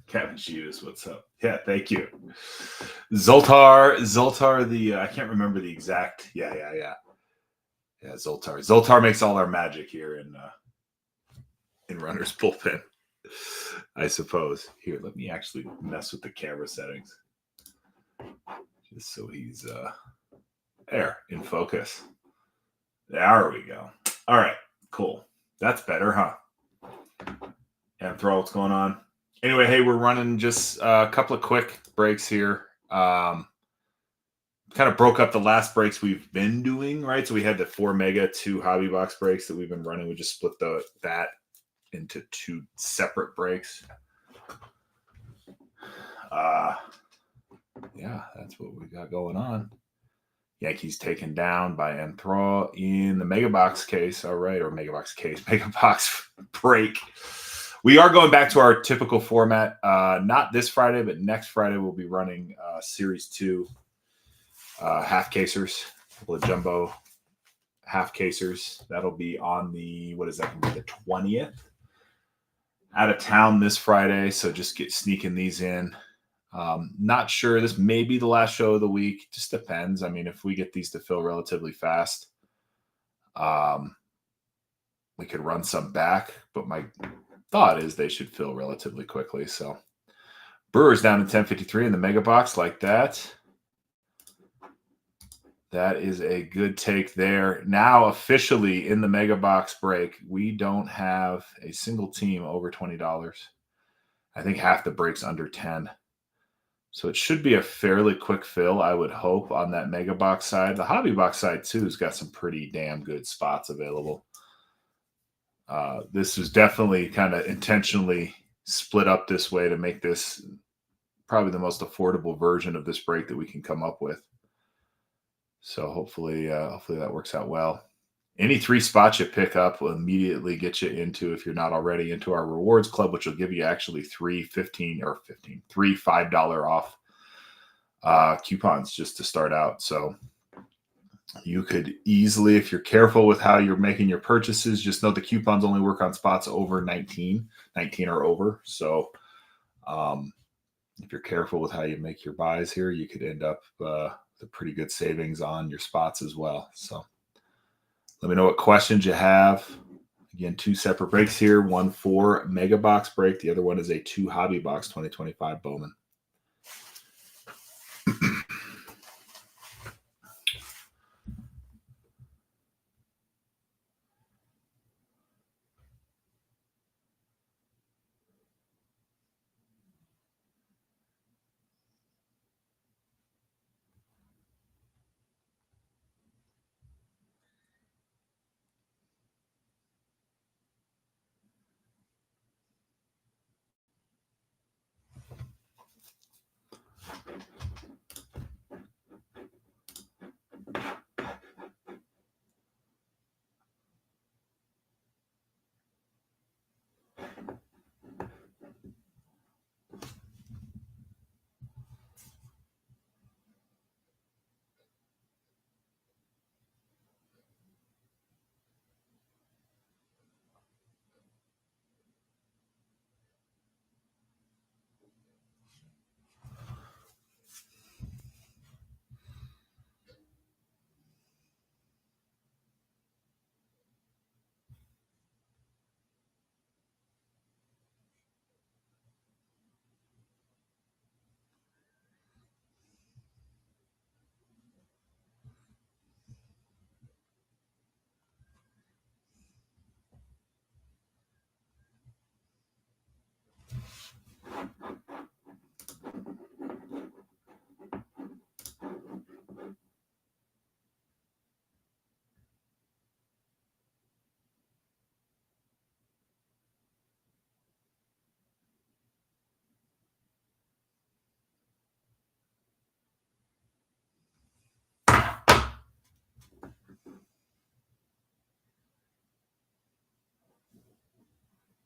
Kevin Hughes, what's up? Yeah, thank you. Zoltar, I can't remember the exact. Yeah, Zoltar. Zoltar makes all our magic here in Runter's bullpen, I suppose. Here, let me actually mess with the camera settings. Just so he's there in focus. There we go. All right, cool. That's better, huh? And throw what's going on. Anyway, hey, we're running just a couple of quick breaks here. Kind of broke up the last breaks we've been doing, right? So we had the 4 mega, 2 hobby box breaks that we've been running. We just split that into 2 separate breaks. Yeah, that's what we got going on. Yankees taken down by Anthro in the mega box case. All right, or mega box case, mega box break. We are going back to our typical format. Not this Friday, but next Friday we'll be running Series 2 half casers, a couple of jumbo half casers. That'll be on the, what is that going to be, the 20th? Out of town this Friday, so just sneaking these in. Not sure. This may be the last show of the week. Just depends. I mean, if we get these to fill relatively fast, we could run some back, but my thought is they should fill relatively quickly. So Brewers down to 1053 in the mega box like that. That is a good take there. Now officially in the mega box break, we don't have a single team over $20. I think half the break's under 10. So it should be a fairly quick fill, I would hope, on that mega box side. The hobby box side, too, has got some pretty damn good spots available. This is definitely kind of intentionally split up this way to make this probably the most affordable version of this break that we can come up with. So hopefully that works out well. Any 3 spots you pick up will immediately get you into, if you're not already, into our rewards club, which will give you actually 3 $5 off coupons just to start out. So you could easily, if you're careful with how you're making your purchases, just know the coupons only work on spots over 19 or over. So if you're careful with how you make your buys here, you could end up with a pretty good savings on your spots as well. So let me know what questions you have. Again, 2 separate breaks here. One 4 mega box break. The other one is a 2 hobby box 2025 Bowman.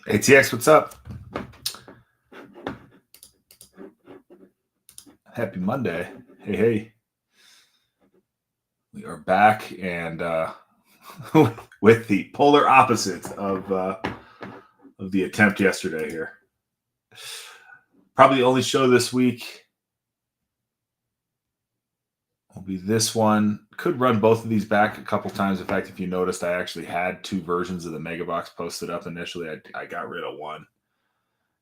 ATX, what's up? Happy Monday. Hey. We are back and with the polar opposites of the attempt yesterday here. Probably the only show this week will be this one. Could run both of these back a couple times. In fact, if you noticed, I actually had 2 versions of the Mega Box posted up initially. I got rid of one.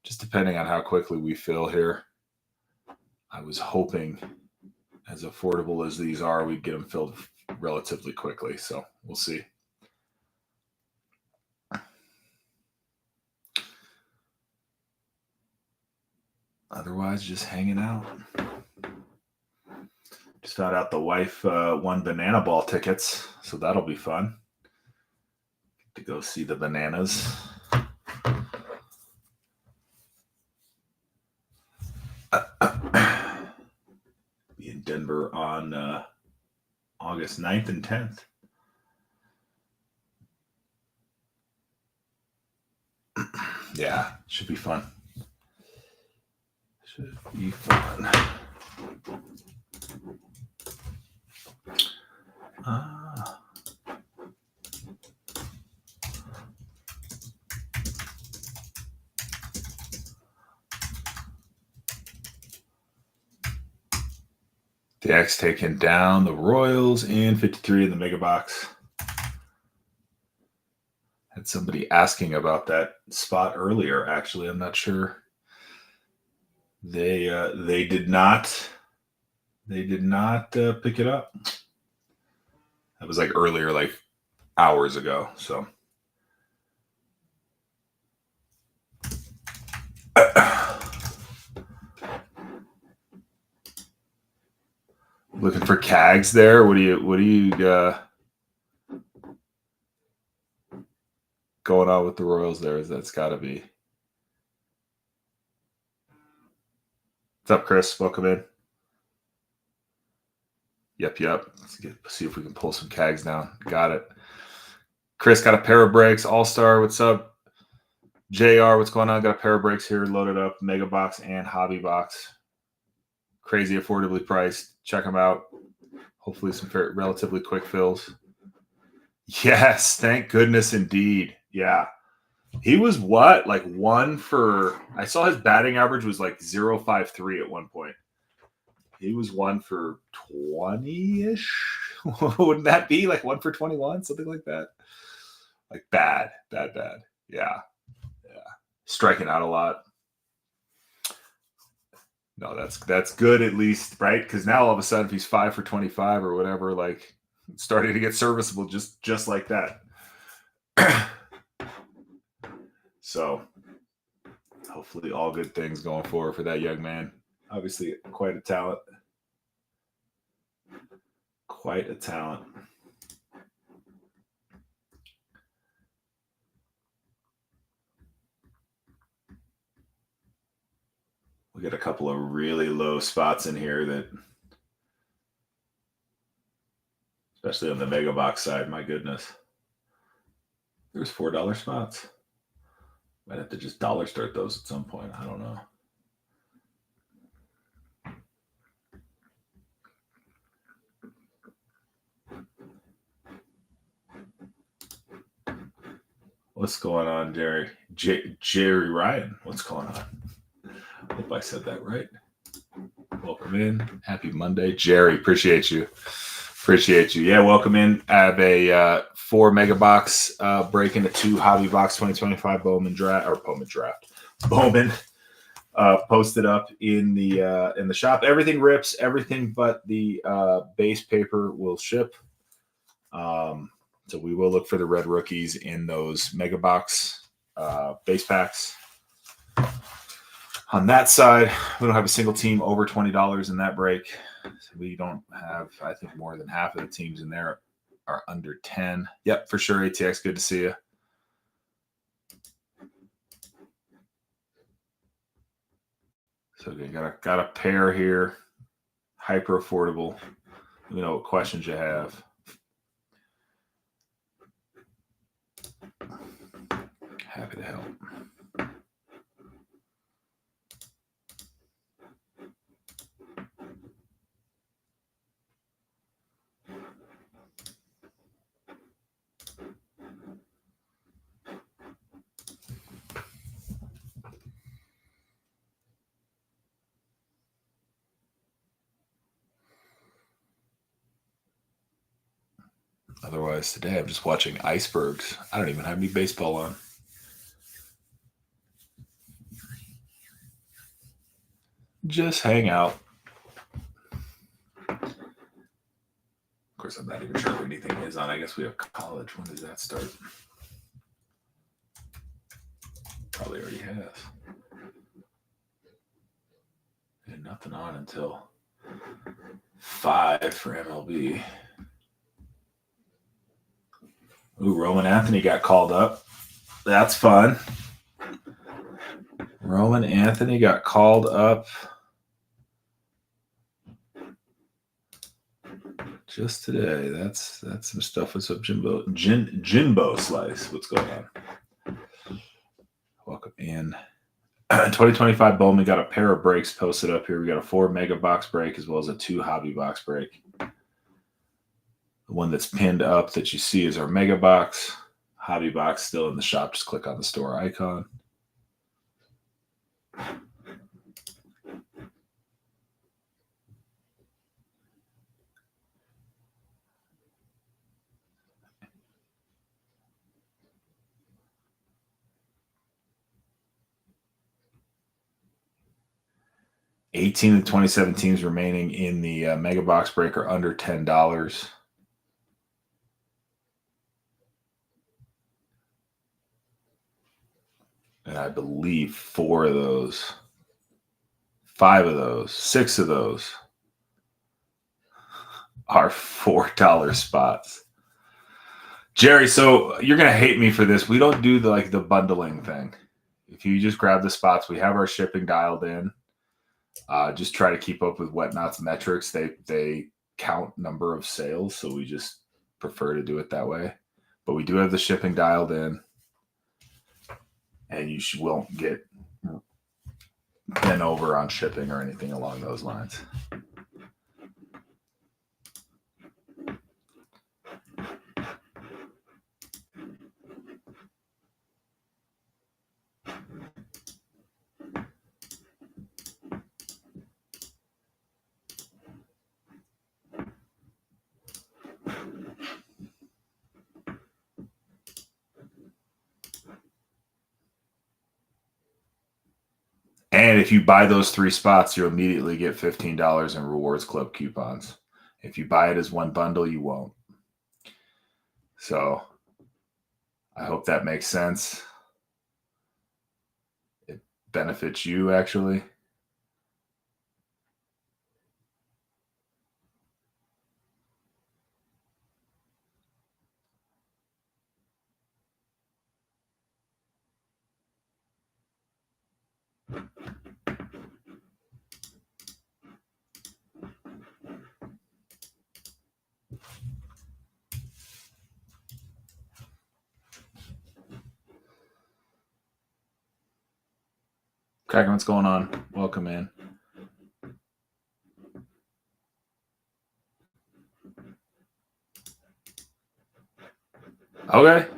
Just depending on how quickly we fill here. I was hoping, as affordable as these are, we'd get them filled relatively quickly. So we'll see. Otherwise, just hanging out. Just found out the wife won banana ball tickets, so that'll be fun to go see the bananas. Be in Denver on August 9th and 10th. Yeah, should be fun. Should be fun. The X taking down the Royals in 53 in the Mega Box. Had somebody asking about that spot earlier. Actually, I'm not sure. They did not. They did not pick it up. That was like earlier, like hours ago. So. Looking for Cags there. What do you going on with the Royals there? That's got to be. What's up, Chris? Welcome in. Yep. Let's see if we can pull some Cags down. Got it. Chris got a pair of breaks. All-Star, what's up? JR, what's going on? Got a pair of breaks here loaded up. Mega Box and Hobby Box. Crazy affordably priced. Check them out. Hopefully some relatively quick fills. Yes, thank goodness indeed. Yeah. He was what? Like 1 for – I saw his batting average was like 0.53 at one point. He was 1 for 20-ish. Wouldn't that be like 1 for 21? Something like that. Like bad. Yeah. Striking out a lot. No, that's good at least, right? Because now all of a sudden, if he's 5 for 25 or whatever, like starting to get serviceable just like that. So hopefully all good things going forward for that young man. Obviously, quite a talent. We got a couple of really low spots in here that, especially on the Mega Box side, my goodness. There's $4 spots. Might have to just dollar start those at some point. I don't know. What's going on, Jerry? Jerry Ryan, what's going on? Hope I said that right. Welcome in. Happy Monday. Jerry, appreciate you. Yeah, welcome in. I have a 4 Mega Box break into 2 Hobby Box 2025 Bowman posted up in the shop. Everything rips, everything but the base paper will ship. So we will look for the red rookies in those Mega Box base packs. On that side, we don't have a single team over $20 in that break. So we don't have, I think, more than half of the teams in there are under 10. Yep, for sure, ATX. Good to see you. So you got a pair here, hyper affordable. Let me know what questions you have. Happy to help. Otherwise, today I'm just watching icebergs. I don't even have any baseball on. Just hang out. Of course, I'm not even sure if anything is on. I guess we have college. When does that start? Probably already has. And nothing on until 5 for MLB. Ooh, Roman Anthony got called up. That's fun. Roman Anthony got called up just today. That's some stuff. What's up, Jimbo? Jinbo Slice. What's going on? Welcome in. 2025 Bowman got a pair of breaks posted up here. We got a 4 mega box break as well as a 2 hobby box break. The one that's pinned up that you see is our mega box. Hobby box still in the shop. Just click on the store icon. $18 to 27 teams remaining in the mega box break are under $10. And I believe 4 of those, 5 of those, 6 of those are $4 spots. Jerry, so you're gonna hate me for this. We don't do the bundling thing. If you just grab the spots, we have our shipping dialed in. Just try to keep up with Whatnot's metrics. They count number of sales, so we just prefer to do it that way. But we do have the shipping dialed in, and you won't get bent over on shipping or anything along those lines. And if you buy those 3 spots, you'll immediately get $15 in Rewards Club coupons. If you buy it as one bundle, you won't. So I hope that makes sense. It benefits you, actually. Kraken, what's going on? Welcome in. Okay.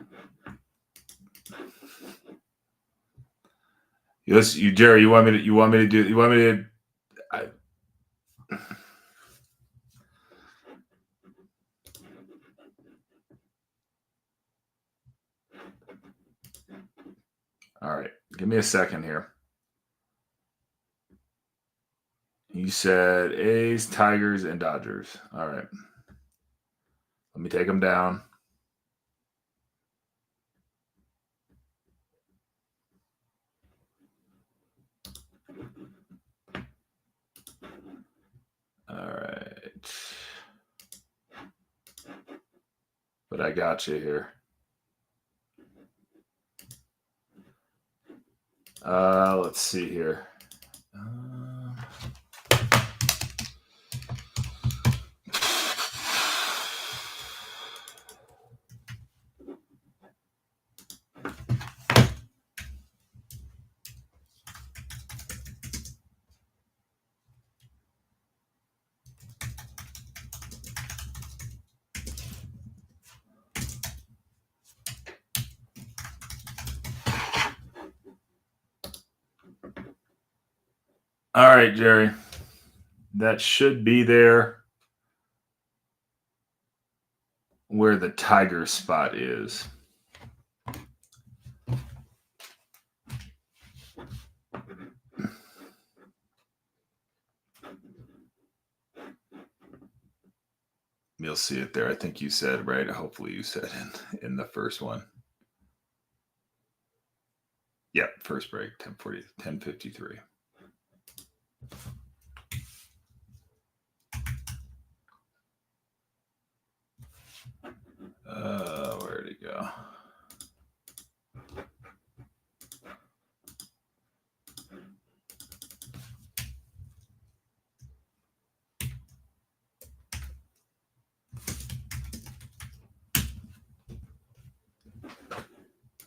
Jerry, you want me to all right, give me a second here. You said A's, Tigers, and Dodgers. All right. Let me take them down. All right. But I got you here. Let's see here. All right, Jerry. That should be there where the tiger spot is. You'll see it there. I think you said, right? Hopefully you said in the first one. Yep, first break, 10:53. Where'd it go?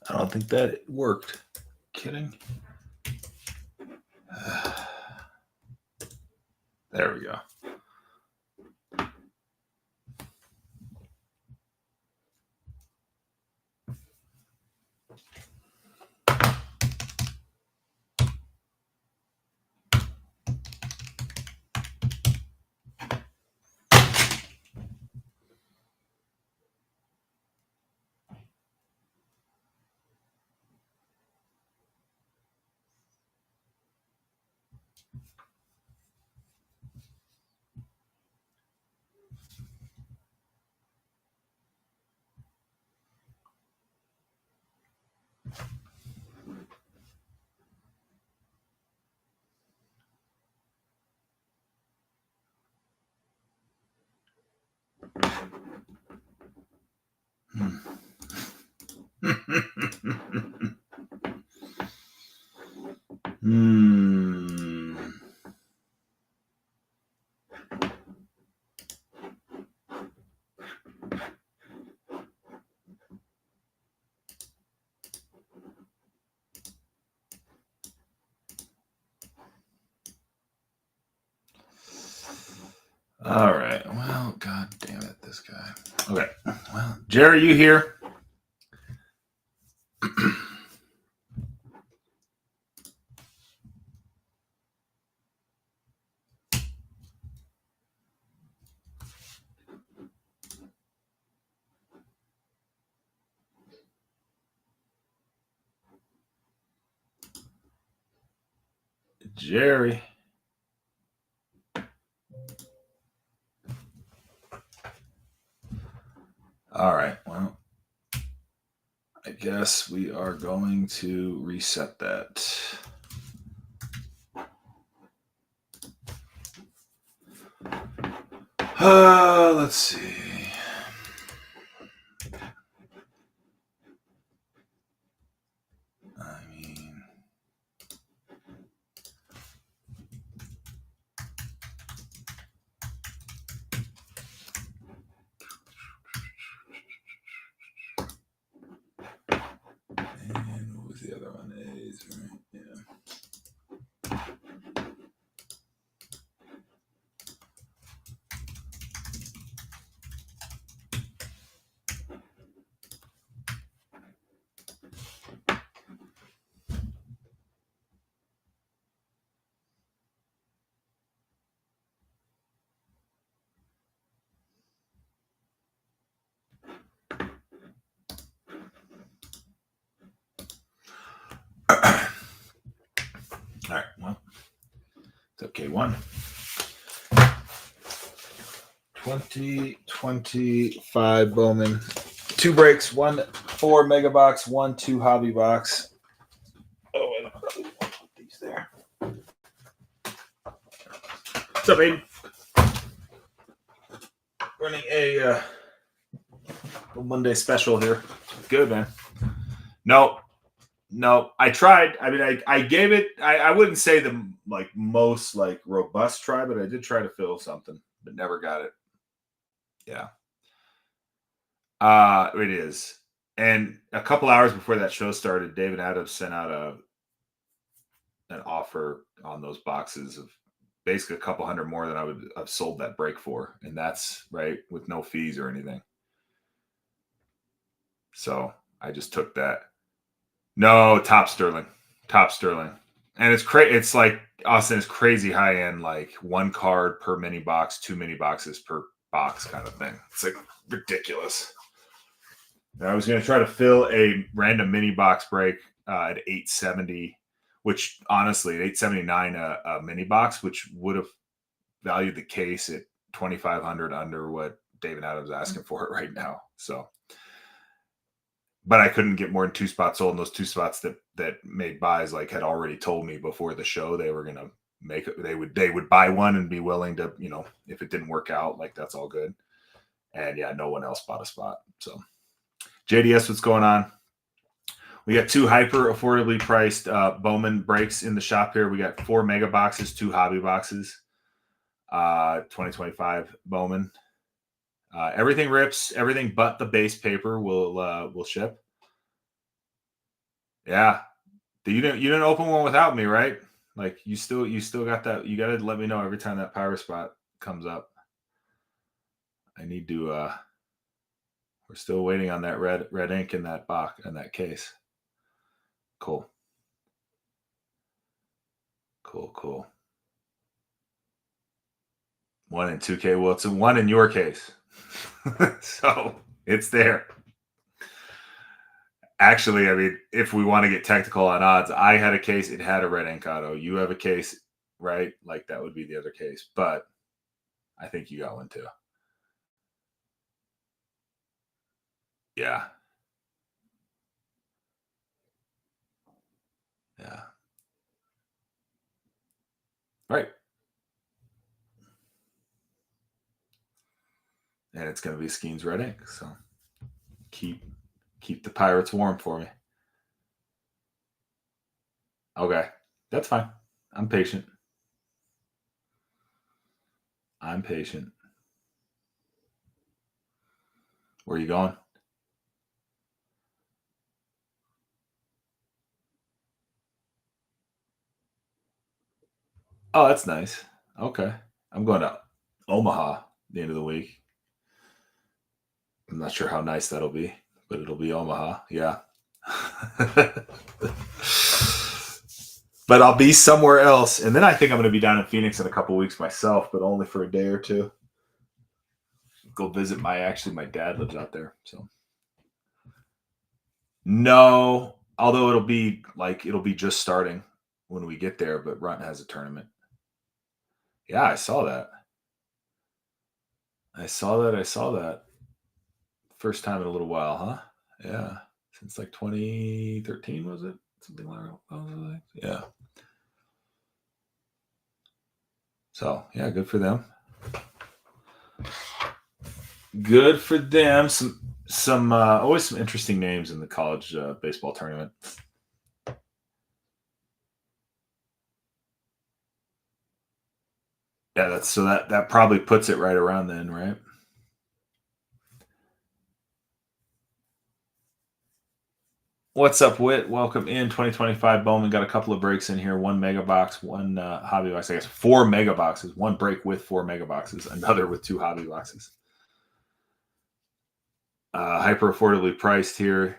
I don't think that worked. Kidding. There we go. All right. Well, God damn it, this guy. Okay. Well, Jerry, you here? Jerry. All right. Well, I guess we are going to reset that. Let's see. And what was the other one? A's, right? Yeah. All right, well, it's okay. 2025 Bowman. 2 breaks, 1 4 mega box, 1 2 hobby box. Oh, I don't really want to put these there. What's up, Aiden? Running a Monday special here. Good, man. No, I tried. I mean, I gave it. I wouldn't say the most robust try, but I did try to fill something, but never got it. Yeah. It is. And a couple hours before that show started, David Adams sent out an offer on those boxes of basically a couple hundred more than I would have sold that break for, and that's right with no fees or anything. So I just took that. No, top sterling, and it's crazy. It's like Austin is crazy high end, like 1 card per mini box, 2 mini boxes per box kind of thing. It's like ridiculous. And I was going to try to fill a random mini box break at 870, which honestly, at 879 a mini box, which would have valued the case at 2,500 under what David Adams is asking for it right now. So, but I couldn't get more than 2 spots sold, and those 2 spots that made buys like had already told me before the show they were going to make it. They would buy one and be willing to, if it didn't work out, like that's all good. And yeah, no one else bought a spot. So JDS, what's going on? We got 2 hyper affordably priced Bowman breaks in the shop here. We got 4 mega boxes, 2 hobby boxes. 2025 Bowman. Everything rips. Everything but the base paper will ship. Yeah, you didn't open one without me, right? Like you still got that. You got to let me know every time that power spot comes up. I need to. We're still waiting on that red ink in that box, in that case. Cool. 1 in 2K. Well, it's a 1 in your case. So it's there. Actually, I mean, if we want to get technical on odds, I had a case, it had a red ink auto. You have a case, right? Like that would be the other case. But I think you got one too. Yeah. Yeah. Right. And it's going to be Skeen's red ink. So keep the Pirates warm for me. Okay. That's fine. I'm patient. Where are you going? Oh, that's nice. Okay. I'm going to Omaha the end of the week. I'm not sure how nice that'll be, but it'll be Omaha. Yeah. But I'll be somewhere else. And then I think I'm going to be down in Phoenix in a couple weeks myself, but only for a day or two. Go visit my dad lives out there. So no, although it'll be just starting when we get there, but Runter has a tournament. Yeah, I saw that. First time in a little while, huh? Yeah. Since like 2013, was it? Something like that. Yeah. So yeah, good for them. Good for them. Some always some interesting names in the college baseball tournament. Yeah, that probably puts it right around then, right? What's up, Wit? Welcome in 2025 Bowman. Got a couple of breaks in here. 1 mega box, 1 hobby box. I guess 4 mega boxes. 1 break with 4 mega boxes. Another with 2 hobby boxes. Hyper affordably priced here.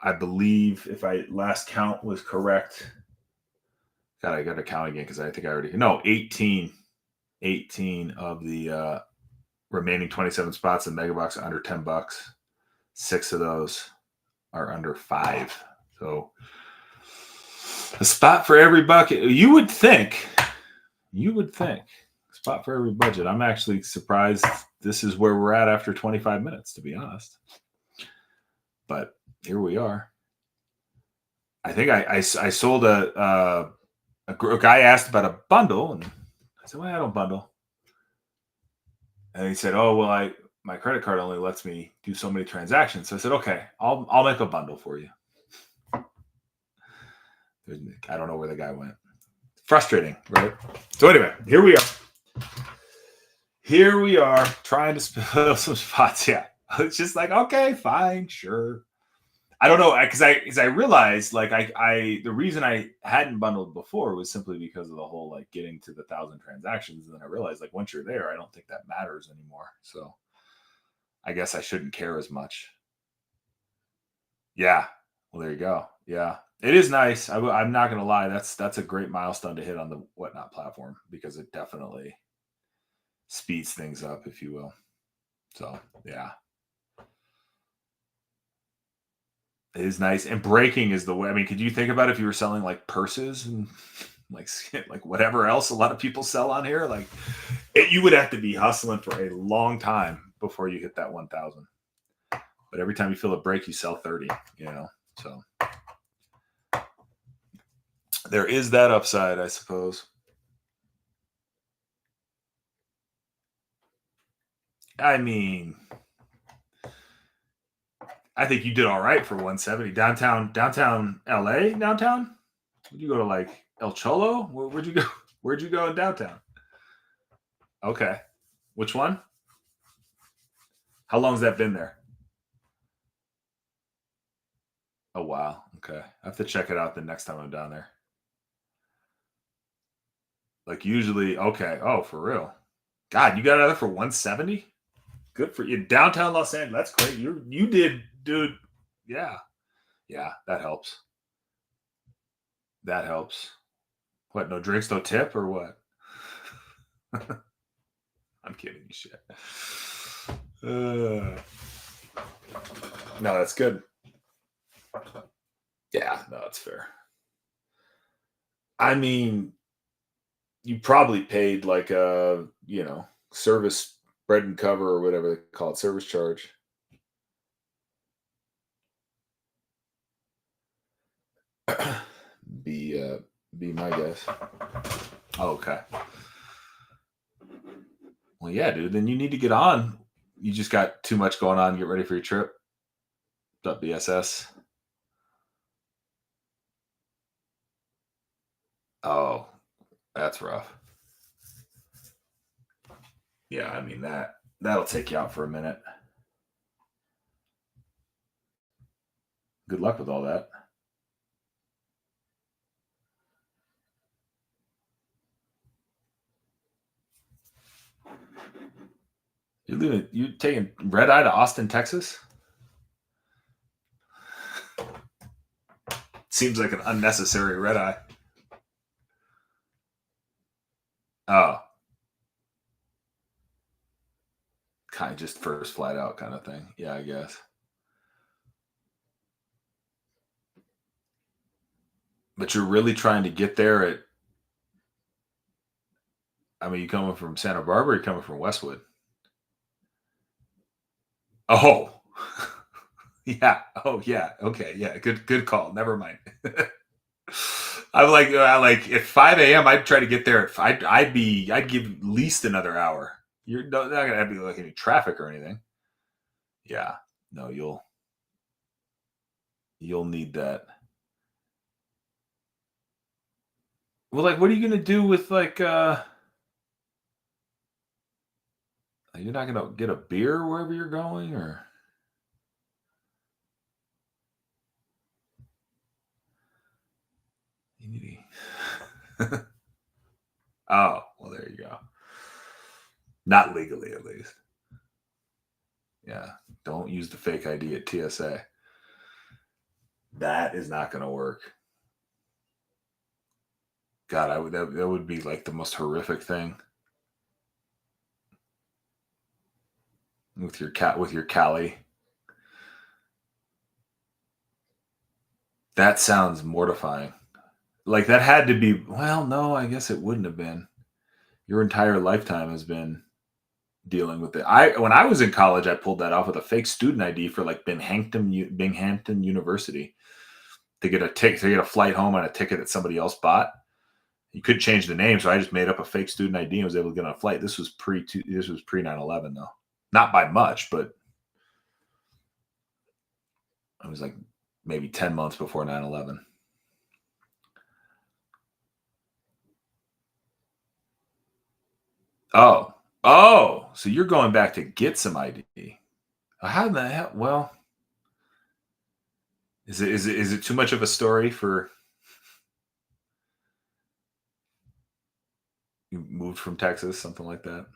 I believe if I last count was correct. God, I got to count again because I think I already 18 of the remaining 27 spots in mega box are under $10. 6 of those are under 5. So a spot for every bucket. You would think. Spot for every budget. I'm actually surprised this is where we're at after 25 minutes, to be honest. But here we are. I think I sold a guy asked about a bundle, and I said, well, I don't bundle. And he said, oh, well, my credit card only lets me do so many transactions. So I said, okay, I'll make a bundle for you. I don't know where the guy went. Frustrating, right? So anyway, here we are trying to fill some spots. Yeah, it's just like, okay, fine, sure. I don't know, because I realized like the reason I hadn't bundled before was simply because of the whole like getting to the 1,000 transactions, and then I realized like once you're there, I don't think that matters anymore. So I guess I shouldn't care as much. Yeah, well there you go. Yeah, it is nice. I'm not gonna lie, that's a great milestone to hit on the Whatnot platform because it definitely speeds things up, if you will. So yeah, it is nice. And breaking is the way. I mean, could you think about if you were selling like purses and like whatever else a lot of people sell on here? Like you would have to be hustling for a long time before you hit that 1,000. But every time you feel a break, you sell 30. So there is that upside, I suppose. I mean, I think you did all right for 170. Downtown LA, downtown? Would you go to like El Cholo? Where'd you go? Where'd you go in downtown? Okay. Which one? How long has that been there? Oh wow. Okay. I have to check it out the next time I'm down there. Like usually, okay. Oh, for real. God, you got out of there for 170? Good for you. Downtown Los Angeles. That's great. You did, dude. Yeah. Yeah, that helps. That helps. What, no drinks, no tip, or what? I'm kidding you, shit. No, that's good. Yeah, no, that's fair. I mean, you probably paid like a, service bread and cover or whatever they call it, service charge. Be my guess. Oh, okay. Well, yeah, dude. Then you need to get on. You just got too much going on. Get ready for your trip. BSS. Oh, that's rough. Yeah, I mean that'll take you out for a minute. Good luck with all that. You taking red eye to Austin, Texas? Seems like an unnecessary red eye. Oh, kind of just first flight out kind of thing. Yeah, I guess. But you're really trying to get there at. I mean, you coming from Santa Barbara? Or you coming from Westwood? Oh, yeah. Oh, yeah. Okay. Yeah. Good call. Never mind. I like at 5 a.m. I'd try to get there. I'd give at least another hour. You're not gonna have to be like any traffic or anything. Yeah. No, you'll need that. Well, like, what are you gonna do with like? You're not gonna get a beer wherever you're going, or you need to. Oh, well, there you go. Not legally, at least. Yeah. Don't use the fake ID at TSA. That is not going to work. God, that would be like the most horrific thing. With your Cali. That sounds mortifying. Like that had to be. Well, no, I guess it wouldn't have been. Your entire lifetime has been dealing with it. When I was in college, I pulled that off with a fake student ID for like Binghamton University to get a flight home on a ticket that somebody else bought. You could change the name, so I just made up a fake student ID and was able to get on a flight. This was pre 9/11 though, not by much, but it was like maybe 10 months before 9/11. Oh, so you're going back to get some ID? How the hell? Well, is it too much of a story for you moved from Texas, something like that?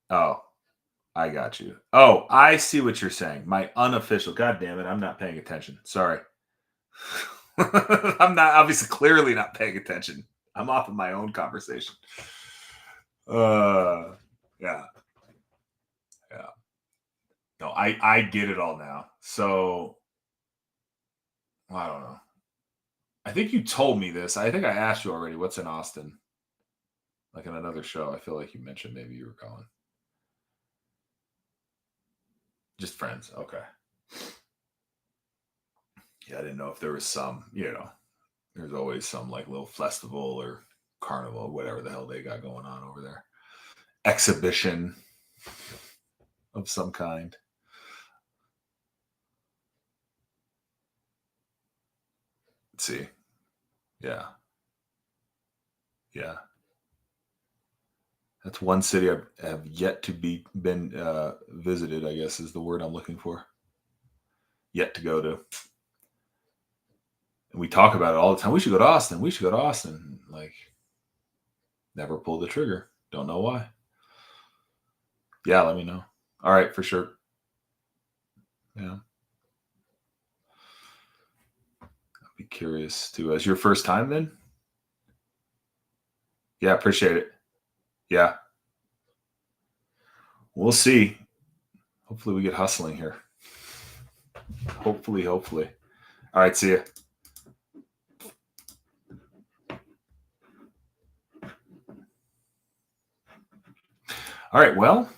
Oh, I got you. Oh, I see what you're saying. My unofficial. God damn it, I'm not paying attention. Sorry. I'm not obviously clearly not paying attention. I'm off of my own conversation. Yeah. Yeah. No, I get it all now. So I don't know. I think you told me this. I think I asked you already. What's in Austin? Like in another show. I feel like you mentioned maybe you were going. Just friends. Okay. Yeah, I didn't know if there was some, there's always some like little festival or carnival, whatever the hell they got going on over there. Exhibition of some kind. Let's see. Yeah. Yeah. That's one city I have yet to been visited, I guess is the word I'm looking for. Yet to go to. And we talk about it all the time. We should go to Austin. We should go to Austin. Like, never pulled the trigger. Don't know why. Yeah, let me know. All right, for sure. Yeah. I'd be curious too. As your first time then? Yeah, appreciate it. Yeah. We'll see. Hopefully we get hustling here. Hopefully. All right, see ya. All right, well.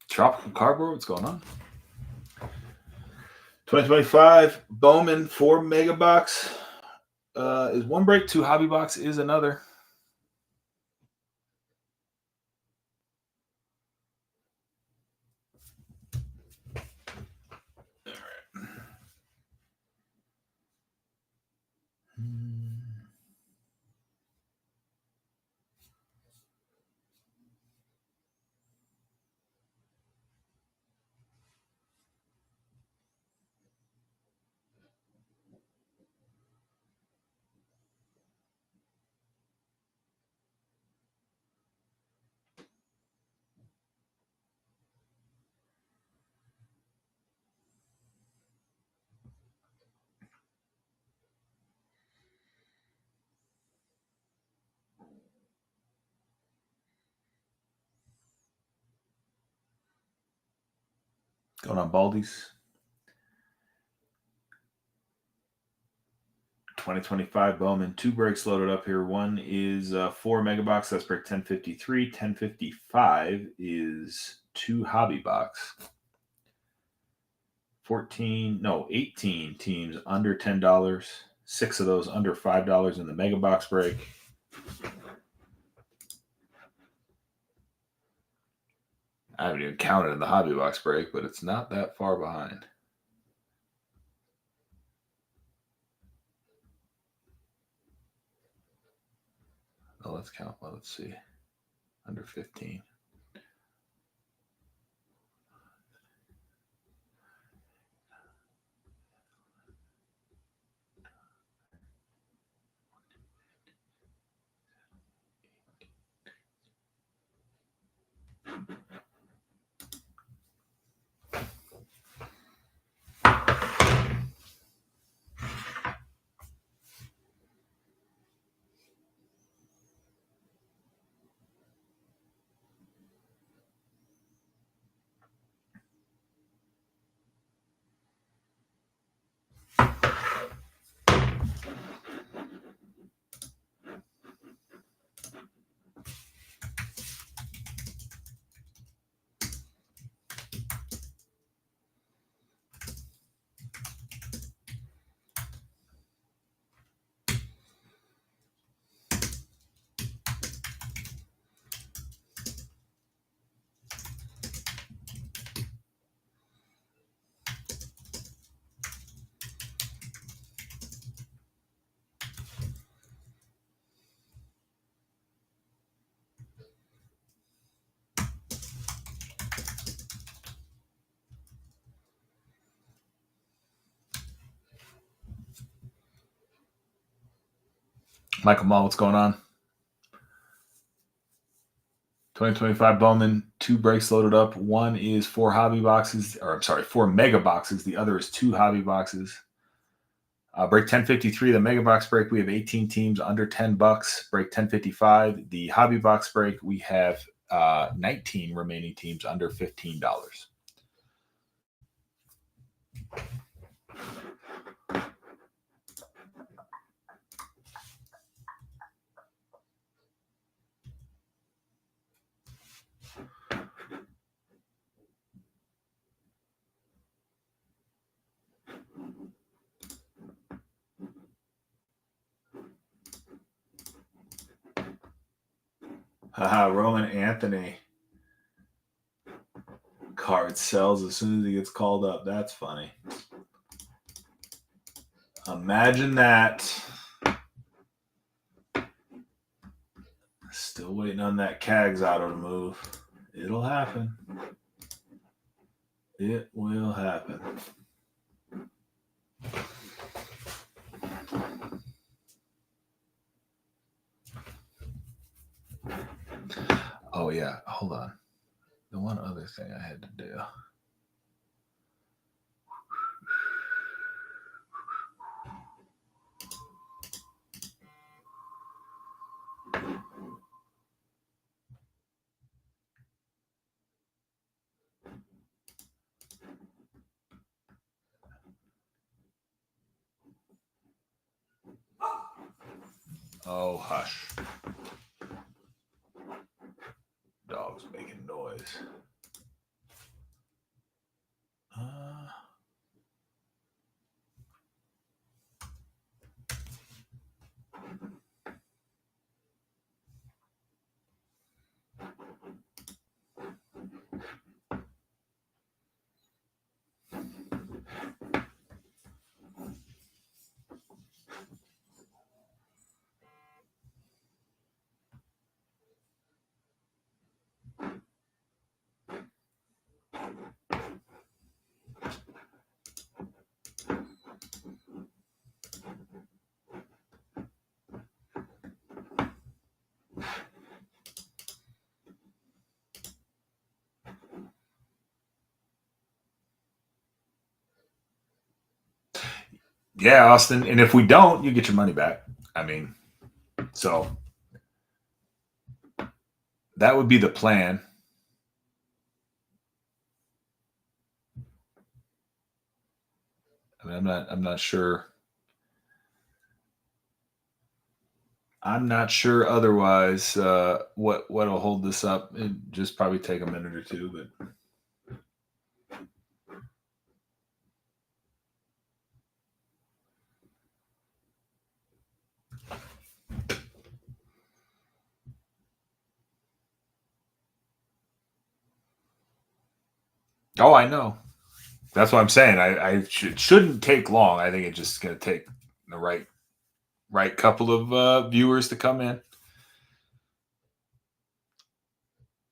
Tropical Cardboard, what's going on? 2025 Bowman 4 mega box is one break, 2 hobby box is another. All right. Going on Baldies. 2025 Bowman, 2 breaks loaded up here. One is 4 mega box. That's break 1053. 1055 is 2 hobby box. 18 teams under $10. 6 of those under $5 in the mega box break. I haven't even counted in the hobby box break, but it's not that far behind. Oh, let's count. Well, let's see. Under 15. Michael Mall, what's going on? 2025 Bowman, 2 breaks loaded up. One is 4 hobby boxes, or I'm sorry, 4 mega boxes. The other is 2 hobby boxes. Break 1053, the mega box break, we have 18 teams under $10. Break 1055, the hobby box break, we have 19 remaining teams under $15. Haha, Roman Anthony card sells as soon as he gets called up. That's funny. Imagine that. Still waiting on that Cags auto to move. It'll happen. It will happen. Oh, yeah. Hold on. The one other thing I had to do. Oh, hush. Dog's making noise. Yeah, Austin. And if we don't, you get your money back. I mean, so that would be the plan. I mean, I'm not sure. I'm not sure otherwise what'll hold this up. It just probably take a minute or two, but oh, I know. That's what I'm saying. Shouldn't take long. I think it's just going to take the right couple of viewers to come in.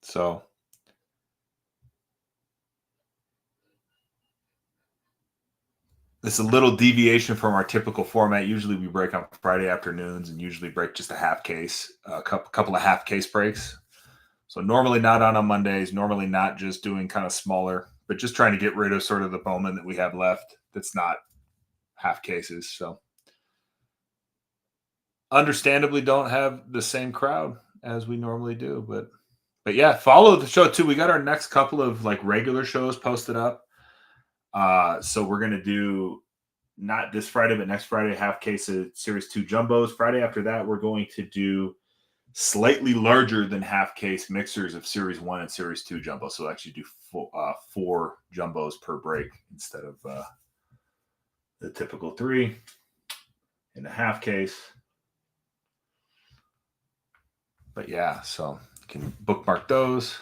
So it's a little deviation from our typical format. Usually we break on Friday afternoons and usually break just a half case, a couple of half case breaks. So normally not on Mondays, normally not just doing kind of smaller, but just trying to get rid of sort of the Bowman that we have left that's not half cases. So understandably don't have the same crowd as we normally do, but yeah, follow the show too. We got our next couple of like regular shows posted up. So we're gonna do not this Friday, but next Friday, half case of Series 2 jumbos. Friday after that, we're going to do slightly larger than half case mixers of Series 1 and Series 2 jumbo. So we'll actually do four jumbos per break instead of the typical 3 in the half case. But yeah, so you can bookmark those.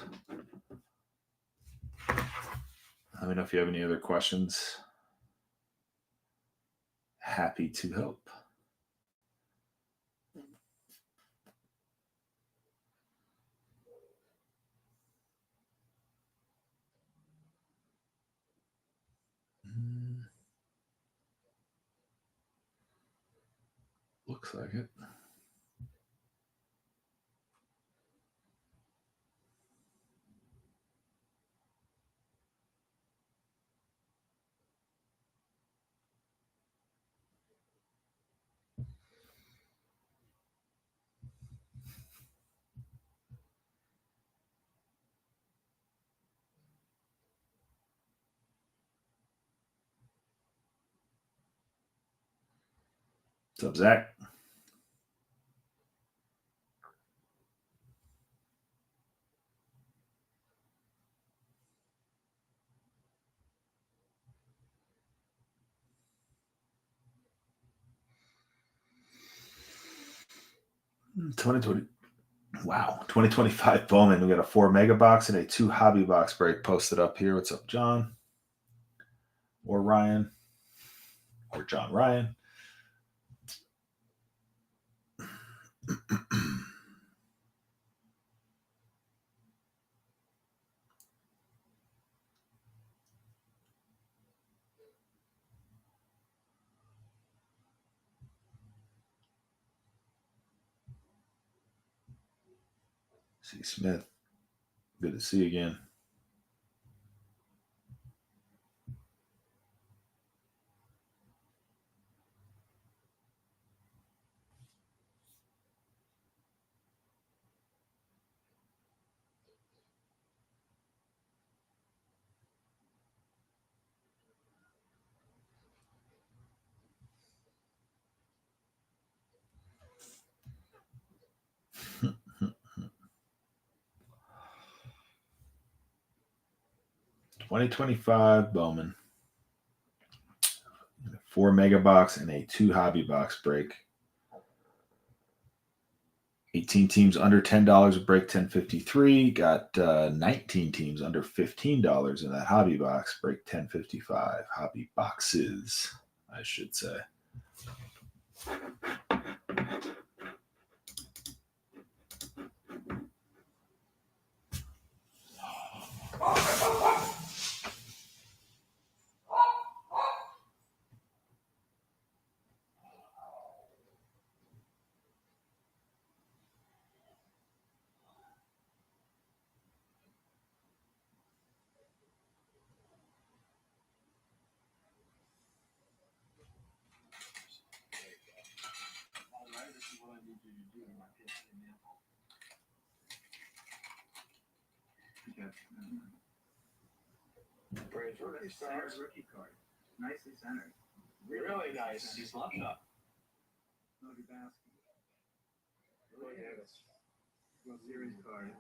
Let me know if you have any other questions. Happy to help. Looks like it. What's up, Zach? Wow, 2025 Bowman. We got a 4 mega box and a 2 hobby box break posted up here. What's up, John? Or Ryan? Or John Ryan? C. Smith. Good to see you again. $20.25 Bowman. 4 mega box and a 2 hobby box break. 18 teams under $10 break $10.53. Got 19 teams under $15 in that hobby box break $10.55. Hobby boxes, I should say. Centered rookie card. Nicely centered. Really nice. He's slop shot. World Series card.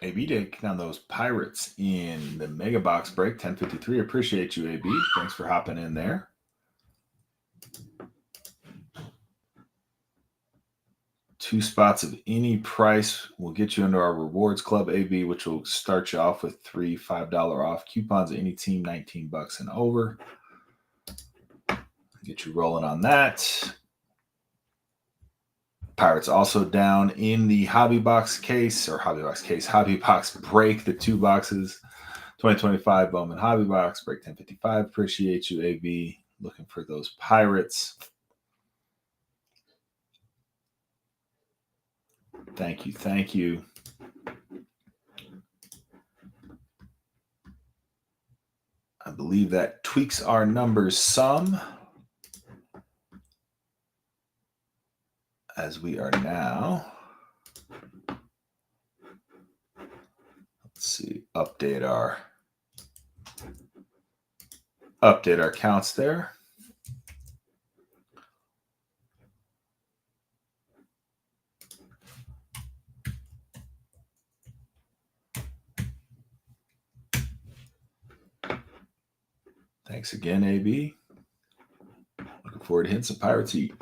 AB taking on those Pirates in the mega box break, 1053. Appreciate you, AB. Thanks for hopping in there. Two spots of any price will get you into our rewards club, AB, which will start you off with three $5 off coupons of any team, $19 and over. Get you rolling on that. Pirates also down in the hobby box break, the 2 boxes, 2025 Bowman hobby box break 1055. Appreciate you, AB. Looking for those Pirates. Thank you. I believe that tweaks our numbers some, as we are now, let's see, update our counts there. Thanks again, AB. Looking forward to hitting some Pirates heat.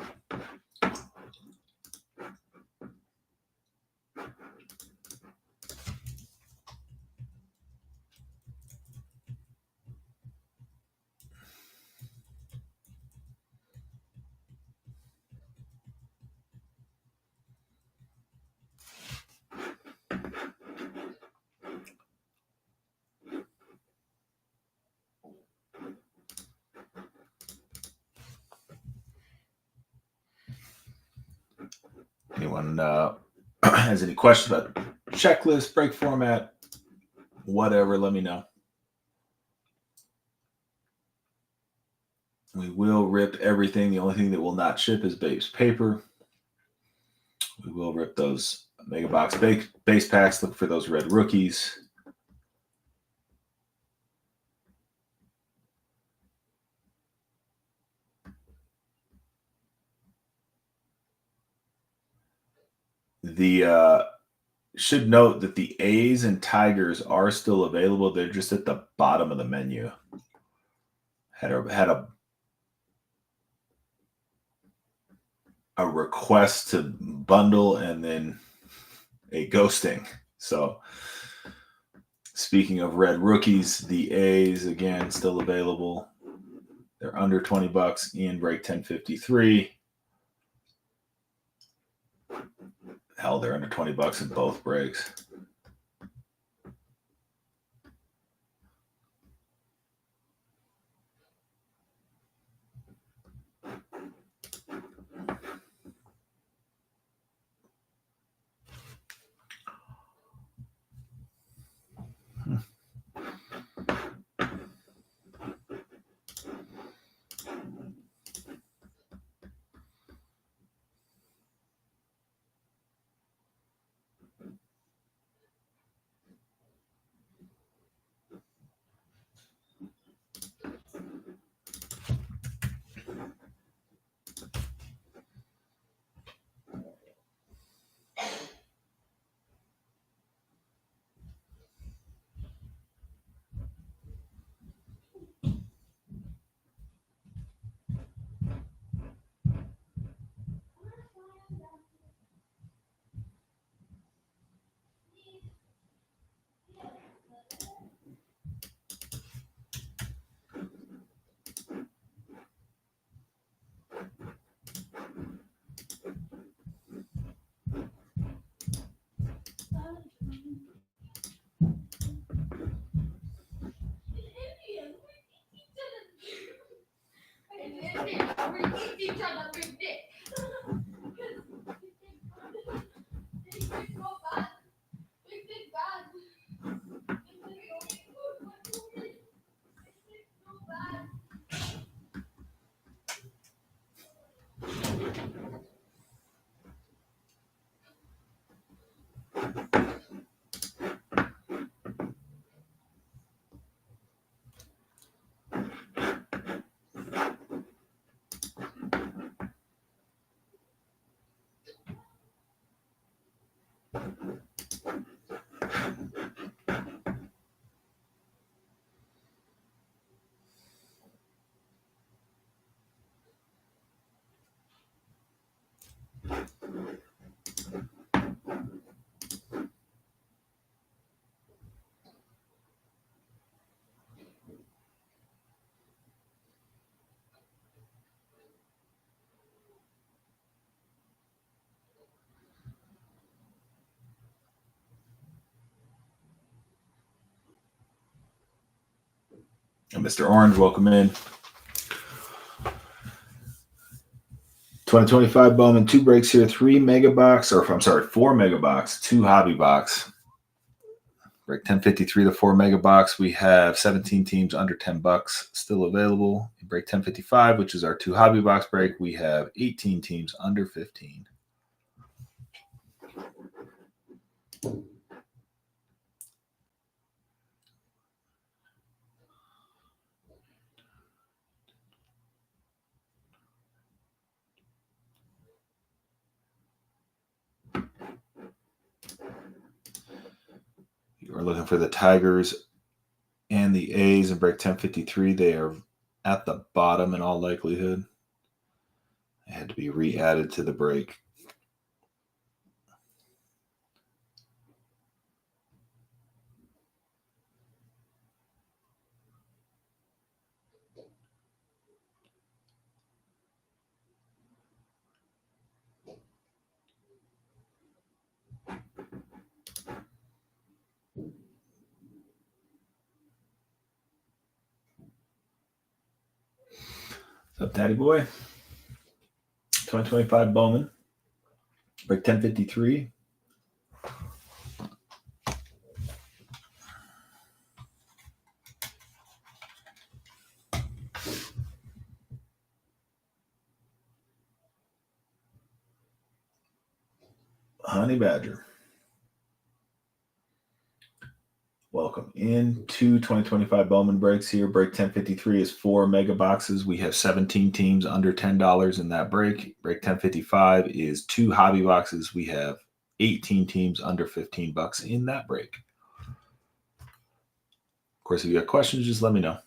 Anyone has any questions about checklist, break format, whatever, let me know. We will rip everything. The only thing that will not ship is base paper. We will rip those mega box base packs. Look for those red rookies. The should note that the A's and Tigers are still available. They're just at the bottom of the menu. Had a request to bundle and then a ghosting. So speaking of red rookies, the A's again still available. They're under $20 in break 1053. Hell, they're under $20 in both breaks. And Mr. Orange, welcome in. 2025 Bowman, 2 breaks here, 3 mega box, or I'm sorry, 4 mega box, 2 hobby box. Break 1053 to 4 mega box. We have 17 teams under $10 still available. Break 1055, which is our 2 hobby box break, we have 18 teams under 15. We're looking for the Tigers and the A's in break 1053. They are at the bottom in all likelihood. They had to be re-added to the break. What's up, Daddy Boy? 2025 Bowman. Break 1053. Honey Badger. Welcome into 2025 Bowman breaks here. Break 1053 is 4 mega boxes. We have 17 teams under $10 in that break. Break 1055 is 2 hobby boxes. We have 18 teams under $15 in that break. Of course, if you got questions, just let me know.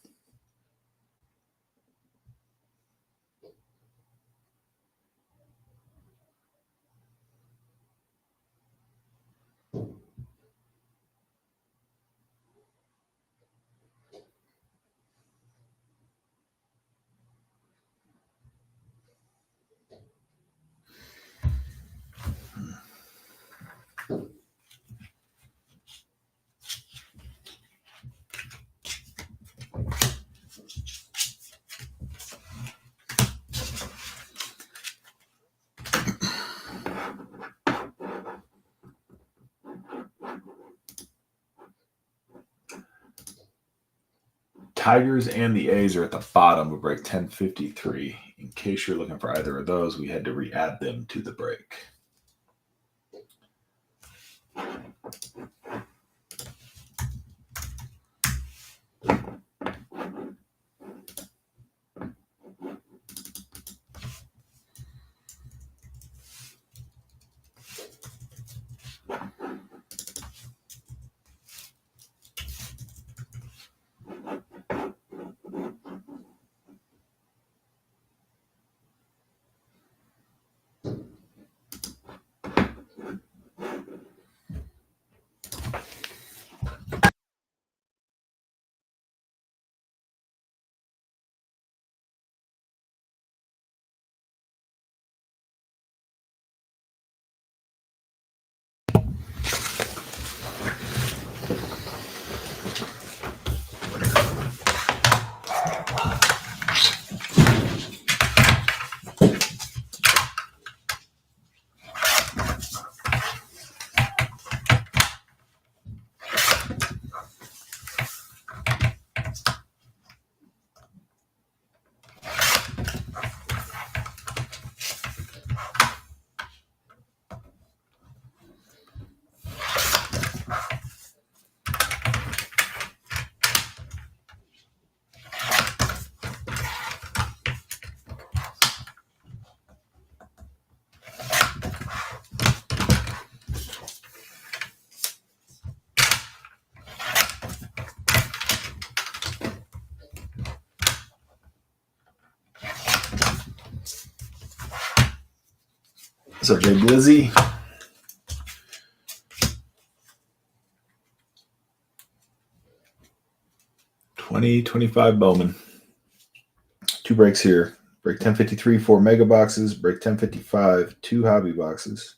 Tigers and the A's are at the bottom of break 1053. In case you're looking for either of those, we had to re-add them to the break. What's up, Jay Blizzy? $20.25 Bowman. 2 breaks here. Break 1053, 4 mega boxes. Break 1055, 2 hobby boxes.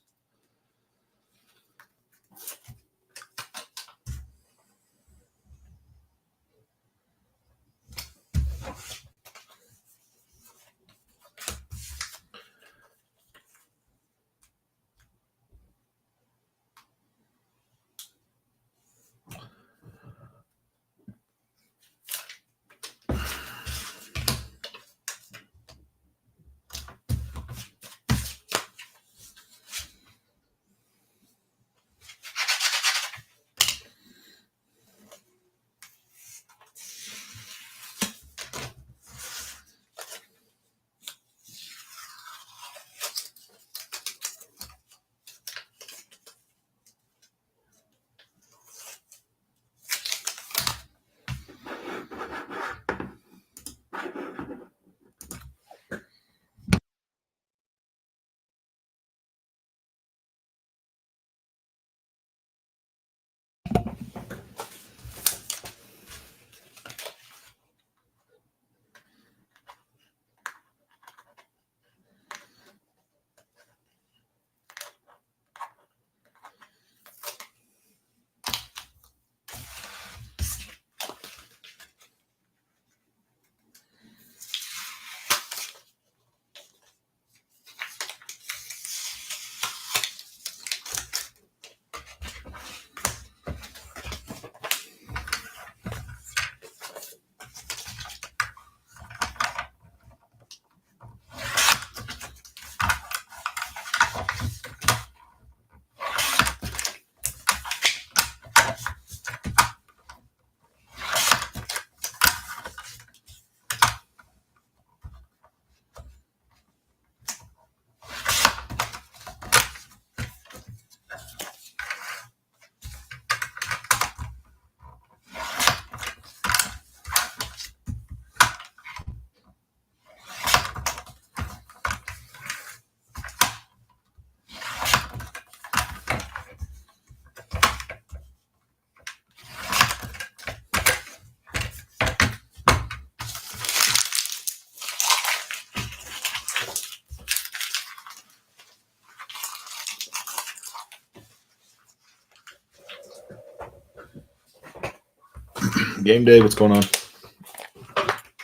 Game day, what's going on?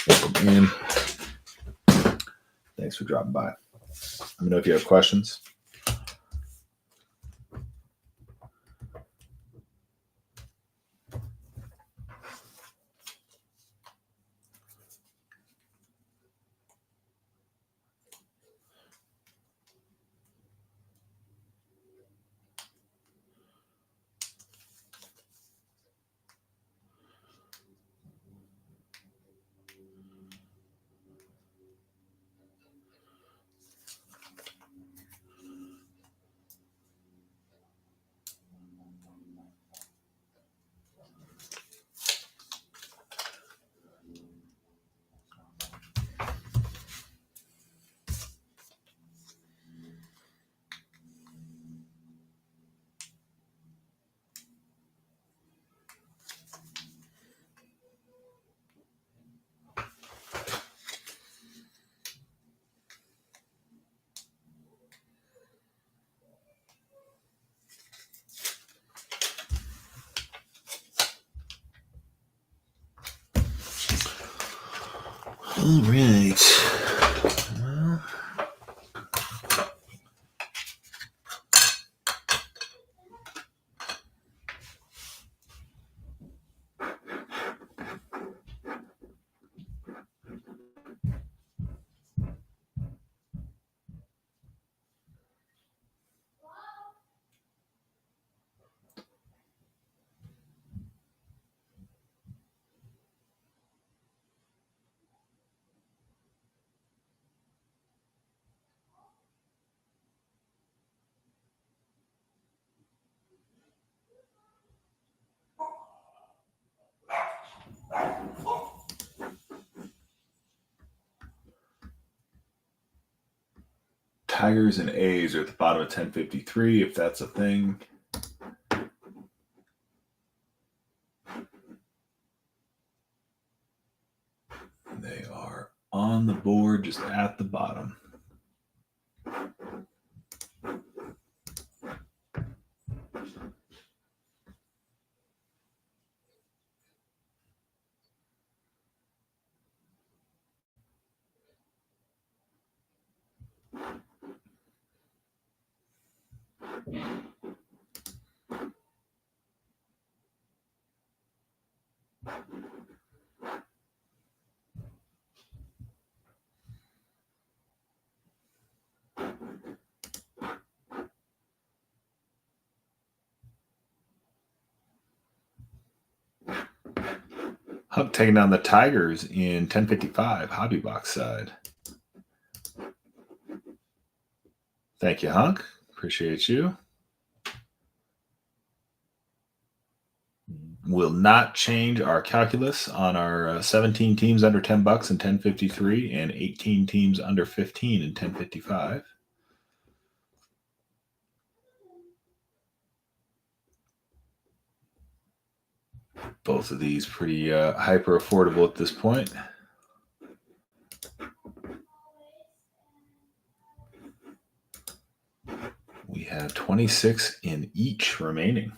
Welcome in. Thanks for dropping by. Let me know if you have questions. All right. Well, Tigers and A's are at the bottom of 1053, if that's a thing. They are on the board, just at the bottom. Huck taking down the Tigers in 1055, hobby box side. Thank you, Hunk. Appreciate you. Will not change our calculus on our 17 teams under 10 bucks in 1053 and 18 teams under 15 in 1055. Both of these pretty hyper affordable at this point. We have 26 in each remaining.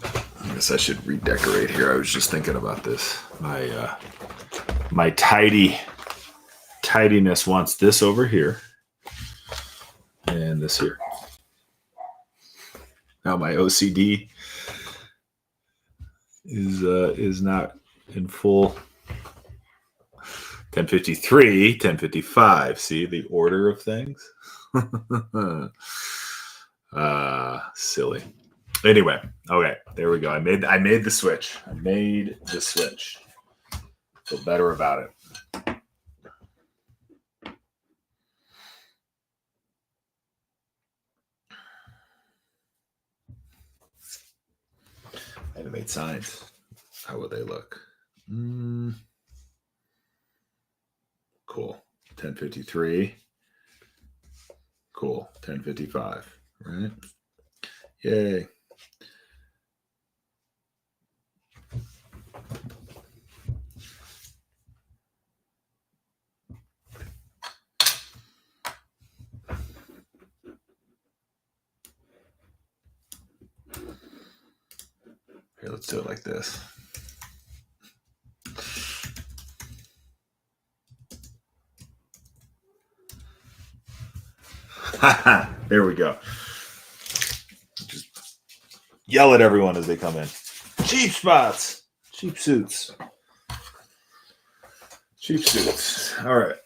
I guess I should redecorate here. I was just thinking about this. My tidiness wants this over here and this here. Now my OCD is not in full. 1053, 1055. See the order of things? Silly. Anyway, okay, there we go. I made the switch. Feel better about it. Animate signs. How will they look? Cool. 1053. Cool. 1055. Right? Yay. Here, let's do it like this. There we go. Just yell at everyone as they come in. Cheap spots. Cheap suits. Cheap suits. All right.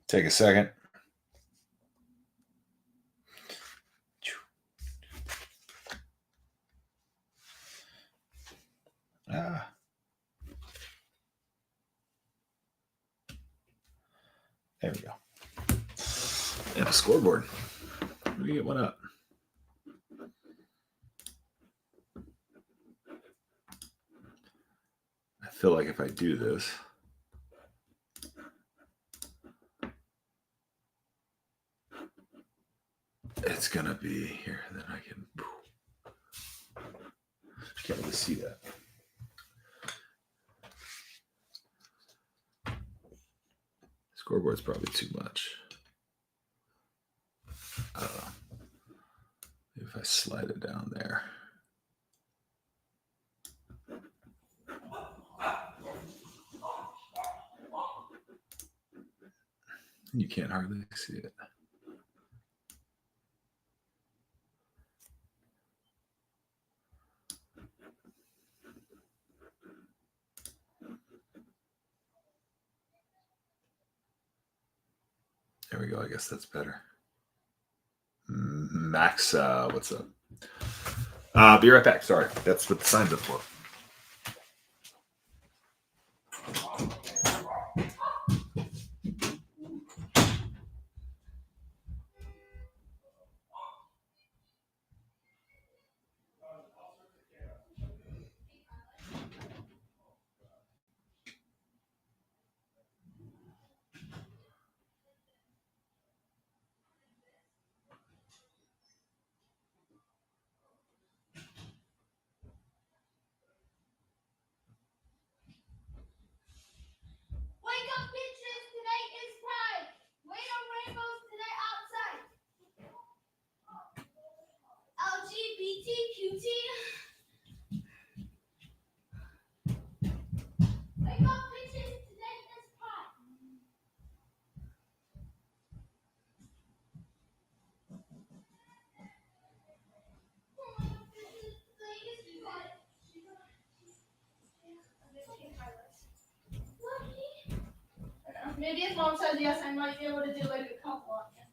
Take a second. There we go. And a scoreboard. Let me get one up. I feel like if I do this, it's gonna be here. Then I can. You can't really see that. Scoreboard's probably too much. If I slide it down there. You can't hardly see it. There we go. I guess that's better. Max, what's up? Be right back. Sorry. That's what the sign's up for. Maybe if mom says yes, I might be able to do like a couple on you.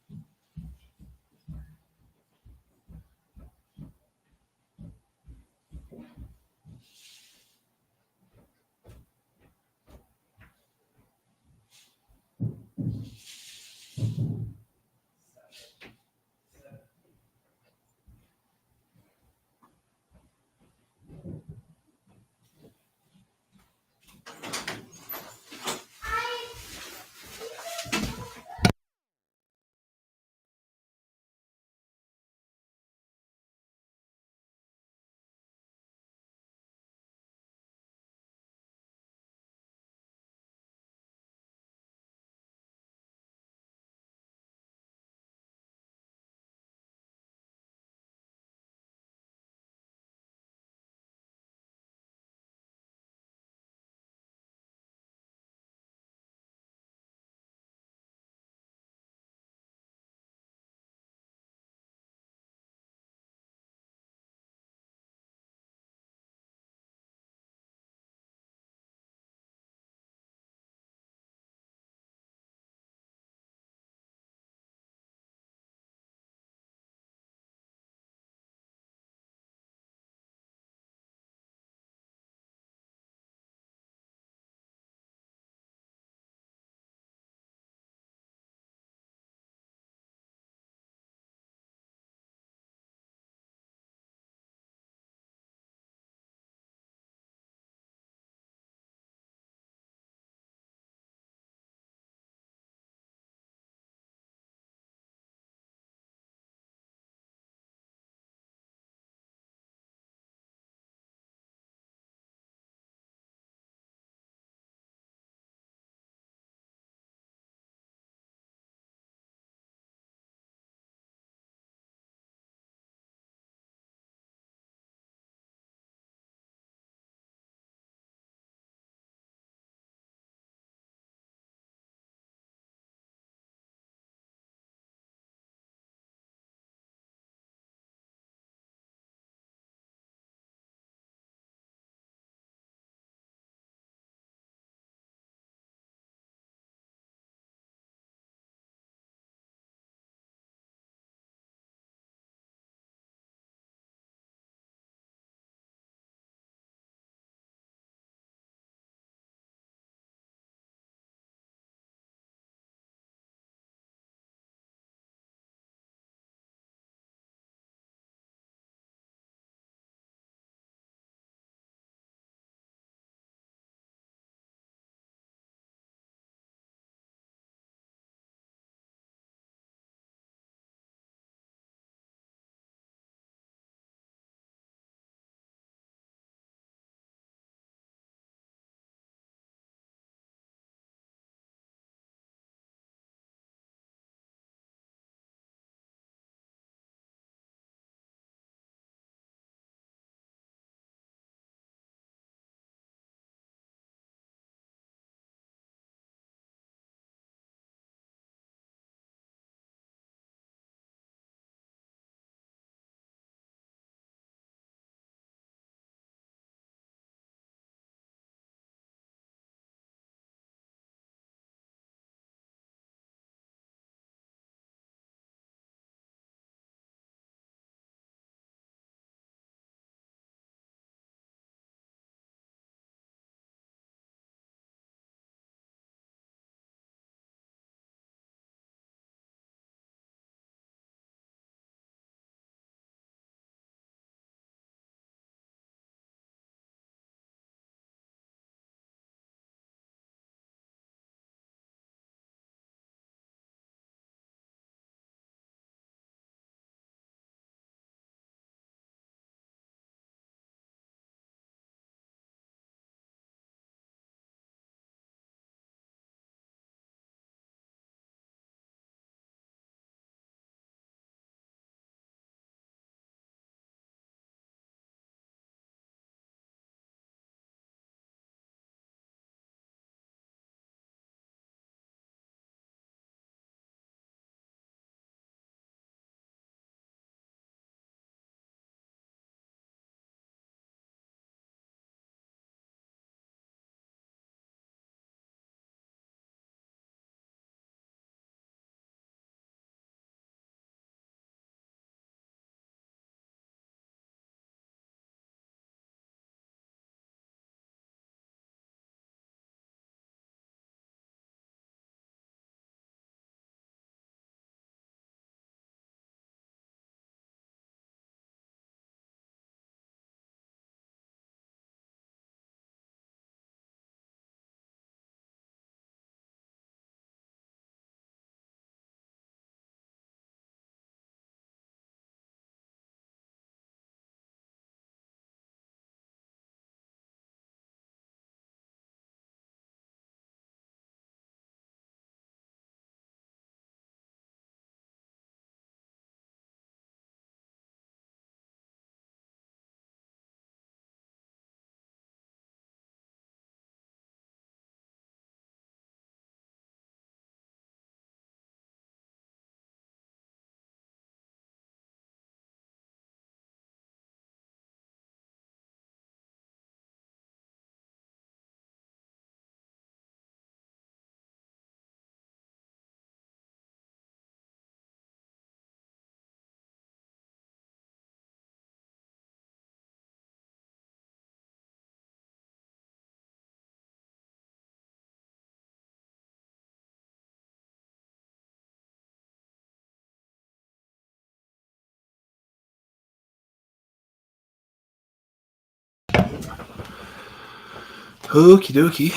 Okie dokie.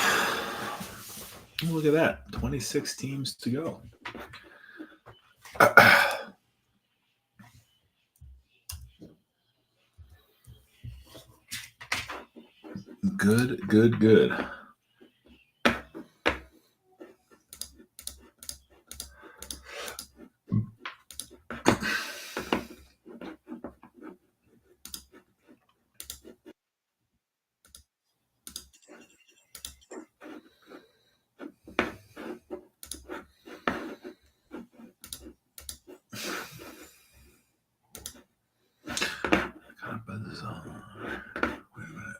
Look at that. 26 teams to go. Good. Kind of buzzes on. Wait a minute.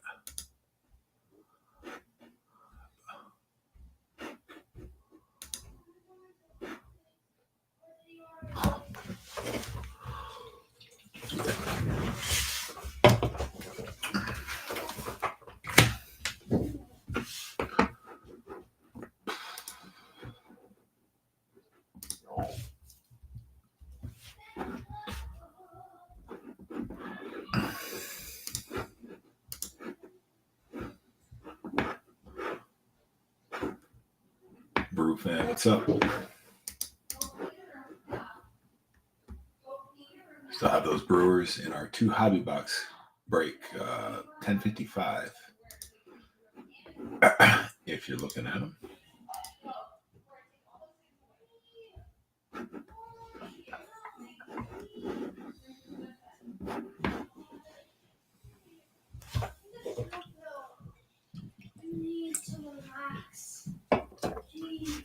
Brew fan, what's up? Still have those brewers in our 2 hobby box break, 1055. If you're looking at them. Need to relax. Jeez.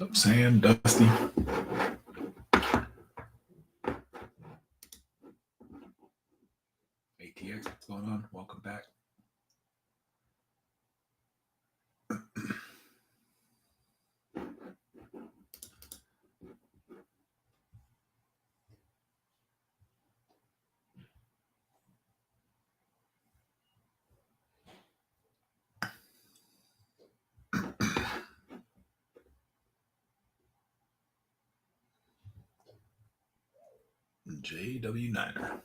What's up, Sam, Dusty? ATX, what's going on? Welcome back. JW Niner.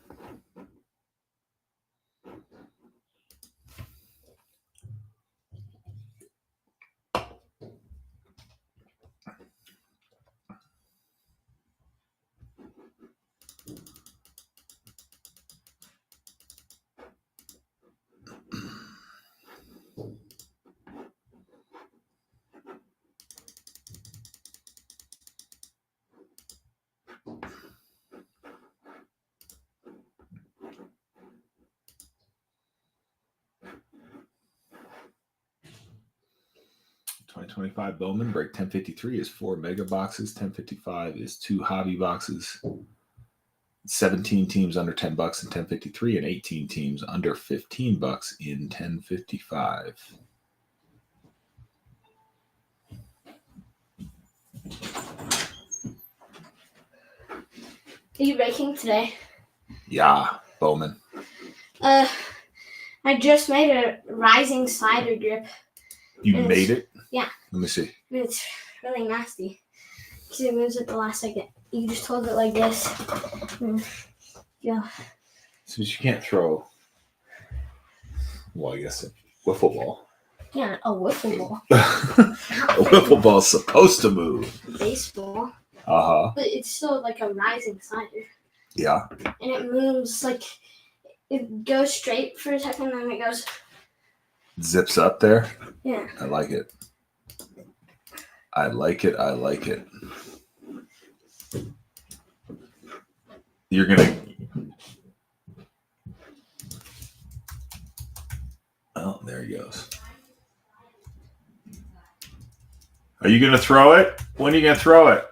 $2025 Bowman break 1053 is 4 mega boxes. 1055 is 2 hobby boxes. 17 teams under $10 in 1053 and 18 teams under $15 in 1055. Are you baking today? Yeah, Bowman. I just made a rising slider grip. You made it? Yeah. Let me see. It's really nasty because it moves at the last second. You just hold it like this. Yeah. So you can't throw. Well, I guess a wiffle ball. Yeah, a wiffle ball. A wiffle ball's supposed to move. Baseball. Uh-huh. But it's still like a rising slider. Yeah. And it moves like it goes straight for a second, then it goes Zips up there. Yeah. I like it. I like it. I like it. You're gonna. Oh, there he goes. Are you gonna throw it? When are you gonna throw it?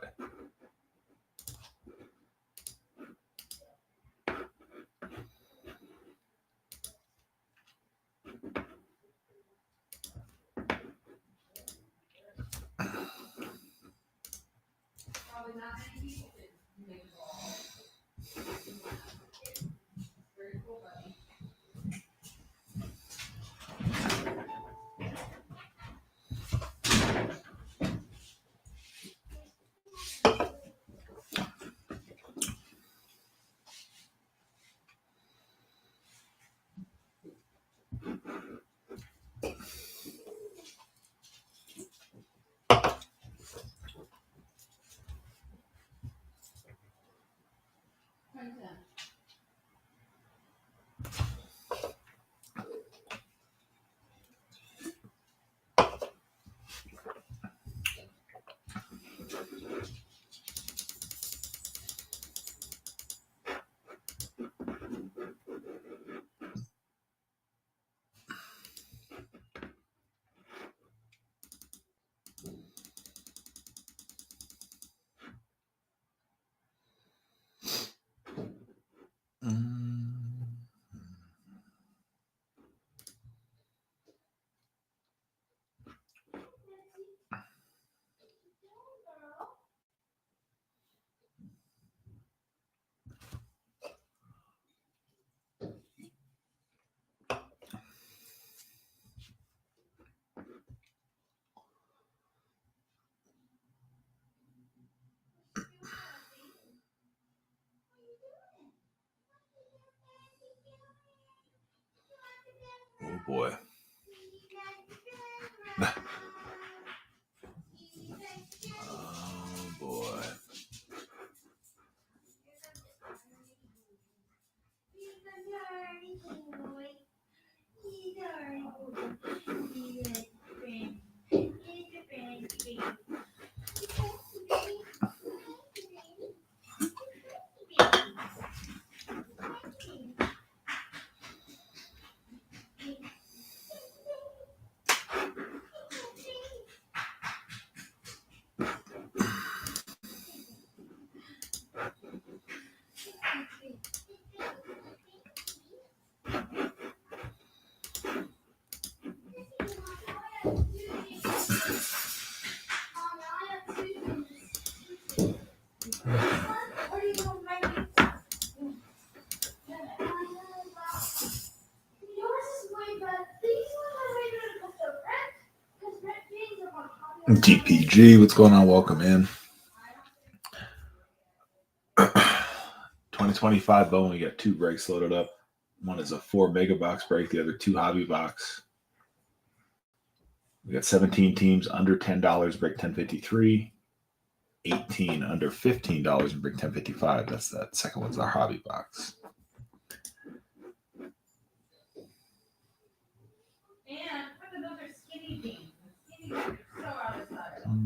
Oh boy. Oh boy. GPG, what's going on? Welcome in. 2025 Bowman, we got 2 breaks loaded up. One is a 4 mega box break, the other 2 hobby box. We got 17 teams under $10, break 1053. 18 under $15 and break 1055. That's that second one's our hobby box. And put another skinny jeans. Skinny jeans are so out of style.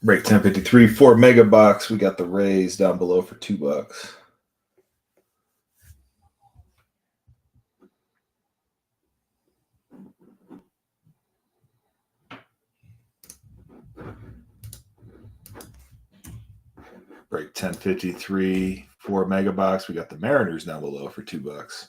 Break 1053, 4 mega box. We got the Rays down below for $2. Break 1053, 4 mega box. We got the Mariners down below for $2.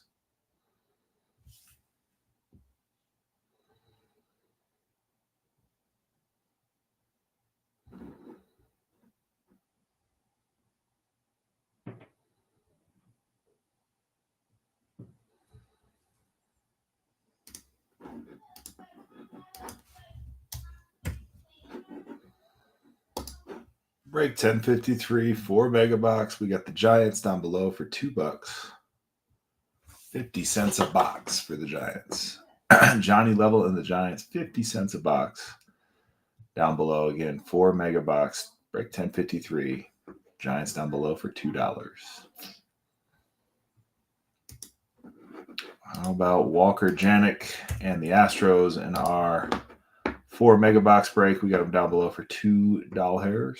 Break 1053, 4 mega box. We got the Giants down below for $2. 50 cents a box for the Giants. Johnny Level and the Giants, 50 cents a box. Down below again, 4 mega box. Break 1053. Giants down below for $2. How about Walker Janik and the Astros in our 4 mega box break? We got them down below for $2.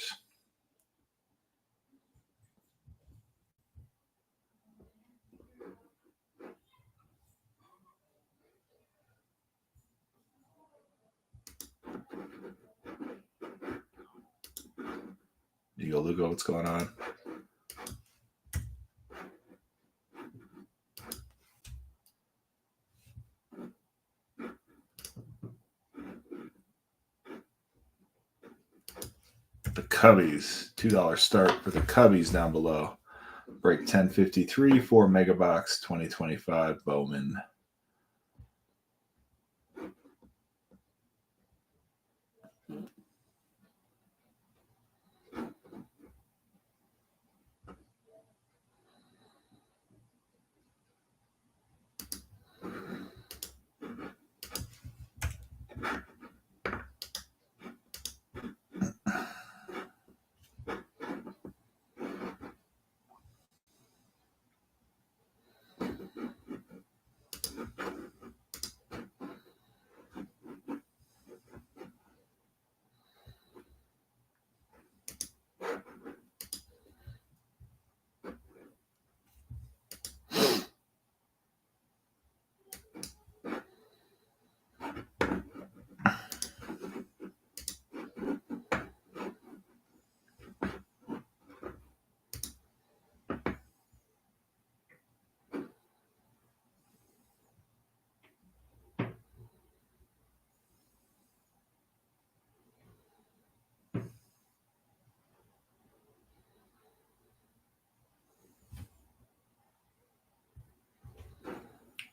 Lugo, what's going on? The Cubbies, $2 start for the Cubbies down below. Break 1053, 4 mega box, 2025 Bowman.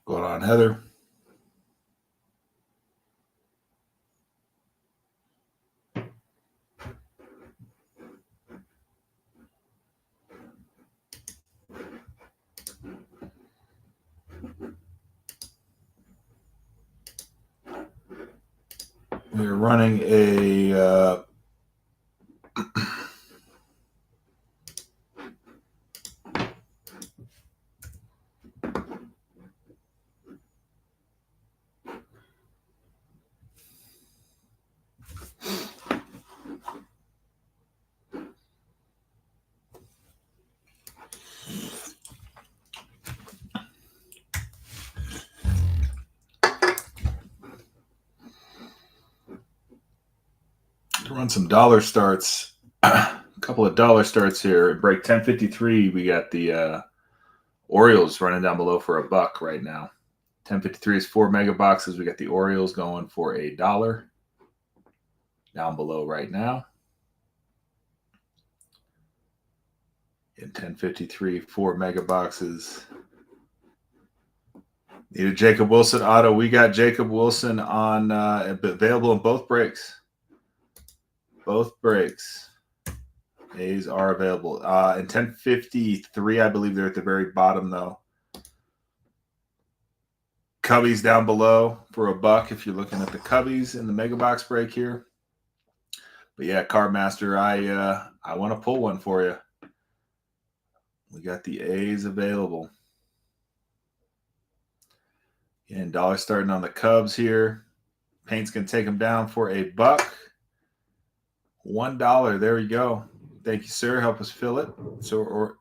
Going on, Heather. We're running a run some dollar starts. A couple of dollar starts here. At break 1053, we got the Orioles running down below for $1 right now. 1053 is 4 mega boxes. We got the Orioles going for $1 down below right now. In 1053, 4 mega boxes. Need a Jacob Wilson auto. We got Jacob Wilson on available in both breaks. Both breaks. A's are available. In 1053, I believe they're at the very bottom, though. Cubbies down below for $1 if you're looking at the Cubbies in the mega box break here. But yeah, Card Master, I want to pull one for you. We got the A's available. And dollar starting on the Cubs here. Paint's going to take them down for $1. $1. There we go. Thank you, sir. Help us fill it. So,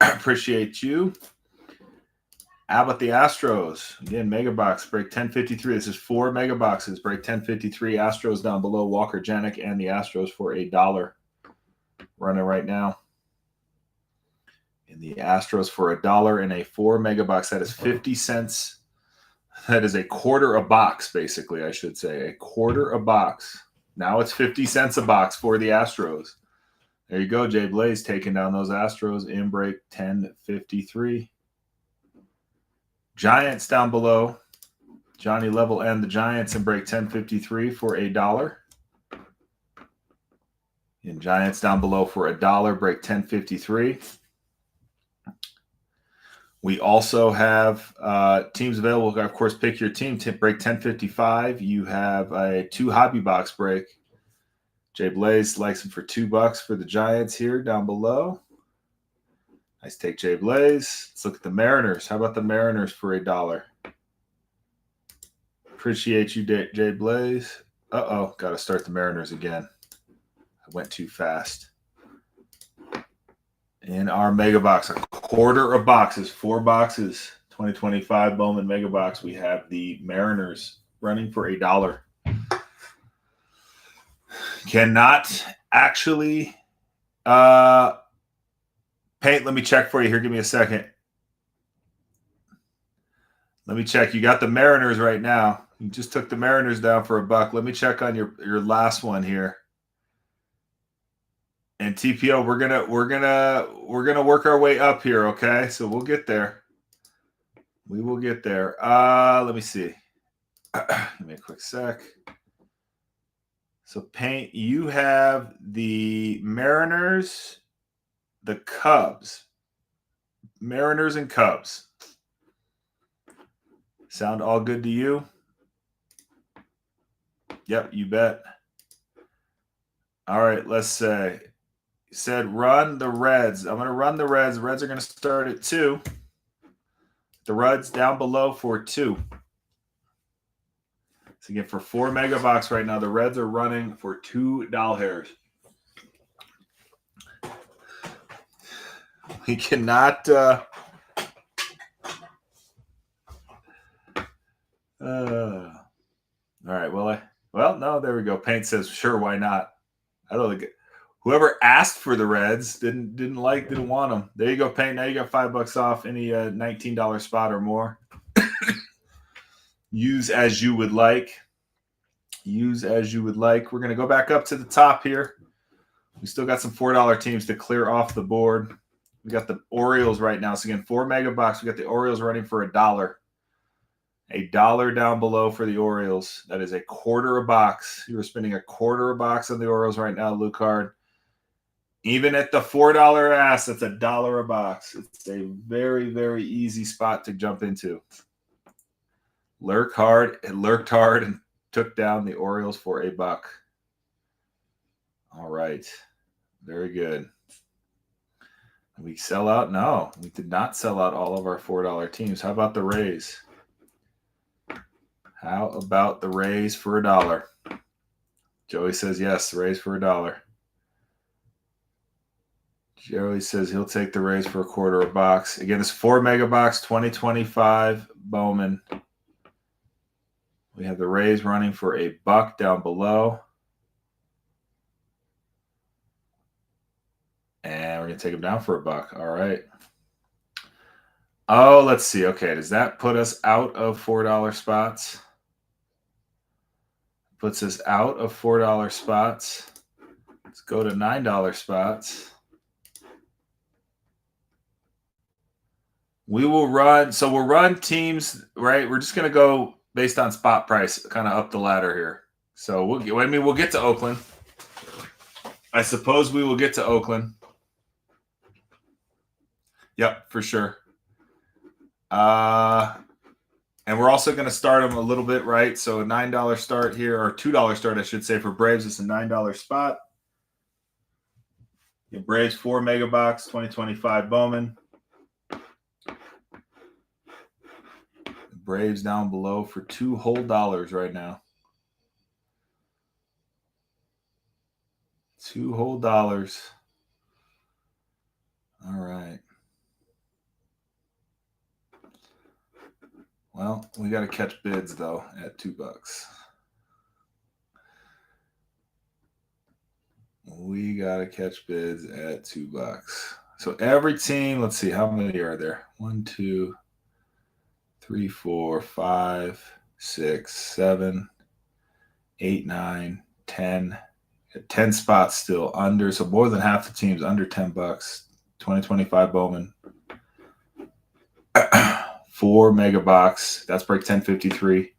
appreciate you. How about the Astros? Again, mega box break 1053. This is 4 mega boxes. Break 1053. Astros down below. Walker Janik and the Astros for $1. Running right now. And the Astros for $1 in a 4 mega box. That is 50 cents. That is a quarter a box, basically, I should say. A quarter a box. Now it's 50 cents a box for the Astros. There you go, Jay Blaze taking down those Astros in break 1053. Giants down below. Johnny Level and the Giants in break 1053 for $1. And Giants down below for $1, break 1053. We also have teams available. Of course, pick your team. Break 1055. You have a 2 hobby box break. Jay Blaze likes them for $2 for the Giants here down below. Nice take, Jay Blaze. Let's look at the Mariners. How about the Mariners for $1? Appreciate you, Jay Blaze. Uh-oh, got to start the Mariners again. I went too fast. In our mega box, a quarter of boxes, 4 boxes, 2025 Bowman mega box. We have the Mariners running for $1. Cannot actually paint. Let me check for you here. Give me a second. Let me check. You got the Mariners right now. You just took the Mariners down for $1. Let me check on your last one here. And TPO, we're gonna work our way up here, okay? So we'll get there. We will get there. Let me see. Give me a quick sec. So Paint, you have the Mariners, the Cubs. Mariners and Cubs. Sound all good to you? Yep, you bet. All right, let's say. Said run the Reds. I'm going to run the Reds. The Reds are going to start at 2. The Reds down below for 2. So again, for 4 mega box right now, the Reds are running for $2. We cannot. All right. Well, no. There we go. Paint says, sure, why not? I don't think. Whoever asked for the Reds didn't want them. There you go, Paint. Now you got $5 off any $19 spot or more. Use as you would like. Use as you would like. We're going to go back up to the top here. We still got some $4 teams to clear off the board. We got the Orioles right now. So again, 4 mega box. We got the Orioles running for $1. $1 down below for the Orioles. That is a quarter a box. You were spending a quarter a box on the Orioles right now, Luke Hard. Even at the $4 ass, that's $1 a box. It's a very, very easy spot to jump into. Lurked hard and took down the Orioles for $1. All right. Very good. Did we sell out? No, we did not sell out all of our $4 teams. How about the Rays? How about the Rays for $1? Joey says yes, the Rays for $1. Joey says he'll take the Rays for a quarter a box. Again, it's 4 mega box, 2025 Bowman. We have the Rays running for $1 down below. And we're going to take them down for $1. All right. Oh, let's see. Okay, does that put us out of $4 spots? Puts us out of $4 spots. Let's go to $9 spots. We will run. So we'll run teams, right? We're just going to go based on spot price, kind of up the ladder here. So we'll get to Oakland. I suppose we will get to Oakland. Yep, for sure. And we're also going to start them a little bit, right? So a $9 start here, or $2 start, I should say, for Braves. It's a $9 spot. The Braves 4 mega box, 2025 Bowman. Braves down below for $2 whole right now. 2 whole dollars. All right. Well, we got to catch bids though at $2. We got to catch bids at $2. So every team, let's see, how many are there? 1, 2, 3, 4, 5, 6, 7, 8, 9, 10. 10 spots still under. So more than half the teams under $10. 2025 Bowman. 4 mega box. That's break 1053.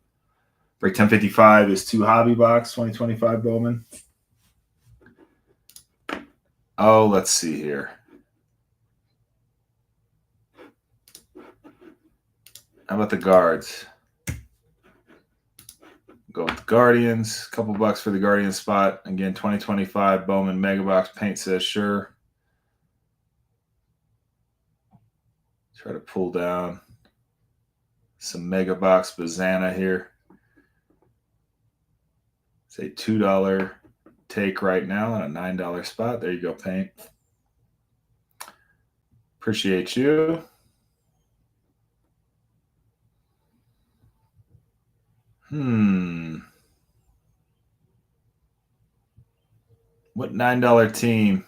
Break 1055 is 2 hobby box. 2025 Bowman. Oh, let's see here. How about the guards? Go with the Guardians. A couple bucks for the Guardian spot. Again, 2025 Bowman Mega Box. Paint says sure. Try to pull down some Mega Box Bazana here. Say $2 take right now on a $9 spot. There you go, Paint. Appreciate you. What $9 team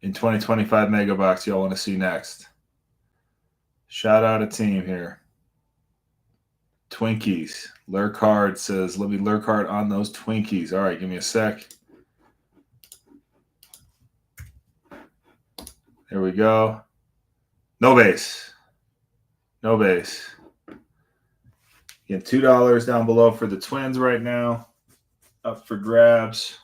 in 2025 Mega Box y'all want to see next? Shout out a team here. Twinkies. Lurkard says, let me Lurkard on those Twinkies. All right, give me a sec. There we go. No base. No base. Again, $2 down below for the Twins right now. Up for grabs.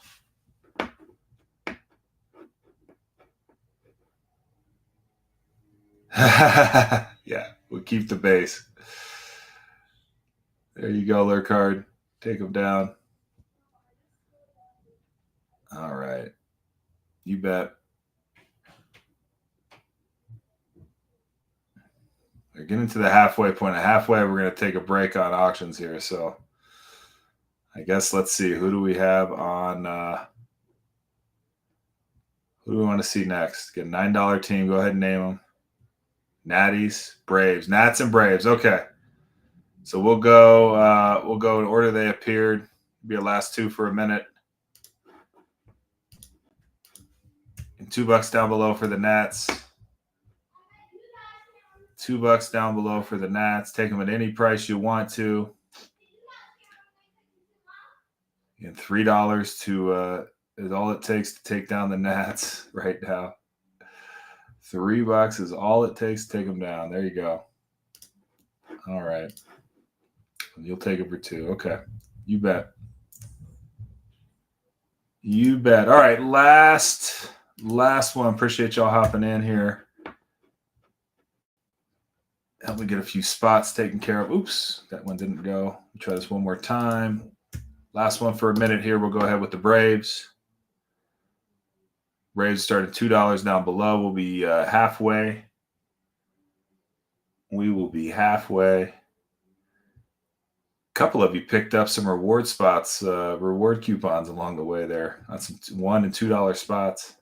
Yeah, we'll keep the base. There you go, Lurkard. Take them down. All right. You bet. We're getting to the halfway point. Halfway, we're going to take a break on auctions here. So I guess let's see. Who do we have on? Who do we want to see next? Get a $9 team. Go ahead and name them. Natties, Braves. Nats and Braves. Okay. So we'll go in order they appeared. Be a last two for a minute. And $2 down below for the Nats. $2 down below for the Nats. Take them at any price you want to. And $3 to is all it takes to take down the Nats right now. $3 is all it takes to take them down. There you go. All right. You'll take it for 2. Okay. You bet. You bet. All right. Last one. Appreciate y'all hopping in here. Help me get a few spots taken care of. Oops, that one didn't go. We'll try this one more time. Last one for a minute here. We'll go ahead with the Braves. Braves start at $2 down below. We'll be halfway. We will be halfway. A couple of you picked up some reward spots, reward coupons along the way there on some $1 and $2 spots.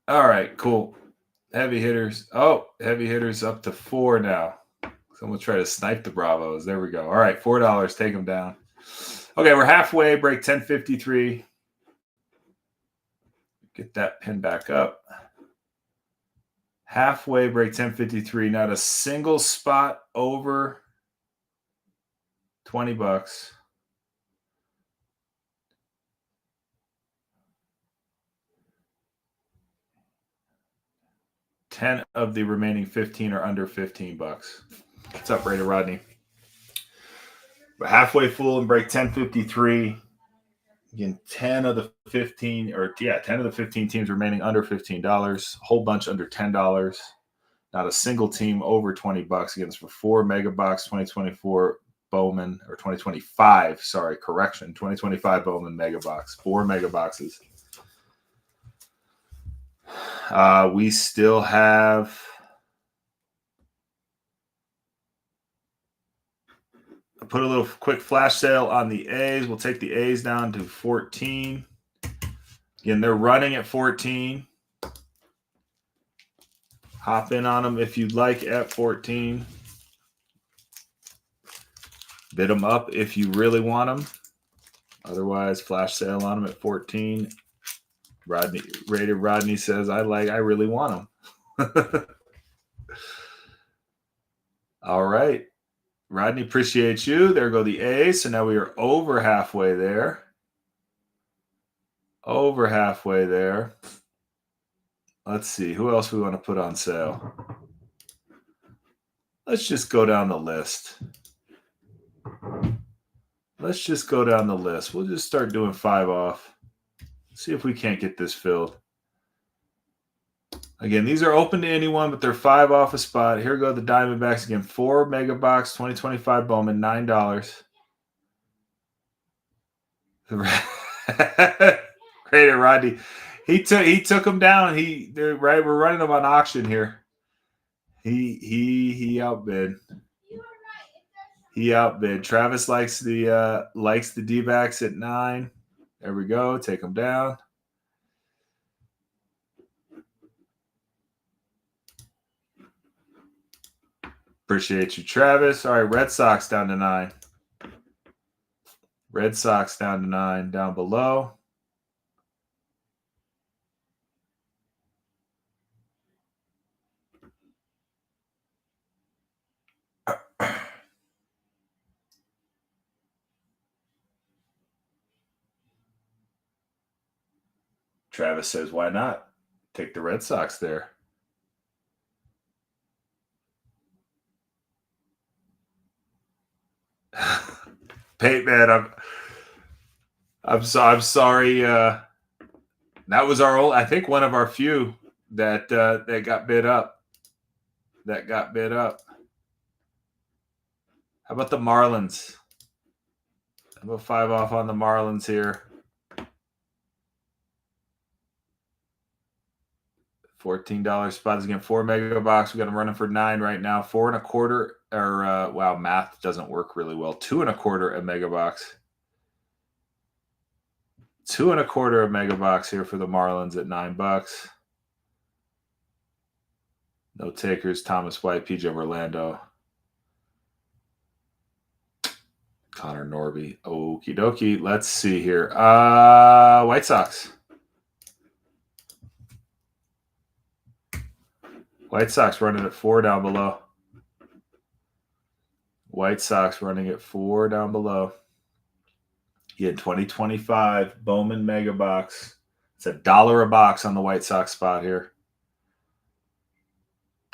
All right, cool. Heavy hitters. Oh, heavy hitters up to 4 now. Someone try to snipe the Bravos. There we go. All right, $4. Take them down. Okay, we're halfway. Break 1053. Get that pin back up. Halfway, break 1053. Not a single spot over $20. $10 of the remaining 15 are under $15. What's up, Raider Rodney? We're halfway full and break 1053. Again, 10 of the 15 teams remaining under $15. A whole bunch under $10. Not a single team over $20. Again, it's for 4 mega box 2024 Bowman, or 2025, sorry, correction. 2025 Bowman mega box. 4 mega boxes. We still have put a little quick flash sale on the A's. We'll take the A's down to 14. Again, they're running at 14. Hop in on them if you'd like at 14. Bid them up if you really want them. Otherwise, flash sale on them at 14. Rodney says, I really want them. All right. Rodney, appreciate you. There go the A's. So now we are over halfway there. Over halfway there. Let's see. Who else we want to put on sale? Let's just go down the list. We'll just start doing 5 off. See if we can't get this filled. Again, these are open to anyone, but they're 5 off a spot. Here go the Diamondbacks again. 4 mega box, 2025 Bowman, $9. Great, Rodney. He took them down. We're running them on auction here. He outbid. He outbid. Travis likes the D-backs at 9. There we go. Take them down. Appreciate you, Travis. All right, Red Sox down to 9. Red Sox down to 9 down below. Travis says, why not? Take the Red Sox there. Pate, man, I'm sorry. That was I think one of our few that got bid up. How about the Marlins? How about 5 off on the Marlins here? $14 spots again. 4 mega box. We got them running for 9 right now. 4 1/4 or wow, math doesn't work really well. 2 1/4 a mega box. 2 1/4 a mega box here for the Marlins at $9. No takers. Thomas White, PJ Orlando, Connor Norby. Okie dokie. Let's see here. White Sox. White Sox running at 4 down below. White Sox running at 4 down below. Yeah, 2025 Bowman Mega Box. It's $1 a box on the White Sox spot here.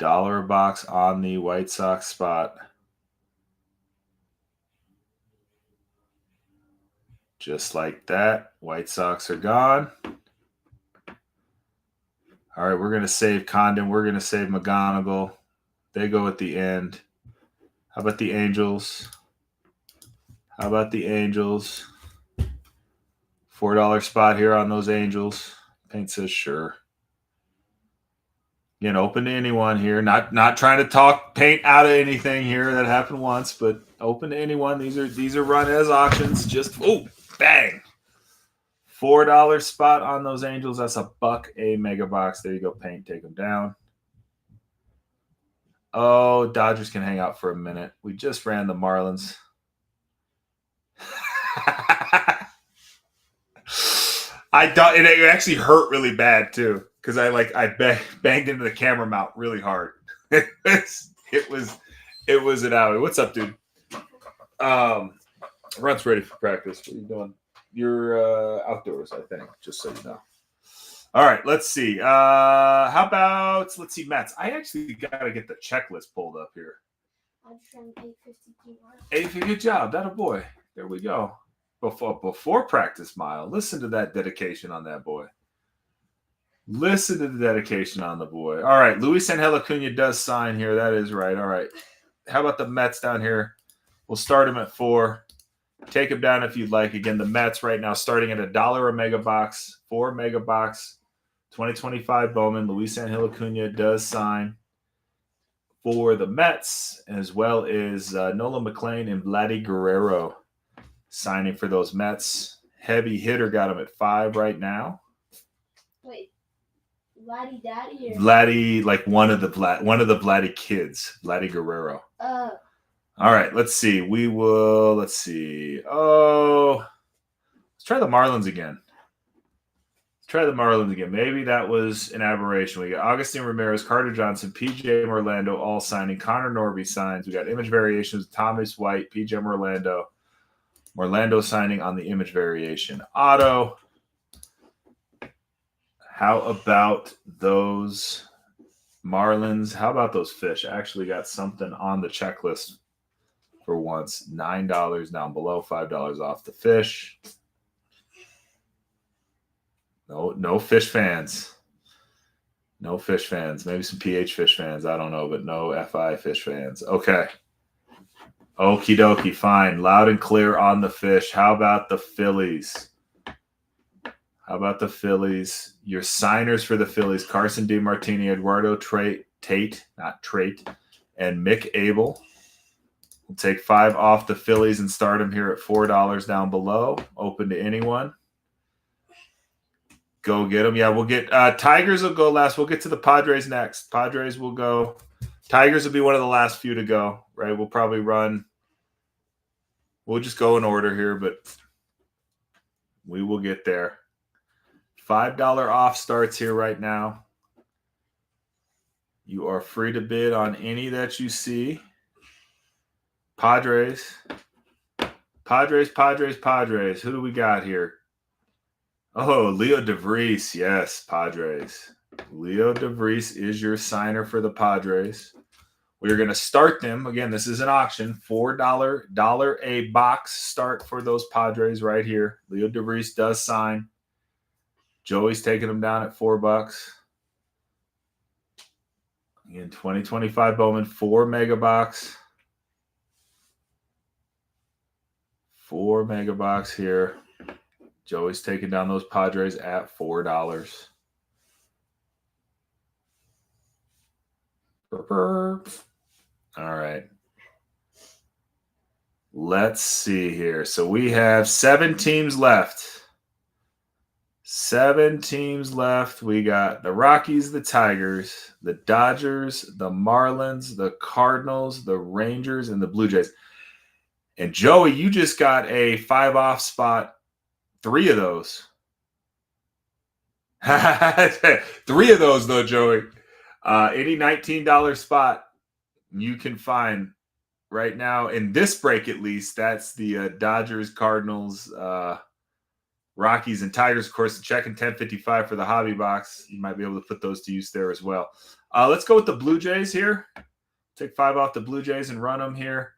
$1 a box on the White Sox spot. Just like that, White Sox are gone. All right, we're going to save Condon. We're going to save McGonigal. They go at the end. How about the Angels? $4 spot here on those Angels. Paint says sure. Again, open to anyone here. Not trying to talk Paint out of anything here. That happened once, but open to anyone. These are run as auctions. Just bang. $4 spot on those Angels. That's $1 a mega box. There you go, Paint. Take them down. Oh, Dodgers can hang out for a minute. We just ran the Marlins. It actually hurt really bad too, because I banged into the camera mount really hard. It was an hour. What's up, dude? Run's ready for practice. What are you doing? You're outdoors, I think, just so you know. All right, let's see. How about, let's see, Mets. I actually got to get the checklist pulled up here. I'm trying 850. 850, good job. That a boy. There we go. Before practice mile. Listen to that dedication on that boy. Listen to the dedication on the boy. All right, Luis Angel Acuna does sign here. That is right. All right. How about the Mets down here? We'll start him at 4. Take him down if you'd like. Again, the Mets right now starting at $1 a mega box, 4 mega box, 2025 Bowman. Luis Angel Acuna does sign for the Mets, as well as Nolan McLean and Vladdy Guerrero signing for those Mets. Heavy hitter got him at 5 right now. Vladdy Daddy or Vladdy, like one of the Vladdy kids, Vladdy Guerrero. uh All right, let's see. Let's see. Oh, let's try the Marlins again. Maybe that was an aberration. We got Augustine Ramirez, Carter Johnson, PJ Orlando all signing. Connor Norby signs. We got image variations. Thomas White, PJ Orlando signing on the image variation. Auto. How about those Marlins? How about those fish? I actually got something on the checklist for once. $9 down below, $5 off the fish. No fish fans. No fish fans. Maybe some PH fish fans. I don't know, but no FI fish fans. Okay. Okie dokie. Fine. Loud and clear on the fish. How about the Phillies? Your signers for the Phillies: Carson DeMartini, Eduardo Tate, and Mick Abel. We'll take 5 off the Phillies and start them here at $4 down below. Open to anyone. Go get them. Yeah, we'll get Tigers will go last. We'll get to the Padres next. Padres will go. Tigers will be one of the last few to go, right? We'll probably run. We'll just go in order here, but we will get there. $5 off starts here right now. You are free to bid on any that you see. Padres. Who do we got here? Oh, Leo DeVries. Yes, Padres. Leo DeVries is your signer for the Padres. We're going to start them. Again, this is an auction. $4 a box start for those Padres right here. Leo DeVries does sign. Joey's taking them down at $4. In 2025 Bowman, 4 mega box. 4 mega box here. Joey's taking down those Padres at $4. All right. Let's see here. So we have 7 teams left. 7 teams left. We got the Rockies, the Tigers, the Dodgers, the Marlins, the Cardinals, the Rangers, and the Blue Jays. And Joey, you just got a 5 off spot. 3 of those. 3 of those, though, Joey. Any $19 spot you can find right now in this break, at least. That's the Dodgers, Cardinals, Rockies, and Tigers. Of course, the check in 1055 for the hobby box. You might be able to put those to use there as well. Let's go with the Blue Jays here. Take 5 off the Blue Jays and run them here.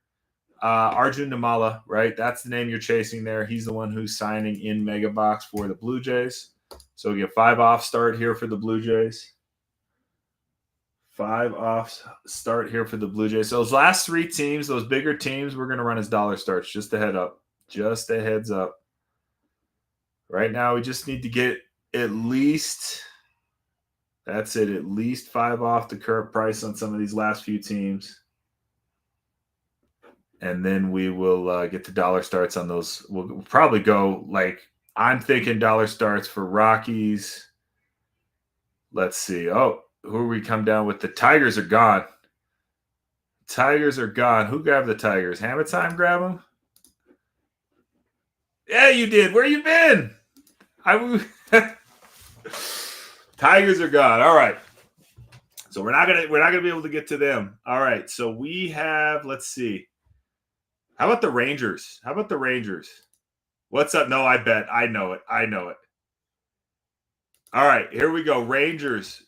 Arjun Namala, right? That's the name you're chasing there. He's the one who's signing in Mega Box for the Blue Jays. So we get 5 off start here for the Blue Jays. 5 off start here for the Blue Jays. So those last 3 teams, those bigger teams, we're going to run as dollar starts. Just a heads up. Right now, we just need to get at least 5 off the current price on some of these last few teams. And then we will get the dollar starts on those. We'll probably go I'm thinking dollar starts for Rockies. Let's see. Oh, who are we come down with? The Tigers are gone. Who grabbed the Tigers? Hammetsheim grab them? Yeah, you did. Where you been? Tigers are gone. All right. So we're not gonna be able to get to them. All right. So we have. Let's see. How about the Rangers? What's up? No, I bet. I know it. All right, here we go. Rangers.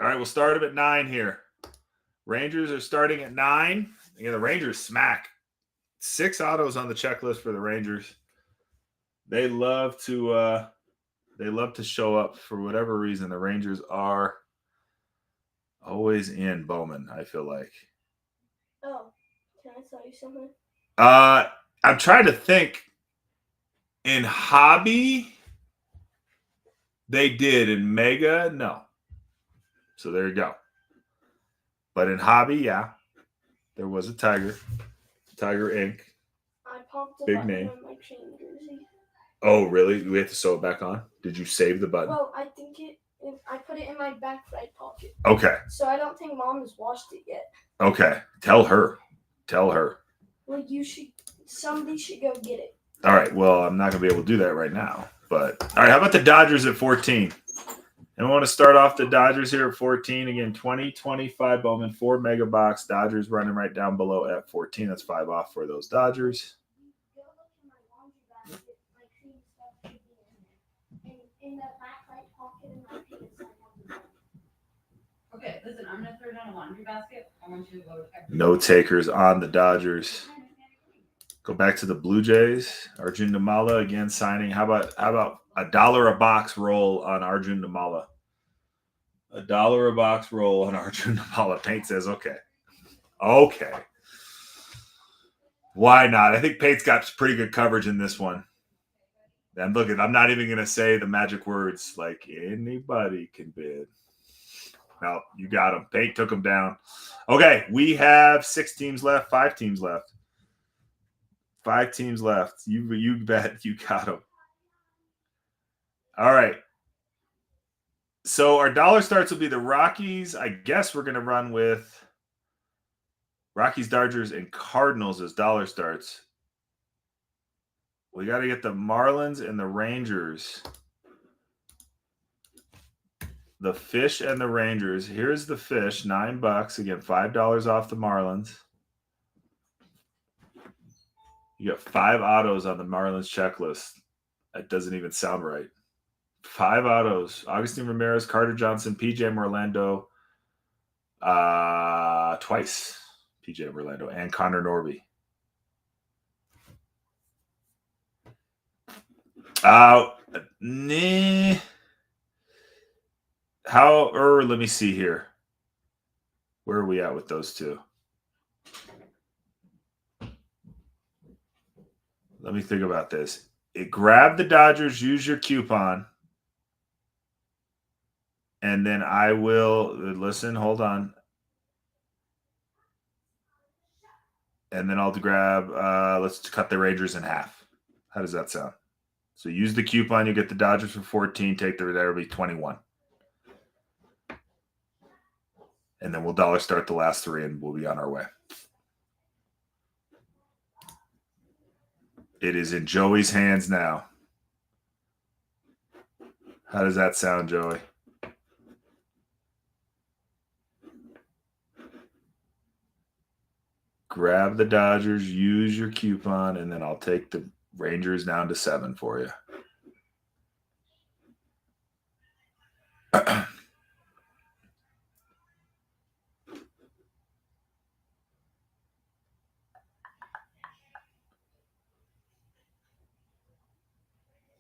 All right, we'll start them at 9 here. Rangers are starting at 9. Yeah, the Rangers smack. 6 autos on the checklist for the Rangers. They love to show up for whatever reason. The Rangers are always in Bowman, I feel like. Oh. Can I tell you something? I'm trying to think. In hobby, they did. In Mega, no. So there you go. But in hobby, yeah, there was a Tiger Inc. I popped a Big button name. on my chain jersey. Oh, really? We have to sew it back on? Did you save the button? Well, I think I put it in my back right pocket. Okay. So I don't think Mom has washed it yet. Okay. Tell her. Well, somebody should go get it. All right. Well, I'm not going to be able to do that right now. But, all right. How about the Dodgers at 14? And we want to start off the Dodgers here at 14. Again, 2025 Bowman, 4 mega box. Dodgers running right down below at 14. That's 5 off for those Dodgers. Go look in my laundry basket. My clean stuff should be in there. And in the back right pocket in my pants, I have the button. Okay, listen, I'm gonna throw down a laundry basket. I want you to go to No takers on the Dodgers. Go back to the Blue Jays. Arjun Namala again signing. How about $1 a box roll on Arjun Namala? $1 a box roll on Arjun Namala. Paint says okay. Okay. Why not? I think Pate's got pretty good coverage in this one. And look, I'm not even going to say the magic words like anybody can bid. No, you got him. Pate took him down. Okay, we have 6 teams left, 5 teams left. 5 teams left. You bet you got them. All right. So our dollar starts will be the Rockies. I guess we're going to run with Rockies, Dodgers, and Cardinals as dollar starts. We got to get the Marlins and the Rangers. The Fish and the Rangers. Here's the Fish, $9. Again, $5 off the Marlins. You got 5 autos on the Marlins checklist. That doesn't even sound right. 5 autos. Augustine Ramirez, Carter Johnson, PJ Orlando. Twice. PJ Orlando and Connor Norby. Let me see here. Where are we at with those two? Let me think about this. Grab the Dodgers, use your coupon. And then I will listen, hold on. And then I'll grab, let's cut the Rangers in half. How does that sound? So use the coupon, you get the Dodgers for 14, that'll be 21. And then we'll dollar start the last 3 and we'll be on our way. It is in Joey's hands now. How does that sound, Joey? Grab the Dodgers, use your coupon, and then I'll take the Rangers down to 7 for you.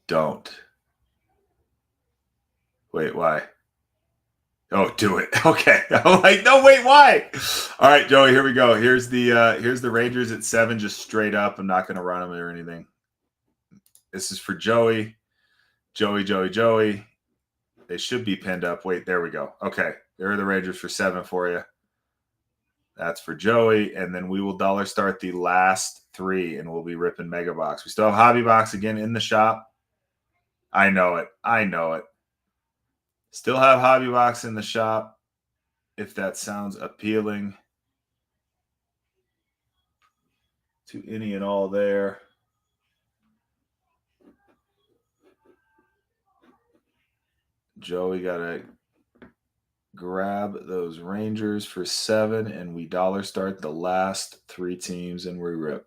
Don't. Wait, why? Oh, do it. Okay. I'm like, no, wait, why? All right, Joey, here we go. Here's the Rangers at 7, just straight up. I'm not going to run them or anything. This is for Joey. Joey. They should be pinned up. Wait, there we go. Okay. There are the Rangers for 7 for you. That's for Joey. And then we will dollar start the last 3, and we'll be ripping Mega Box. We still have Hobby Box again in the shop. I know it. Still have Hobby Box in the shop, if that sounds appealing to any and all there. Joey got to grab those Rangers for 7, and we dollar start the last 3 teams, and we rip.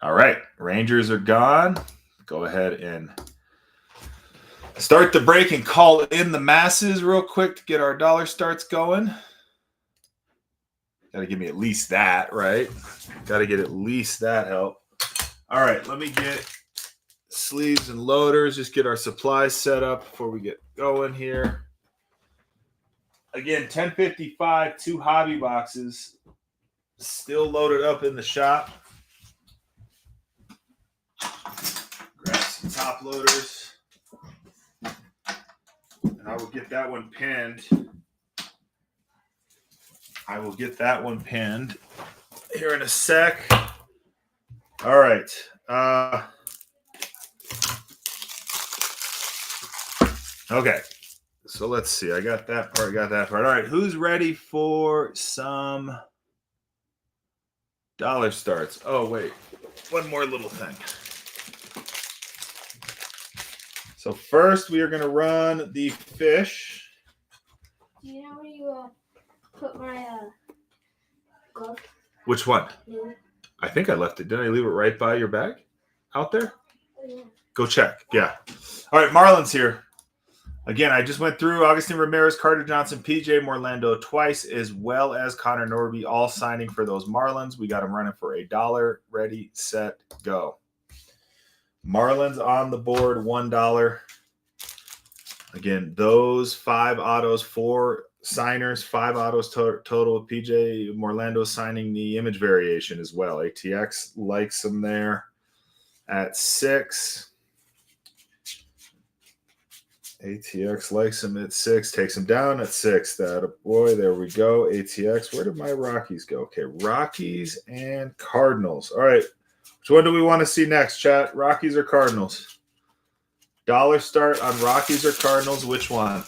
All right, Rangers are gone. Go ahead and start the break and call in the masses real quick to get our dollar starts going. Got to give me at least that, right? Got to get at least that help. All right, let me get sleeves and loaders. Just get our supplies set up before we get going here. Again, 10:55, 2 hobby boxes still loaded up in the shop. Grab some top loaders. And I will get that one pinned. here in a sec. All right. Okay. So let's see. I got that part. All right. Who's ready for some dollar starts? Oh, wait. One more little thing. So first we are going to run the fish. Do you know where you put my glove? Which one? No. I think I left it. Didn't I leave it right by your bag out there? Oh, yeah. Go check. Yeah. All right. Marlins here. Again, I just went through Augustin Ramirez, Carter Johnson, PJ Morlando twice, as well as Connor Norby, all signing for those Marlins. We got them running for $1. Ready, set, go. Marlins on the board, $1. Again, those 5 autos, 4 signers, 5 autos total. PJ Morlando signing the image variation as well. ATX likes them there at 6. ATX likes him at 6, takes him down at 6. That boy, there we go. ATX, where did my Rockies go? Okay, Rockies and Cardinals. All right, which one do we want to see next, chat? Rockies or Cardinals? Dollar start on Rockies or Cardinals, which one?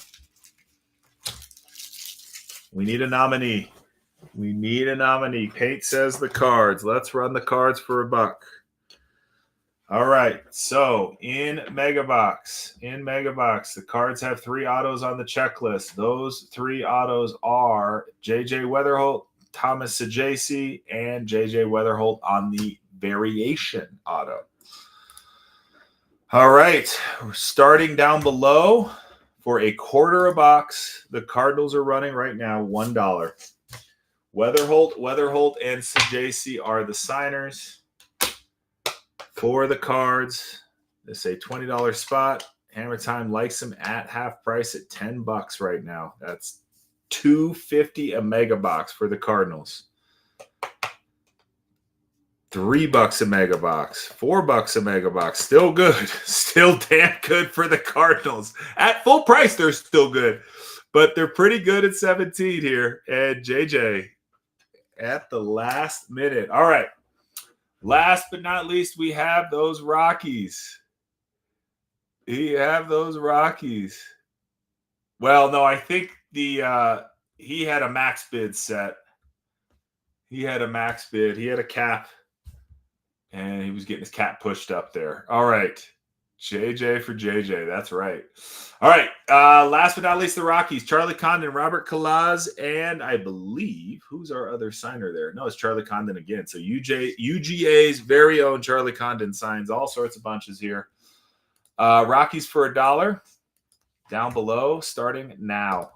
We need a nominee. We need a nominee. Paint says the Cards. Let's run the Cards for $1. All right, so in Megabox, the Cards have 3 autos on the checklist. Those 3 autos are J.J. Weatherholt, Thomas Sajaci, and J.J. Weatherholt on the variation auto. All right, we're starting down below for $0.25 a box. The Cardinals are running right now $1. Weatherholt, and Sajaci are the signers. For the Cards, it's a $20 spot. Hammer Time likes them at half price at $10 right now. That's $2.50 a mega box for the Cardinals. $3 a mega box. $4 a mega box. Still good. Still damn good for the Cardinals. At full price, they're still good. But they're pretty good at 17 here. And JJ at the last minute. All right. Last but not least, we have those Rockies. Well, no, I think he had a max bid set. He had a max bid. He had a cap, and he was getting his cap pushed up there. All right. JJ for JJ. That's right. All right. Last but not least, the Rockies. Charlie Condon, Robert Kalaz, and I believe, who's our other signer there? No, it's Charlie Condon again. So UGA's very own Charlie Condon signs all sorts of bunches here. Rockies for $1. Down below, starting now.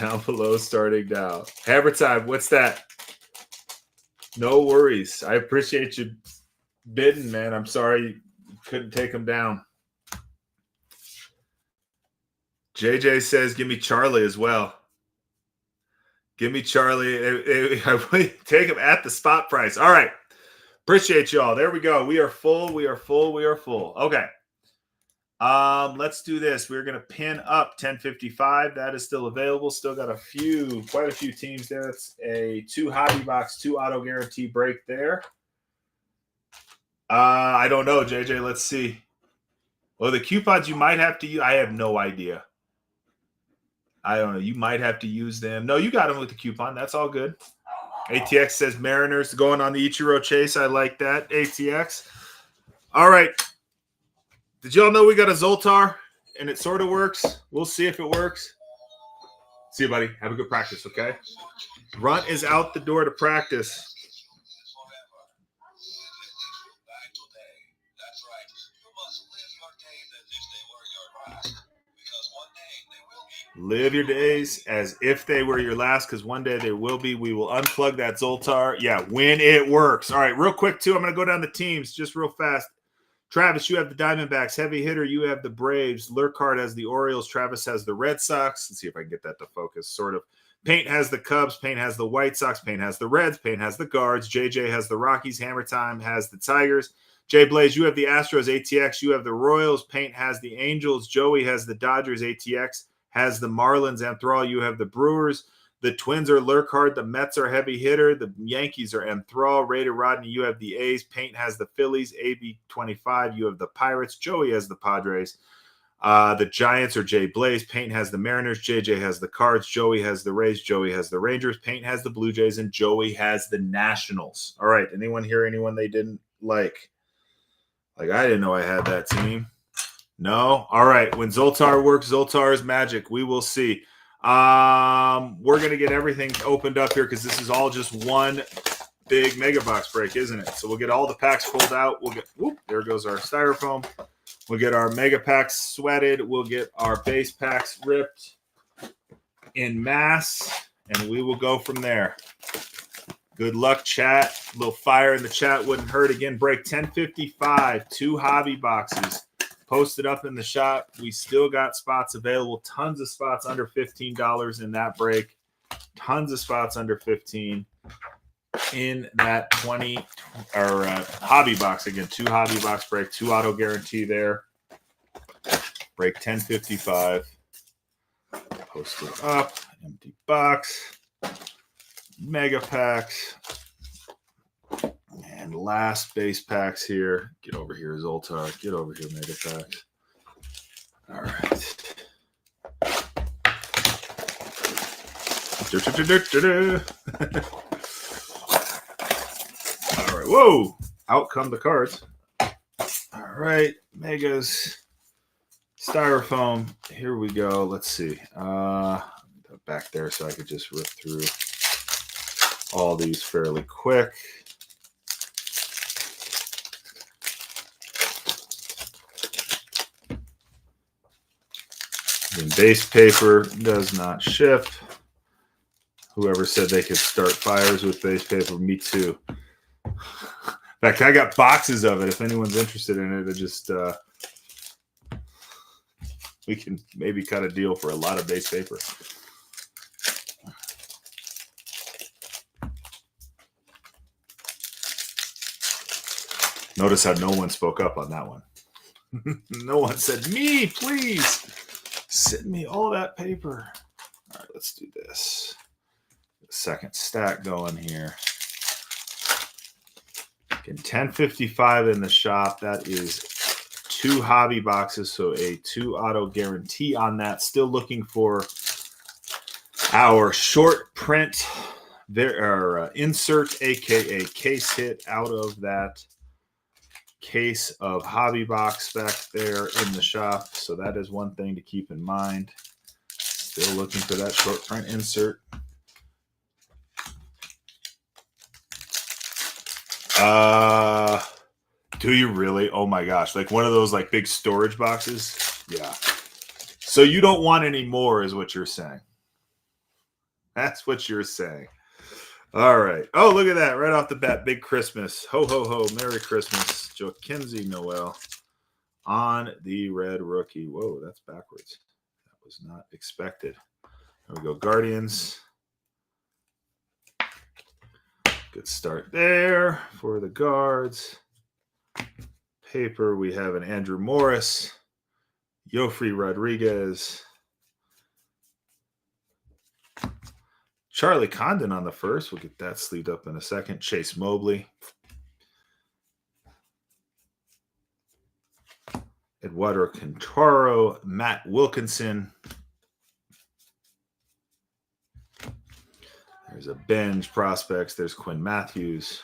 Down below, starting now. Hammer Time, what's that? No worries. I appreciate you bidding, man. I'm sorry you couldn't take him down. JJ says, give me Charlie as well. Give me Charlie. Take him at the spot price. All right. Appreciate y'all. There we go. We are full. Okay. Let's do this. We're going to pin up 1055. That is still available. Still got quite a few teams there. It's a 2 hobby box, 2 auto guarantee break there. I don't know, JJ. Let's see. Well, the coupons you might have to use. I have no idea. I don't know. You might have to use them. No, you got them with the coupon. That's all good. ATX says Mariners going on the Ichiro chase. I like that. ATX. All right. Did y'all know we got a Zoltar and it sort of works? We'll see if it works. See you, buddy. Have a good practice, okay? Runt is out the door to practice. Live your days as if they were your last, because one day they will be. We will unplug that Zoltar. Yeah, when it works. All right, real quick, too. I'm going to go down the teams just real fast. Travis, you have the Diamondbacks. Heavy hitter, you have the Braves. Lurkard has the Orioles. Travis has the Red Sox. Let's see if I can get that to focus, sort of. Paint has the Cubs. Paint has the White Sox. Paint has the Reds. Paint has the Guards. JJ has the Rockies. Hammer Time has the Tigers. Jay Blaze, you have the Astros. ATX, you have the Royals. Paint has the Angels. Joey has the Dodgers. ATX has the Marlins. And Thrall, you have the Brewers. The Twins are Lurkhard. The Mets are heavy hitter. The Yankees are Enthrall. Raider Rodney, you have the A's. Paint has the Phillies. AB25, you have the Pirates. Joey has the Padres. The Giants are Jay Blaze. Paint has the Mariners. JJ has the Cards. Joey has the Rays. Joey has the Rangers. Paint has the Blue Jays. And Joey has the Nationals. All right. Anyone here? Anyone they didn't like? Like, I didn't know I had that team. No? All right. When Zoltar works, Zoltar is magic. We will see. We're going to get everything opened up here because this is all just one big mega box break, isn't it? So we'll get all the packs pulled out. We'll get, whoop, there goes our styrofoam. We'll get our mega packs sweated. We'll get our base packs ripped in mass, and we will go from there. Good luck, chat. A little fire in the chat wouldn't hurt. Again, break 1055, 2 hobby boxes. Posted up in the shop. We still got spots available. Tons of spots under $15 in that break. Tons of spots under 15 in that 20 or hobby box. Again, 2 hobby box break, 2 auto guarantee there. Break 1055. Posted up. Empty box. Mega packs. And last base packs here. Get over here, Zoltar. Get over here, mega packs. All right. All right. Whoa. Out come the cards. All right. Megas. Styrofoam. Here we go. Let's see. Back there so I could just rip through all these fairly quick. And base paper does not ship. Whoever said they could start fires with base paper, me too. In fact, I got boxes of it. If anyone's interested in it, I just we can maybe cut a deal for a lot of base paper. Notice how no one spoke up on that one. No one said, me, please. Send me all that paper. All right, let's do this. Second stack going here. Again, 1055 in the shop. That is 2 hobby boxes, so a 2 auto guarantee on that. Still looking for our short print there, insert, aka case hit, out of that case of hobby box back there in the shop. So that is one thing to keep in mind. Still looking for that short print insert. Do you really? Oh my gosh. Like one of those like big storage boxes? Yeah. So you don't want any more is what you're saying. That's what you're saying. All right. Oh, look at that. Right off the bat. Big Christmas. Ho, ho, ho. Merry Christmas. Joaquinzy Noel on the red rookie. Whoa, that's backwards. That was not expected. There we go. Guardians. Good start there for the guards. Paper, we have an Andrew Morris. Yofri Rodriguez. Charlie Condon on the first. We'll get that sleeved up in a second. Chase Mobley. Eduardo Quintaro. Matt Wilkinson. There's a Benj Prospects. There's Quinn Matthews.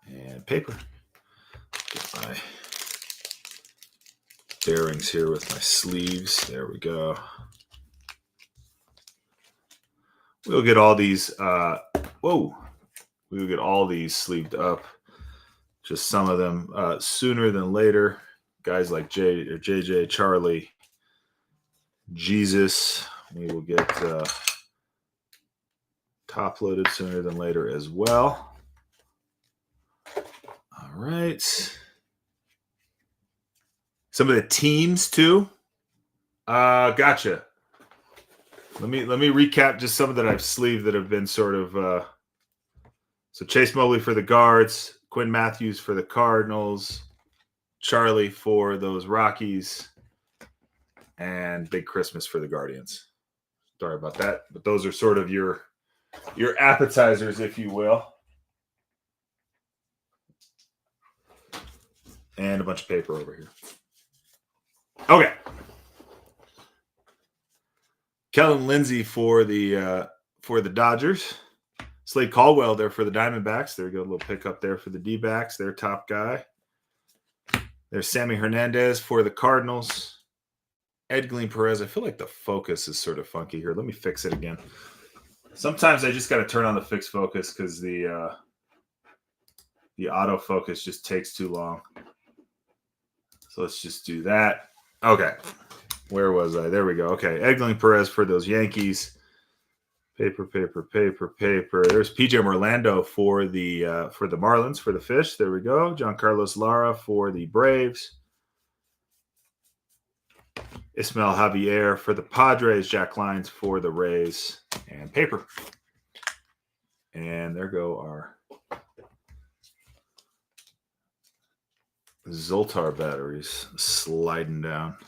And paper. Get my bearings here with my sleeves. There we go. We'll get all these. We'll get all these sleeved up. Just some of them sooner than later. Guys like JJ, Charlie, Jesus. We will get top loaded sooner than later as well. All right. Some of the teams too. Gotcha. Let me recap just some that I've sleeved that have been sort of so Chase Mobley for the guards, Quinn Matthews for the Cardinals, Charlie for those Rockies, and Big Christmas for the Guardians. Sorry about that. But those are sort of your appetizers, if you will. And a bunch of paper over here. Okay. Kellen Lindsay for the Dodgers. Slade Caldwell there for the Diamondbacks. There we go. A little pickup there for the D-backs. Their top guy. There's Sammy Hernandez for the Cardinals. Edglin Perez. I feel like the focus is sort of funky here. Let me fix it again. Sometimes I just got to turn on the fixed focus because the autofocus just takes too long. So let's just do that. Okay. Where was I? There we go. Okay. Edglin Perez for those Yankees. Paper. There's PJ Orlando for the Marlins, for the Fish. There we go. John Carlos Lara for the Braves. Ismael Javier for the Padres. Jack Lyons for the Rays. And paper. And there go our Zoltar batteries sliding down.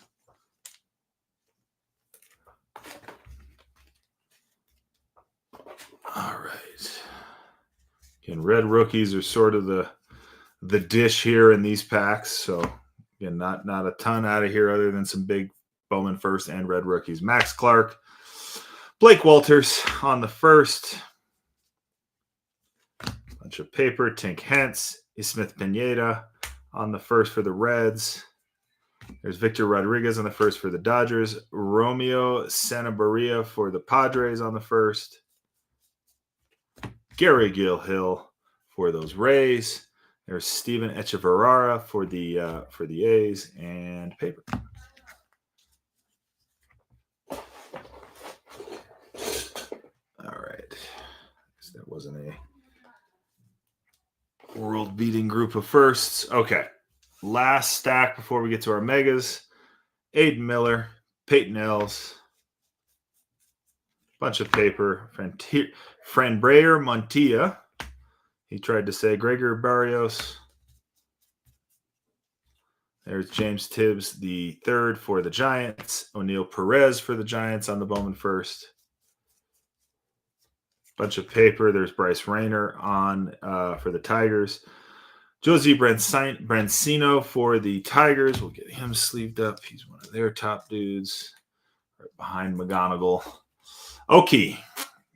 All right. Again, red rookies are sort of the dish here in these packs. So again, not a ton out of here other than some big Bowman first and red rookies. Max Clark, Blake Walters on the first. Bunch of paper. Tink Hentz, Smith Pineda on the first for the Reds. There's Victor Rodriguez on the first for the Dodgers. Romeo Santabarria for the Padres on the first. Gary Gilhill for those Rays. There's Steven Echeverria for the A's and paper. All right. That wasn't a world-beating group of firsts. Okay. Last stack before we get to our megas. Aiden Miller, Peyton Ells. Bunch of paper. Franbrayer Montilla. He tried to say Gregor Barrios. There's James Tibbs, the third for the Giants. O'Neill Perez for the Giants on the Bowman first. Bunch of paper. There's Bryce Rayner on for the Tigers. Josie Brancino for the Tigers. We'll get him sleeved up. He's one of their top dudes. Right behind McGonigal. Okie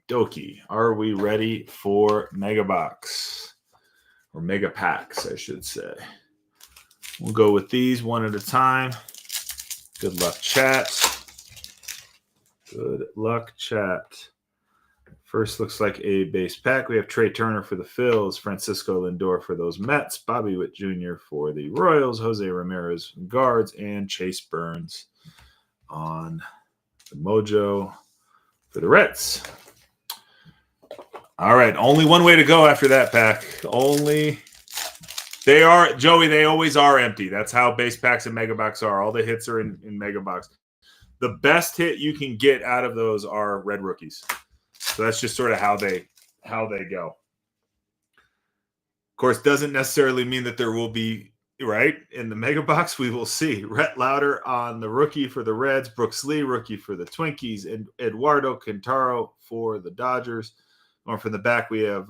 dokie. Are we ready for Mega Box? Or Mega Packs, I should say. We'll go with these one at a time. Good luck, chat. Good luck, chat. First looks like a base pack. We have Trey Turner for the Phils, Francisco Lindor for those Mets, Bobby Witt Jr. for the Royals, Jose Ramirez Guards, and Chase Burns on the Mojo for the Reds. All right, only one way to go after that pack. They always are empty. That's how base packs and mega box are. All the hits are in mega box. The best hit you can get out of those are red rookies. So that's just sort of how they go. Of course, doesn't necessarily mean that there will be, right? In the mega box, we will see Rhett Lauder on the rookie for the Reds, Brooks Lee, rookie for the Twinkies, and Eduardo Quintaro for the Dodgers. Or from the back, we have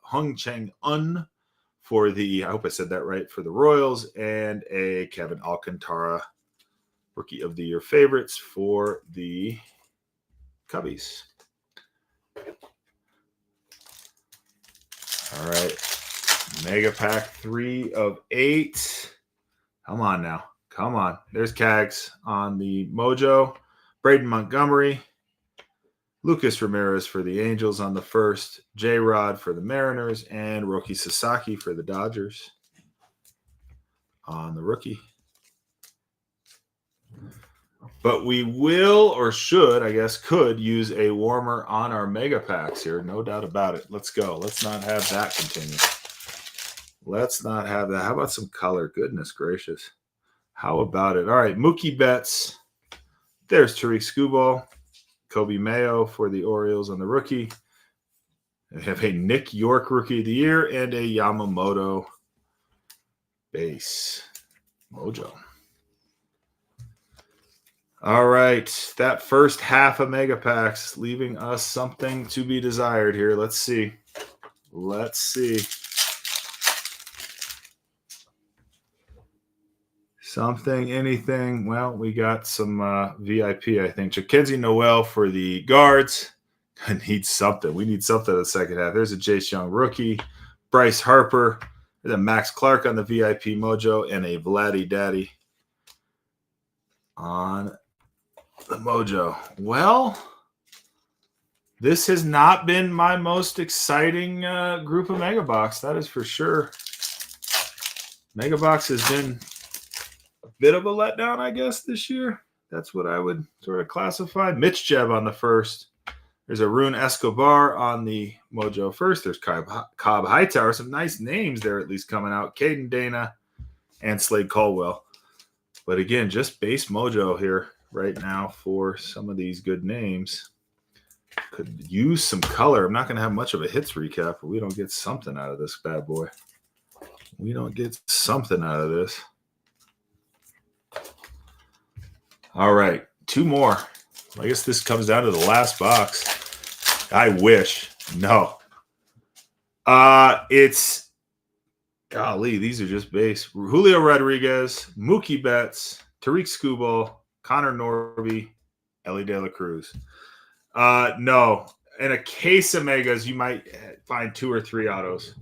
Hung Cheng Un for the, I hope I said that right, for the Royals, and a Kevin Alcantara, Rookie of the Year favorites for the Cubbies. All right. Mega Pack 3 of 8. Come on now. Come on. There's Cags on the Mojo. Braden Montgomery. Lucas Ramirez for the Angels on the first. J-Rod for the Mariners. And Roki Sasaki for the Dodgers on the rookie. But we will, or should, I guess, could use a warmer on our mega packs here. No doubt about it. Let's go. Let's not have that continue. Let's not have that. How about some color? Goodness gracious. How about it? All right, Mookie Betts. There's Tariq Skubal. Kobe Mayo for the Orioles on the rookie. We have a Nick York Rookie of the Year and a Yamamoto base. Mojo. All right. That first half of mega packs leaving us something to be desired here. Let's see. Let's see. Something, anything. Well, we got some VIP, I think. Jackenzie Noel for the guards. I need something. We need something in the second half. There's a Jace Young rookie. Bryce Harper. There's a Max Clark on the VIP Mojo. And a Vladdy Daddy on the Mojo. Well, this has not been my most exciting group of Mega Box. That is for sure. Mega Box has been a bit of a letdown, I guess, this year. That's what I would sort of classify. Mitch Jeb on the first. There's a Rune Escobar on the Mojo first. There's Cobb Hightower. Some nice names there at least coming out. Caden Dana and Slade Caldwell. But again, just base Mojo here right now for some of these good names. Could use some color. I'm not going to have much of a hits recap, but we don't get something out of this bad boy. We don't get something out of this. All right, 2 more. I guess this comes down to the last box. I wish. No. It's, golly, these are just base. Julio Rodriguez, Mookie Betts, Tariq Skubal, Connor Norby, Ellie De La Cruz. No. In a case of megas, you might find 2 or 3 autos.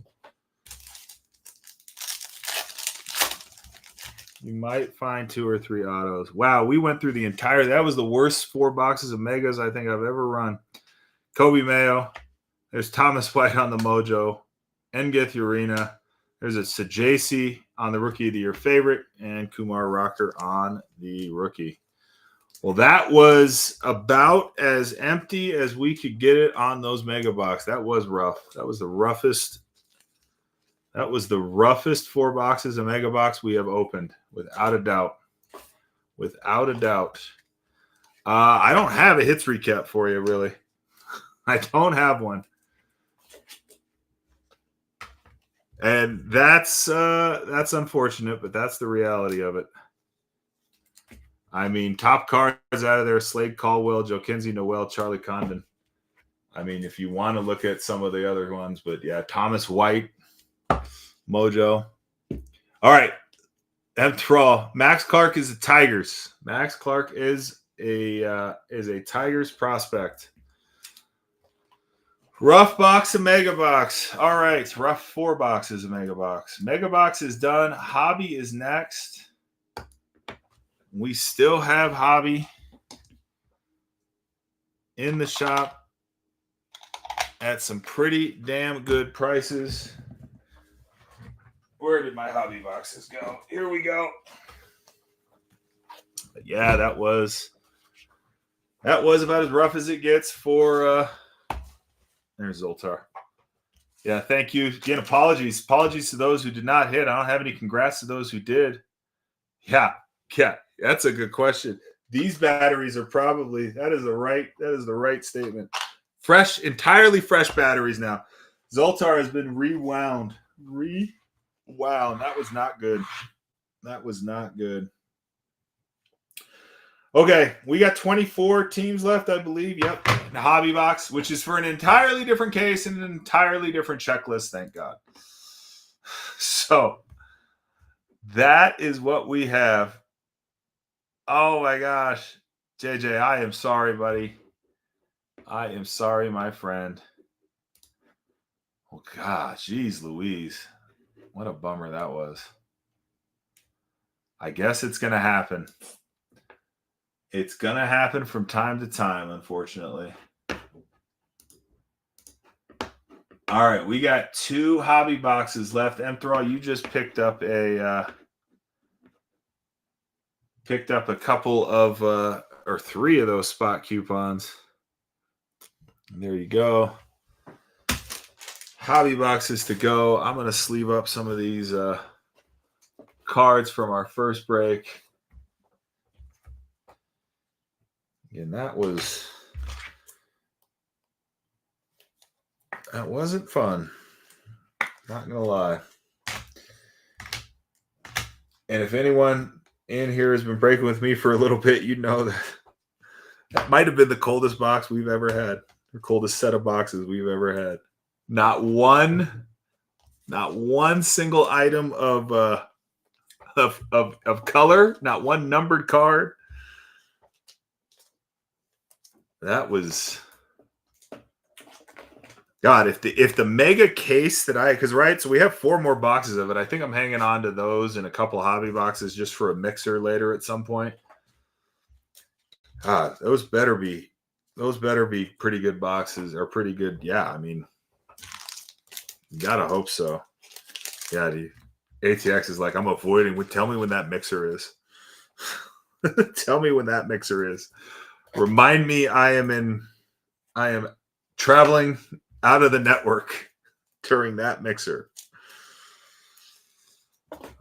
You might find 2 or 3 autos. Wow, we went through the entire. That was the worst 4 boxes of megas I think I've ever run. Kobe Mayo. There's Thomas White on the Mojo. Engith Urena. There's a Sajasi on the Rookie of the Year favorite. And Kumar Rocker on the rookie. Well, that was about as empty as we could get it on those mega box. That was rough. That was the roughest. That was the roughest 4 boxes of mega box we have opened, without a doubt. Without a doubt. I don't have a hits recap for you, really. I don't have one. And that's unfortunate, but that's the reality of it. I mean, top cards out of there: Slade Caldwell, Jackenzie Noel, Charlie Condon. I mean, if you want to look at some of the other ones, but yeah, Thomas White, Mojo. All right, after all, Max Clark is the Tigers. Max Clark is a Tigers prospect. Rough box of mega box. All right, rough 4 boxes of mega box. Mega box is done. Hobby is next. We still have Hobby in the shop at some pretty damn good prices. Where did my Hobby boxes go? Here we go. But yeah, that was about as rough as it gets for there's Zoltar. Yeah, thank you. Again, apologies to those who did not hit. I don't have any congrats to those who did. Yeah, that's a good question. These batteries are probably that is the right statement. Fresh, entirely fresh batteries now. Zoltar has been rewound. That was not good. That was not good. Okay, we got 24 teams left, I believe. Yep. The Hobby box, which is for an entirely different case and an entirely different checklist, thank God. So that is what we have. Oh my gosh. JJ, I am sorry, buddy. I am sorry, my friend. Oh God, geez Louise. What a bummer that was. I guess it's going to happen. It's going to happen from time to time, unfortunately. All right, we got 2 Hobby boxes left. Emthrall, you just picked up a couple of or 3 of those spot coupons. There you go. Hobby boxes to go. I'm going to sleeve up some of these cards from our first break. And that wasn't fun. Not going to lie. And if anyone in here has been breaking with me for a little bit, you know that might have been the coldest box we've ever had, the coldest set of boxes we've ever had. Not one single item of color, not one numbered card. That was God. If the mega case that because right, so we have 4 more boxes of it. I think I'm hanging on to those and a couple hobby boxes just for a mixer later at some point. Those better be pretty good boxes or pretty good. Yeah, I mean, you gotta hope so. Yeah, the ATX is like, I'm avoiding. Tell me when that mixer is. Tell me when that mixer is. Remind me I am traveling out of the network during that mixer.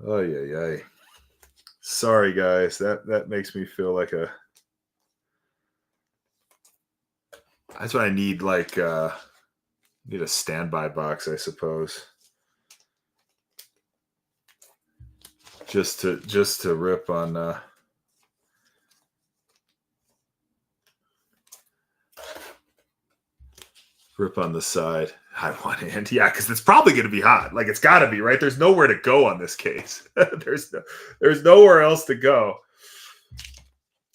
Oh yeah. Sorry guys, that makes me feel like that's what I need. Like need a standby box, I suppose. Just to rip on rip on the side. I one hand. Yeah, because it's probably going to be hot. Like, it's got to be, right? There's nowhere to go on this case. There's nowhere else to go.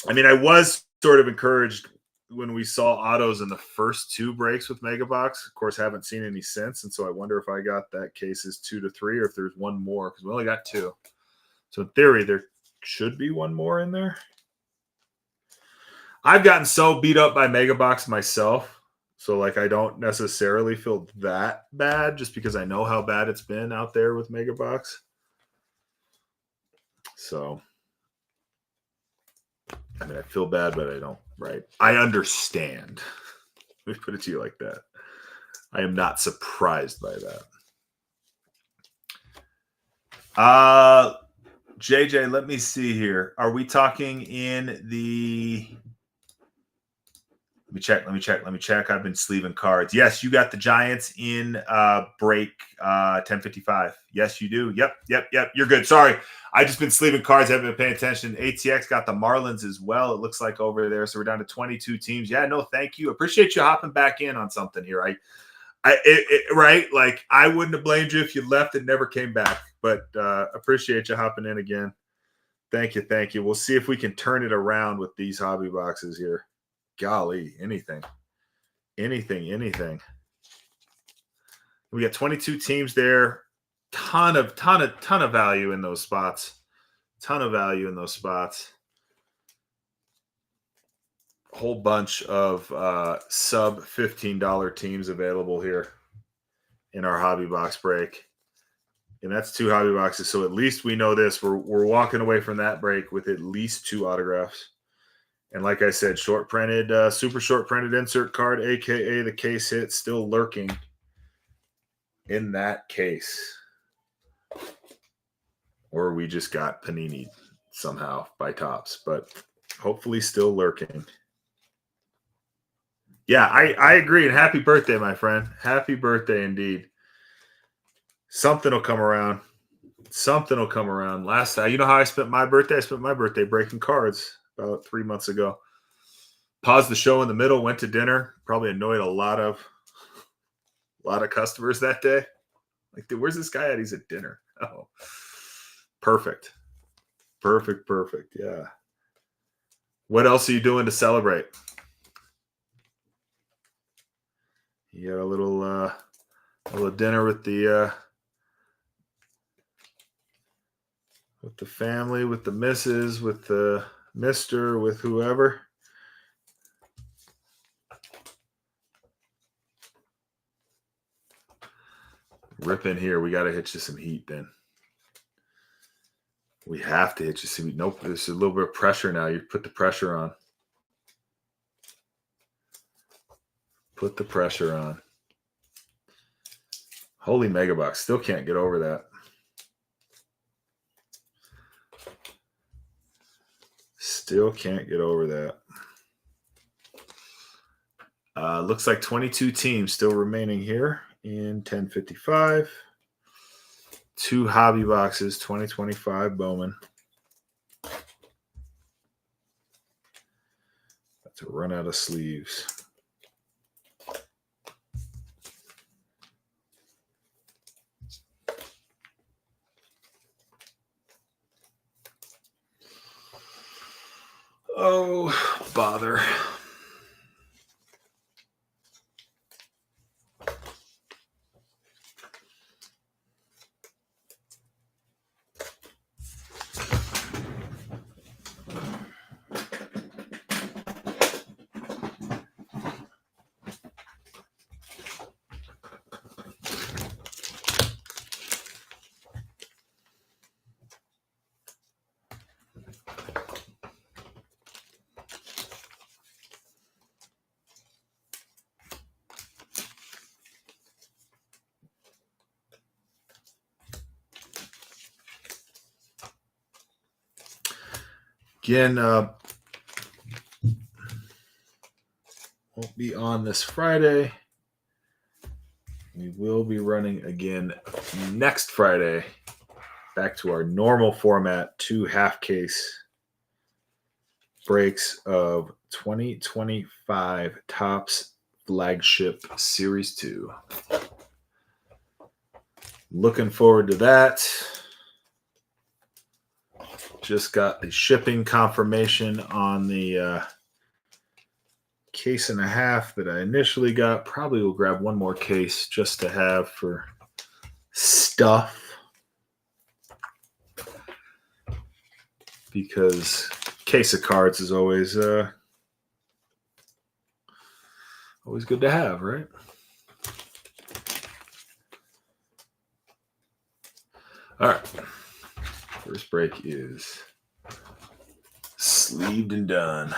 I mean, I was sort of encouraged when we saw autos in the first 2 breaks with Megabox. Of course, haven't seen any since, and so I wonder if I got that cases 2 to 3 or if there's one more, because we only got 2. So in theory, there should be one more in there. I've gotten so beat up by Megabox myself. So, like, I don't necessarily feel that bad just because I know how bad it's been out there with Megabox. So, I mean, I feel bad, but I don't, right? I understand. Let me put it to you like that. I am not surprised by that. JJ, let me see here. Are we talking in the... Let me check. I've been sleeving cards. Yes, you got the Giants in break 10:55. Yes, you do. Yep. You're good. Sorry. I've just been sleeving cards. Haven't been paying attention. ATX got the Marlins as well, it looks like, over there. So we're down to 22 teams. Yeah, no, thank you. Appreciate you hopping back in on something here. Right? Like, I wouldn't have blamed you if you left and never came back. But appreciate you hopping in again. Thank you. We'll see if we can turn it around with these hobby boxes here. Golly, anything. We got 22 teams there. Ton of value in those spots. Whole bunch of sub $15 teams available here in our hobby box break. And that's 2 hobby boxes. So at least we know this. We're walking away from that break with at least 2 autographs. And like I said, super short printed insert card, a.k.a. the case hit, still lurking in that case. Or we just got panini somehow by Topps, but hopefully still lurking. Yeah, I agree. And happy birthday, my friend. Happy birthday indeed. Something will come around. Last time, you know how I spent my birthday? I spent my birthday breaking cards about 3 months ago. Paused the show in the middle, went to dinner. Probably annoyed a lot of customers that day. Like, dude, where's this guy at? He's at dinner. Oh, perfect. Yeah. What else are you doing to celebrate? You got a little dinner with the family, with the missus, with the mister, with whoever. Rip in here. We got to hit you some heat then. We have to hit you some heat. Nope, there's a little bit of pressure now. You put the pressure on. Put the pressure on. Holy Megabox. Still can't get over that. Still can't get over that. Looks like 22 teams still remaining here in 10:55. 2 hobby boxes, 2025 Bowman. to run out of sleeves. Oh, bother. Again, won't be on this Friday. We will be running again next Friday. Back to our normal format, 2 half case breaks of 2025 Topps Flagship Series 2. Looking forward to that. Just got the shipping confirmation on the case and a half that I initially got. Probably will grab one more case just to have for stuff. Because case of cards is always good to have, right? All right. First break is sleeved and done.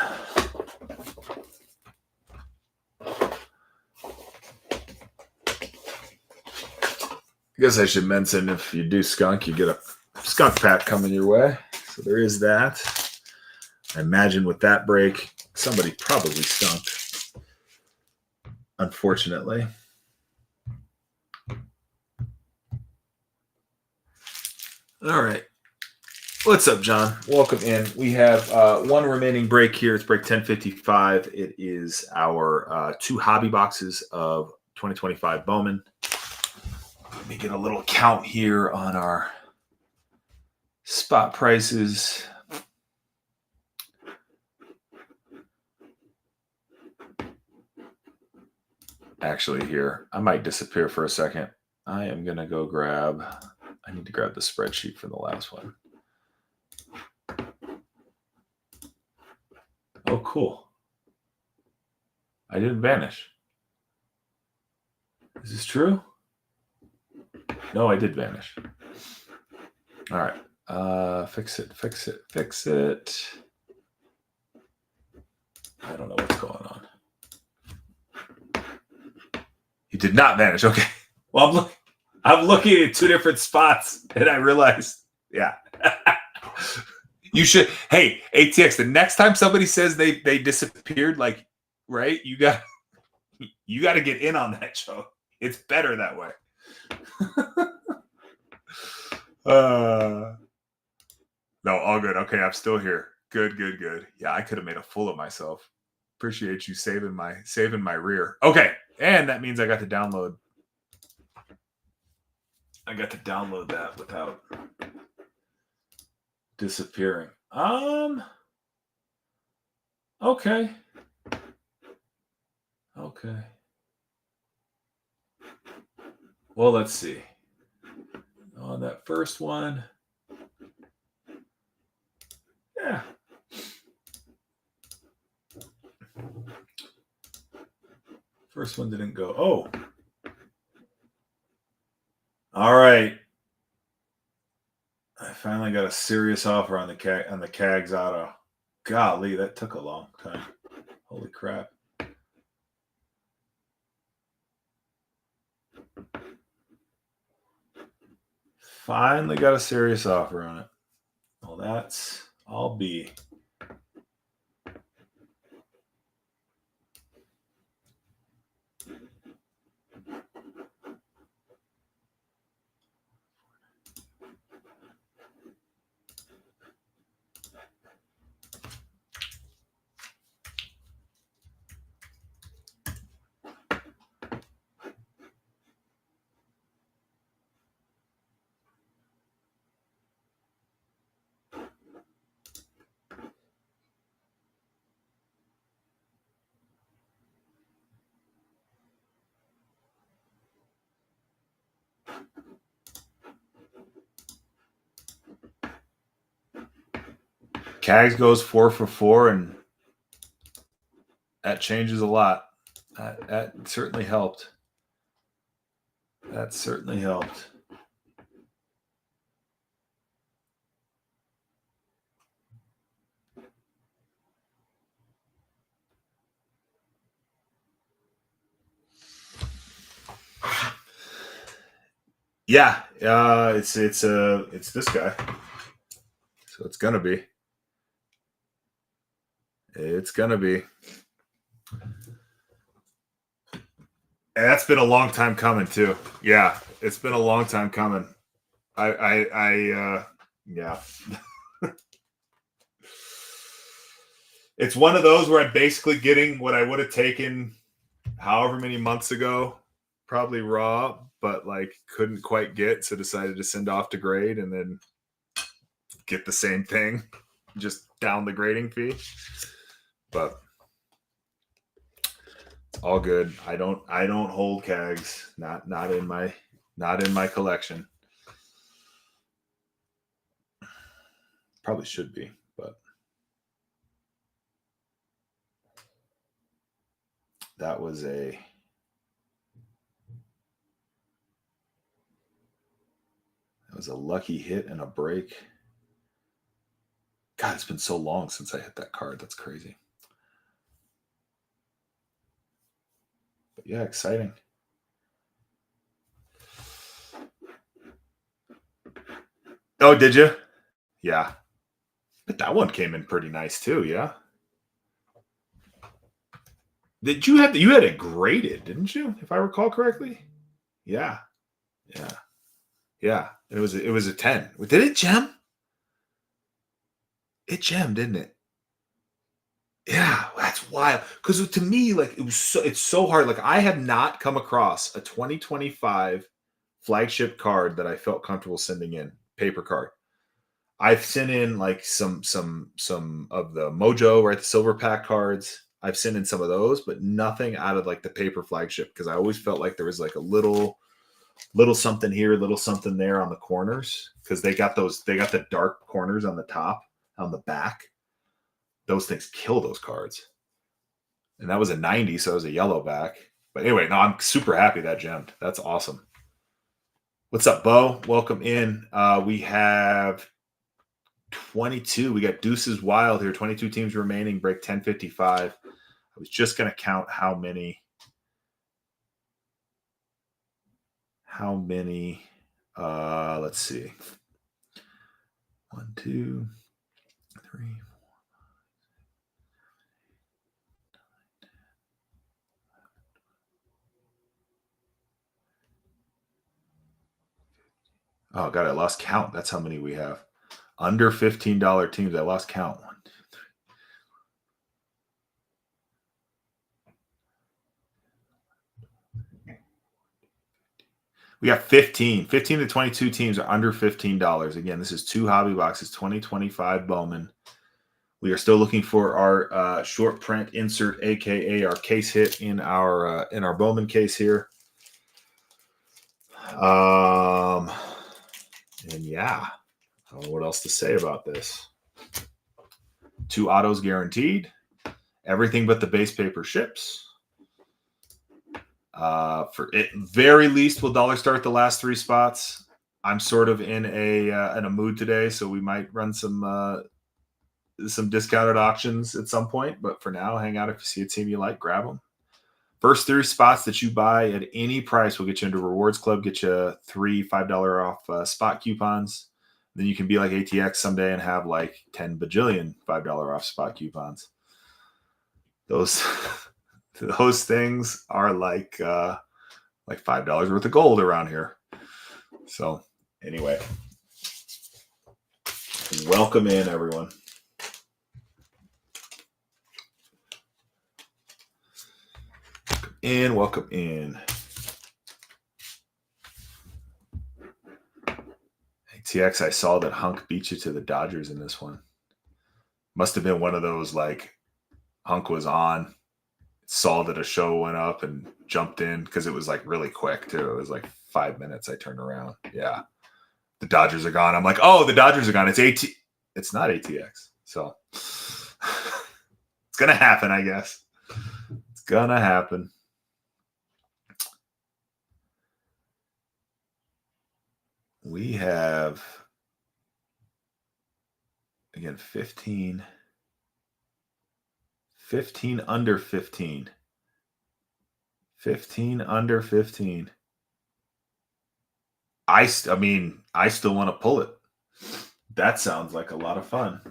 I guess I should mention if you do skunk, you get a skunk pack coming your way. So there is that. I imagine with that break, somebody probably skunked. Unfortunately. All right. What's up, John? Welcome in. We have one remaining break here. It's break 1055. It is our 2 hobby boxes of 2025 Bowman. Let me get a little count here on our spot prices. Actually, here, I might disappear for a second. I am going to go grab, I need to grab the spreadsheet for the last one. Oh, cool. I didn't vanish. Is this true? No, I did vanish. All right. Fix it. I don't know what's going on. You did not vanish. Okay. Well, I'm looking at 2 different spots, and I realized, yeah. You should. Hey, ATX. The next time somebody says they disappeared, like, right? You got to get in on that show. It's better that way. No, all good. Okay, I'm still here. Good. Yeah, I could have made a fool of myself. Appreciate you saving my rear. Okay, and that means I got to download. That without disappearing. Okay. Well, let's see. On that first one. Yeah. First one didn't go. Oh. All right. I finally got a serious offer on the Cags Auto. Golly, that took a long time. Holy crap. Finally got a serious offer on it. Well, that's all B. Cags goes 4 for 4, and that changes a lot. That certainly helped. That certainly helped. Yeah, it's this guy. So it's gonna be. It's gonna be. And that's been a long time coming too. Yeah, it's been a long time coming. Yeah. It's one of those where I'm basically getting what I would have taken however many months ago, probably raw, but like couldn't quite get, so decided to send off to grade and then get the same thing, just down the grading fee. But it's all good. I don't hold Cags. Not in my collection. Probably should be, but that was a lucky hit and a break. God, it's been so long since I hit that card. That's crazy. But yeah, exciting. Oh, did you? Yeah. But that one came in pretty nice too, yeah? Did you had it graded, didn't you? If I recall correctly? Yeah. Yeah. Yeah. It was a 10. Did it gem? It gemmed, didn't it? Yeah, that's wild. Because to me, like it's so hard. Like I have not come across a 2025 flagship card that I felt comfortable sending in, paper card. I've sent in like some of the Mojo, right? The silver pack cards. I've sent in some of those, but nothing out of like the paper flagship because I always felt like there was like a little something here, little something there on the corners because they got the dark corners on the top, on the back. Those things kill those cards. And that was a 90, so it was a yellow back. But anyway, no, I'm super happy that gemmed. That's awesome. What's up, Bo? Welcome in. We have 22. We got Deuces Wild here. 22 teams remaining. Break 10:55. I was just going to count how many. Let's see. 1, 2, 3, 4. Oh, God, I lost count. That's how many we have. Under $15 teams. I lost count. 1, 2, 3. We got 15. 15 to 22 teams are under $15. Again, this is 2 hobby boxes, 2025 Bowman. We are still looking for our short print insert, aka our case hit in our Bowman case here. And yeah, I don't know what else to say about this. 2 autos guaranteed. Everything but the base paper ships. For it, very least, we'll dollar start the last 3 spots. I'm sort of in a mood today, so we might run some discounted auctions at some point. But for now, hang out. If you see a team you like, grab them. First 3 spots that you buy at any price will get you into Rewards Club, get you 3 $5 off spot coupons. Then you can be like ATX someday and have like 10 bajillion $5 off spot coupons. Those things are like $5 worth of gold around here. So anyway, welcome in, everyone. Welcome in. ATX, I saw that Hunk beat you to the Dodgers in this one. Must have been one of those like Hunk was on, saw that a show went up and jumped in because it was like really quick too. It was like 5 minutes. I turned around. Yeah. The Dodgers are gone. I'm like, oh, the Dodgers are gone. It's not ATX. So it's gonna happen, I guess. It's gonna happen. We have again 15 under 15. 15 under 15. I mean, I still want to pull it. That sounds like a lot of fun.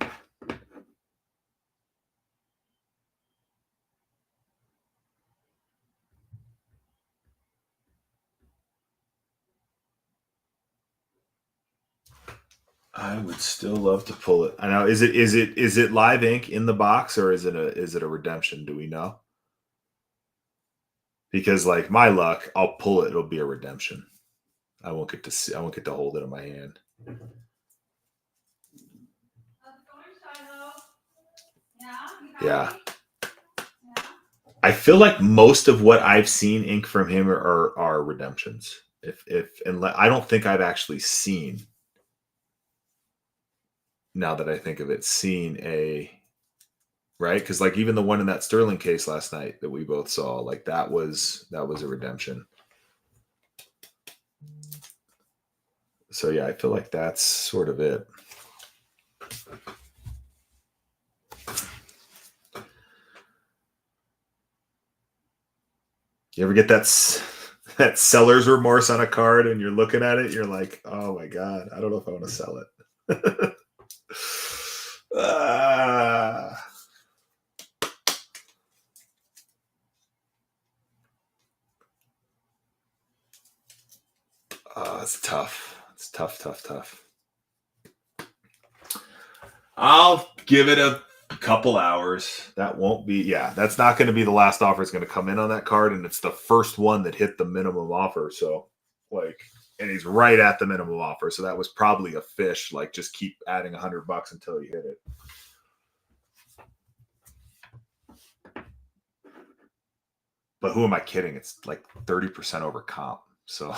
I would still love to pull it. I know. Is it live ink in the box, or is it a redemption? Do we know? Because like my luck, I'll pull it. It'll be a redemption. I won't get to see. I won't get to hold it in my hand. Yeah. I feel like most of what I've seen ink from him are redemptions. And I don't think I've actually seen. Now that I think of it, seen a right, because like even the one in that Sterling case last night that we both saw, like that was a redemption. So yeah, I feel like that's sort of it. You ever get that seller's remorse on a card and you're looking at it, you're like, oh my God, I don't know if I want to sell it. It's tough. It's tough. I'll give it a couple hours. That won't be, that's not going to be the last offer that's going to come in on that card. And it's the first one that hit the minimum offer. So like, and he's right at the minimum offer. So that was probably a fish. Like just keep adding $100 until you hit it. But who am I kidding? It's like 30% over comp. So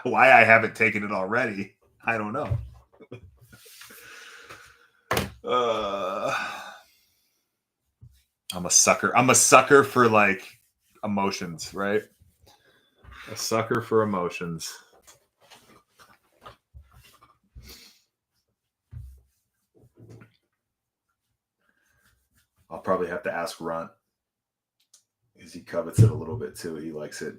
why I haven't taken it already, I don't know. I'm a sucker. I'm a sucker for like emotions, right? A sucker for emotions. I'll probably have to ask Runt because he covets it a little bit too. He likes it.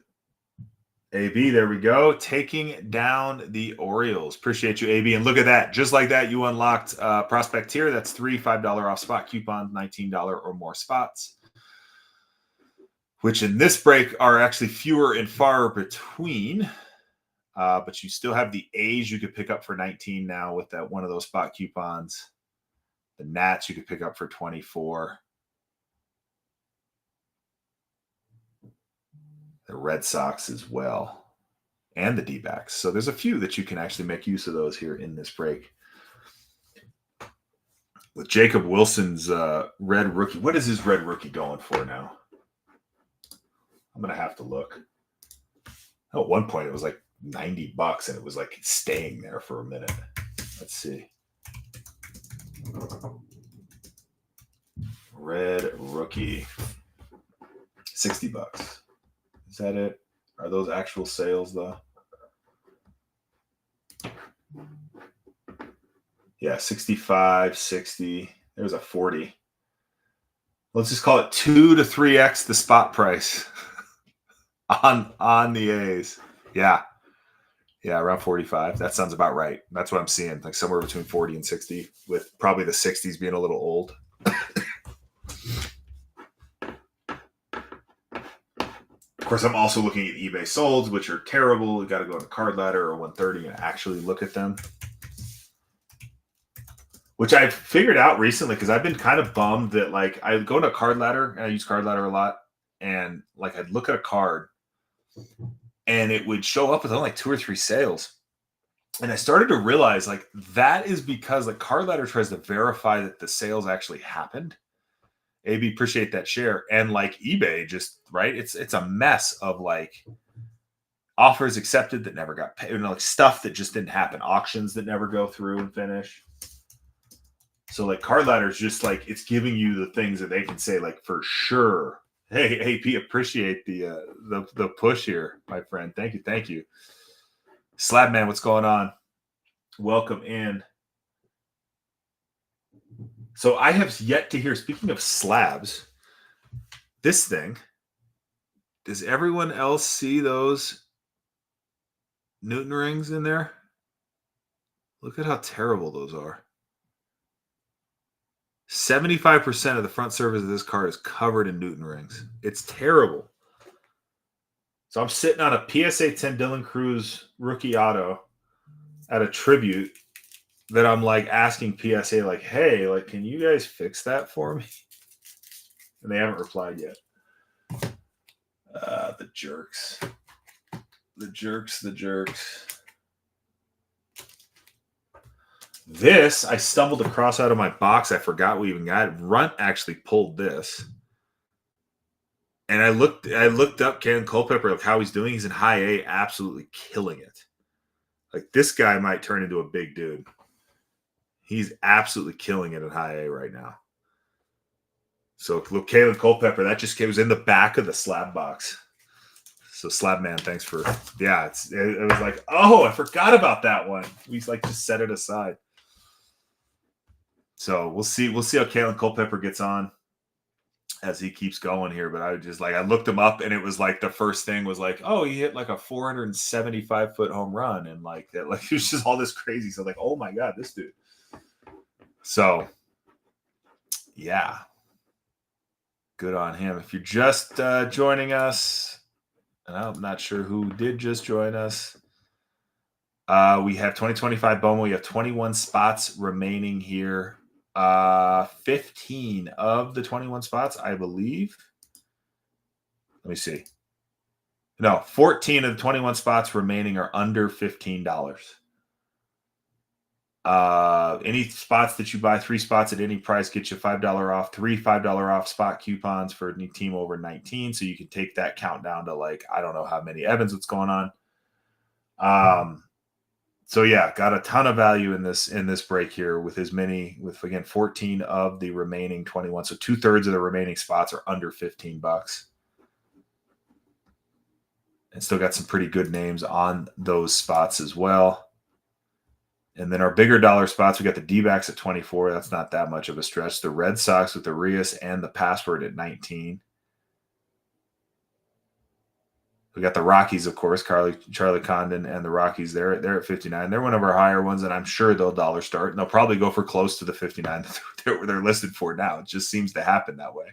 AB, there we go. Taking down the Orioles. Appreciate you, AB. And look at that. Just like that, you unlocked Prospect Tier. That's 3 $5 off spot coupons, $19 or more spots, which in this break are actually fewer and far between. But you still have the A's you could pick up for 19 now with that one of those spot coupons. The Nats you could pick up for 24. The Red Sox as well, and the D-backs. So there's a few that you can actually make use of those here in this break. With Jacob Wilson's red rookie, what is his red rookie going for now? I'm going to have to look. Oh, at one point, it was like $90, and it was like staying there for a minute. Let's see. Red rookie, $60. Is that it? Are those actual sales, though? Yeah, 65, 60. There's a 40. Let's just call it 2 to 3x the spot price on the A's. Yeah, around 45. That sounds about right. That's what I'm seeing, like somewhere between 40 and 60, with probably the 60s being a little old. Of course, I'm also looking at eBay solds, which are terrible. You got to go on the card ladder or 130 and actually look at them, which I've figured out recently because I've been kind of bummed that like I go to a card ladder and I use card ladder a lot, and like I'd look at a card and it would show up with only like 2 or 3 sales. And I started to realize like that is because like card ladder tries to verify that the sales actually happened. AB, appreciate that share. And like eBay just, right? It's a mess of like offers accepted that never got paid, like stuff that just didn't happen, auctions that never go through and finish. So like Card Ladder is just like it's giving you the things that they can say like for sure. Hey, P, appreciate the push here, my friend. Thank you. Slab Man, what's going on? Welcome in. So I have yet to hear. Speaking of slabs, this thing. Does everyone else see those Newton rings in there? Look at how terrible those are. 75% of the front surface of this card is covered in Newton rings. It's terrible. So I'm sitting on a PSA 10 Dylan Cruz rookie auto at a tribute that I'm like asking PSA like, hey, like, can you guys fix that for me? And they haven't replied yet. The jerks. The jerks. This, I stumbled across out of my box. I forgot we even got it. Runt actually pulled this. And I looked up Ken Culpepper, like how he's doing. He's in high A, absolutely killing it. Like this guy might turn into a big dude. He's absolutely killing it in high A right now. So look, Kalen Culpepper, that just was in the back of the slab box. So Slab Man, thanks for it was like, oh, I forgot about that one. We like just set it aside. So we'll see how Kalen Culpepper gets on as he keeps going here. But I looked him up and it was like the first thing was like, oh, he hit like a 475-foot home run and like that, like it was just all this crazy. So like, oh my God, this dude. So yeah. Good on him. If you're just joining us, and I'm not sure who did just join us. We have 2025 Bowman. We have 21 spots remaining here. 15 of the 21 spots, I believe. Let me see. No, 14 of the 21 spots remaining are under $15. Any spots that you buy, 3 spots at any price, get you $5 off, 3 $5 off spot coupons for any team over 19. So you can take that count down to like, I don't know how many Evans, what's going on. So yeah, got a ton of value in this break here with again, 14 of the remaining 21. So 2/3 of the remaining spots are under $15. And still got some pretty good names on those spots as well. And then our bigger dollar spots, we got the D-backs at 24. That's not that much of a stretch. The Red Sox with the Rios and the Password at 19. We got the Rockies, of course, Charlie Condon and the Rockies there. They're at 59. They're one of our higher ones, and I'm sure they'll dollar start. And they'll probably go for close to the 59 that they're listed for now. It just seems to happen that way.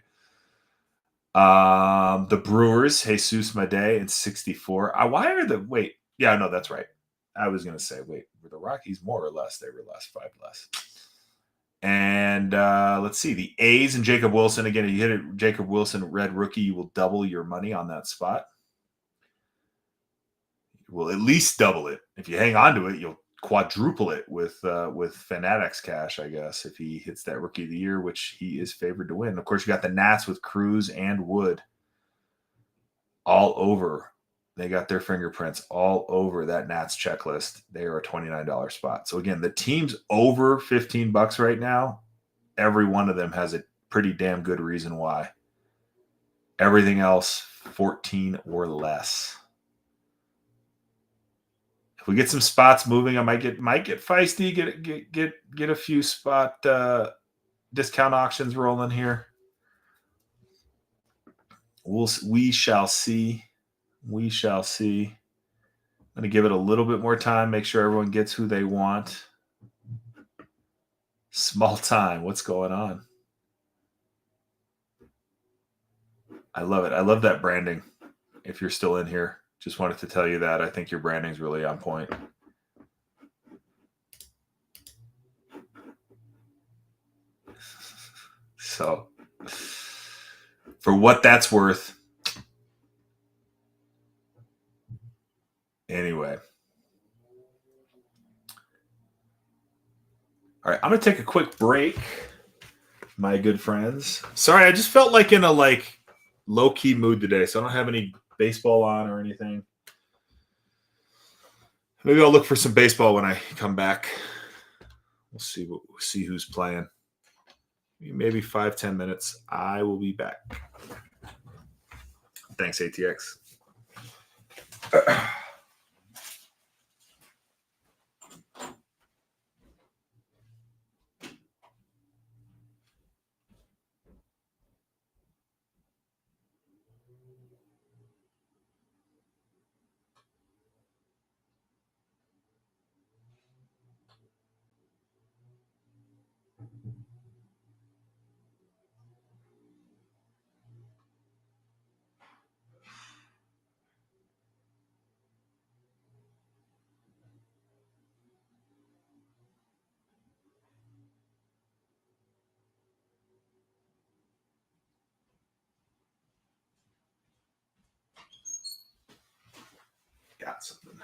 The Brewers, Jesus Madej and 64. Why are the – wait. Yeah, no, that's right. I was going to say, wait, were the Rockies more or less? They were less, 5 less. And let's see, the A's and Jacob Wilson. Again, if you hit a Jacob Wilson red rookie, you will double your money on that spot. You will at least double it. If you hang on to it, you'll quadruple it with Fanatics cash, I guess, if he hits that rookie of the year, which he is favored to win. Of course, you got the Nats with Cruz and Wood all over. They got their fingerprints all over that Nats checklist. They are a $29 spot. So again, the teams over $15 right now, every one of them has a pretty damn good reason why. Everything else, 14 or less. If we get some spots moving, I might get feisty, get a few spot discount auctions rolling here. We shall see. We shall see. I'm going to give it a little bit more time, make sure everyone gets who they want. Small time. What's going on? I love it. I love that branding. If you're still in here, just wanted to tell you that. I think your branding's really on point. So, for what that's worth, anyway. All right, I'm going to take a quick break, my good friends. Sorry, I just felt like in a low-key mood today, so I don't have any baseball on or anything. Maybe I'll look for some baseball when I come back. We'll see who's playing. maybe 5-10 minutes. I will be back. Thanks, ATX. Got something.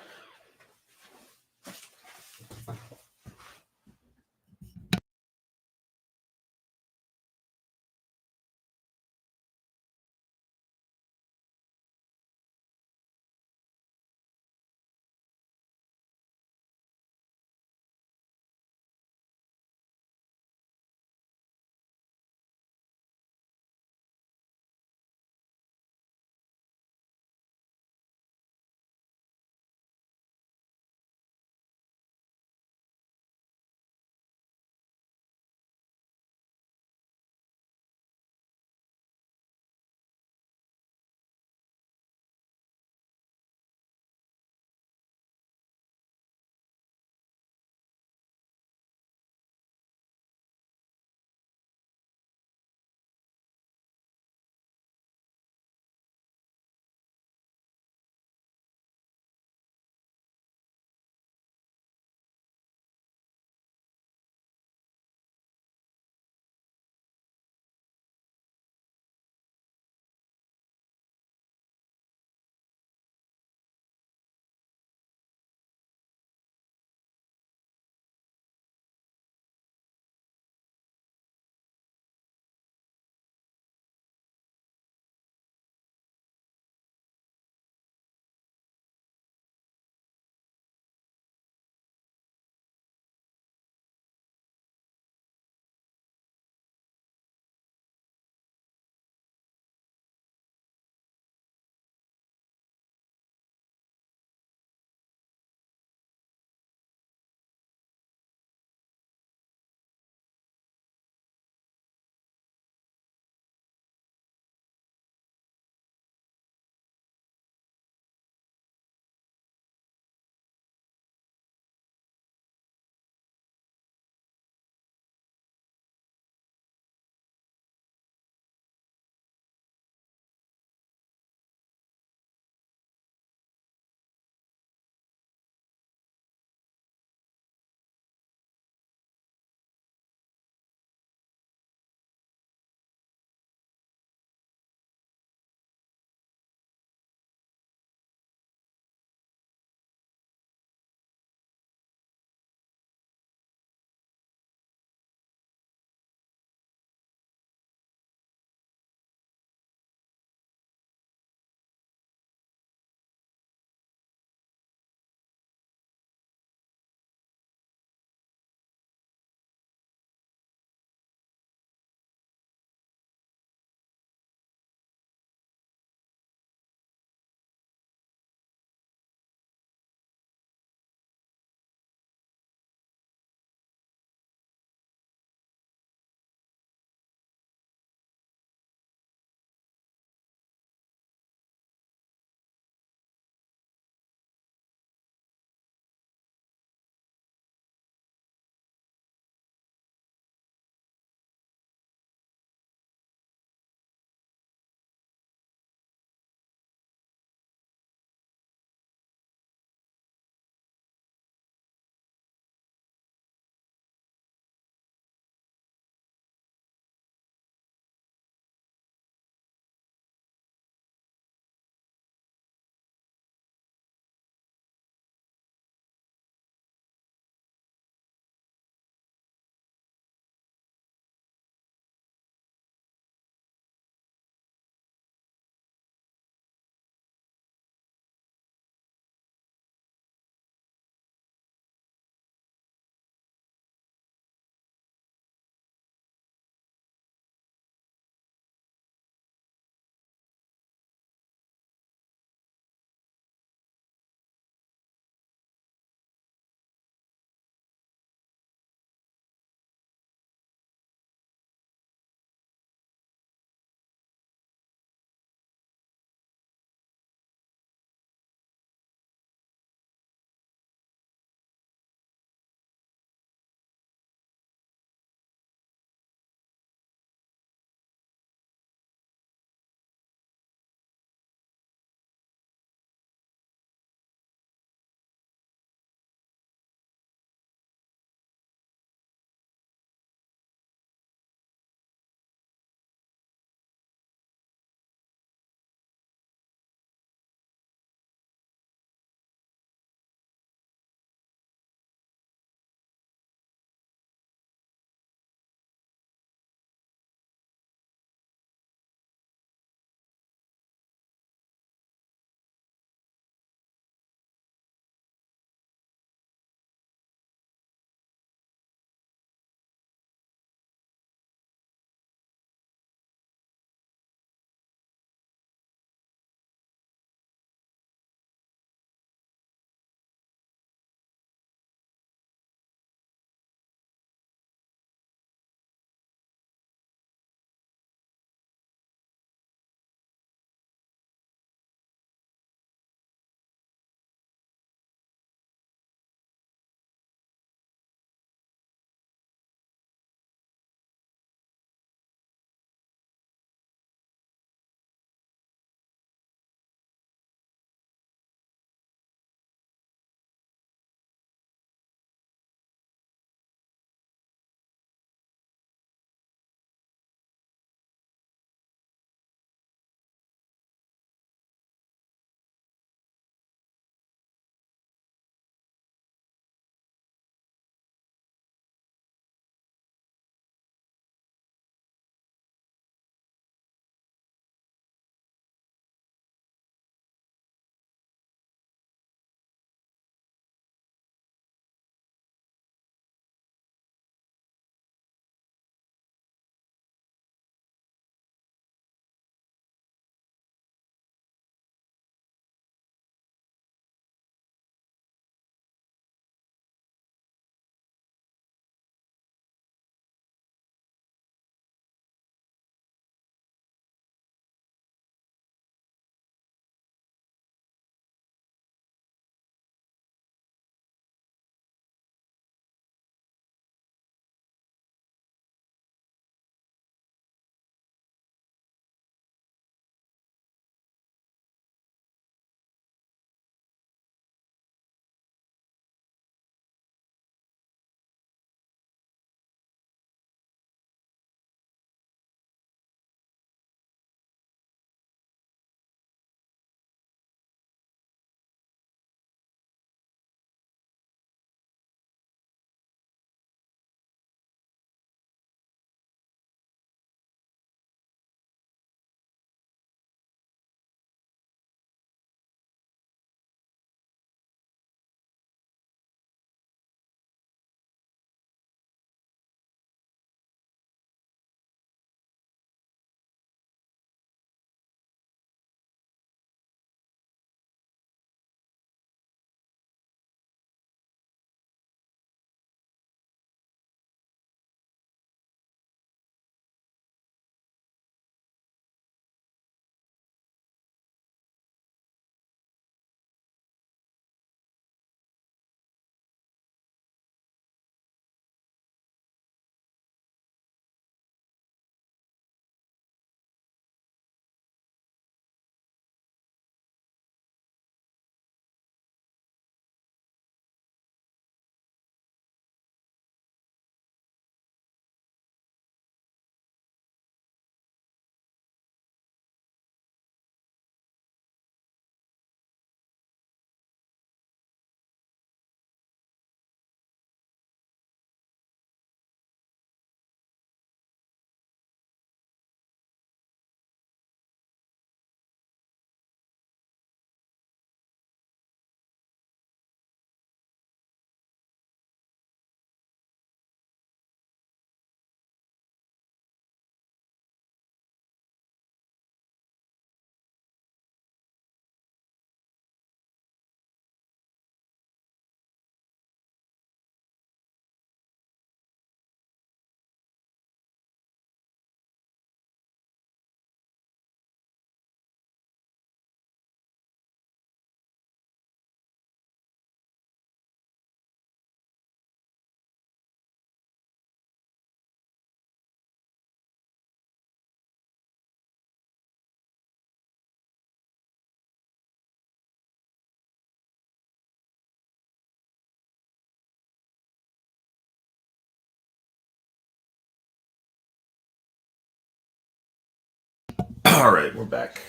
All right, we're back.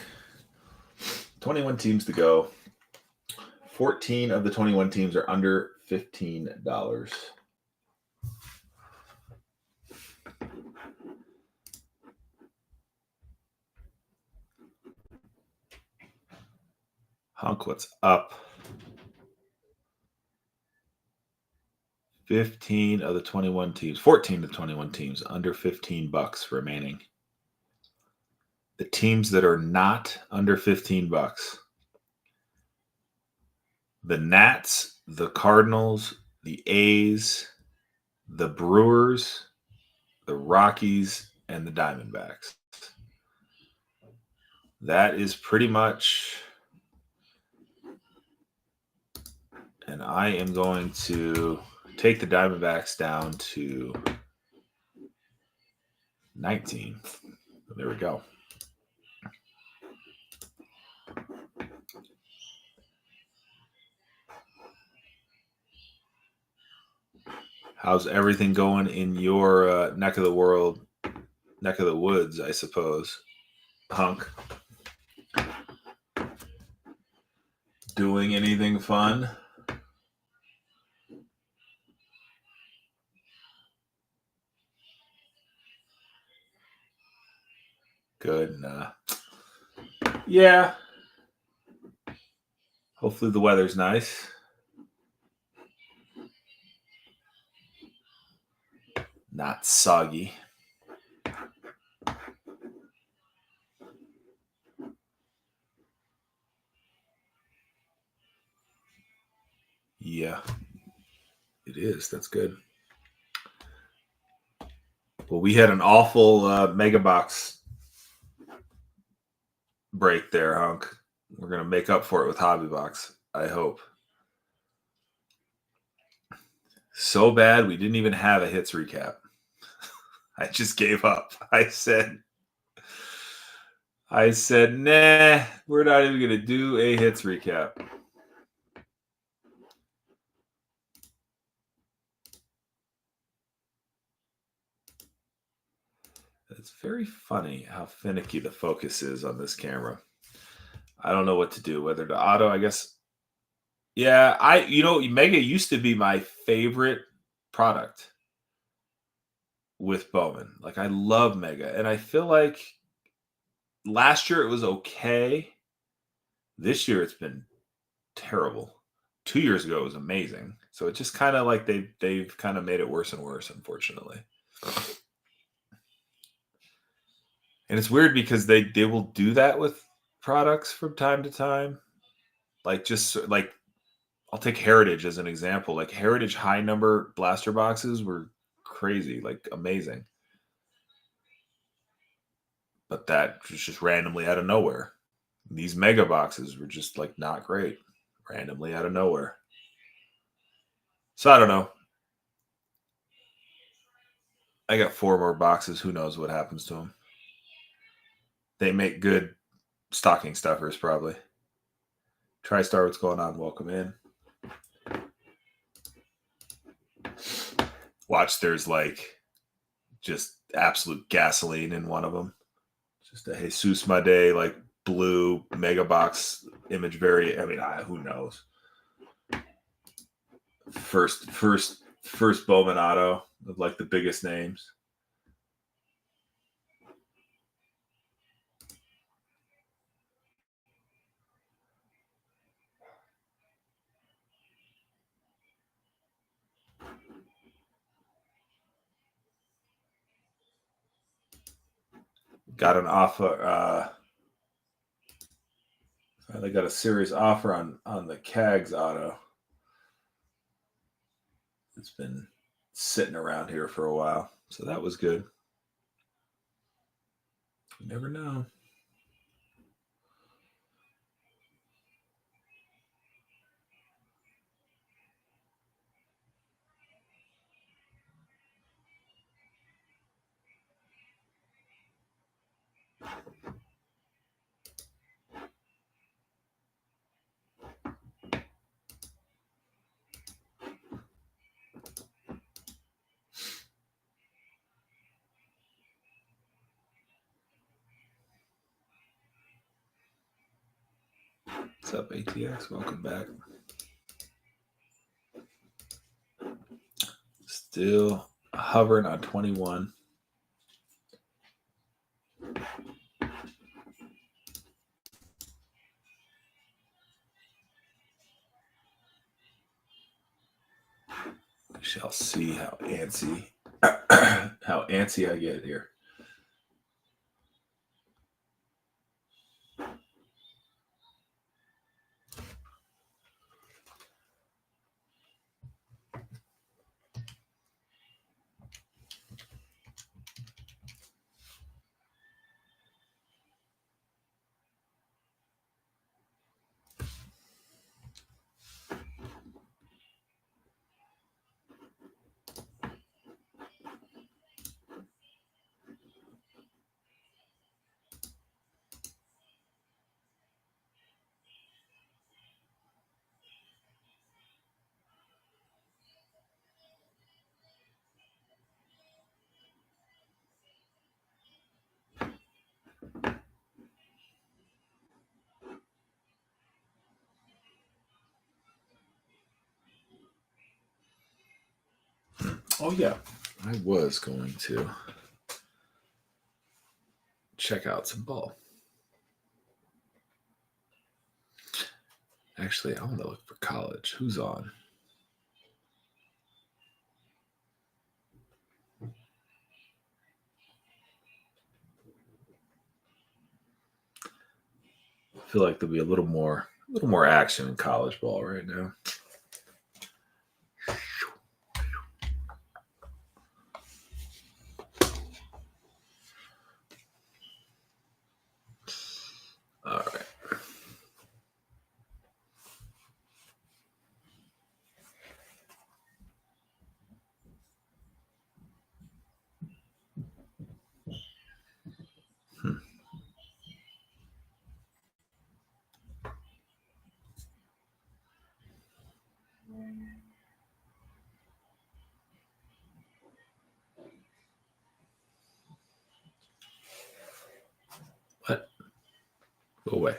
21 teams to go. 14 of the 21 teams are under $15. Hunk, what's up? 15 of the 21 teams, 14 of the 21 teams under $15 remaining. The teams that are not under $15: the Nats, the Cardinals, the A's, the Brewers, the Rockies, and the Diamondbacks. That is pretty much. And I am going to take the Diamondbacks down to 19. There we go. How's everything going in your neck of the world, neck of the woods, I suppose, Hunk? Doing anything fun? Good. Yeah. Hopefully the weather's nice. Not soggy. Yeah, it is. That's good. Well, we had an awful Mega Box break there, Hunk. We're going to make up for it with Hobby Box, I hope. So bad we didn't even have a hits recap. I just gave up. I said, nah, we're not even going to do a hits recap. It's very funny how finicky the focus is on this camera. I don't know what to do, whether to auto, I guess. Yeah, Mega used to be my favorite product with Bowman. Like, I love Mega. And I feel like last year it was okay. This year it's been terrible. 2 years ago it was amazing. So it's just kind of like they've kind of made it worse and worse, unfortunately. And it's weird because they will do that with products from time to time. Like, just like, I'll take Heritage as an example. Like, Heritage high number blaster boxes were crazy, like amazing. But that was just randomly out of nowhere. These Mega boxes were just like not great, randomly out of nowhere. So I don't know. I got 4 more boxes. Who knows what happens to them? They make good stocking stuffers, probably. TriStar, what's going on? Welcome in. Watch, there's like just absolute gasoline in one of them. Just a Jesus Made, like blue Mega Box image. Who knows? First Bowman auto of like the biggest names. Got an offer. They got a serious offer on the Cags auto. It's been sitting around here for a while, so that was good. You never know. What's up, ATX? Welcome back. Still hovering on 21. We shall see how antsy I get here. Oh yeah, I was going to check out some ball. Actually, I want to look for college. Who's on? I feel like there'll be a little more action in college ball right now. All right. What? Go away.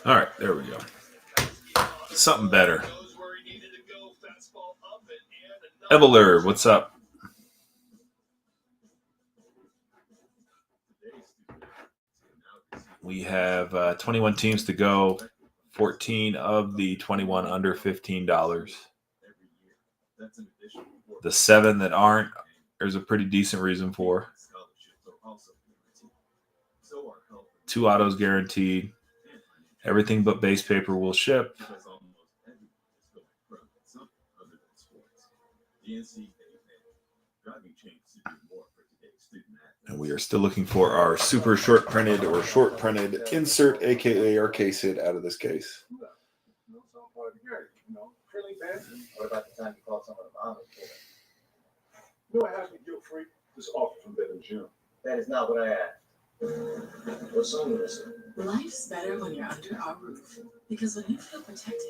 All right, there we go. Something better. Eveler, what's up? We have 21 teams to go. 14 of the 21 under $15. The 7 that aren't, there's a pretty decent reason for. 2 autos guaranteed. Everything but base paper will ship. And we are still looking for our super short printed or short printed insert, aka our case hit out of this case. What about the time you called someone a mom? No, I asked me guilt-free. This offer from Ben and Jim. That is not what I asked. What song was it? Life's better when you're under our roof. Because when you feel protected,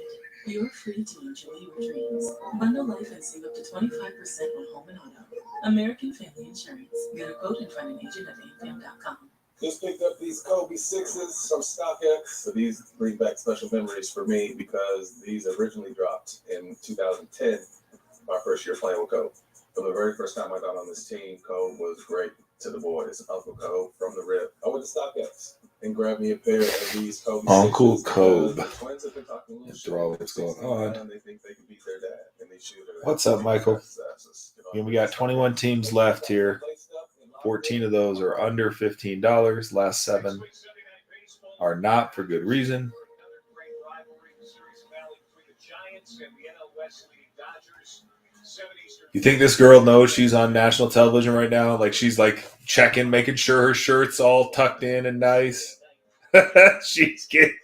you're free to enjoy your dreams. Bundle life and save up to 25% on home and auto. American Family Insurance. Get a quote and find an agent at amfam.com. Just picked up these Kobe 6s from StockX. So these bring back special memories for me because these originally dropped in 2010, my first year playing with Kobe. For the very first time I got on this team, Kobe was great to the boys. Uncle Kobe from the rip. I went to StockX and grabbed me a pair of these Kobe 6s. Uncle Kobe. The twins have been talking a little shit. After all what's going on. They think they can beat their dad in these shooters. What's up, Michael? And we got 21 teams left here. 14 of those are under $15. Last 7 are not, for good reason. You think this girl knows she's on national television right now? Like she's like checking, making sure her shirt's all tucked in and nice. She's getting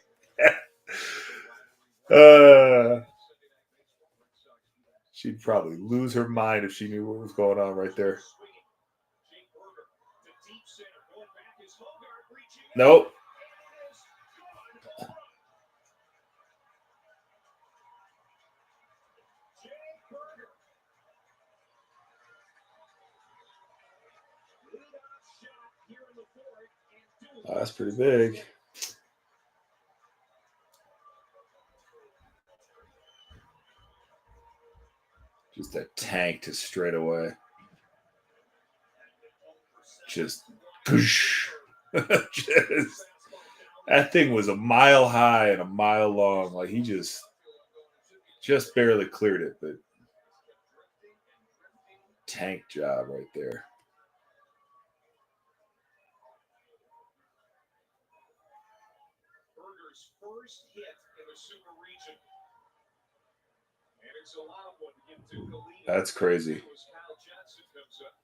she'd probably lose her mind if she knew what was going on right there. Nope. Oh, that's pretty big. Just a tank to straight away. Just, just that thing was a mile high and a mile long. Like he just barely cleared it, but tank job right there. Berger's first hit in the Super Region. And it's a loud one to get to Galena. That's crazy. As Kyle Johnson comes up.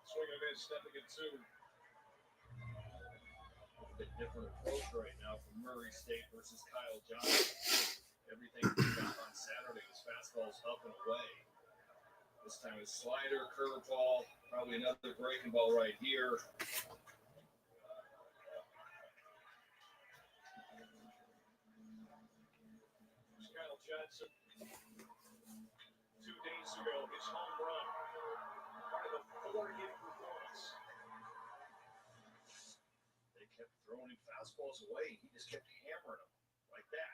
Swing and miss, stepping in two. A bit different approach right now from Murray State versus Kyle Johnson. Everything we got on Saturday was fastballs up and away. This time it's slider, curveball, probably another breaking ball right here. Here's Kyle Johnson. 2 days ago, his home run. Part of a 4-hit performance. They kept throwing him fastballs away. He just kept hammering them like that.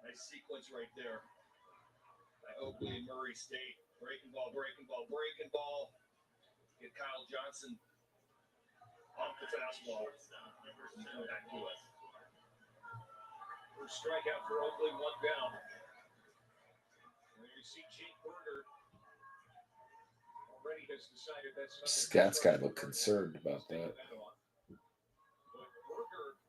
Nice sequence right there. By Oakley and Murray State. Breaking ball, breaking ball, breaking ball. Get Kyle Johnson off the fastball. Back to it. First strikeout for Oakley, 1 down. And you see Jake Berger already has decided that's not. Scott's got to look concerned about that. But Berger,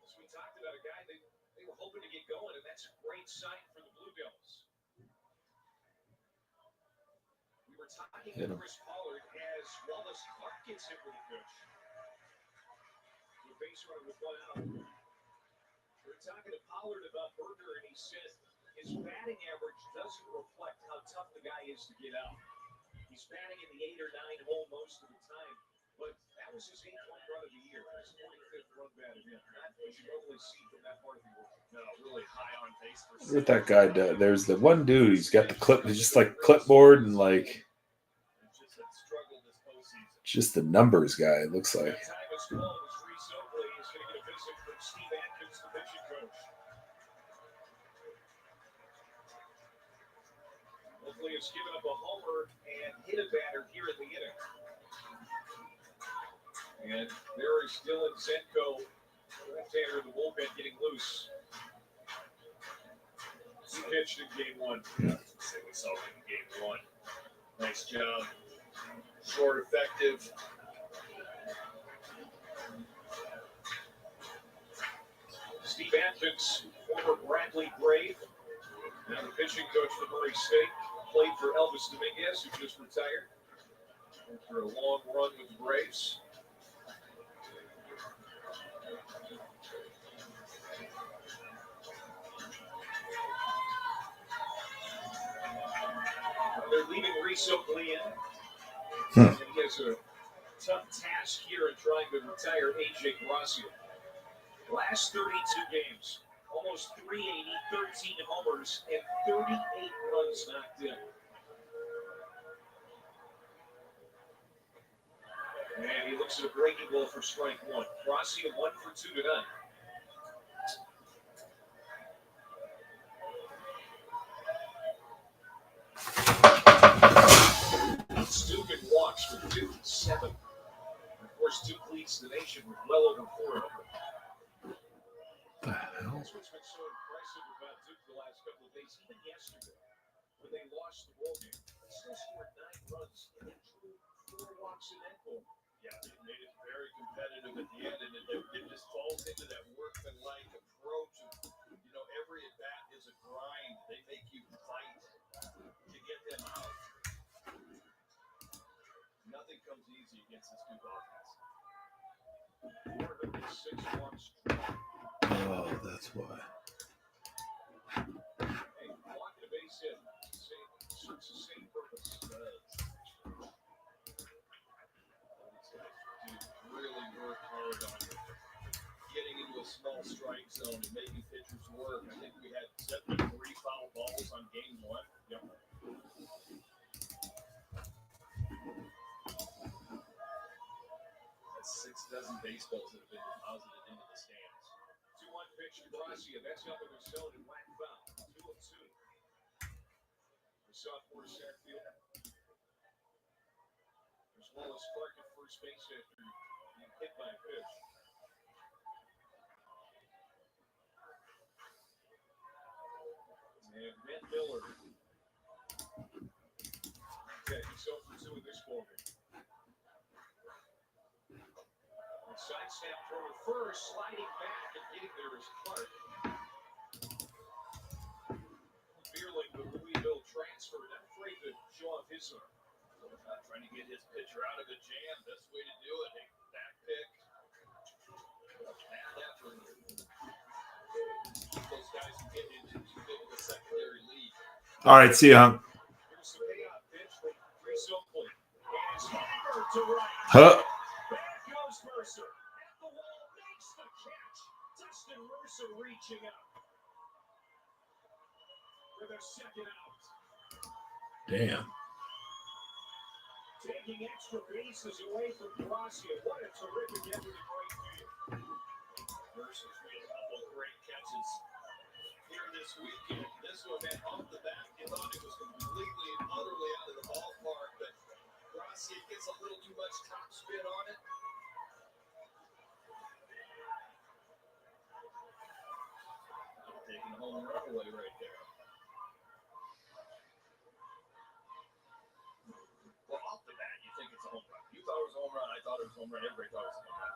as we talked about, a guy they were hoping to get going, and that's a great sign for the Blue Devils. We were talking to Chris Pollard as Wallace Clark gets hit with a pitch. The base runner with 1 out. We were talking to Pollard about Berger, and he said his batting average doesn't reflect how tough the guy is to get out. He's batting in the 8 or 9 hole most of the time, but that was his 8th home run of the year. His 25th run batted in. Not what you normally see from that part of the world. No, really high on pace. Look at that guy. There's the one dude. He's got the clip. He's just like clipboard and like just the numbers guy. It looks like. Hopefully, it's given up a homer and hit a batter here in the inning. And there is Dylan Zenko, left-hander in the bullpen, getting loose. He pitched in game 1. Yeah, we saw him in game 1. Nice job. Short, effective. Steve Atkins, former Bradley Brave, now the pitching coach for Murray State, played for Elvis Dominguez, who just retired after a long run with the Braves. They're leaving Reese Oakley in. And he has a tough task here in trying to retire A.J. Gracia. Last 32 games, almost 380, 13 homers, and 38 runs knocked in. And he looks at a breaking ball for strike 1. Gracia 1 for 2 tonight. Stugan walks for 57. Of course, Duke leads the nation with well over 400. That's what's been so impressive about Duke the last couple of days, even yesterday, when they lost the ball game. They still scored 9 runs and they drew 4 walks in that ball. Yeah, they made it very competitive at the end, and it just falls into that workman-like approach. And, every at-bat is a grind. They make you fight to get them out. Nothing comes easy against this Duke offense. 406 walks. Oh, that's why. Hey, walking a base hit. Serves the same purpose. These guys do really work hard on getting into a small strike zone and making pitchers work. I think we had Gracia, that's up in the zone and whack foul. 2-2. The sophomore center fielder. There's Wallace Clark at first base after being hit by a pitch. And Matt Miller. Okay, he's 0 for 2 in this ballgame. Side snap toward first, sliding back and getting there is Clark. Beerling, the Louisville transfer, not afraid to show off his arm. Trying to get his pitcher out of a jam. Best way to do it. A back pick. Bad effort. Those guys can get into the secondary league. All right, see ya, Hunk. Here's the payoff pitch from Reese Oakley. And it's hammered to right. Huh? Back goes Mercer. At the wall, makes the catch. Dustin Mercer reaching out. For their second out. Damn. Taking extra bases away from Gracia. What a terrific effort in right field. Mercer's made a couple of great catches here this weekend. This one man off the bat. You thought it was completely and utterly out of the ballpark, but Gracia gets a little too much top spin on it. Taking a home run away right there. Well, off the bat, you think it's a home run. You thought it was a home run. I thought it was a home run. Everybody thought it was a home run.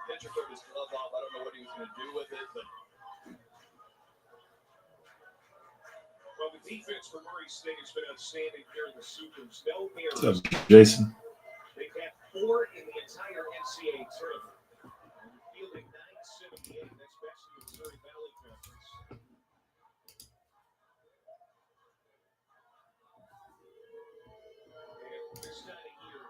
Pitcher took his glove off. I don't know what he was going to do with it, but. Well, the defense for Murray State has been outstanding here in the Supers. No What's errors. up, Jason? They've had 4 in the entire NCAA tournament. And they're fielding 978. That's best in the Missouri Valley Conference. And this time of year,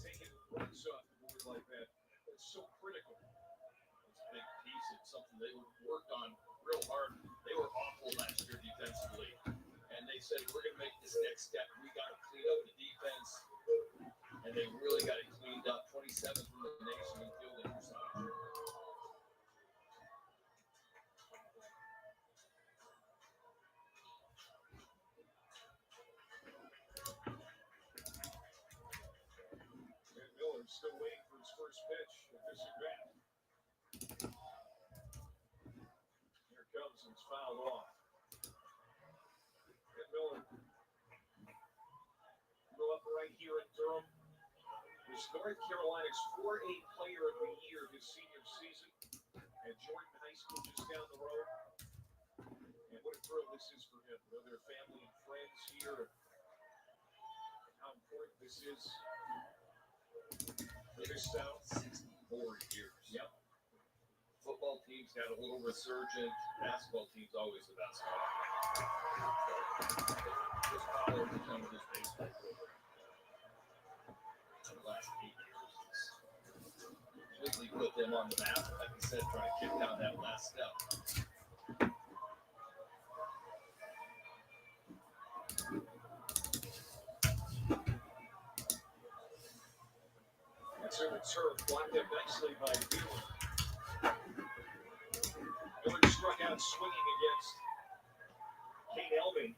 taking runs off the board like that, it's so critical. It's a big piece. It's something they worked on real hard. They were awful last year defensively. And they said, we're going to make this next step. We got to clean up the defense. And they really got it cleaned up. 27th in the nation in fielding percentage. And Miller's still waiting for his first pitch at this at bat. Here it comes and it's fouled off. And Miller grew up right here in Durham. Was North Carolina's 4A Player of the Year his senior season at Jordan High School just down the road. And what a thrill this is for him. You know, their family and friends here. How important this is for this town. 64 years. Yep. Football teams got a little resurgent. Basketball team's always the best. Just follow the tone of this baseball program. The last 8 years has completely put them on the map. Like you said, trying to kick down that last step. That's in the turf, blocked up nicely by Wheeler. Miller struck out swinging against Kate Elving.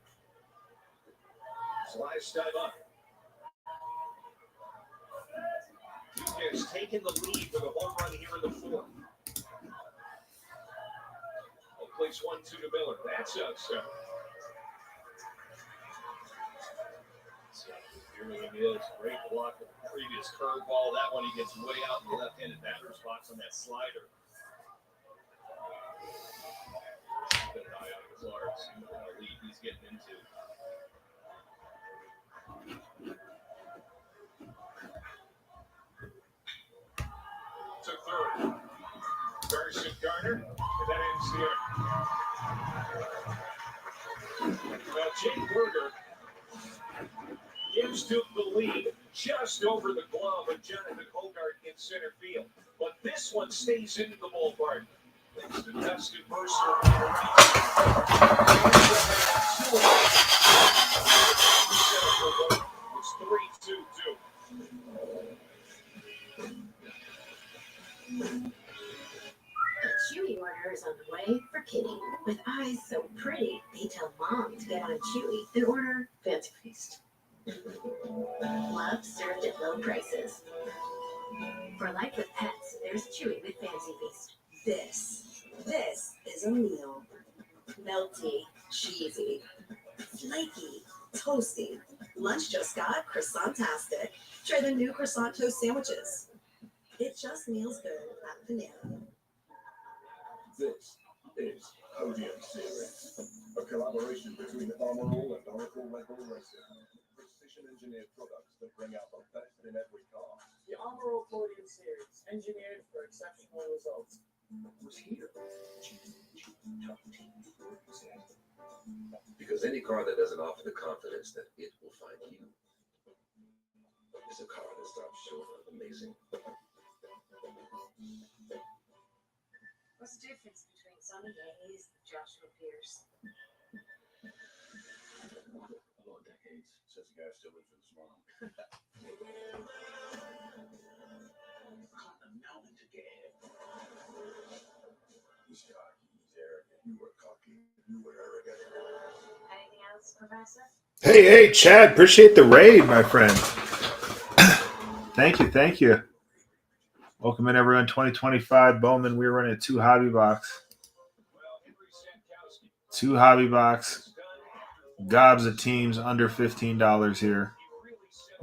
His last time up. Has taken the lead with a home run here in the 4th. Plays 1-2 to Miller. That's outside. Here he is. Great block of the previous curveball. That one he gets way out in the left-handed batter's box on that slider. Keep an eye on Clark. See what kind of lead he's getting into. To third. Carson Garner. And that ends the inning. Well, Jake Berger gives Duke the lead just over the glove of Jonathan Hogart in center field. But this one stays into the ballpark. Thanks to Dustin Mercer. It's 3-2-2. The Chewy order is on the way. made for Kitty. With eyes so pretty, they tell Mom to get on Chewy and order Fancy Feast. Love served at low prices. For life with pets, there's Chewy with Fancy Feast. This is a meal. Melty, cheesy, flaky, toasty. Lunch just got croissant-tastic. Try the new croissant toast sandwiches. It just meals good at Banana. This is Podium Series, a collaboration between Armor All and Oracle Red Bull Racing. Precision-engineered products that bring out the best in every car. The Armor All Podium Series, engineered for exceptional results. Was here. Because any car that doesn't offer the confidence that it will find you is a car that stops short of amazing. What's the difference between Sunny Days and Joshua Pierce? A lot of decades, says the guy who still lives with his mom. Caught a mountain to get him. He's cocky, he's arrogant. You were cocky, you were arrogant. Anything else, Professor? Hey, Chad, appreciate the raid, my friend. Thank you. Welcome in, everyone. 2025 Bowman. We're running a 2 hobby box. 2 hobby box. Gobs of teams under $15 here.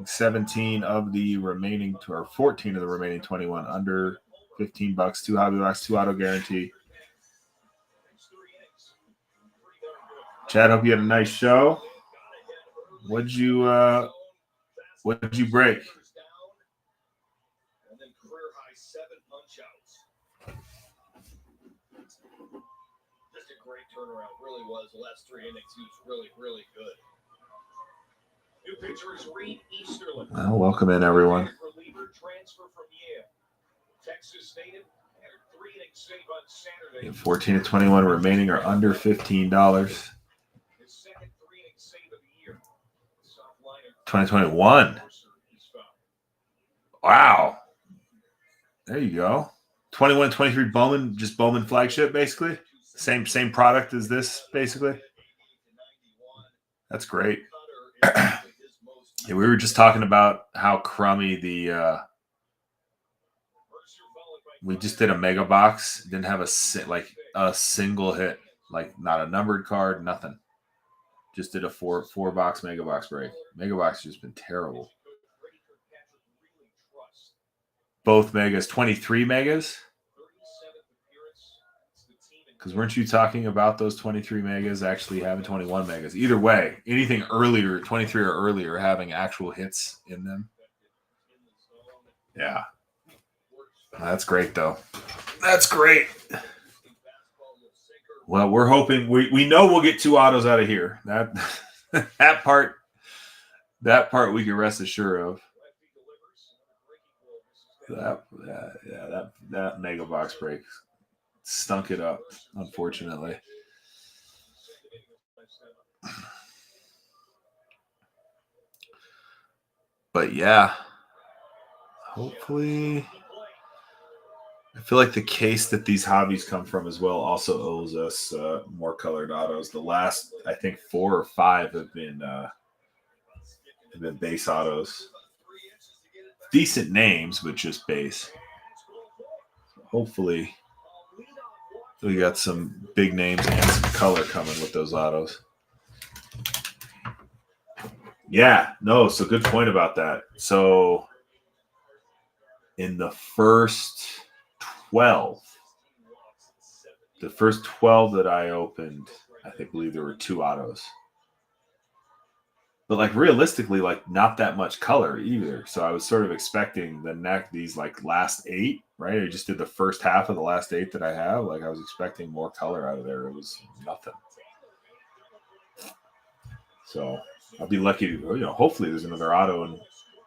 17 of the remaining, or 14 of the remaining 21 under $15. 2 hobby box, 2 auto guarantee. Chad, hope you had a nice show. What'd you break? And then career high 7 punch-outs. Just a great turnaround, really was. The last 3 innings, he was really, really good. New pitcher is Reed Easterling. Well, welcome in, everyone. Reliever transfer from Yale. Texas native had a 3-inning save on Saturday. 14 to 21 remaining are under $15. His second 3-inning save of the year. Soft liner. 2021. Wow. There you go. 21, 23 Bowman, just Bowman flagship, basically. Same product as this, basically. That's great. Yeah, we were just talking about how crummy the we just did a mega box. Didn't have a single hit, like not a numbered card, nothing. Just did a four box mega box break. Mega box has just been terrible. Both megas, 23 megas. Because weren't you talking about those 23 megas actually having 21 megas? Either way, anything earlier, 23 or earlier, having actual hits in them. Yeah. That's great, though. That's great. Well, we're hoping we know we'll get 2 autos out of here. That part we can rest assured of. That mega box break stunk it up, unfortunately. But yeah, hopefully, I feel like the case that these hobbies come from as well also owes us more colored autos. The last, I think, 4 or 5 have been base autos. Decent names, but just base. Hopefully, we got some big names and some color coming with those autos. Yeah, no, so good point about that. So in the first 12 that I opened, I believe there were 2 autos. But like realistically, like not that much color either. So I was sort of expecting these like last 8, right? I just did the first half of the last 8 that I have. Like I was expecting more color out of there. It was nothing. So I'll be lucky to, hopefully there's another auto in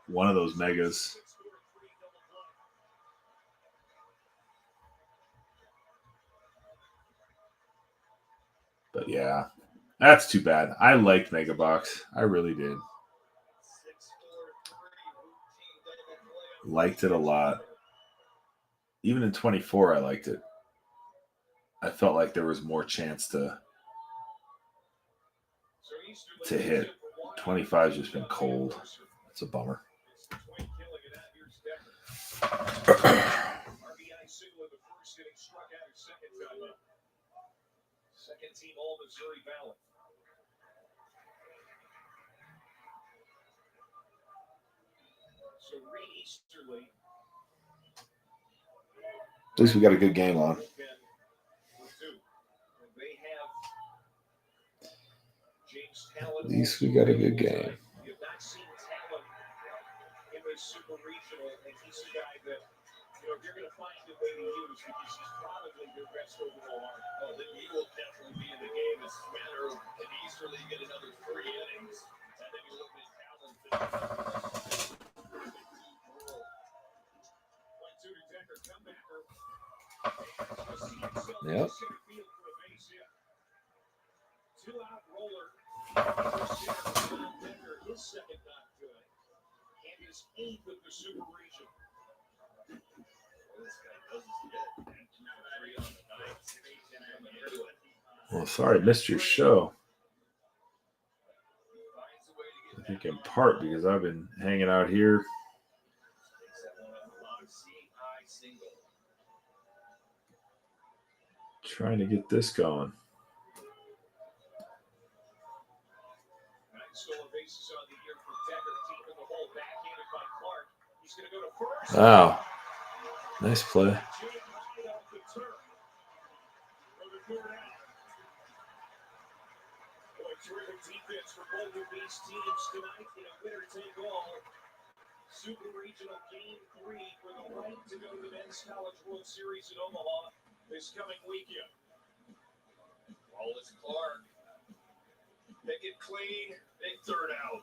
one of those megas. But yeah, that's too bad. I liked Mega Box. I really did. Liked it a lot. Even in 24, I liked it. I felt like there was more chance to hit. 25's just been cold. It's a bummer. RBI single in the first inning, struck out his second time up. Second team all Missouri ballot. So Reed Easterly. At least we got a good game on. They have James Talon. At least we got a good game. You have not seen Talon in this super regional, and he's a guy that, you know, if you're going to find a way to use, because he's probably your best overall arm. Oh, then he will definitely be in the game. It's a matter of can Easterly get another 3 innings, and then you look at Talon. Yep. 2-out roller. His second not good. And his 8th of the super region. Well, sorry, missed your show. I think in part because I've been hanging out here. Trying to get this going. Wow. Nice play. Terrific defense for both of these teams tonight in a winner-take-all Super Regional Game 3 for the right to go to the Men's College World Series in Omaha this coming weekend. Wallace Clark. Pick it clean. Big third out.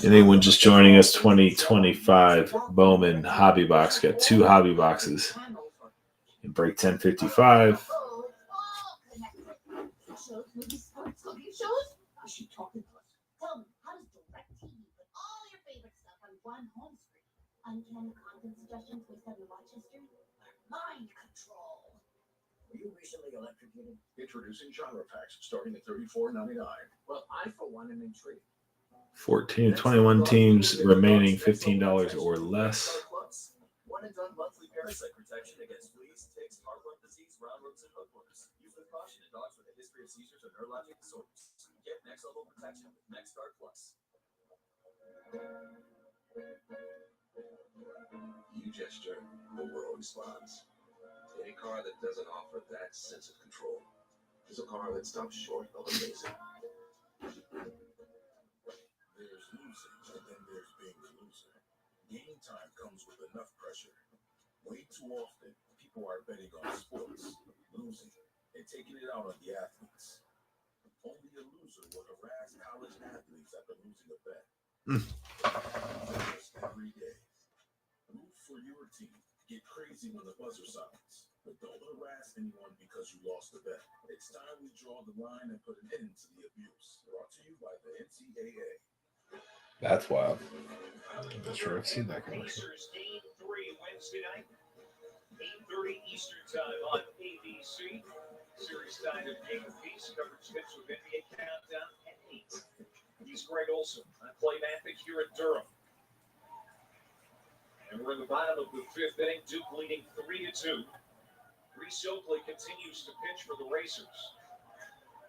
Anyone just joining us, 2025 Bowman Hobby Box. Got 2 hobby boxes. In break 10:55. Uncanny content suggestions based on your watch history? Mind control. Were you recently electrocuted? Introducing genre packs starting at $34.99. Well, I for one am intrigued. 14 to 21 teams remaining, $15 or less. One and done monthly parasite protection against fleas, ticks, heartworm disease, roundworms, and hookworms. Use with caution in dogs with a history of seizures or neurologic disorders. Get next level protection with NextGuard Plus. You gesture, the world responds. Any car that doesn't offer that sense of control is a car that stops short of amazing. There's losing, and then there's being the loser. Game time comes with enough pressure. Way too often, people are betting on sports, losing, and taking it out on the athletes. Only a loser will harass college athletes after losing a bet. Every day. Root for your team. Get crazy when the buzzer sounds. But don't harass anyone because you lost the bet. It's time we draw the line and put an end to the abuse. Brought to you by the NCAA. That's wild. I'm not sure I've seen that commercial. Pacers Game 3 Wednesday night, 8:30 Eastern Time on ABC. Series tied at game apiece. Coverage gets with NBA Countdown at 8. He's Greg Olson. I'm Clay Mathick here in Durham. And we're in the bottom of the 5th inning. Duke leading 3-2. Reese Oakley continues to pitch for the Racers.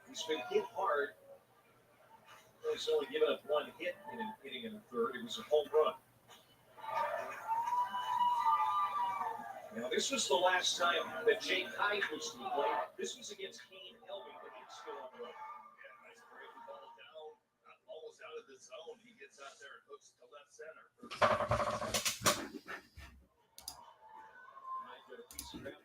He's been hit hard. He's only given up 1 hit in an inning and a third. It was a home run. Now, this was the last time that Jake Hyde was to play. This was against Kane Elby, but he's still on the road. Yeah, nice break the ball down, almost out of the zone. He gets out there and hooks to left center. Hyde got a piece of him.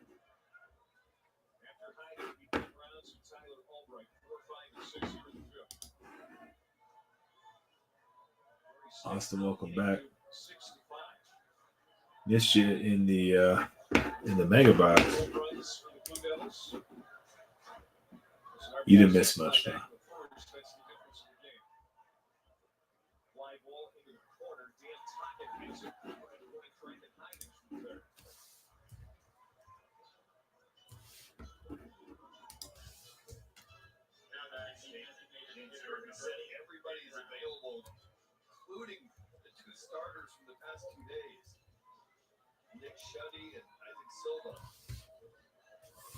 After Hyde, he put rounds to Tyler Albright. 4, 5, and 6 here in the 5th. Austin, welcome back. Missed you in the mega box. You didn't miss much, man. starters from the past 2 days. Nick Shuddy and Isaac Silva.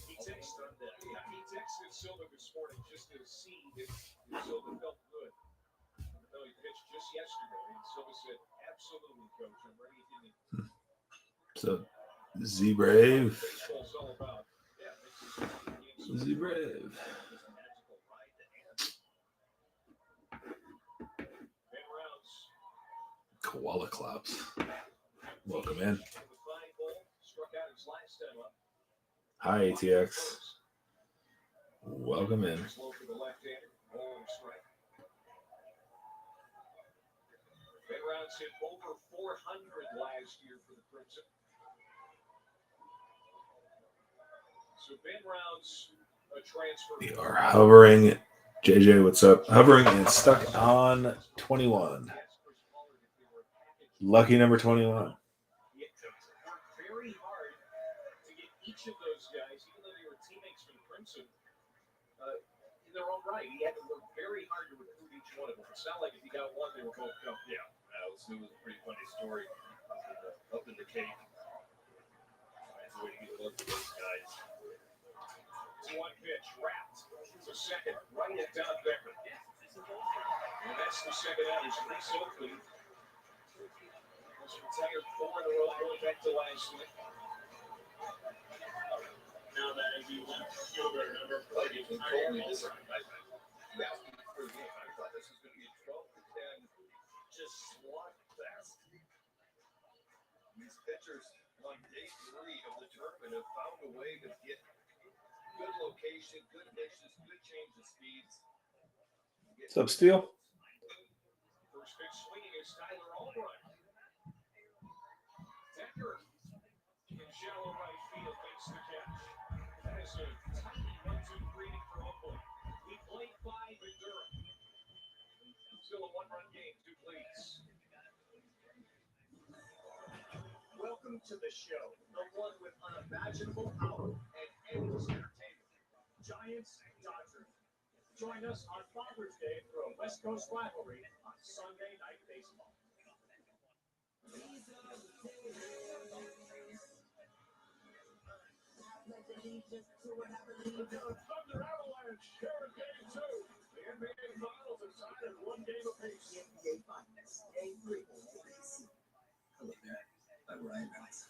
He texted Silva this morning just to see if Silva felt good. No, he pitched just yesterday, and Silva said, "Absolutely, coach. I'm ready if you need me." So, Z-Brave. Baseball's all about. Yeah, Z-Brave. magical ride to end. Ben Rounds. Koala Claps. Welcome in. Struck out his last time up. Hi, ATX. Welcome in. Slow for the left-hander. Rolling strike. Ben Rounds hit over 400 last year for the Crimson. So Ben Rounds, a transfer. We are hovering. JJ, what's up? Hovering and stuck on 21. Lucky number 21. He worked very hard to get each of those guys, even though they were teammates for the Crimson, in their own right. He had to work very hard to recruit each one of them. It's not like if he got one, they were both coming. Yeah, it was a pretty funny story. Up in the Cape. Finds a way to get a look at those guys. 1 pitch, wrapped. It's a second, right at Don Becker. And that's the second out. It's Reese Oakley. Was retired 4 in a row, going back to last week. Now that as you left fielder number 40, You told me this. You asked me before the game. I thought this was going to be a 12-10, just slugfest. These pitchers on day 3 of the tournament have found a way to get good location, good pitches, good change of speeds. What's up, Steele? First pitch swinging is Tyler Albright. Decker in shallow right field makes the catch. That is a tiny 1-2 greeting for Oakland. We played 5 in Durham. Still a 1-run game, 2 leads. welcome to the show, the one with unimaginable power and endless entertainment. Giants, Dodgers. Join us on Father's Day for a West Coast rivalry on Sunday Night Baseball. The Thunder Avalanche share in game 2. The NBA Finals are tied at 1 game apiece. NBA Finals, Game 3. Hello there, I'm Ryan Reynolds.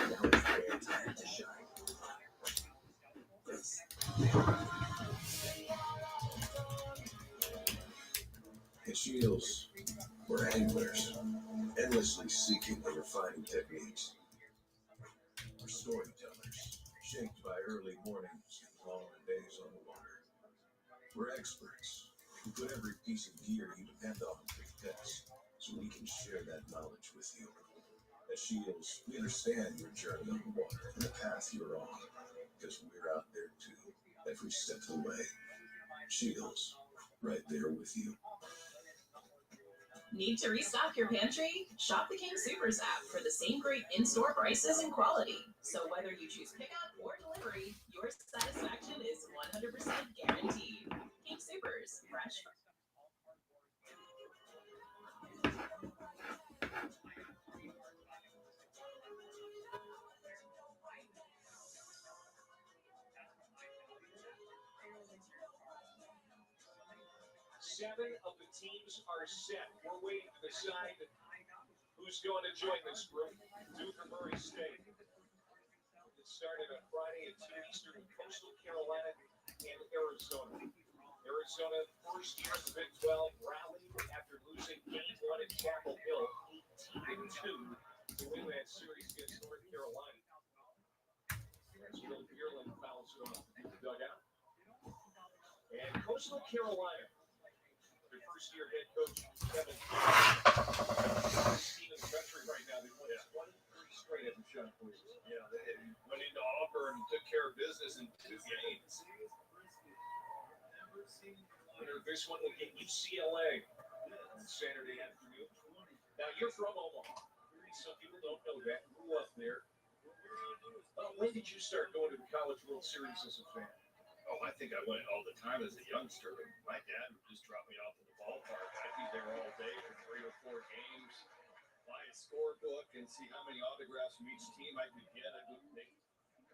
Now it's their time to shine. This. At Shields, we're anglers, endlessly seeking the refining techniques. We're storytellers, shaped by early mornings and long days on the water. We're experts who put every piece of gear you depend on to the test, so we can share that knowledge with you. At Shields, we understand your journey on the water and the path you're on, because we're out there too, every step of the way. Shields, right there with you. Need to restock your pantry? Shop the King Supers app for the same great in-store prices and quality. So whether you choose pickup or delivery, your satisfaction is 100% guaranteed. King Supers, fresh. 7 of the teams are set. We're waiting to decide who's going to join this group. Duke or Murray State. It started on Friday at 2 Eastern in Coastal Carolina and Arizona. Arizona, first year in the Big 12, rallied after losing game 1 at Chapel Hill, 18-2 to win that series against North Carolina. As Will Bierland fouls it off the dugout. And Coastal Carolina, their first-year head coach, Kevin team in the country right now. They won 23 straight at the shot places. Yeah, they went into Auburn and took care of business in 2 games. Winner of this one will get UCLA on Saturday afternoon. Now, you're from Omaha. Some people don't know that. Grew up there. When did you start going to the College World Series as a fan? Oh, I think I went all the time as a youngster. My dad would just drop me off at the ballpark. I'd be there all day for 3 or 4 games, buy a scorebook, and see how many autographs from each team I could get. I would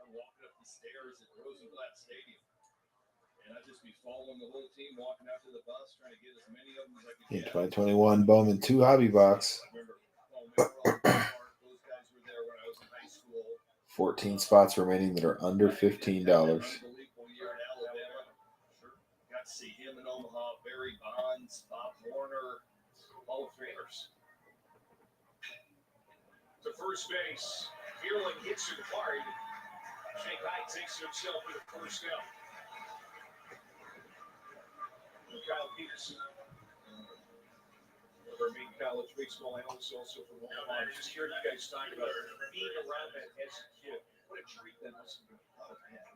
come walking up the stairs at Rosenblatt Stadium. And I'd just be following the whole team, walking out to the bus, trying to get as many of them as I could In get. 2021, Bowman 2 hobby box. I remember Paul Merrill, Park, those guys were there when I was in high school. 14 spots remaining that are under $15. Unbelievable year at Alabama. Sure. Got to see him in Omaha, Barry Bonds, Bob Warner, Hall of Famers. To first base, Bierling hits it hard. Shanghai takes it himself for the first out. Kyle Peterson, one of our main college baseball analysts, also from Omaha. Just hearing you guys talk about being around that as a kid. What a treat that must have been. Oh, man,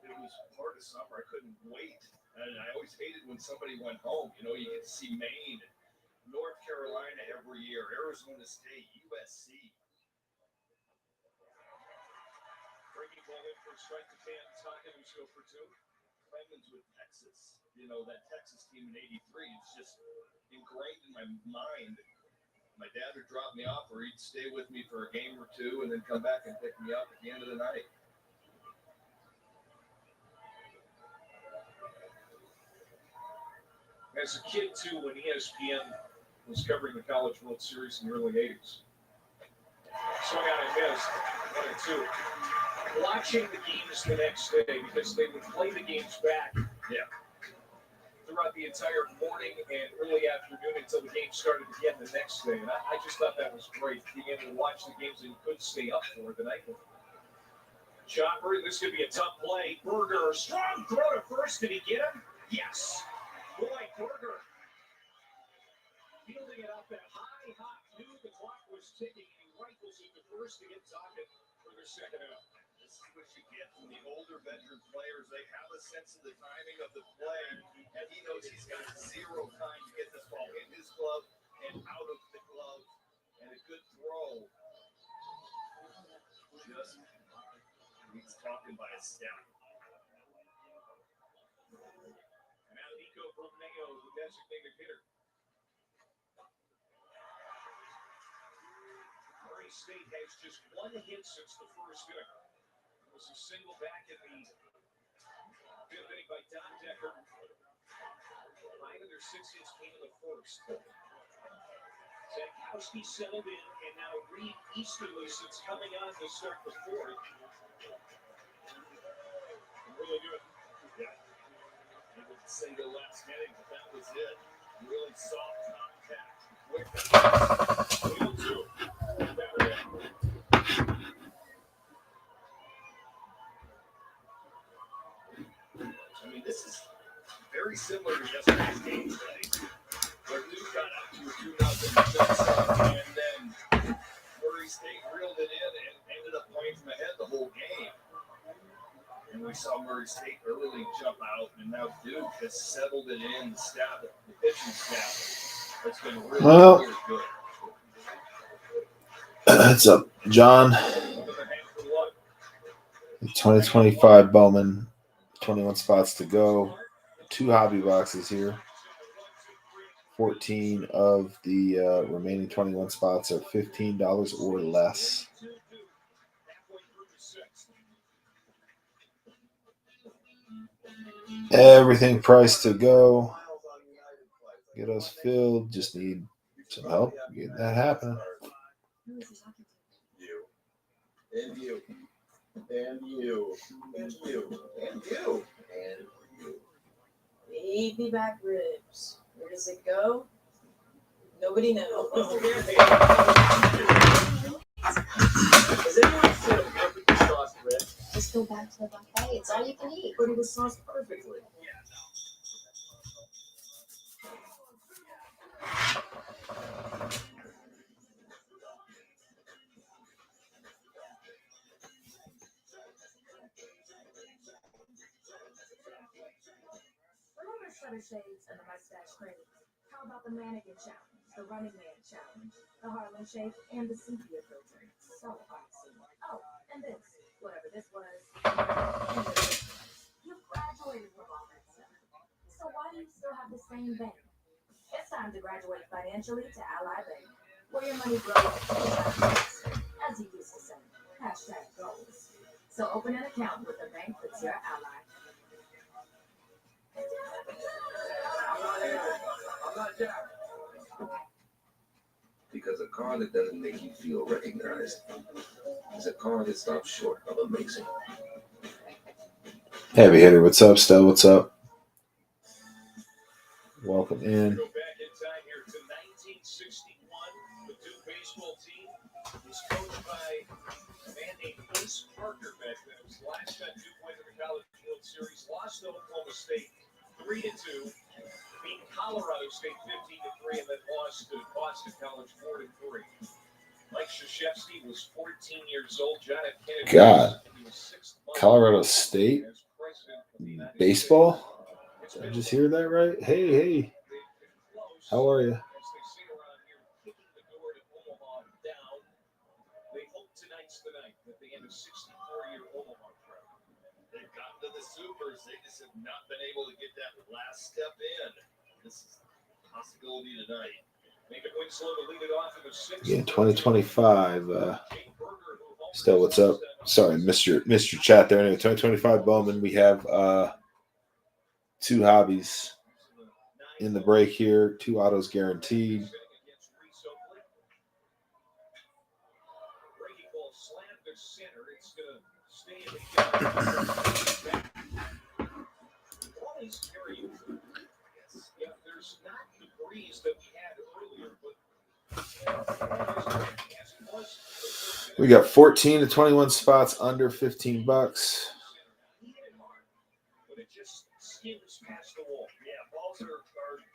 it was part of summer. I couldn't wait. And I always hated when somebody went home. You know, you get to see Maine, North Carolina every year, Arizona State, USC. Breaking ball in for a strike to Van Tucken, who's go for 2. Clemens with Texas. You know, that Texas team in '83 is just ingrained in my mind. My dad would drop me off, or he'd stay with me for a game or 2 and then come back and pick me up at the end of the night. As a kid, too, when ESPN was covering the College World Series in the early 80s. Swung out and missed, 1-2. Watching the games the next day, because they would play the games back throughout the entire morning and early afternoon until the game started again the next day. And I just thought that was great, being able to watch the games that you couldn't stay up for the night before. Chopper, this could be a tough play. Berger, strong throw to first. Did he get him? Yes. Boy, Berger. Fielding it up at high, knew the clock was ticking, and he rifles it to first to get Tucken for their second out. This is what you get from the older veteran players. They have a sense of the timing of the play, and he knows he's got 0 time to get this ball in his glove and out of the glove. And a good throw just he's talking by a step. Now Nico Brumeo, the designated hitter. Murray State has just 1 hit since the first inning. It was a single back in the 5th inning by Don Decker. 5 of their 6 hits came in the first. Zakowski settled in, and now Reed Easterly since coming on to start the 4th. Really good. Yeah. He would say the last inning, but that was it. Really soft contact. Quick. 2-2. I mean, this is very similar to yesterday's game today, where Duke got out to a 2-0 and then Murray State reeled it in and ended up playing from ahead the whole game. And we saw Murray State early jump out, and now Duke has settled it in. The pitching staff has been really good. What's up, John? 2025 Bowman, 21 spots to go. 2 hobby boxes here. 14 of the remaining 21 spots are $15 or less. Everything priced to go. Get us filled. Just need some help getting that happening. You. And you. And you. And you. And you. And you. Baby back ribs. Where does it go? Nobody knows. Has anyone said a perfectly sauced rib? Just go back to the buffet. It's all you can eat. But it was sauced perfectly. Remember Shutter Shades and the Mustache Craze? How about the Mannequin Challenge, the Running Man Challenge, the Harlem Shake, and the Sepia Filter? So awesome. Oh, and this, whatever this was. And this. You grab still have the same bank. It's time to graduate financially to Ally Bank, where your money grows, as you used to say. Hashtag goals. So open an account with a bank that's your ally. I'm not Jack. Because a car that doesn't make you feel recognized is a car that stops short of amazing. Heavy hitter, what's up, Stell? What's up? Welcome in. Go back in time here to 1961. The Duke baseball team was coached by a man named Ace Parker back then. It was the last time Duke went to the College World Series. Lost to Oklahoma State 3-2. Beat Colorado State 15-3, and then lost to Boston College 4-3. Mike Krzyzewski was 14 years old. John F. Kennedy God. was 6 months Colorado State as president of the United baseball? States. Did I just hear that right? Hey. How are you? As they say around here, kicking the door to Omaha down. They hope tonight's the night at the end of 64-year Omaha trip. They've gotten to the supers. They just have not been able to get that last step in. This is a possibility tonight. Nathan Winslow to lead it off in the sixth. Yeah, 2025. Still, what's up? Sorry, missed your chat there. Anyway, 2025 Bowman. We have two hobbies in the break here. 2 autos guaranteed. Breaking ball slammed to center. It's going to stay in the game. Always carry you. Yeah, there's not the breeze that we had earlier, but We got 14 to 21 spots under $15. but it just skims past the wall. Yeah, balls are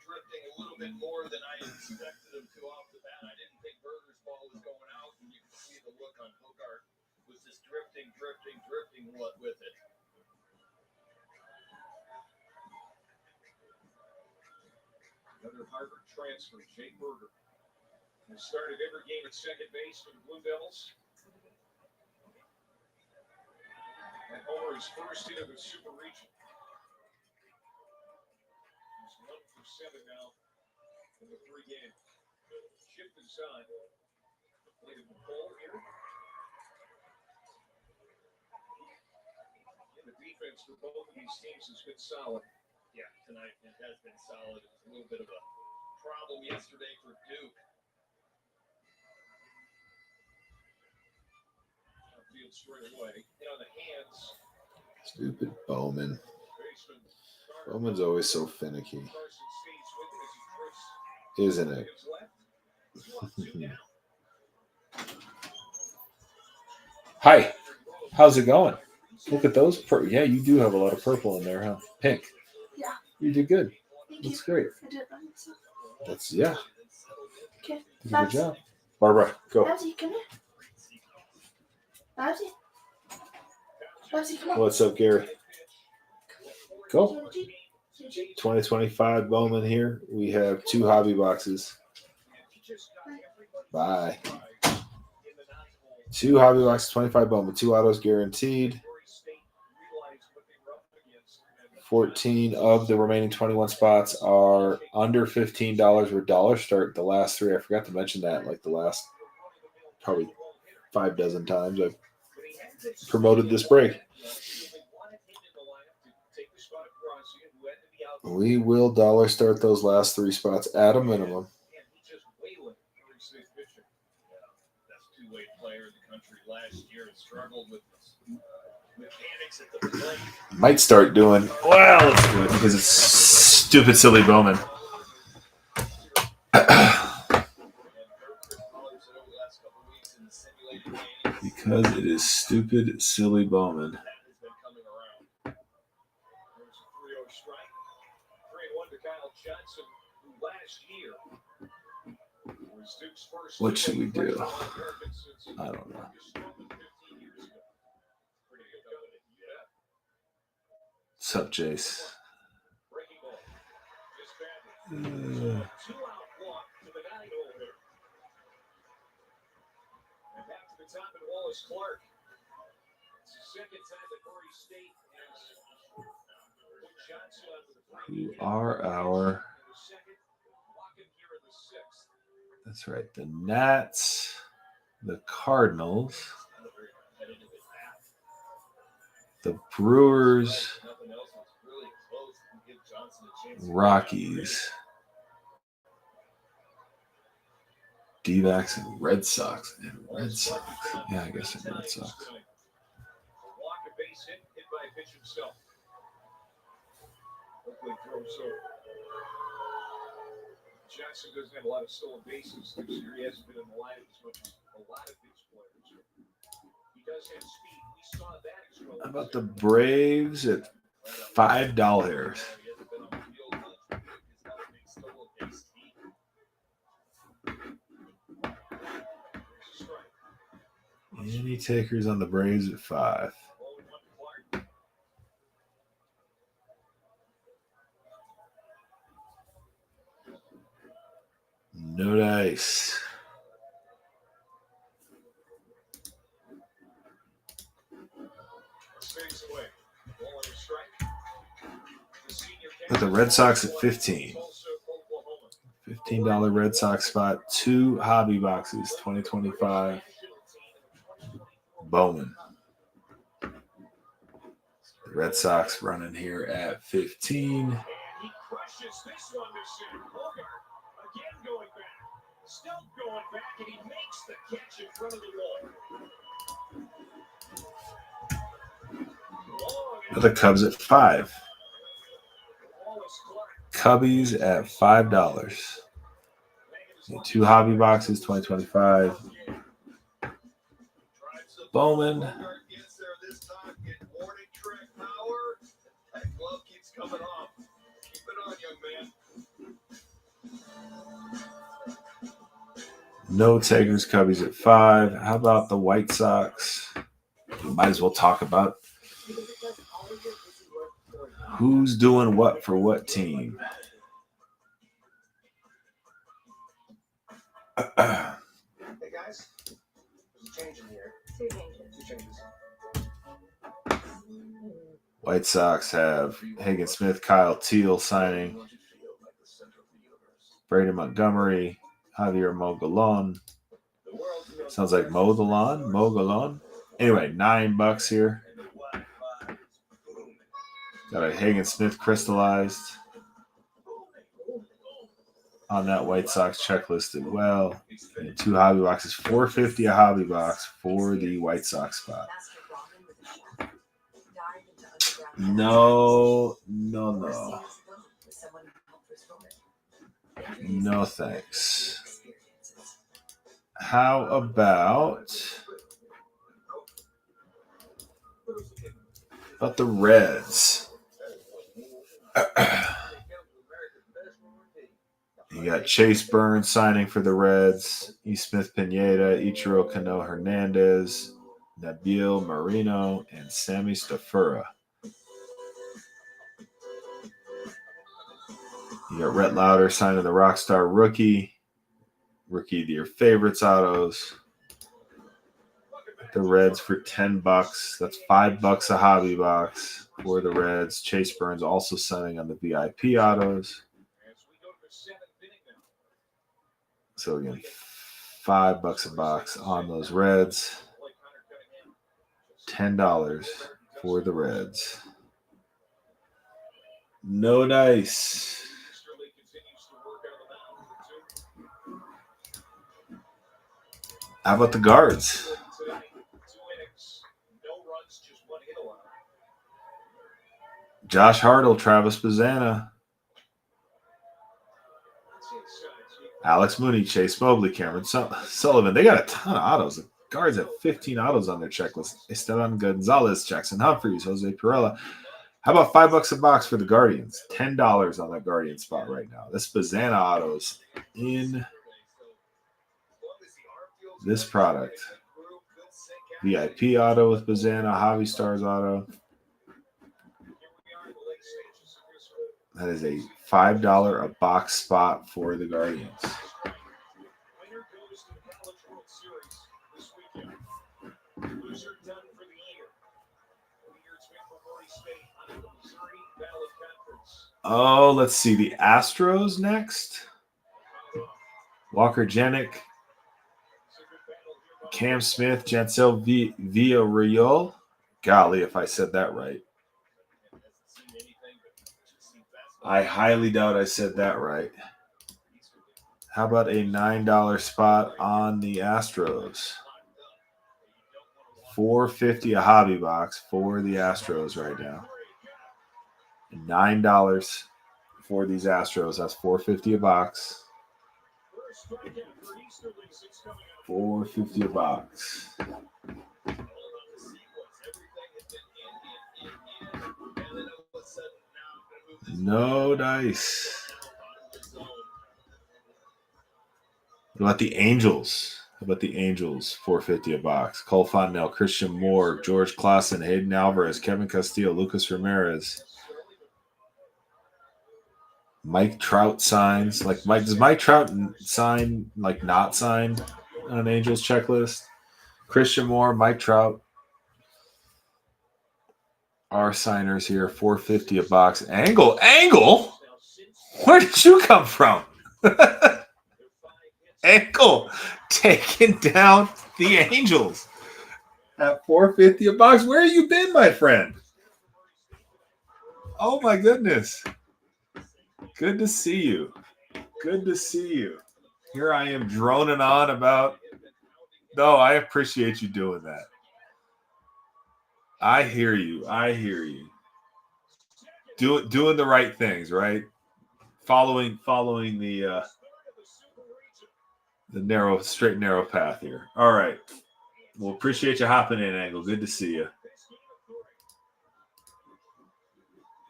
drifting a little bit more than I expected them to off the bat. I didn't think Berger's ball was going out, and you can see the look on Bogart was just drifting with it. Another Harvard transfer, Jake Berger, who started every game at second base for the Blue Devils. And Homer is first hit of the Super Region. He's 1 for 7 now in the 3 games. Shift inside. Played the ball here. And the defense for both of these teams has been solid. Yeah, tonight it has been solid. It was a little bit of a problem yesterday for Duke. Outfield straight away. And on the hands, Stupid Bowman. baseman Bowman's always so finicky, Carson stays with it as he drifts isn't to it? his left. 2 up, 2 down. Hi. How's it going? Look at those. Yeah, you do have a lot of purple in there, huh? Pink. Yeah. You did good. Thank Looks you. great. I did it by myself. That's, yeah. Okay. Did a good job. Barbara, go. Babsy, come here. Babsy. Babsy, come on. What's up, Gary? Go. Georgie. Georgie. 2025 Bowman here. We have 2 hobby boxes. Bye. 2 hobby boxes, 25 Bowman, 2 autos guaranteed. 14 of the remaining 21 spots are under $15 or dollar start. The last 3, I forgot to mention that, like the last probably 5 dozen times I've promoted this break. We will dollar start those last 3 spots at a minimum. Best two-way player in the country last year and struggled with mechanics at the plate. Might start doing, well, let's do it because it's stupid, silly Bowman. Because it is stupid, silly Bowman. What should we do? I don't know. What's up, Jace? Clark. It's the second time that Murray State has put Who are our... That's right. The Nats, the Cardinals, the Brewers, Rockies, D-backs, and Red Sox. Yeah, I guess it's Red Sox. Jackson doesn't have a lot of stolen bases this year. He hasn't been in the lineup as much as a lot of these players. He does have speed. We saw that as well. How about the Braves at $5? Any takers on the Braves at 5? No dice. Put the Red Sox at 15. $15 Red Sox spot. 2 hobby boxes. 2025 Bowman. The Red Sox running here at 15. He crushes this one to center. Bogart again going back. Still going back, and he makes the catch in front of the wall. The Cubs at 5. Cubbies at $5. 2 hobby boxes, 2025 Bowman. No takers, Cubbies at 5. How about the White Sox? We might as well talk about who's doing what for what team. Hey guys, there's a change in here. 2 changes. 2 changes. White Sox have Hagen Smith, Kyle Teal signing, Brady Montgomery, Javier Mogolon. Sounds like Mogolon. Anyway, $9 here. Got a Hagen Smith crystallized on that White Sox checklist as well. And 2 hobby boxes, $4.50 a hobby box for the White Sox spot. No. No thanks. How about the Reds? You got Chase Burns signing for the Reds, E. Smith Pineda, Ichiro Kano Hernandez, Nabil Marino, and Sammy Stafura. You got Rhett Lauder signing the Rockstar Rookie of your favorites autos. The Reds for $10. That's $5 a hobby box for the Reds. Chase Burns also signing on the VIP autos. So again, $5 a box on those Reds. $10 for the Reds. No dice. How about the guards? Josh Hartle, Travis Bazzana, Alex Mooney, Chase Mobley, Cameron Sullivan. They got a ton of autos. The guards have 15 autos on their checklist. Esteban Gonzalez, Jackson Humphreys, Jose Pirela. How about $5 a box for the Guardians? $10 on that Guardian spot right now. This Bazzana autos in this product. VIP auto with Bazzana, Hobby Stars auto. That is a $5 a box spot for the Guardians. Winner goes to the College World Series this weekend. Loser done for the year. The year it's been for Murray State. I'm from Missouri. Oh, let's see. The Astros next. Walker Jenick, Cam Smith, Jansel Villarreal. Golly, if I said that right. I highly doubt I said that right. How about a $9 spot on the Astros? $4.50 a hobby box for the Astros right now. $9 for these Astros. That's $4.50 a box. $4.50 a box. No dice. What about the Angels? How about the Angels? $4.50 a box. Cole Fontenelle, Christian Moore, George Clausen, Hayden Alvarez, Kevin Castillo, Lucas Ramirez. Mike Trout signs. Does Mike Trout sign, not sign on an Angels checklist? Christian Moore, Mike Trout. Our signers here, $4.50 a box. Angle? Where did you come from? Angle taking down the Angels at $4.50 a box. Where have you been, my friend? Oh my goodness. Good to see you. Good to see you. Here I am droning on about. No, I appreciate you doing that. I hear you. Doing the right things, right? Following the straight and narrow path here. All right. Well, appreciate you hopping in, Angle. Good to see you.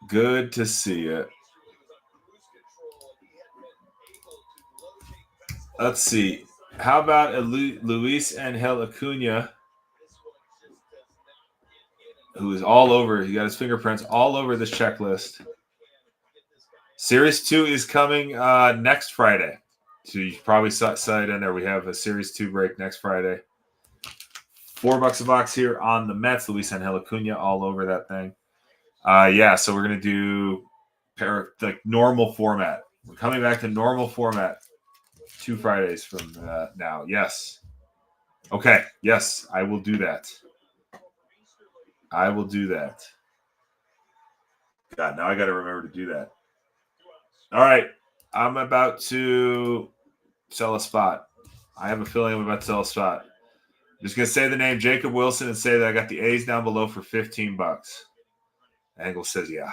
Good to see you. Let's see. How about Luis Angel Acuna, who is all over? He got his fingerprints all over this checklist. Series 2 is coming next Friday. So you probably saw it in there. We have a Series 2 break next Friday. $4 a box here on the Mets. Luis Angel Acuna all over that thing. So we're going to do normal format. We're coming back to normal format 2 Fridays from now. Yes. Okay. Yes, I will do that. God, now I got to remember to do that. All right. I'm about to sell a spot. I have a feeling I'm about to sell a spot. I'm just going to say the name Jacob Wilson and say that I got the A's down below for $15. Angle says, yeah.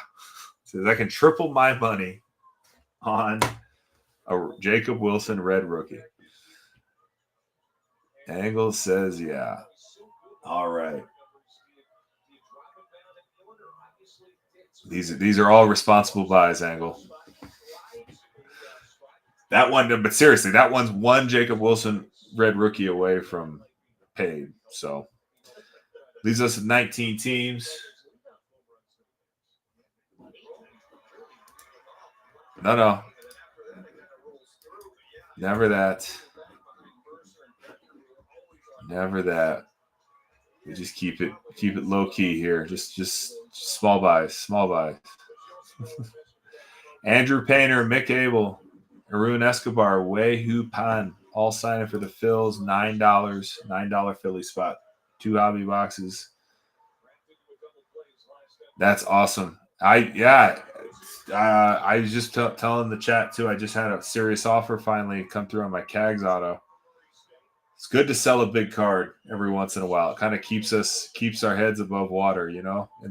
Says I can triple my money on a Jacob Wilson red rookie. Angle says, yeah. All right. These are all responsible buys, Angle. That one, but seriously, that one's one Jacob Wilson red rookie away from paid. So leaves us at 19 teams. No. Never that. We just keep it low key here. Just small buys. Andrew Painter, Mick Abel, Arun Escobar, Wei Hu Pan, all signing for the Phils. $9 Philly spot. 2 hobby boxes. That's awesome. I was just telling the chat too. I just had a serious offer finally come through on my Cags auto. It's good to sell a big card every once in a while. It kind of keeps our heads above water, in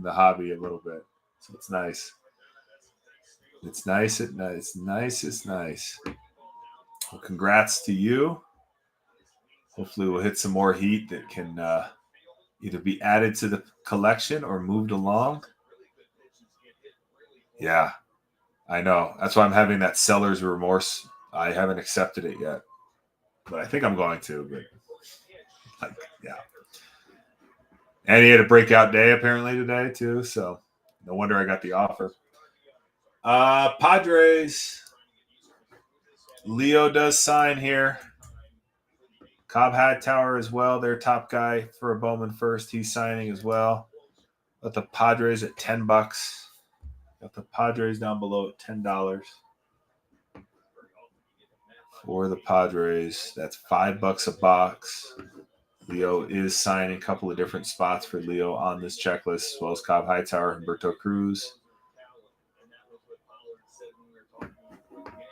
the hobby a little bit. So it's nice. It's nice. Well, congrats to you. Hopefully we'll hit some more heat that can either be added to the collection or moved along. Yeah, I know. That's why I'm having that seller's remorse. I haven't accepted it yet, but I think I'm going to. But yeah. And he had a breakout day apparently today too, so no wonder I got the offer. Padres. Leo does sign here. Cobb Hightower as well, their top guy for a Bowman first. He's signing as well. But the Padres at $10. Got the Padres down below at $10 for the Padres. That's $5 a box. Leo is signing a couple of different spots for Leo on this checklist, as well as Cobb Hightower, Humberto Cruz.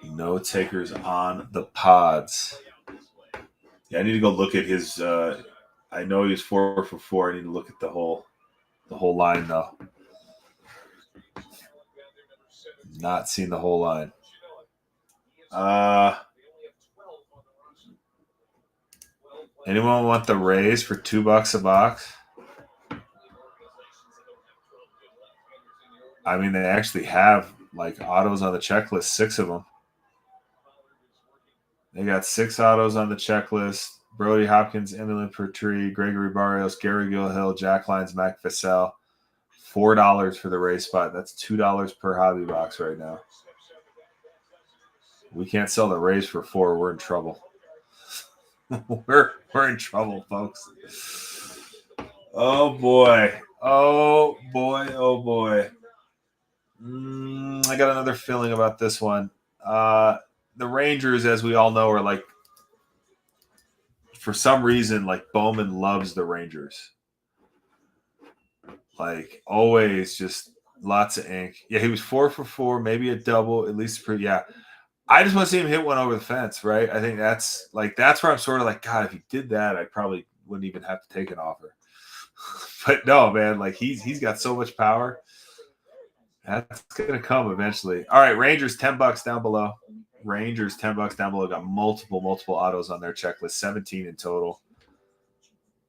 No takers on the Pods. Yeah, I need to go look at his. I know he was 4 for 4. I need to look at the whole line though. Not seen the whole line. Anyone want the Rays for $2 a box? I mean, they actually have like autos on the checklist, 6 of them. They got 6 autos on the checklist. Brody Hopkins, Emily Pertree, Gregory Barrios, Gary Gilhill, Jack Lyons, Mac Vassell. $4 for the Rays spot. That's $2 per hobby box right now. We can't sell the Rays for $4. We're in trouble. we're in trouble, folks. Oh boy. Oh boy. Oh boy. I got another feeling about this one. The Rangers, as we all know, are like, for some reason, like Bowman loves the Rangers. Like always, just lots of ink. Yeah, he was 4 for 4, maybe a double, at least yeah. I just want to see him hit one over the fence, right? I think that's where I'm sort of like, God, if he did that, I probably wouldn't even have to take an offer. But no, man, like he's got so much power. That's gonna come eventually. All right, Rangers $10 down below. Rangers $10 down below. Got multiple autos on their checklist, 17 in total.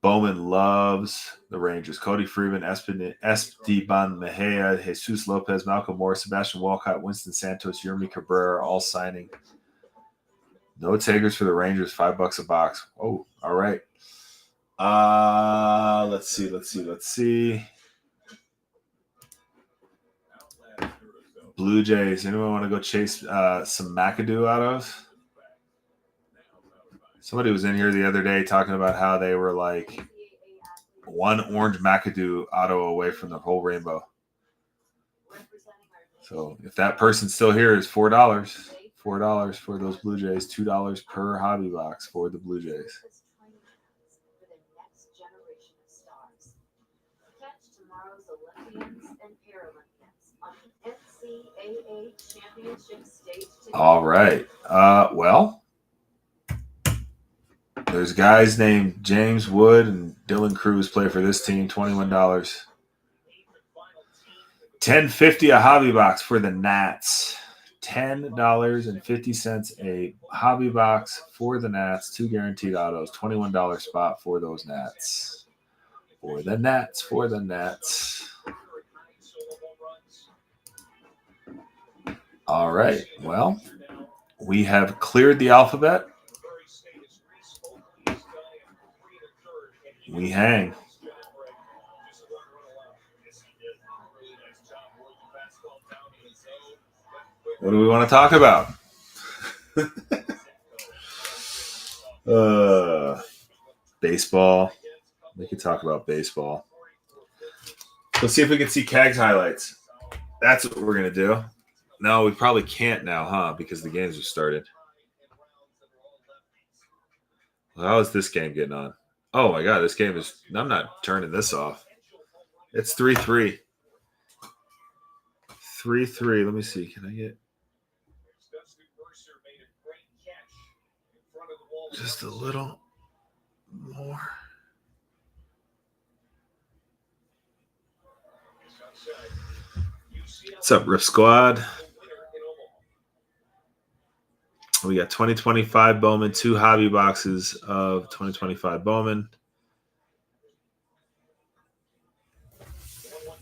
Bowman loves the Rangers. Cody Freeman, Esteban Mejia, Jesus Lopez, Malcolm Moore, Sebastian Walcott, Winston Santos, Yermi Cabrera, all signing. No takers for the Rangers, $5 a box. Oh, all right. Let's see. Blue Jays. Anyone want to go chase some McAdoo autos? Somebody was in here the other day talking about how they were like one orange McAdoo auto away from the whole rainbow. So if that person's still here, is $4. $4 for those Blue Jays. $2 per hobby box for the Blue Jays. All right. Well, there's guys named James Wood and Dylan Cruz play for this team. $21. $10.50 a hobby box for the Nats. $10.50 a hobby box for the Nats. 2 guaranteed autos. $21 spot for those Nats. For the Nats. All right. Well, we have cleared the alphabet. We hang. What do we want to talk about? Baseball. We can talk about baseball. Let's see if we can see Cags highlights. That's what we're going to do. No, we probably can't now, huh? Because the games have started. Well, how is this game getting on? Oh, my God. This game is – I'm not turning this off. It's 3-3. 3-3. Let me see. Can I get just a little more? What's up, Riff Squad? We got 2025 Bowman, 2 hobby boxes of 2025 Bowman.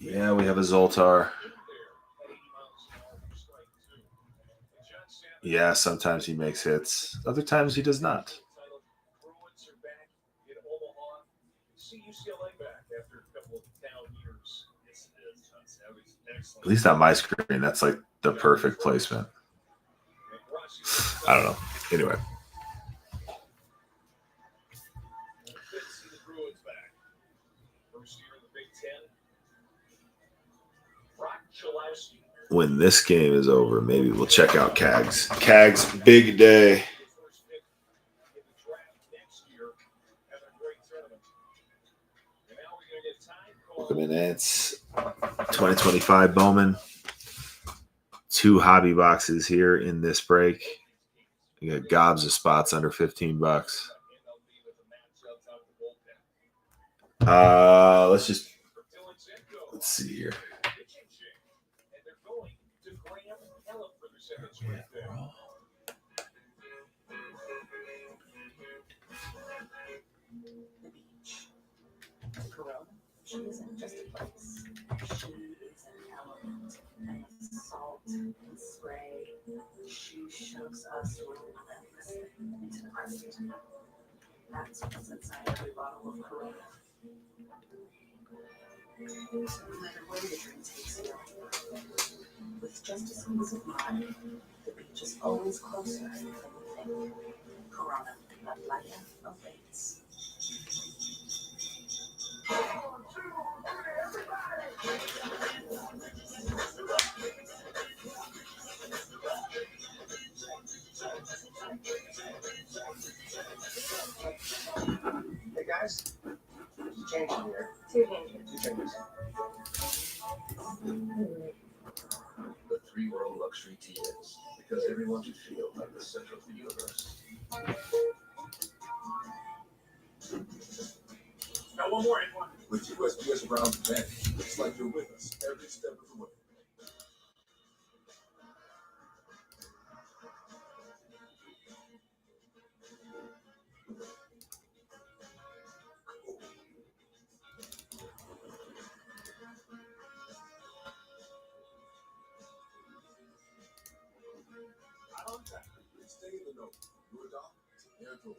Yeah, we have a Zoltar. Yeah, sometimes he makes hits. Other times he does not. At least on my screen, that's like the perfect placement. I don't know. Anyway. when this game is over, maybe we'll check out Cags. Cags, big day. Welcome in, Ants. 2025 Bowman. 2 hobby boxes here in this break. You got gobs of spots under $15. Let's see here. She isn't just a place. She is an element. And salt and spray. She shoves us relentlessly into the present. That's what's inside every bottle of Corona. So no matter where your dream takes you, with just a squeeze of lime, the beach is always closer than you think. Corona, la playa awaits. Hey guys, change in here. 2 changes. 2 changes. The 3-world luxury TX, because everyone should feel like the center of the universe. Now one more, everyone. With USPS Brown Bank, it's like you're with us every step of the way. Stay in the know. You adopt and control.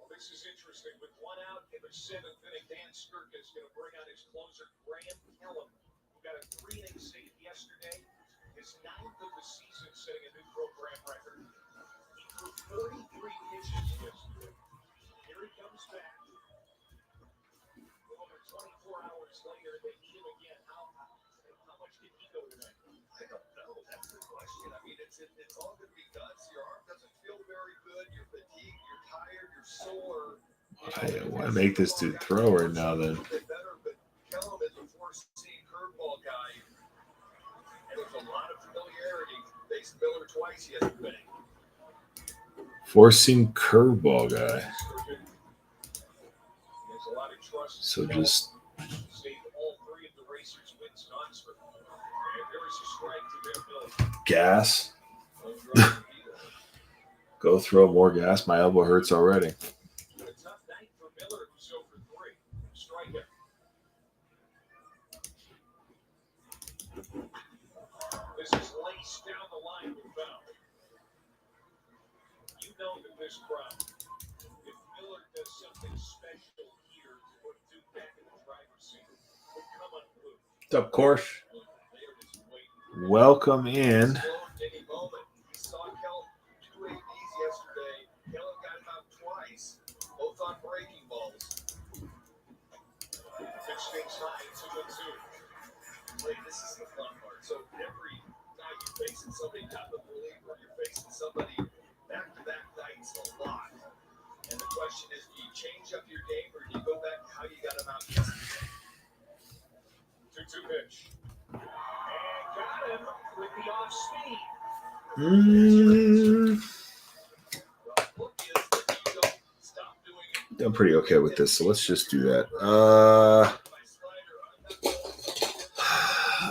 Well, this is interesting. With 1 out in the 7th inning, Dan Skirka is going to bring out his closer, Graham Kellum, who got a 3-inning save yesterday. His 9th of the season, setting a new program record. He threw 43 pitches yesterday. Here he comes back. Over 24 hours later, they need him again. How much did he go tonight? I don't know. That's the question. I mean, it's all going to be guts. Your arm doesn't feel very good. You're fatigued. You're tired.'re sore. I want to make this dude throw right now then. Better, but Kellum is a 4-seam curveball guy. And there's a lot of familiarity. Faced Miller twice yesterday. 4-seam curveball guy. There's a lot of trust. So just Saved all 3 of the Racers' wins in Oxford. And there is a strike to their bill. gas. Go throw more gas. My elbow hurts already. A tough night for Miller, who's 0 for 3. Striker. This is laced down the line with foul. You know that this crowd, if Miller does something special here to put Duke back in the driver's seat, would come unglued. What's up, Korsh? They are just waiting. Welcome in. Bowman. We saw Kellum 2 ABs yesterday. Kellum got him out twice, both on breaking balls. Pitch things high, 2-2. Like, this is the fun part. So every time you're facing somebody out of the league or you're facing somebody back-to-back nights a lot. And the question is, do you change up your game or do you go back to how you got him out yesterday? 2-2 pitch. And got him with the off speed. The look is that you don't stop doing it. I'm pretty okay with this, so let's just do that. My slider,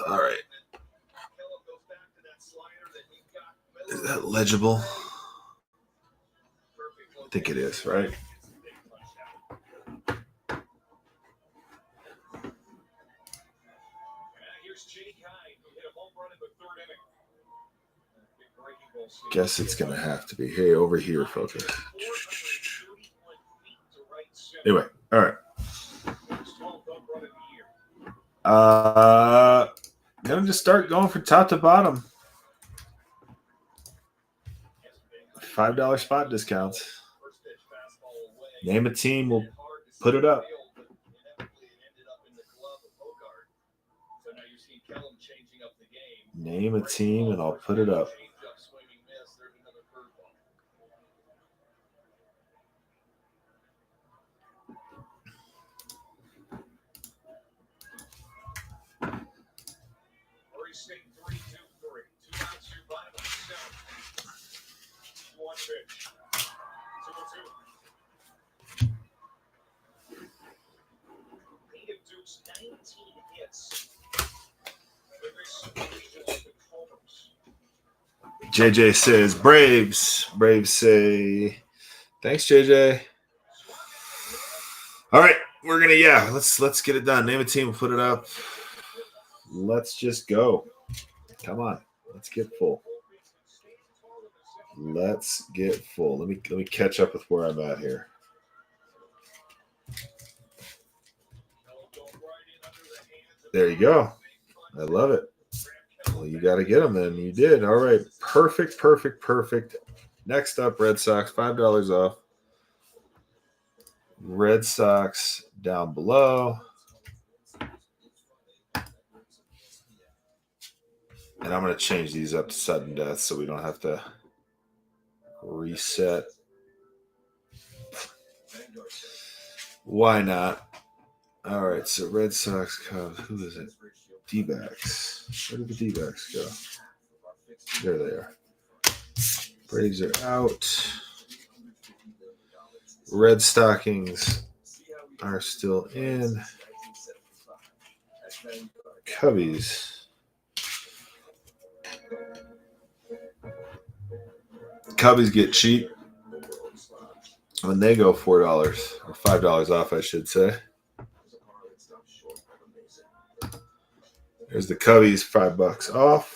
All right. Kellum goes back to that slider that he got. Is that legible? I think it is, right? Here's Jake Hyde, who hit a home run in the 3rd inning. Big breaking ball speed. Guess it's going to have to be. Hey, over here, focus. Anyway, all right. Gonna just start going from top to bottom. $5 spot discounts. Name a team, we'll put it up. Name a team, and I'll put it up. Murray State 3-2-3. 2 outs here, bottom of the 7th. 1 pitch. 2-2. Native Duke's 19 hits. With this region of the Homers. JJ says Braves. Braves say thanks, JJ. All right, we're gonna let's get it done. Name a team, we'll put it up. Let's just go. Come on, let's get full. Let's get full. Let me catch up with where I'm at here. There you go. I love it. Well, you got to get them then. You did. All right. Perfect. Next up, Red Sox, $5 off. Red Sox down below. And I'm going to change these up to sudden death so we don't have to reset. Why not? All right, so Red Sox, Cubs, who is it? D-backs. Where did the D-backs go? There they are. Braves are out. Red Stockings are still in. Cubbies. Cubbies get cheap when they go $4 or $5 off, I should say. There's the Cubbies, $5 off.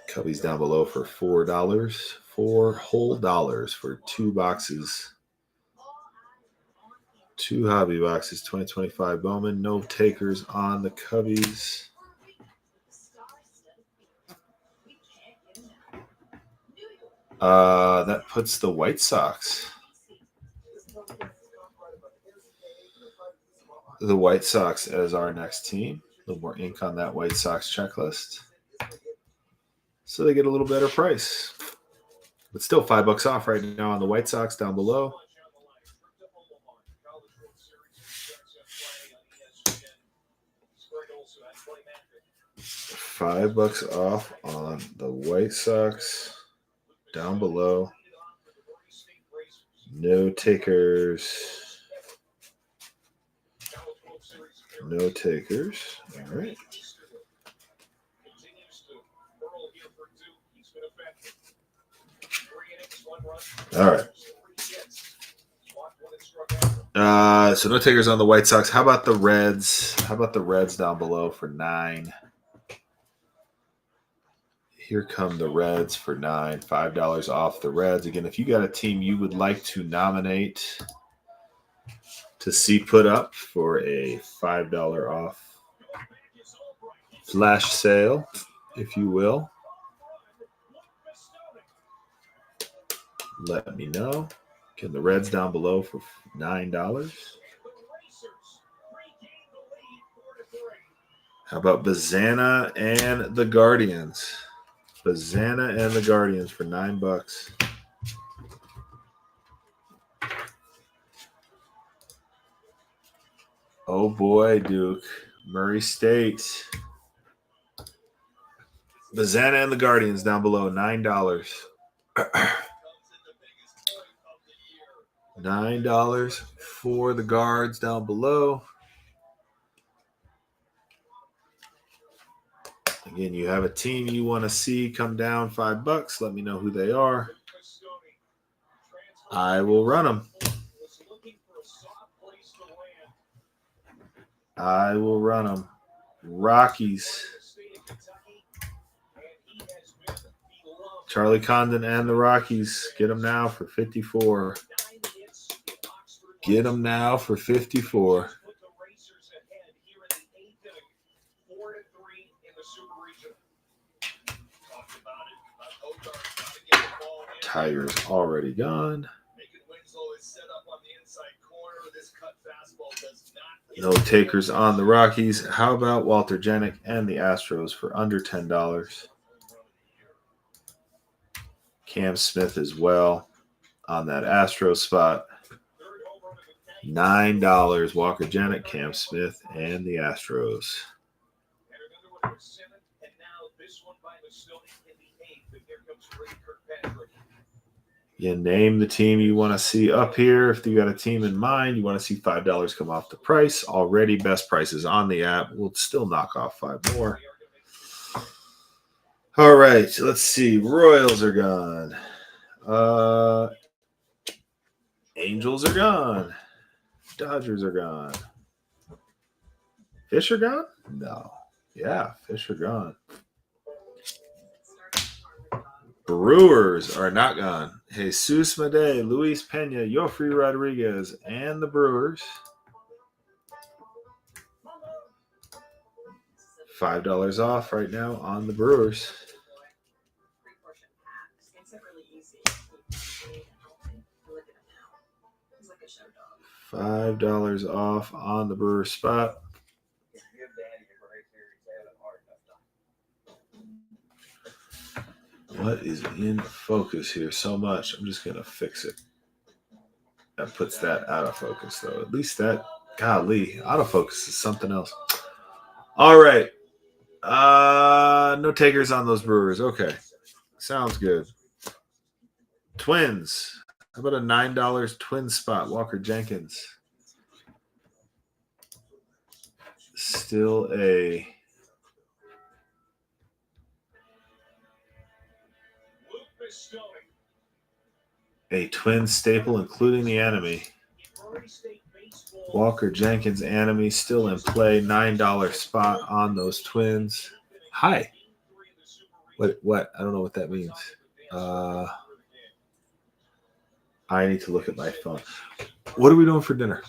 Cubbies down below for $4. $4 whole for 2 boxes. 2 hobby boxes, 2025 Bowman. No takers on the Cubbies. That puts the White Sox. The White Sox as our next team. A little more ink on that White Sox checklist. So they get a little better price. But still $5 off right now on the White Sox down below. $5 off on the White Sox down below. No takers. No takers. All right. All right. So no takers on the White Sox. How about the Reds? How about the Reds down below for $9? Here come the Reds for $9. $5 off the Reds. Again, if you got a team you would like to nominate to see put up for a $5 off flash sale, if you will, let me know. Again, the Reds down below for $9. How about Bazana and the Guardians? Bazana and the Guardians for $9. Oh boy, Duke. Murray State. Bazana and the Guardians down below, $9. $9 for the Guards down below. Again, you have a team you want to see come down $5. Let me know who they are. I will run them. I will run them. Rockies. Charlie Condon and the Rockies. Get them now for $54. Get them now for $54. Tiger's already gone. No takers on the Rockies. How about Walter Jenick and the Astros for under $10? Cam Smith as well on that Astro spot. $9. Walker Jenick, Cam Smith, and the Astros. And now this one by Mastoni in the 8th. And here comes Ray Kirkpatrick. You name the team you want to see up here. If you got a team in mind, you want to see $5 come off the price. Already best prices on the app. We'll still knock off 5 more. All right, let's see. Royals are gone. Angels are gone. Dodgers are gone. Fish are gone? No. Yeah, Fish are gone. Brewers are not gone. Jesus Madej, Luis Pena, Yofri Rodriguez, and the Brewers. $5 off right now on the Brewers. $5 off on the Brewers spot. What is in focus here so much? I'm just going to fix it. That puts that out of focus, though. At least that, golly, autofocus is something else. All right. No takers on those Brewers. Okay. Sounds good. Twins. How about a $9 twin spot? Walker Jenkins. Still a twin staple, including the enemy. Walker Jenkins enemy still in play. $9 spot on those Twins. Hi. What? I don't know what that means. I need to look at my phone. What are we doing for dinner?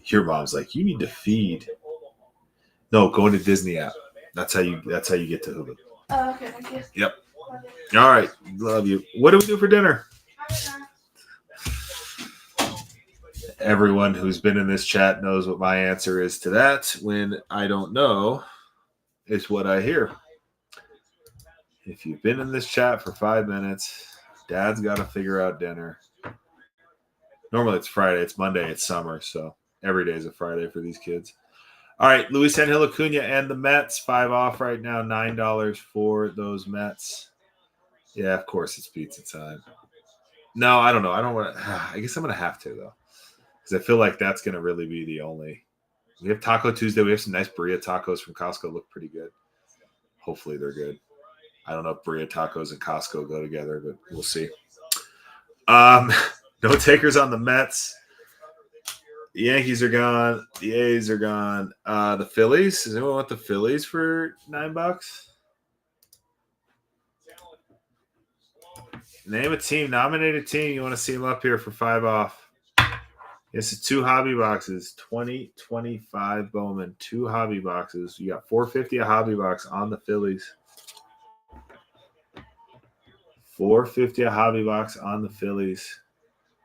Your mom's like, you need to feed. No, go into Disney app. That's how you get to Hulu. Oh, okay, thank you. Yep. All right. Love you. What do we do for dinner? Everyone who's been in this chat knows what my answer is to that. When I don't know, it's what I hear. If you've been in this chat for 5 minutes, Dad's got to figure out dinner. Normally it's Friday. It's Monday. It's summer. So every day is a Friday for these kids. All right. Luis Angel Acuna and the Mets. 5 off right now. $9 for those Mets. Yeah, of course it's pizza time. No, I don't know. I don't want to. I guess I'm going to have to, though. Because I feel like that's going to really be the only. We have Taco Tuesday. We have some nice burrito tacos from Costco. Look pretty good. Hopefully they're good. I don't know if burrito tacos and Costco go together, but we'll see. No takers on the Mets. The Yankees are gone. The A's are gone. The Phillies. Does anyone want the Phillies for $9? Name a team. Nominate a team. You want to see them up here for 5 off. This is 2 hobby boxes. 2025 Bowman. 2 hobby boxes. You got $4.50 a hobby box on the Phillies. $4.50 a hobby box on the Phillies.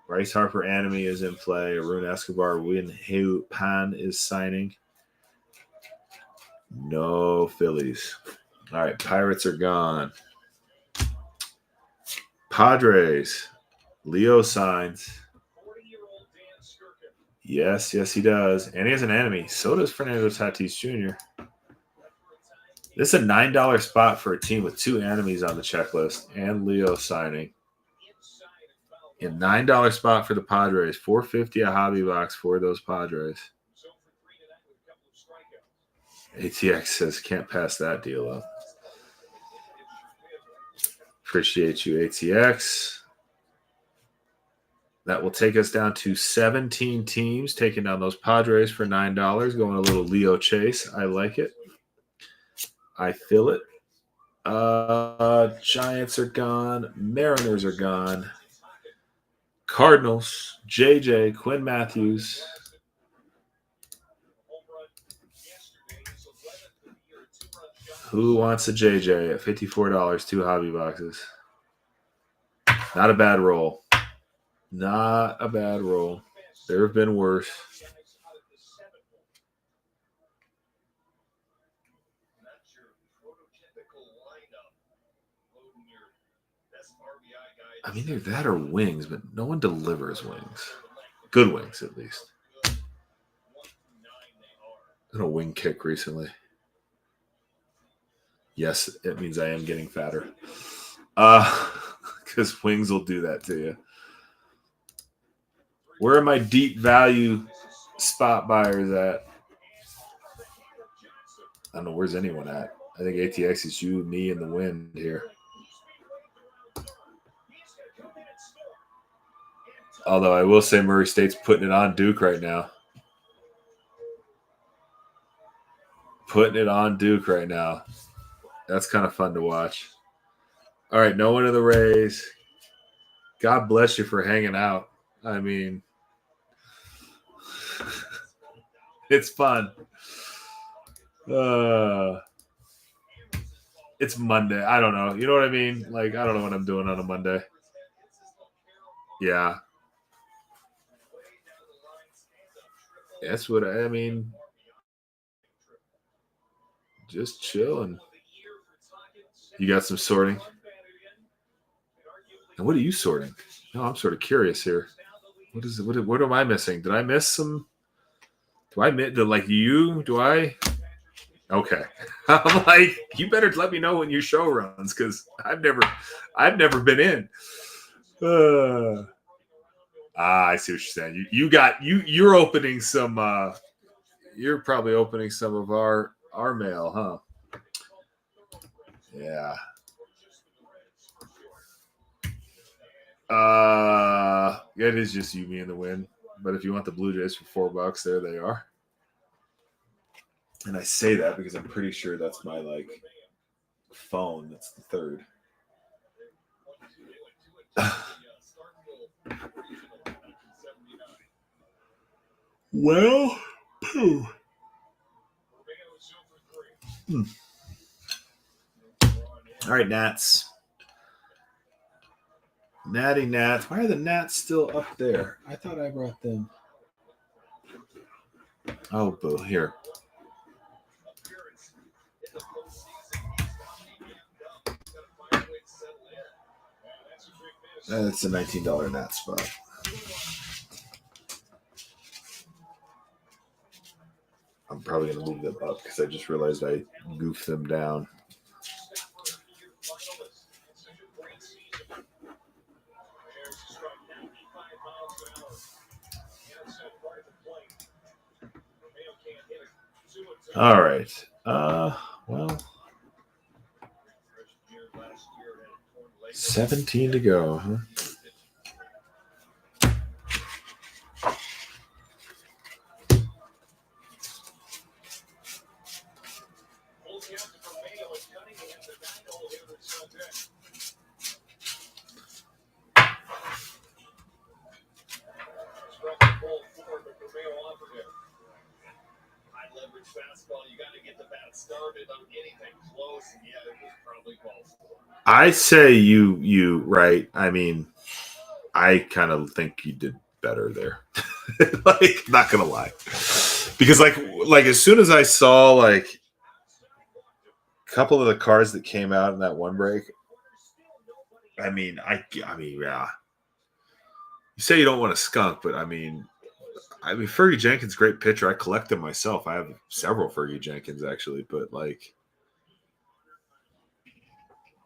Bryce Harper enemy is in play. Arun Escobar Win-Hu Pan is signing. No Phillies. All right, Pirates are gone. Padres. Leo signs. Yes, he does. And he has an enemy. So does Fernando Tatis Jr. This is a $9 spot for a team with 2 enemies on the checklist and Leo signing. A $9 spot for the Padres. $4.50 a hobby box for those Padres. ATX says can't pass that deal up. Appreciate you, ATX. That will take us down to 17 teams taking down those Padres for $9. Going a little Leo chase. I like it. I feel it. Giants are gone. Mariners are gone. Cardinals, JJ, Quinn Matthews. Who wants a JJ at $54? 2 hobby boxes. Not a bad roll. Not a bad roll. There have been worse. I mean, they're that or wings, but no one delivers wings. Good wings, at least. Done a wing kick recently. Yes, it means I am getting fatter. Because wings will do that to you. Where are my deep value spot buyers at? I don't know. Where's anyone at? I think ATX is you, me, and the wind here. Although I will say Murray State's putting it on Duke right now. Putting it on Duke right now. That's kind of fun to watch. All right, no one in the Rays. God bless you for hanging out. I mean, it's fun. It's Monday. I don't know. You know what I mean? Like, I don't know what I'm doing on a Monday. Yeah. That's what I mean. Just chilling. You got some sorting? And what are you sorting? No, I'm sort of curious here. What is it? What am I missing? Did I miss some? Do I miss like you? Do I? Okay. I'm like, you better let me know when your show runs because I've never been in. I see what you're saying. You're opening some. You're probably opening some of our mail, huh? Yeah. It is just you, me, and the win. But if you want the Blue Jays for $4, there they are. And I say that because I'm pretty sure that's my phone. That's the third. Well, poo. All right, Nats. Natty Nats. Why are the Nats still up there? I thought I brought them. Oh, boo. Here. That's a $19 Nat spot. I'm probably going to move them up because I just realized I goofed them down. All right. Well, 17 to go, huh? I say you right. I mean, I kind of think you did better there. Not gonna lie, because like as soon as I saw a couple of the cards that came out in that one break, I mean, yeah. You say you don't want a skunk, but I mean, Fergie Jenkins, great pitcher. I collect them myself. I have several Fergie Jenkins actually, but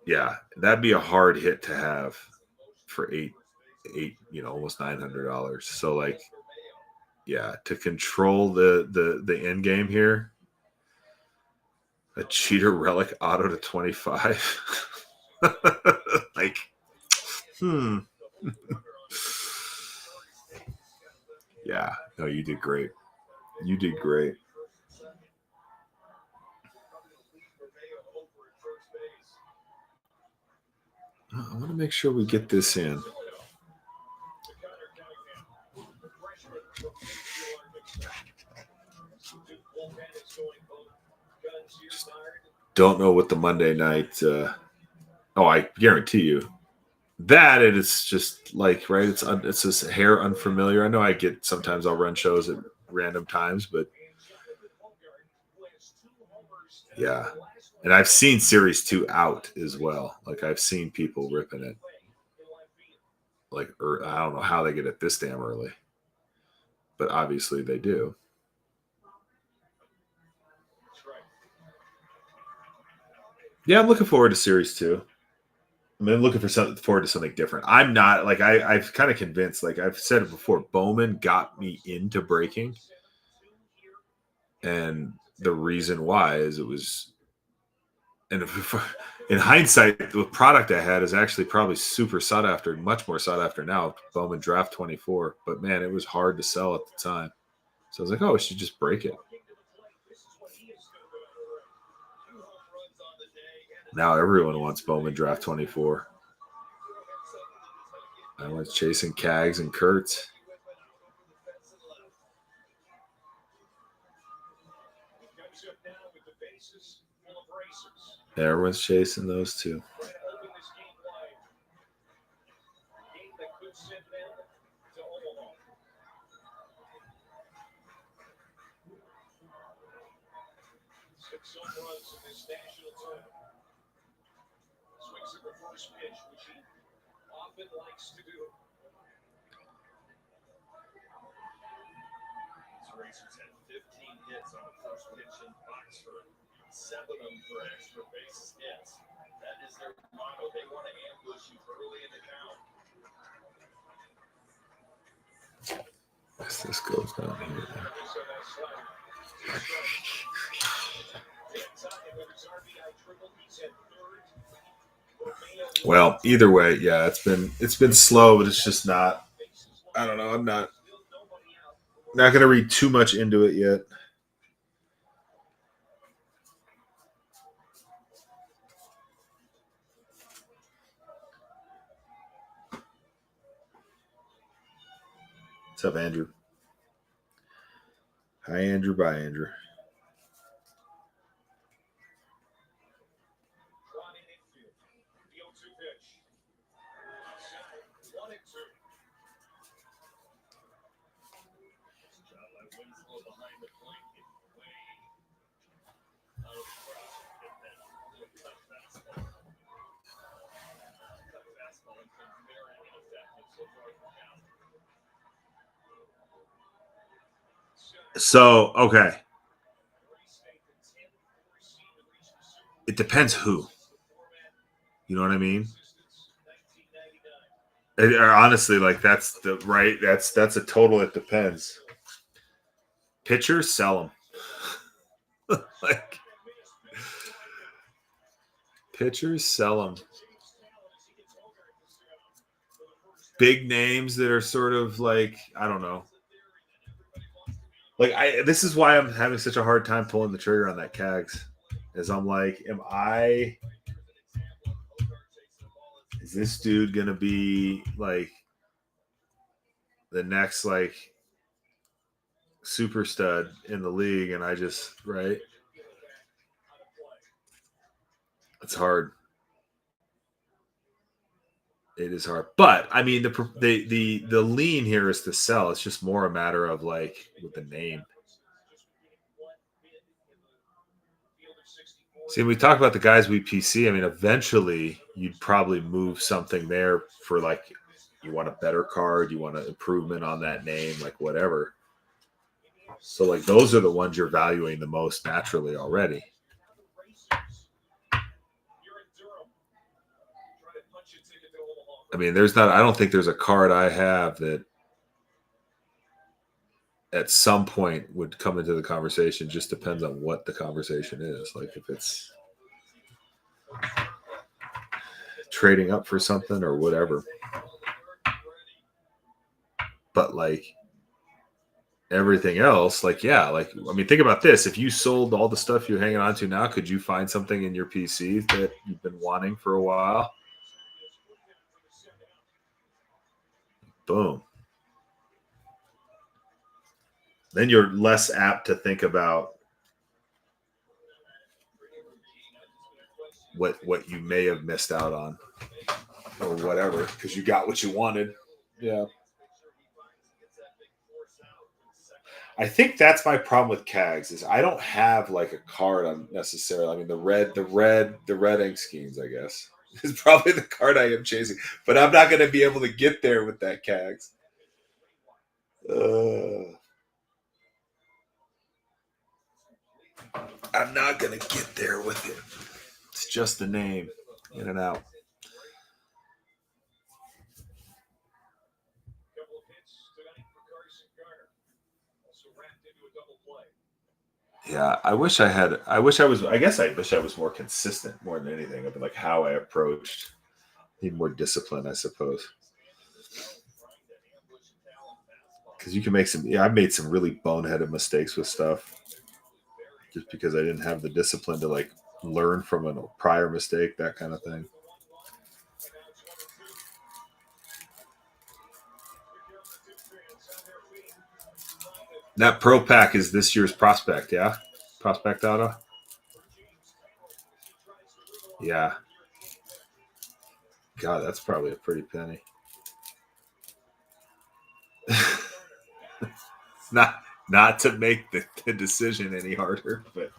yeah, that'd be a hard hit to have for eight, almost $900. So yeah, to control the end game here, a cheater relic auto to 25. Yeah, no, you did great. You did great. I want to make sure we get this in. Just don't know what the Monday night. I guarantee you, that, and it's just like, right, it's this hair unfamiliar. I know I get sometimes I'll run shows at random times, but yeah. And I've seen Series 2 out as well. Like I've seen people ripping it. Like, or I don't know how they get it this damn early, but obviously they do. Yeah, I'm looking forward to Series 2. I mean, I'm looking forward to something different. I'm not like I've kind of convinced. Like I've said it before, Bowman got me into breaking, and the reason why is it was, and in hindsight, the product I had is actually probably super sought after, much more sought after now. Bowman Draft 24, but man, it was hard to sell at the time. So I was like, oh, I should just break it. Now everyone wants Bowman Draft 24. I was chasing Cags and Kurtz. Everyone's chasing those two. Racers had 15 hits on the first pitch in Oxford, 7 of them for extra bases hits. That is their motto. They want to ambush you early in the count. Yes, this goes down here. Well, either way, yeah, it's been slow, but it's just not. I don't know. I'm not going to read too much into it yet. What's up, Andrew? Hi, Andrew. Bye, Andrew. So, okay. It depends who. You know what I mean? Honestly, like that's the right. That's a total. It depends. Pitchers, sell them. Like pitchers, sell them. Big names that are sort of like, I don't know. Like this is why I'm having such a hard time pulling the trigger on that Cags. Is I'm like, is this dude gonna be like the next like super stud in the league? And I just, right? It's hard. It is hard, but I mean the lean here is to sell. It's just more a matter of like with the name. See, we talk about the guys we PC. I mean, eventually you'd probably move something there for like you want a better card, you want an improvement on that name, like whatever. So like those are the ones you're valuing the most naturally already. I mean, I don't think there's a card I have that at some point would come into the conversation. Just depends on what the conversation is. Like if it's trading up for something or whatever. But like everything else, like, yeah, like, I mean, think about this. If you sold all the stuff you're hanging on to now, could you find something in your PC that you've been wanting for a while? Boom. Then you're less apt to think about what you may have missed out on. or whatever because you got what you wanted. Yeah. I think that's my problem with CAGs is I don't have like a card on necessarily. I mean, the red ink schemes, I guess, is probably the card I am chasing, but I'm not going to be able to get there with that CAGs. I'm not going to get there with it. It's just the name, in and out. Couple of hits tonight for Carson Garner. Also wrapped into a double play. Yeah, I wish I was more consistent more than anything. I'd be like how I approached. Need more discipline, I suppose. Because you can make I've made some really boneheaded mistakes with stuff just because I didn't have the discipline to like learn from a prior mistake, that kind of thing. That Pro Pack is this year's prospect, yeah? Prospect auto? Yeah. God, that's probably a pretty penny. Not to make the decision any harder, but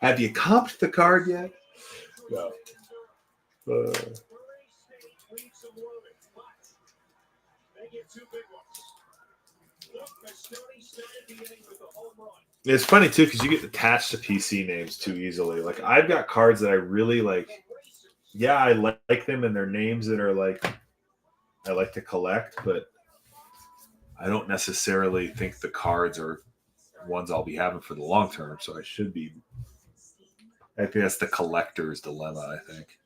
have you comped the card yet? No. It's funny too because you get attached to PC names too easily. Like I've got cards that I really like. Yeah, I like them and their names that are like I like to collect, but I don't necessarily think the cards are ones I'll be having for the long term. So I should be. I think that's the collector's dilemma. I think.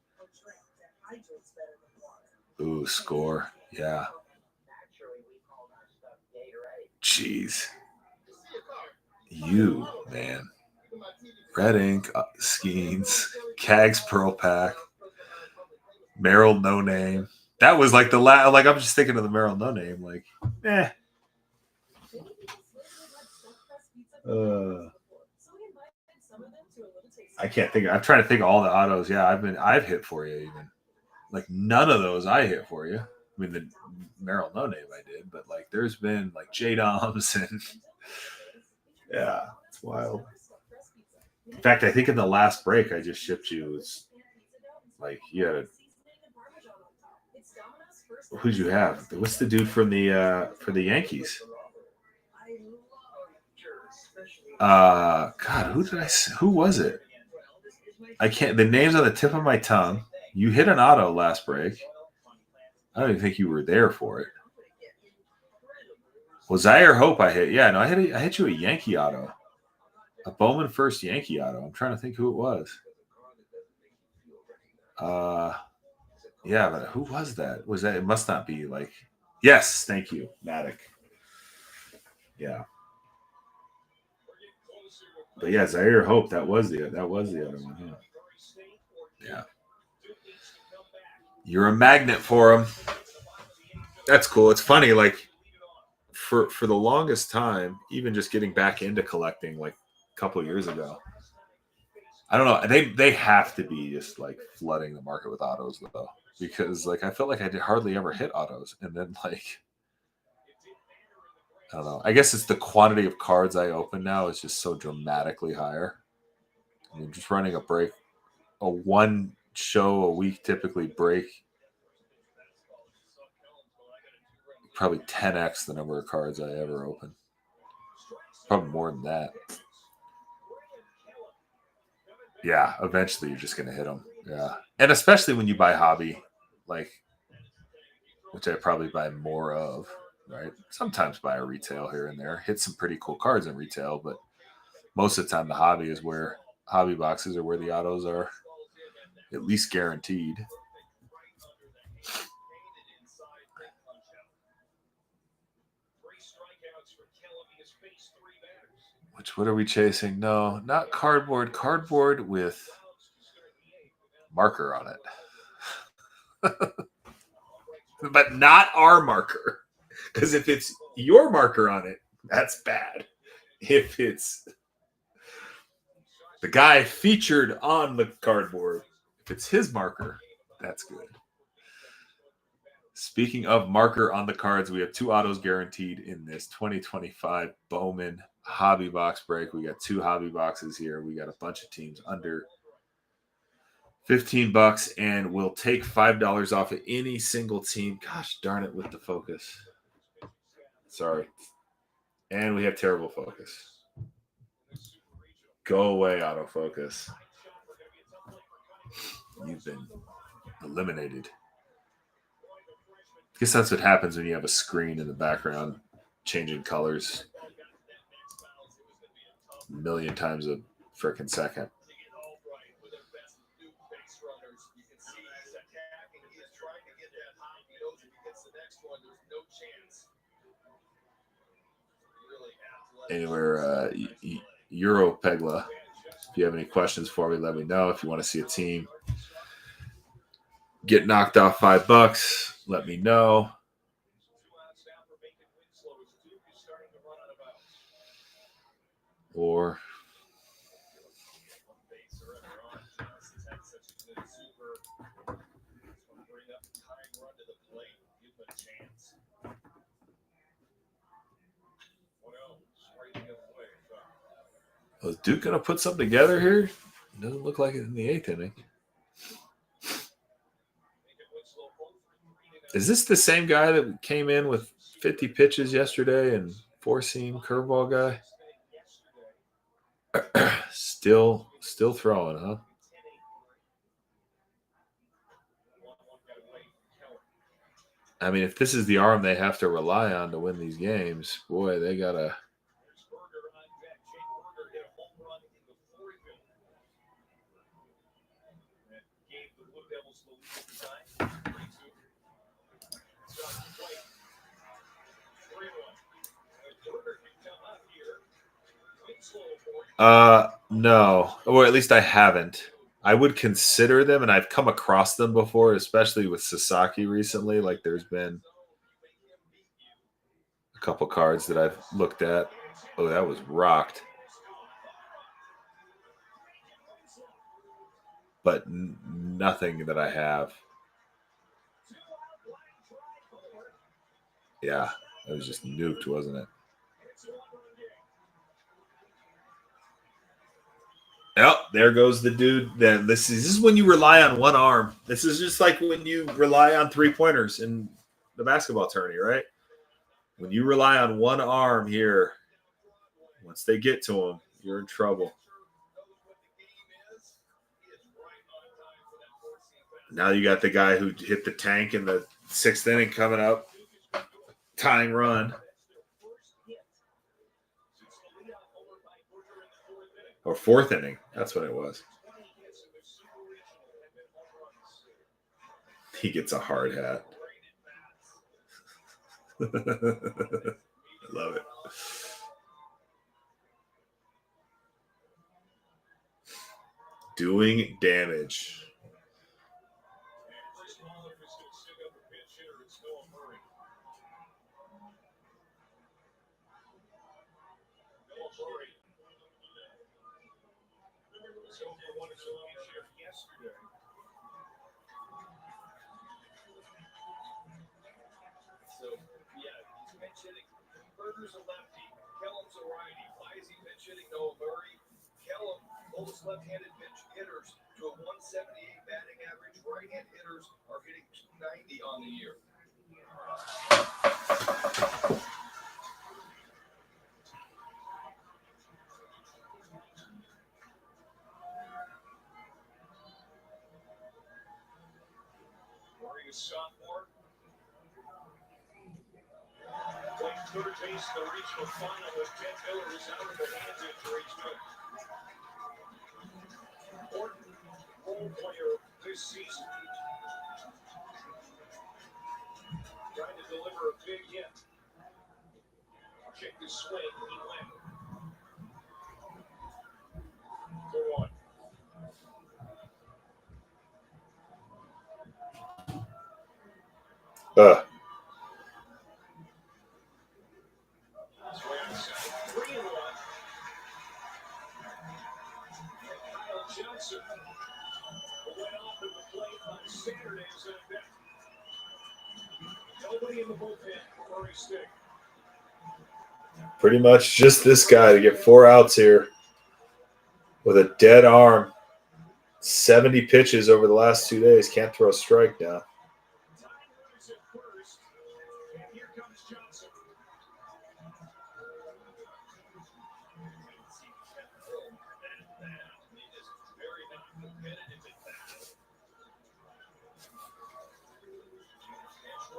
Ooh, score. Yeah. Jeez. You, man. Red ink, Skeens, Cags Pearl Pack, Merrill No Name. That was like the last. Like I'm just thinking of the Merrill No Name. Like, I can't think. I'm trying to think of all the autos. Yeah, I've hit for you even. Like none of those I hit for you. I mean the Merrill No Name I did, but like there's been like J-Doms and yeah, it's wild. In fact, I think in the last break I just shipped you. It's like you had who'd you have? What's the dude from the for the Yankees? God, who was it? I can't. The name's on the tip of my tongue. You hit an auto last break. I don't even think you were there for it. Well, Zaire Hope I hit. Yeah, no, I hit you a Yankee auto. A Bowman first Yankee auto. I'm trying to think who it was. Yeah, but who was that? Was that? It must not be like. Yes, thank you, Matic. Yeah. But yeah, Zaire Hope. That was the other one. Huh? Yeah. You're a magnet for him. That's cool. It's funny, like for the longest time, even just getting back into collecting, like a couple of years ago. I don't know. They have to be just like flooding the market with autos though, because like I felt like I did hardly ever hit autos, and then like I don't know. I guess it's the quantity of cards I open now is just so dramatically higher. I mean, just running a one show a week typically break probably 10x the number of cards I ever open. Probably more than that. Yeah, eventually you're just going to hit them. Yeah. And especially when you buy hobby, like, which I probably buy more of, right? Sometimes buy a retail here and there. Hit some pretty cool cards in retail, but most of the time the hobby boxes are where the autos are at least guaranteed. What are we chasing? No, not cardboard. Cardboard with marker on it. But not our marker. Because if it's your marker on it, that's bad. If it's the guy featured on the cardboard, if it's his marker, that's good. Speaking of marker on the cards, we have 2 autos guaranteed in this 2025 Bowman hobby box break. We got 2 hobby boxes here. We got a bunch of teams under $15, and we'll take $5 off of any single team. Gosh darn it with the focus. Sorry. And we have terrible focus. Go away, autofocus. You've been eliminated. I guess that's what happens when you have a screen in the background changing colors a million times a frickin' second. Anywhere, Europegla. If you have any questions for me, let me know. If you want to see a team get knocked off $5, let me know. Or is Duke going to put something together here? Doesn't look like it in the 8th inning. Is this the same guy that came in with 50 pitches yesterday and 4-seam curveball guy? Still throwing, huh? I mean, if this is the arm they have to rely on to win these games, boy, they got to. No, or at least I haven't. I would consider them, and I've come across them before, especially with Sasaki recently. Like, there's been a couple cards that I've looked at. Oh, that was rocked. But nothing that I have. Yeah, it was just nuked, wasn't it? Yep, there goes the dude. Then this is when you rely on one arm. This is just like when you rely on 3-pointers in the basketball tourney, right? When you rely on one arm here, once they get to him, you're in trouble. Now you got the guy who hit the tank in the 6th inning coming up, tying run. Or 4th inning. That's what it was. He gets a hard hat. I love it. Doing damage. Berger's a lefty. Kellum's a righty. Why is he pinch hitting Noah Murray? Kellum holds left-handed pinch hitters to a 178 batting average. Right-hand hitters are hitting 290 on the year. Murray is sophomore. Playing third base in the regional final as Ted Miller is out of the hands injury. Important role player this season. Trying to deliver a big hit. Check the swing. He went. For 1. Johnson, who went off in the plate on Saturday as an event. Nobody in the bullpen for Murray Stick. Pretty much just this guy to get 4 outs here with a dead arm. 70 pitches over the last 2 days. Can't throw a strike now. Time runners at first. And here comes Johnson. Very non-competitive at that.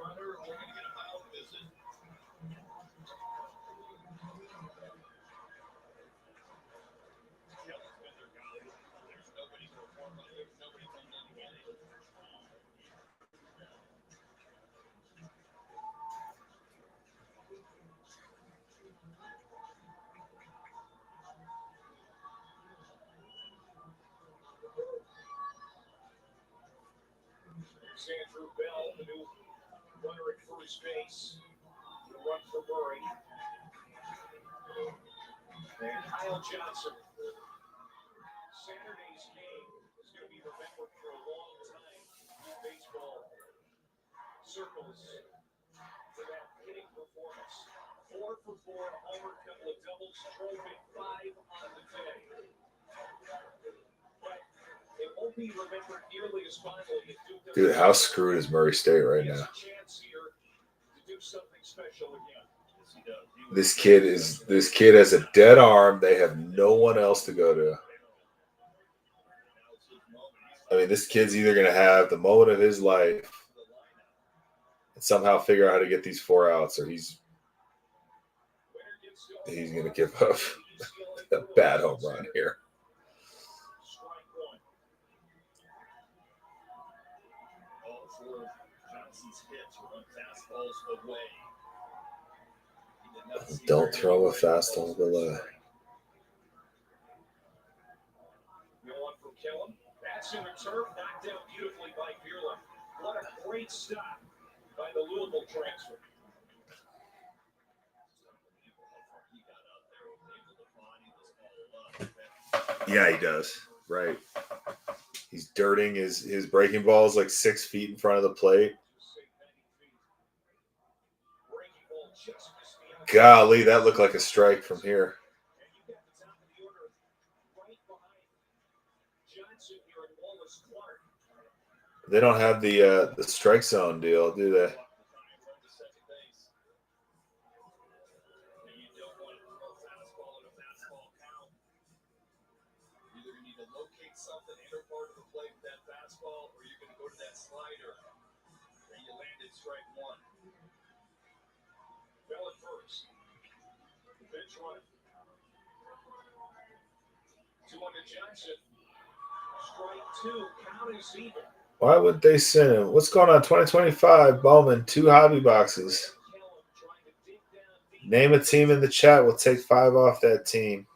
Runter, we're going to get a mound visit. Kelly's been their guy. There's nobody performing. There's nobody coming in to get it. There's Andrew Bell, the new runner at first base. The run for Murray. And Kyle Johnson. Saturday's game is going to be remembered for a long time in baseball circles for that hitting performance. 4 for 4, a homer, couple of doubles, drove in 5 on the day. But it won't be remembered nearly as fondly as Duke. Dude, how screwed is Murray State right He has now? a chance here to do something special again. Yes, he does. This kid has a dead arm. They have no one else to go to. I mean, this kid's either going to have the moment of his life and somehow figure out how to get these 4 outs, or he's going to give up a bad home run here. All 4 of Johnson's hits were on fastballs away. He did not see Don't very throw a many fastball below. The one from Kellen. That's in the turf, knocked down beautifully by Bierlin. What a great stop by the Louisville transfer. Yeah, he does. Right. He's dirting his breaking ball is like 6 feet in front of the plate. Golly, that looked like a strike from here. They don't have the strike zone deal, do they? Either you need to locate something inner part of the plate with that fastball, or you're going to go to that slider. And you landed strike 1. Bell at first. The pitch runner. 2-1 to Johnson. Strike 2. Count is even. Why would they send him? What's going on? 2025, Bowman, 2 hobby boxes. Name a team in the chat. We'll take 5 off that team.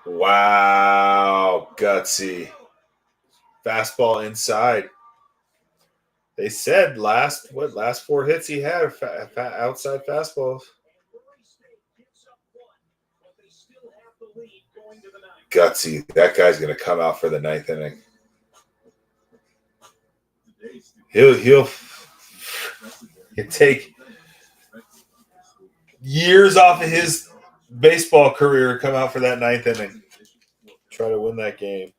Wow, gutsy. Fastball inside. They said last 4 hits he had are outside fastballs. Gutsy. That guy's going to come out for the 9th inning. He'll take years off of his baseball career, come out for that 9th inning. Try to win that game.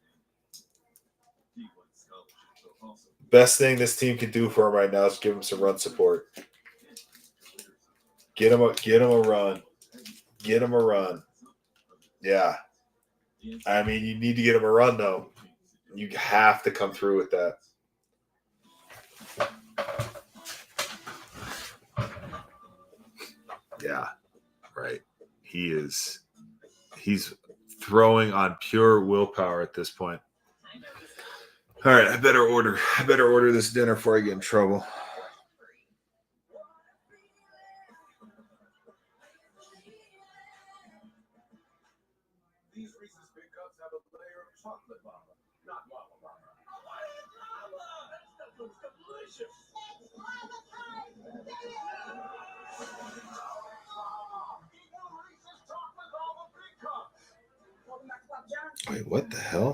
Best thing this team can do for him right now is give him some run support. Get him a run. Get him a run. Yeah. I mean, you need to get him a run, though. You have to come through with that. Yeah, right. He's throwing on pure willpower at this point. All right, I better order this dinner before I get in trouble. These Reese's Big Cups have a layer of chocolate mama, not mama mama. That looks delicious. Wait, what the hell?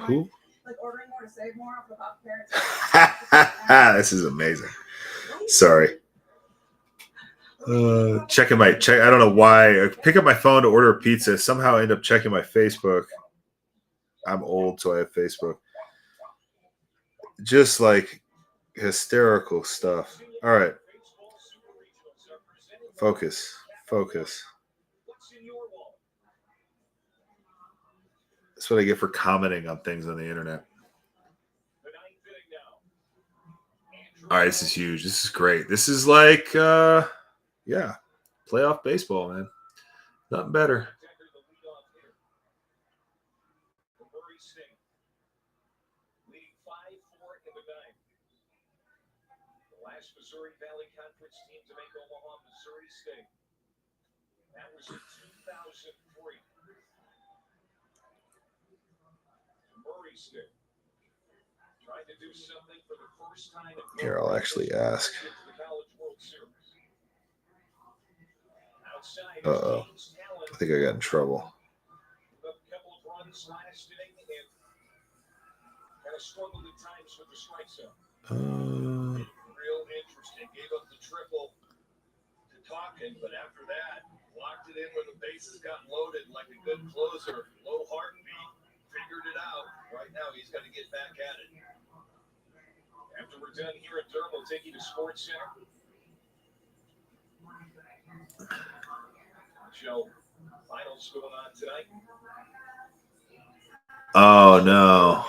Who? Like ordering more to save more off the top parents. This is amazing. Sorry. Checking my check. I don't know why. I pick up my phone to order a pizza. Somehow I end up checking my Facebook. I'm old, so I have Facebook. Just like hysterical stuff. All right. Focus. That's what I get for commenting on things on the internet. All right, this is huge. This is great. This is like, yeah, playoff baseball, man. Nothing better. Last Missouri Valley Conference team to make Omaha, Missouri State. That was in 2003. Murray State tried to do something for the first time. Here, I'll actually ask. Uh-oh. I think I got in trouble. A couple of runs last inning and kind of struggled at times with the strike zone. Real interesting. Gave up the triple to Talkin, but after that, locked it in when the bases got loaded like a good closer. Low heartbeat. Figured it out. Right now, he's got to get back at it. After we're done here at Durham, we'll take you to Sports Center. Joe, finals going on tonight. Oh, no.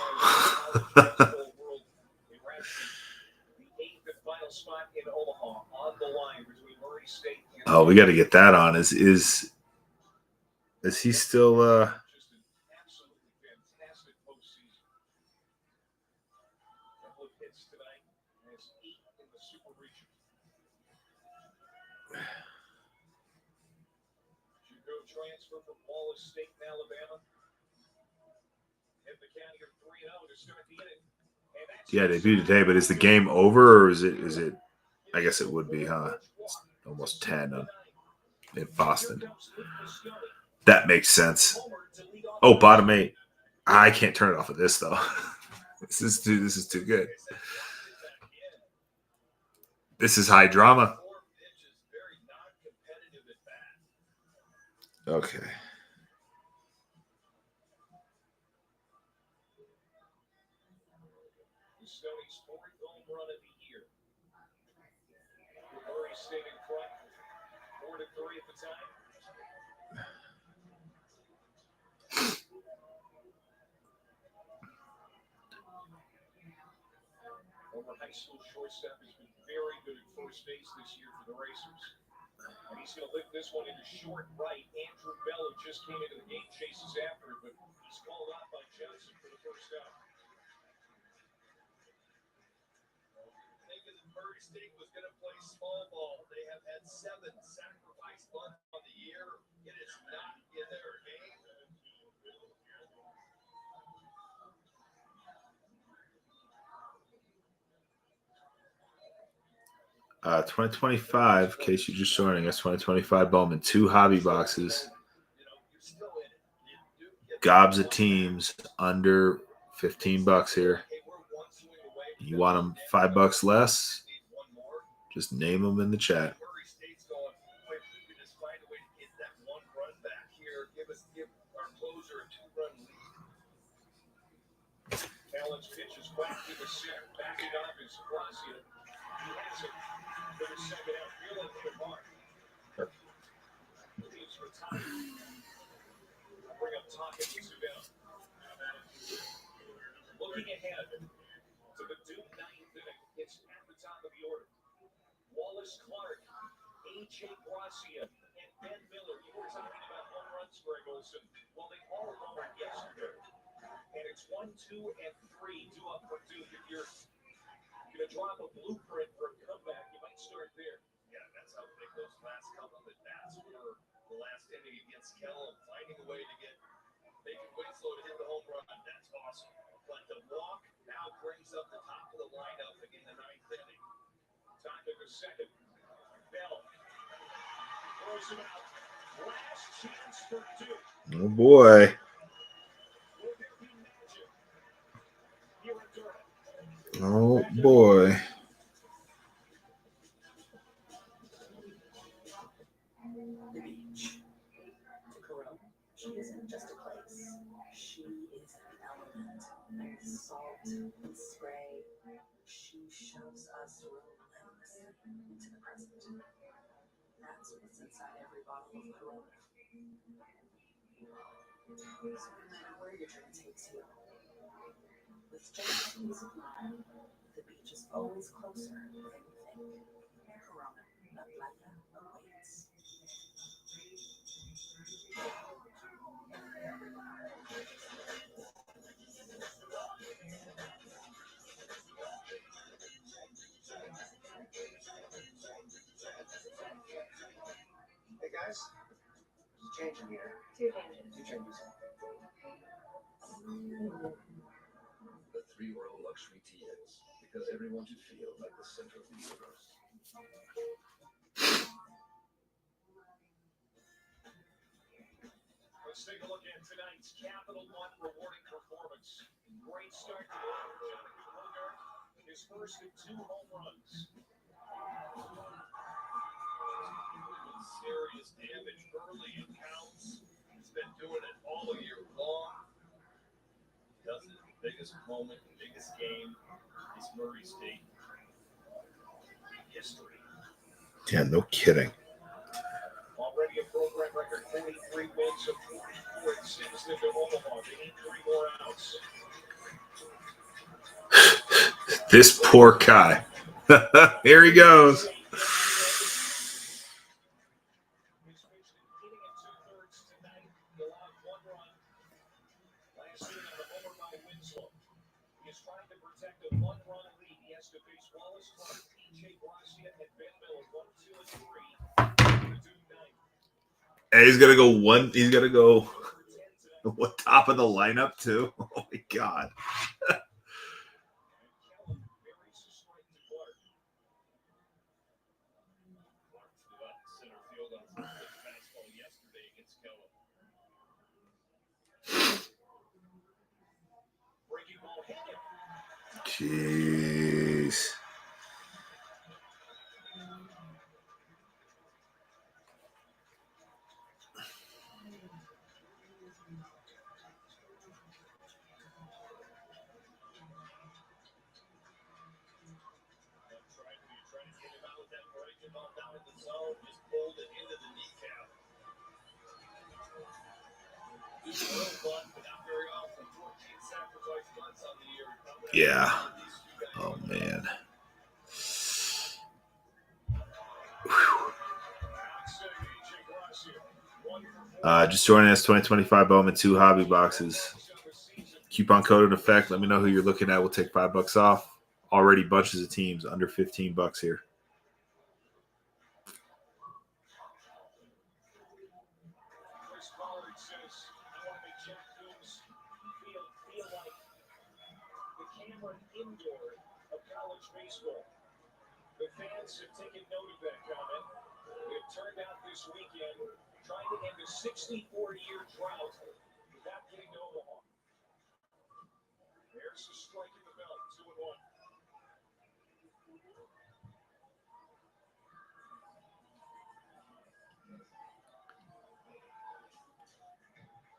Oh, we got to get that on. Is he still Just an absolutely fantastic postseason. Couple of hits tonight. Has 8 in the Super Region. Juco transfer from Wallace State in Alabama. Hit the county of 3-0 to start the inning. yeah, debut today, but is the game over or is it I guess it would be, huh? It's almost 10 in Boston. That makes sense. Oh, bottom 8. I can't turn it off of this though. This is too good. This is high drama. Okay. Stoney's 4th home run of the year. Murray stayed in front, 4-3 at the time. Former high school shortstop has been very good at first base this year for the Racers. And he's going to lift this one into short right. Andrew Bell, who just came into the game, chases after it, but he's called out by Johnson for the first out. Thinking that Murray State was going to play small ball. They have had 7 sacrifice bunts on the year. It is not in their game. 2025, in case you're just joining us, 2025 Bowman, 2 hobby boxes. Gobs of teams under $15 here. You want them $5 less? Just name them in the chat. Murray State's going, wait, we can just find a way to get that 1 run back here. Give our closer a 2-run lead. Allen's pitch is back to the center. Backing up is Gracia. He has it for the second out. Feeling for the mark. He's retired. Bring up Talkin to down. Looking ahead to the Duke 9th inning. It's at the top of the order. Wallace Clark, A.J. Gracia, and Ben Miller. You were talking about home runs, Greg Olson. Well, they all homered yesterday. And it's 1, 2, and 3 due up for Duke. If you're going to drop a blueprint for a comeback, you might start there. Yeah, that's how big those last couple of at-bats were. The last inning against Kellum, finding a way to get making Winslow to hit the home run. That's awesome. But the walk now brings up the top of the lineup in the 9th inning. Top of the second. Bell throws him out. Last chance for Duke. Oh boy. Will there be magic? boy. The beach. To Corona, she isn't just a place. She is an element. Salt and spray. She shoves us relentlessly into the present. That's what's inside every bottle of Corona. So no matter where your drink takes you, with just a piece of mind, the beach is always closer than you think. Corona, La Playa awaits. Hey guys, just changing here. Two changes. Two changes. The three-world luxury TX, because everyone should feel like the center of the universe. Let's take a look at tonight's Capital One rewarding performance. Great start to Runter, his first of 2 home runs. Serious damage early in counts. He's been doing it all year long. Does it in the biggest moment, the biggest game. It's Murray State history. Yeah, no kidding. Already a program record 43 wins of 44 and 6 into Omaha. They need 3 more outs. This poor guy. Here he goes. He's pitched an inning and 2/3 tonight. He allowed 1 run. Last inning on the homer by Winslow. He is trying to protect a 1-run lead. He has to face Wallace Clark, PJ Gracia, and Ben Miller. 1, 2, and 3. To do 9. And he's gonna go one. He's gonna go what top of the lineup too. Oh my god. Kellum buries the strike to Clark. Clark flew out to center field on a fastball yesterday against Kellum. Breaking ball hit him. Jeez. Trying to get him out with that breaking ball down in the zone, just pulled it into the kneecap. Good throw, but not very often. 14 sacrifice bunts on the year. Yeah. Oh man. Just joining us, 2025 Bowman 2 hobby boxes. Coupon code in effect. Let me know who you're looking at. We'll take $5 off. Already bunches of teams under $15 here. Chris Pollard says, I want to make Jack Coombs feel like the Cameron Indoor of college baseball. The fans have taken note of that comment. They've turned out this weekend trying to end a 64-year drought without getting to Omaha. There's the strike in the belt, 2-1.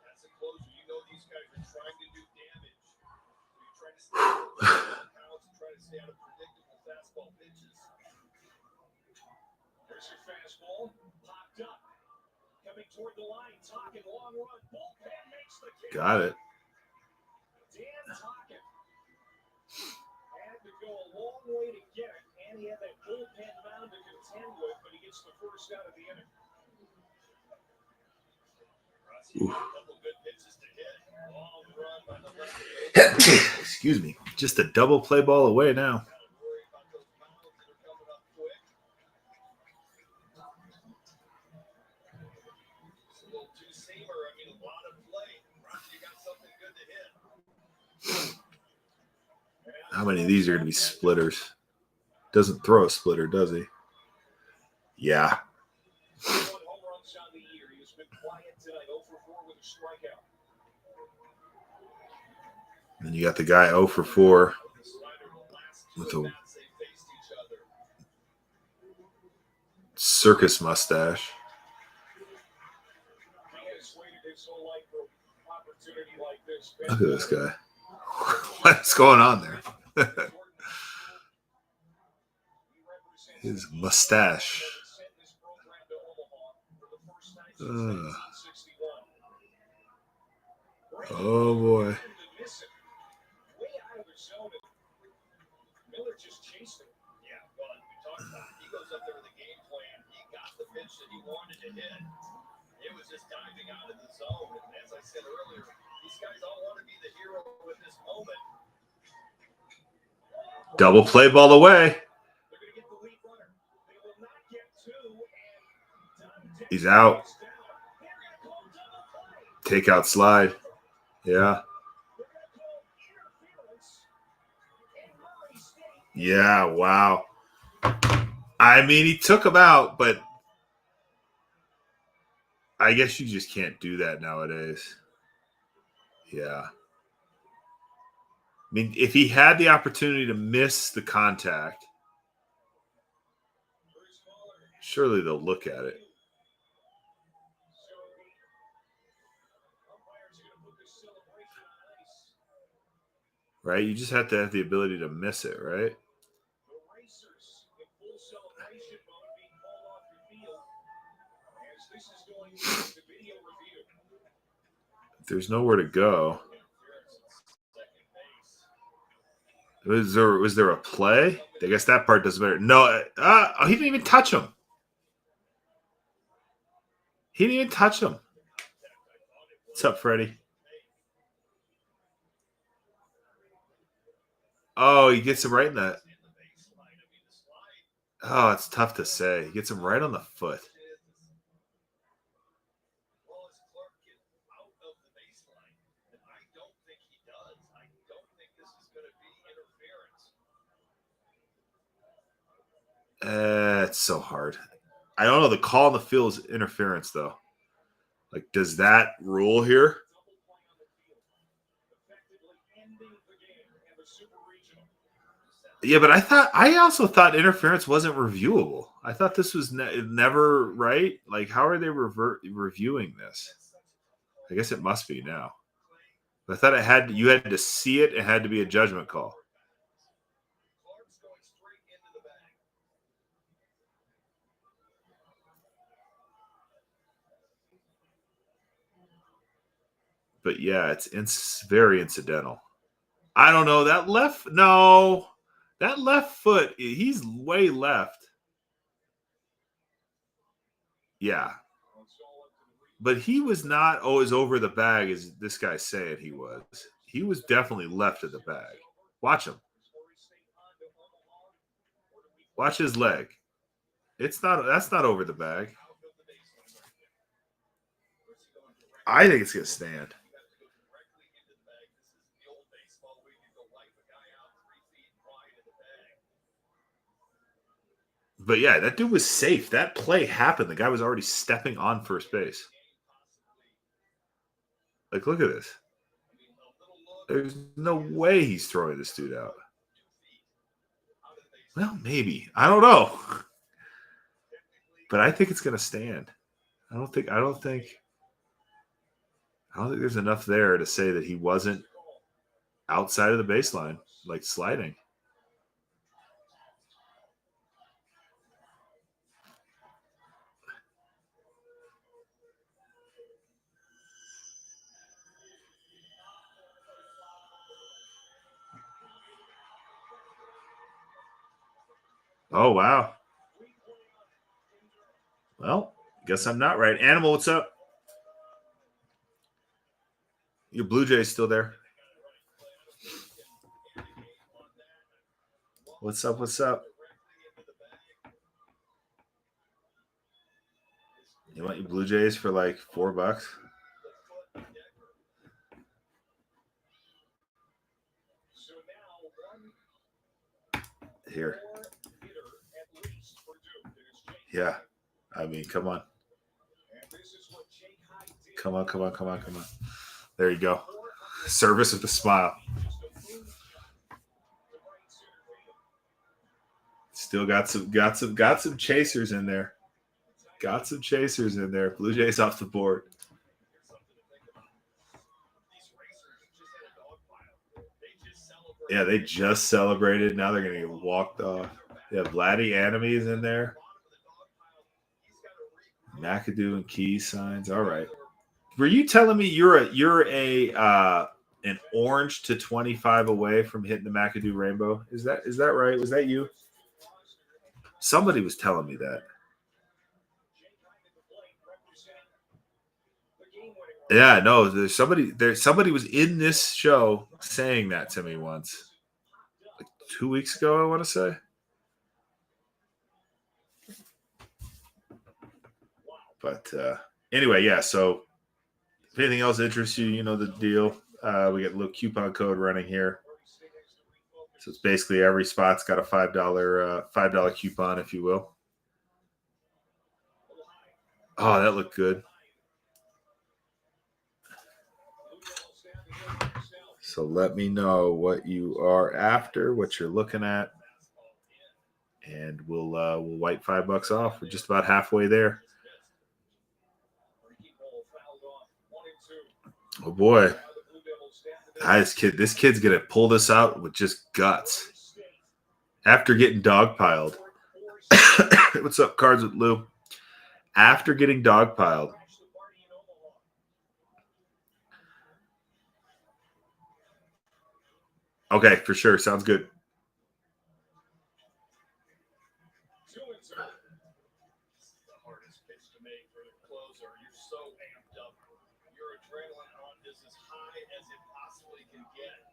That's a closer. You know these guys are trying to do damage. So you're trying to stay out of counts and try to stay out of predictable fastball pitches. There's your fastball, popped up. Coming toward the line, Talkin, long run. Bullpen makes the kick. Got it. Dan Talkin had to go a long way to get it, and he had that bullpen mound to contend with, but he gets the first out of the inning. Rossi got a couple good pitches to hit. Long run by the lefty. Excuse me. Just a double play ball away now. Gotta worry about those mounds that are coming up quick. It's a little two-seamer. I mean, a lot of play. Rossi got something good to hit. How many of these are going to be splitters? Doesn't throw a splitter, does he? Yeah. 1 home runs on the year. He has been quiet tonight, 0 for 4 with a strikeout. And you got the guy 0 for 4 with a circus mustache. Look at this guy. What's going on there? His mustache. Oh boy. Miller just chased him. Yeah, well, we talked about it. He goes up there with a game plan. He got the pitch that he wanted to hit. It was just diving out of the zone. And as I said earlier, these guys all want to be the hero in this moment. Double play ball away. They're going to get the lead runner. They will not get two. And He's out. Takeout slide. Yeah. Yeah, wow. I mean, he took him out, but I guess you just can't do that nowadays. Yeah. I mean, if he had the opportunity to miss the contact, surely they'll look at it. Right? You just have to have the ability to miss it, right? There's nowhere to go. Was there a play? I guess that part doesn't matter. No, he didn't even touch him. He didn't even touch him. What's up, Freddie? Oh, he gets him right in that. Oh, it's tough to say. He gets him right on the foot. It's so hard. I don't know. The call on the field is interference, though. Like, does that rule here? Yeah, but I also thought interference wasn't reviewable. I thought this was never right. Like, how are they reviewing this? I guess it must be now. But I thought you had to see it. It had to be a judgment call. But yeah, it's very incidental. I don't know. That left foot, he's way left. Yeah. But he was not always over the bag as this guy's saying he was. He was definitely left of the bag. Watch him. Watch his leg. That's not over the bag. I think it's going to stand. But yeah, that dude was safe. That play happened. The guy was already stepping on first base. Like, look at this. There's no way he's throwing this dude out. Well, maybe. I don't know. But I think it's going to stand. I don't think there's enough there to say that he wasn't outside of the baseline, like sliding. Oh, wow. Well, guess I'm not right. Animal, what's up? Your Blue Jay's still there. What's up? What's up? You want your Blue Jays for like $4? Here. Yeah. I mean, come on. Come on. There you go. Service with a smile. Still got some chasers in there. Got some chasers in there. Blue Jays off the board. Yeah, they just celebrated. Now they're going to get walked off. They have Vladdy Enemies in there. McAdoo and Keys signs. All right. Were you telling me you're an orange to 25 away from hitting the McAdoo rainbow? Is that right? Was that you? Somebody was telling me that. Yeah, no, somebody was in this show saying that to me once. Like 2 weeks ago, I want to say. But anyway, yeah, so if anything else interests you, you know the deal. We got a little coupon code running here. So it's basically every spot's got a $5 coupon, if you will. Oh, that looked good. So let me know what you are after, what you're looking at, and we'll wipe $5 off. We're just about halfway there. Oh boy, this kid's gonna pull this out with just guts after getting dogpiled. What's up, Cards with Lou? After getting dogpiled. Okay, for sure. Sounds good. The hardest pitch to make for the closer. You're so amped up. Your adrenaline hunt is as high as it possibly can get.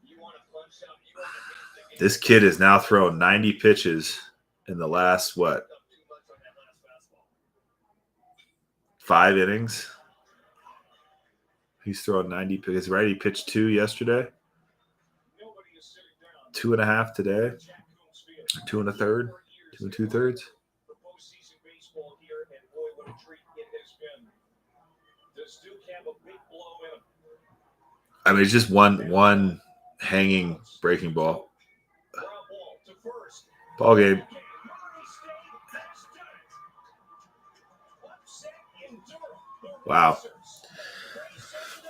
You want to punch out. You want to hit the game. This kid is now throwing 90 pitches in the last, 5 innings? He's throwing 90 pitches, right? He pitched 2 yesterday. 2.5 today. 2 1/3. 2 2/3. I mean, it's just one hanging breaking ball. Ball game. Wow.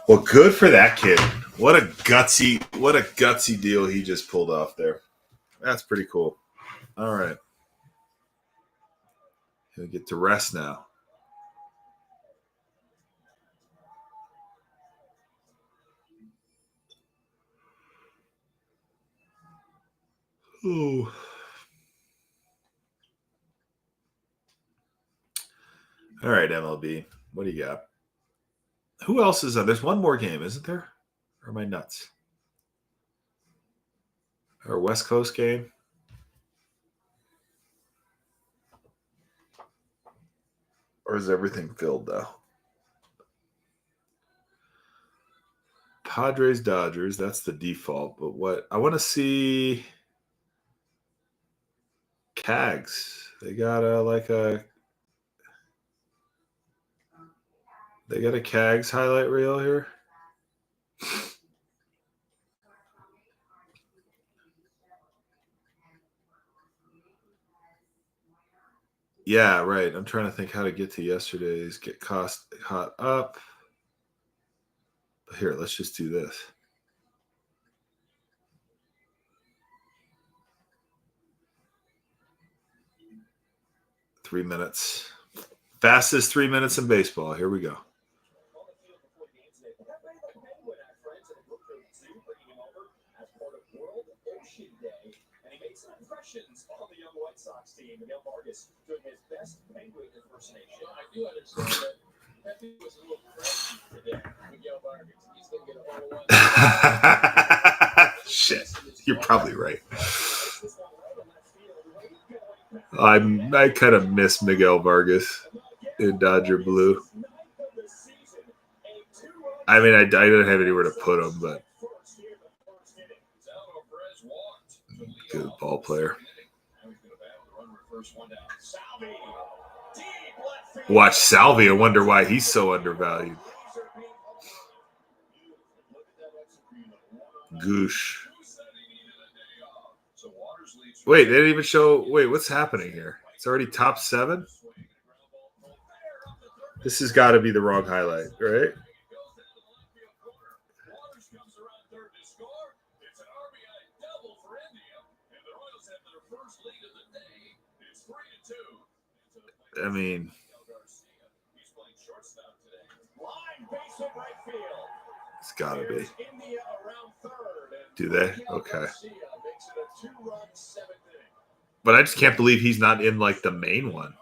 Well, good for that kid. What a gutsy deal he just pulled off there. That's pretty cool. All right. He'll get to rest now. Ooh. All right, MLB. What do you got? Who else is on? There's one more game, isn't there? Or am I nuts? Or a West Coast game? Or is everything filled, though? Padres, Dodgers, that's the default. But what I want to see Cags. They got a Cags highlight reel here. Yeah, right. I'm trying to think how to get to yesterday's. Get caught up. But here, let's just do this. Three minutes. Fastest 3 minutes in baseball. Here we go. On the young White Sox team, Miguel Vargas doing his best penguin impersonation. I do understand that was a little crazy today. Miguel Vargas, he's going to get a whole Shit, you're probably right. I kind of miss Miguel Vargas in Dodger blue. I mean, I don't have anywhere to put him, but good ball player. Watch Salvi and wonder why he's so undervalued. Goosh. Wait, they didn't even show. Wait, what's happening here? It's already top 7? This has got to be the wrong highlight, right? I mean, it's got to be. Do they? Okay. But I just can't believe he's not in like the main one.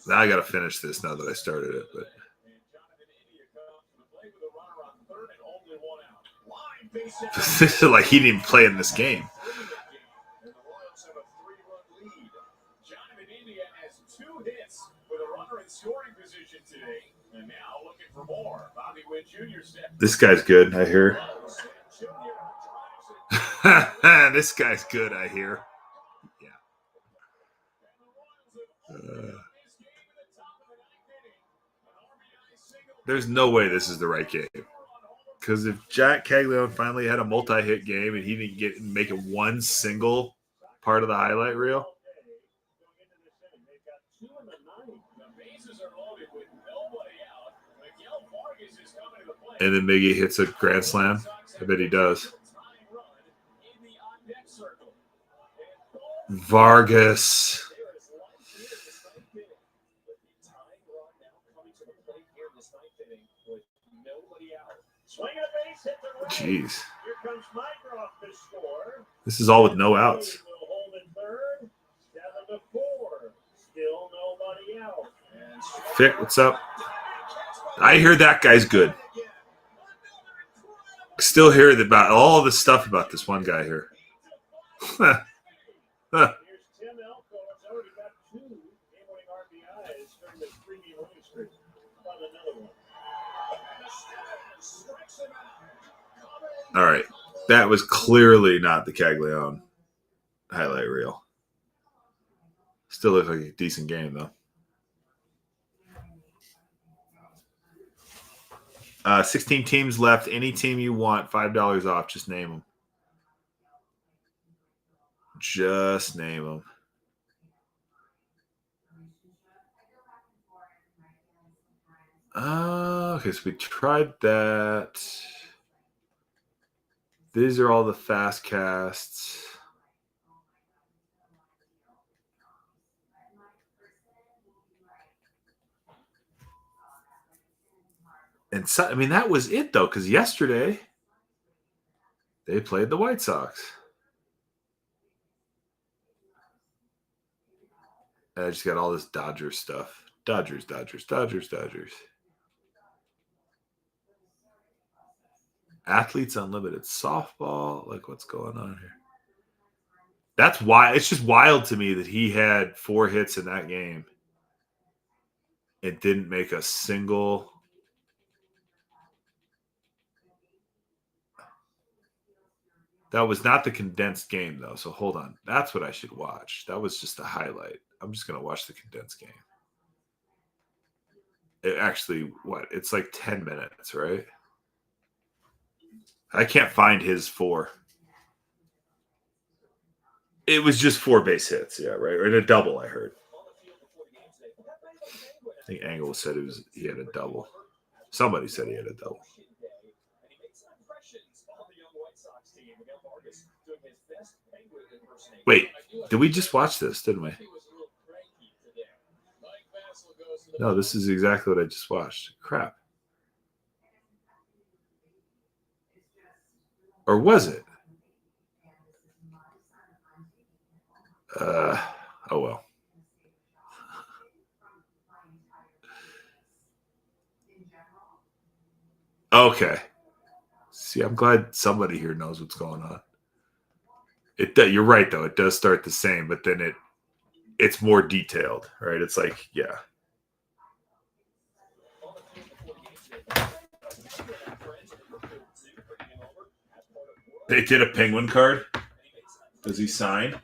Now I got to finish this now that I started it. But this is like he didn't even play in this game. This guy's good, I hear. This guy's good, I hear. Yeah. There's no way this is the right game. Because if Jack Caglione finally had a multi-hit game and he didn't make it one single part of the highlight reel, and then Miggy hits a grand slam, I bet he does. Vargas. Jeez. This is all with no outs. Fick, what's up? I hear that guy's good. Still hear about all the stuff about this one guy here. All right. That was clearly not the Caglione highlight reel. Still looks like a decent game, though. 16 teams left. Any team you want, $5 off. Just name them. Just name them. Okay, so we tried that. These are all the fast casts. And so, I mean, that was it, though, because yesterday they played the White Sox. And I just got all this Dodgers stuff. Dodgers. Athletes Unlimited softball. Like, what's going on here? That's why it's just wild to me that he had 4 hits in that game. It didn't make a single. That was not the condensed game, though. So hold on. That's what I should watch. That was just the highlight. I'm just going to watch the condensed game. It actually, it's like 10 minutes, right? I can't find his 4. It was just 4 base hits, yeah, right? Or a double, I heard. I think Angle said he had a double. Somebody said he had a double. Wait, did we just watch this, didn't we? No, this is exactly what I just watched. Crap. Or was it? Oh, well. Okay. See, I'm glad somebody here knows what's going on. You're right, though. It does start the same, but then it's more detailed, right? It's like, yeah. They did a penguin card. Does he sign?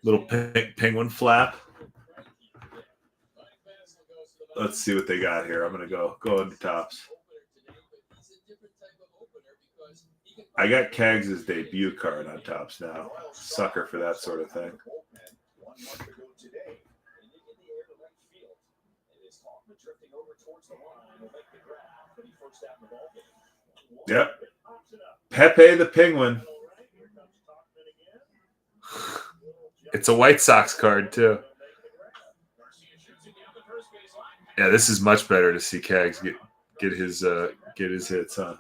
Little penguin flap. Let's see what they got here. I'm gonna go into tops. I got Kaggs' debut card on tops now. Sucker for that sort of thing. 1 month ago today. And in the air to right field. And it's Hoffman drifting over towards the line. He'll make the grab, but he first out the ball game. Yep. Pepe the Penguin. It's a White Sox card too. Yeah, this is much better to see Kaggs get his hits, huh?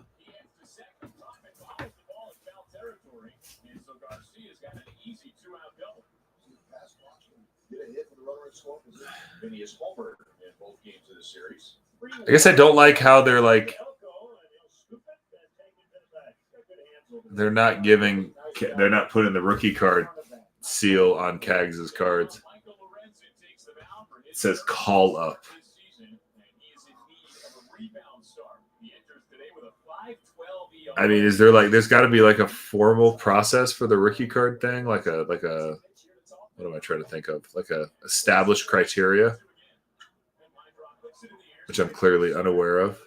I guess I don't like how they're like they're not putting the rookie card seal on Kaggs' cards. It says call up. I mean, is there there's got to be like a formal process for the rookie card thing, like a what am I trying to think of? Like a established criteria, which I'm clearly unaware of.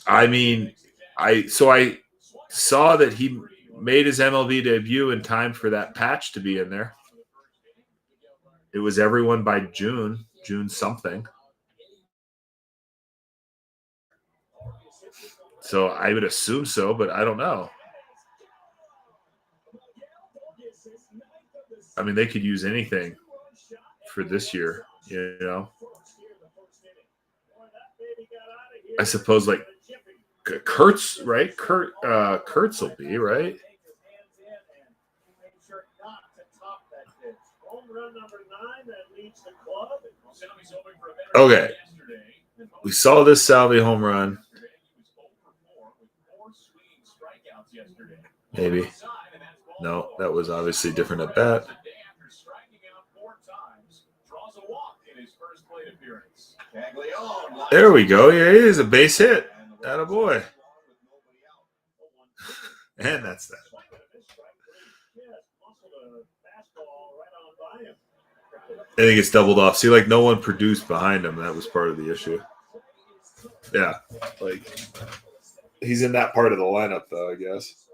I mean, I saw that he made his MLB debut in time for that patch to be in there. It was everyone by June something. So I would assume so, but I don't know. I mean, they could use anything for this year, you know. I suppose like Kurtz, right? Kurtz will be, right? Okay. We saw this Salvi home run. Maybe. No, that was obviously different at bat. There we go. Yeah, it is a base hit. Attaboy. And that's that. I think it's doubled off. See, no one produced behind him. That was part of the issue. Yeah, he's in that part of the lineup, though, I guess.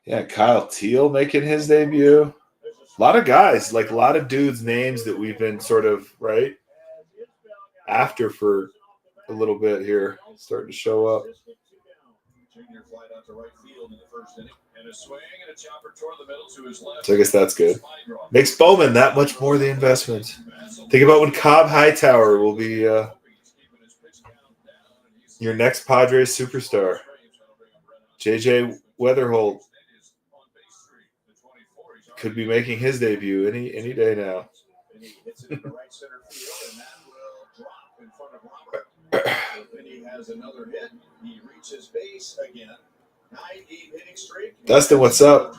Yeah, Kyle Teal making his debut. A lot of guys, a lot of dudes' names that we've been sort of, right, after for a little bit here, starting to show up. So I guess that's good. Makes Bowman that much more the investment. Think about when Cobb Hightower will be your next Padres superstar. JJ Weatherholt could be making his debut any day now. Dustin, what's up?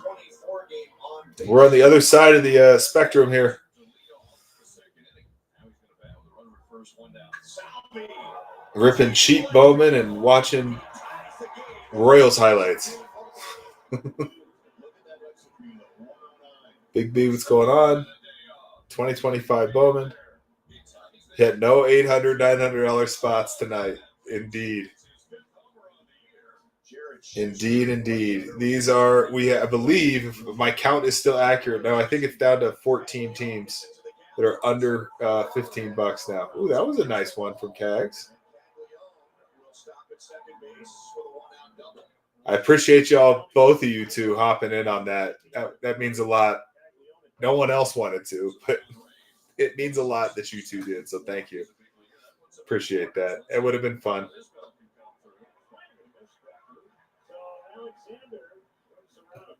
We're on the other side of the spectrum here. Ripping cheap Bowman and watching Royals highlights. Big B, what's going on? 2025 Bowman. He had no $800, $900 spots tonight. Indeed. These are, I believe, if my count is still accurate now, I think it's down to 14 teams that are under $15 now. Ooh, that was a nice one from Kaggs. I appreciate y'all, both of you two, hopping in on that. That means a lot. No one else wanted to, but it means a lot that you two did, so thank you. Appreciate that. It would have been fun.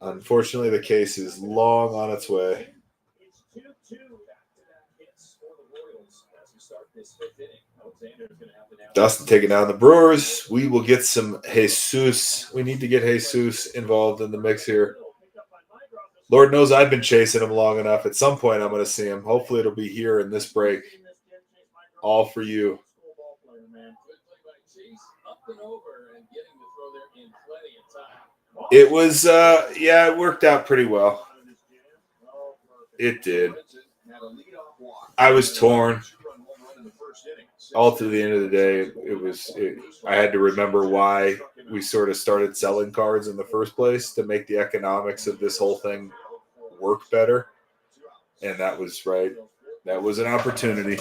Unfortunately, the case is long on its way. Dustin taking down the Brewers. We will get some Jesus. We need to get Jesus involved in the mix here. Lord knows I've been chasing him long enough. At some point, I'm going to see him. Hopefully, it'll be here in this break. All for you. It was, it worked out pretty well. It did. I was torn. All to the end of the day, I had to remember why we sort of started selling cards in the first place to make the economics of this whole thing work better. And that was right. That was an opportunity.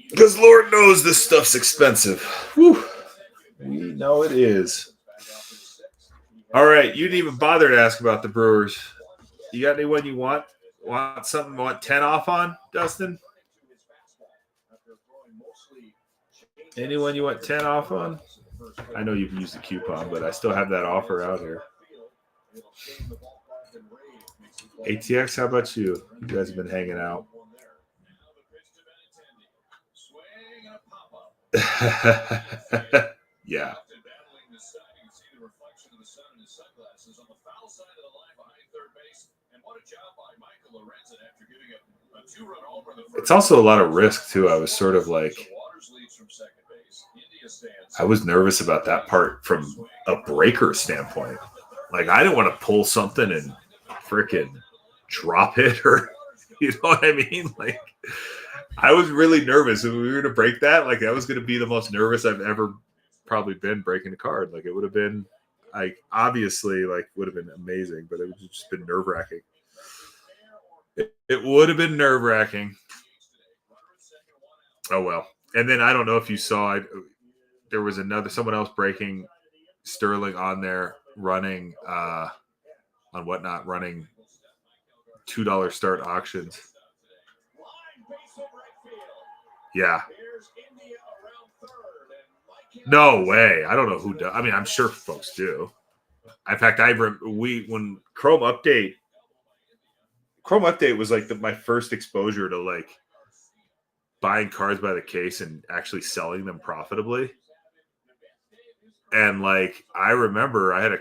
Because Lord knows this stuff's expensive. Whew. We know it is. All right. You didn't even bother to ask about the Brewers. You got anyone you want? Want something? Want 10 off on, Dustin? Anyone you want 10 off on? I know you've used the coupon, but I still have that offer out here. ATX, how about you? You guys have been hanging out. Yeah. It's also a lot of risk, too. I was sort of like, I was nervous about that part from a breaker standpoint. Like, I didn't want to pull something and frickin' drop it, or, you know what I mean? Like, I was really nervous. If we were to break that, like, that was going to be the most nervous I've ever probably been breaking a card. Like, it would have been, like, obviously, like, would have been amazing, but it would have just been nerve-wracking. It would have been nerve-wracking. Oh, well. And then I don't know if you saw it. There was someone else breaking Sterling on there running on whatnot, running $2 start auctions. Yeah. No way. I don't know who does. I mean, I'm sure folks do. In fact, when Chrome Update was like my first exposure to like buying cards by the case and actually selling them profitably. And like, I remember I had a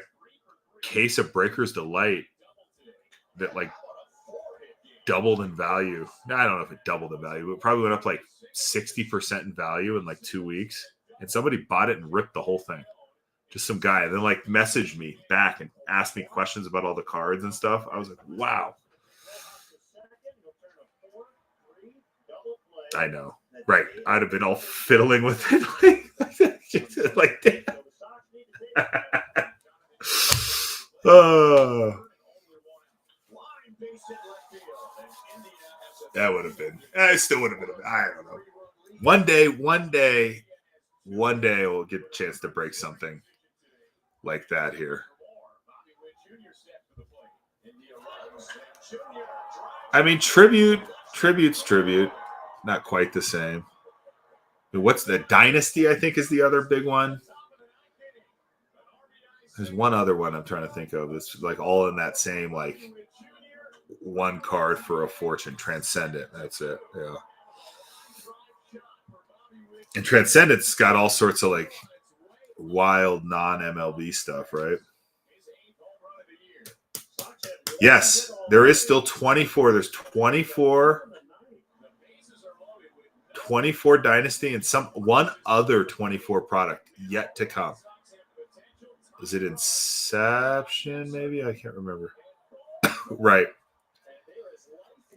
case of Breaker's Delight that like doubled in value. Now, I don't know if it doubled in value, but it probably went up like 60% in value in like 2 weeks. And somebody bought it and ripped the whole thing. Just some guy. And then like messaged me back and asked me questions about all the cards and stuff. I was like, wow. I know. Right. I'd have been all fiddling with it. like that. That would have been. I still would have been. I don't know. One day we'll get a chance to break something like that here. I mean, tribute's tribute. Not quite the same. What's the Dynasty, I think, is the other big one. There's one other one I'm trying to think of. It's like all in that same, like, one card for a fortune. Transcendent. That's it. Yeah. And Transcendent's got all sorts of, like, wild non-MLB stuff, right? Yes, there is still 24. There's 24 Dynasty and one other 24 product yet to come. Is it Inception, maybe? I can't remember. Right.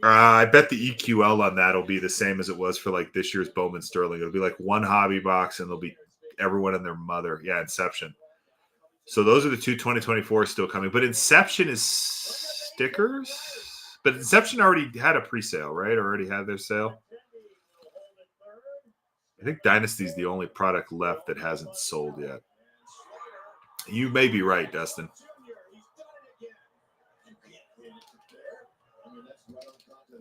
I bet the EQL on that will be the same as it was for like this year's Bowman Sterling. It'll be like one hobby box and there'll be everyone and their mother. Yeah, Inception. So those are the two 2024 still coming. But Inception is stickers? But Inception already had a pre-sale, right? Already had their sale. I think Dynasty is the only product left that hasn't sold yet. You may be right, Dustin.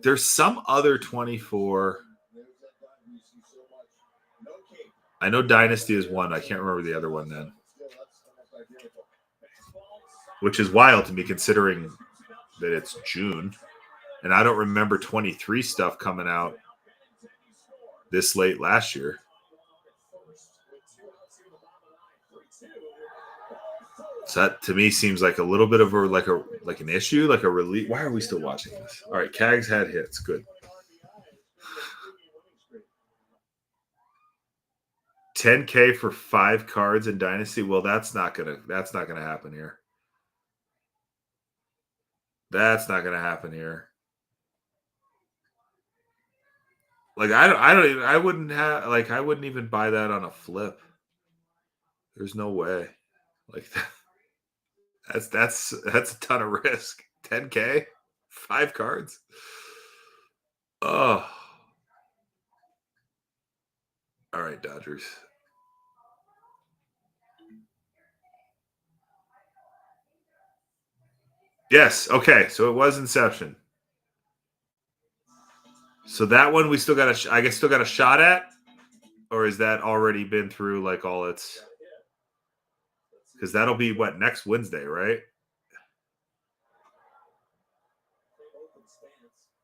There's some other 24. I know Dynasty is one. I can't remember the other one then. Which is wild to me considering that it's June. And I don't remember 23 stuff coming out this late last year. So that to me seems like a little bit of an issue, like a relief. Why are we still watching this? All right, Cags had hits. Good. 10K for 5 cards in Dynasty. Well, that's not gonna happen here. That's not gonna happen here. Like I wouldn't even buy that on a flip. There's no way. Like that's a ton of risk. 10K, 5 cards. Oh. All right, Dodgers. Yes. Okay. So it was Inception. So that one we still got a shot at, or is that already been through like all its? Because that'll be what, next Wednesday, right?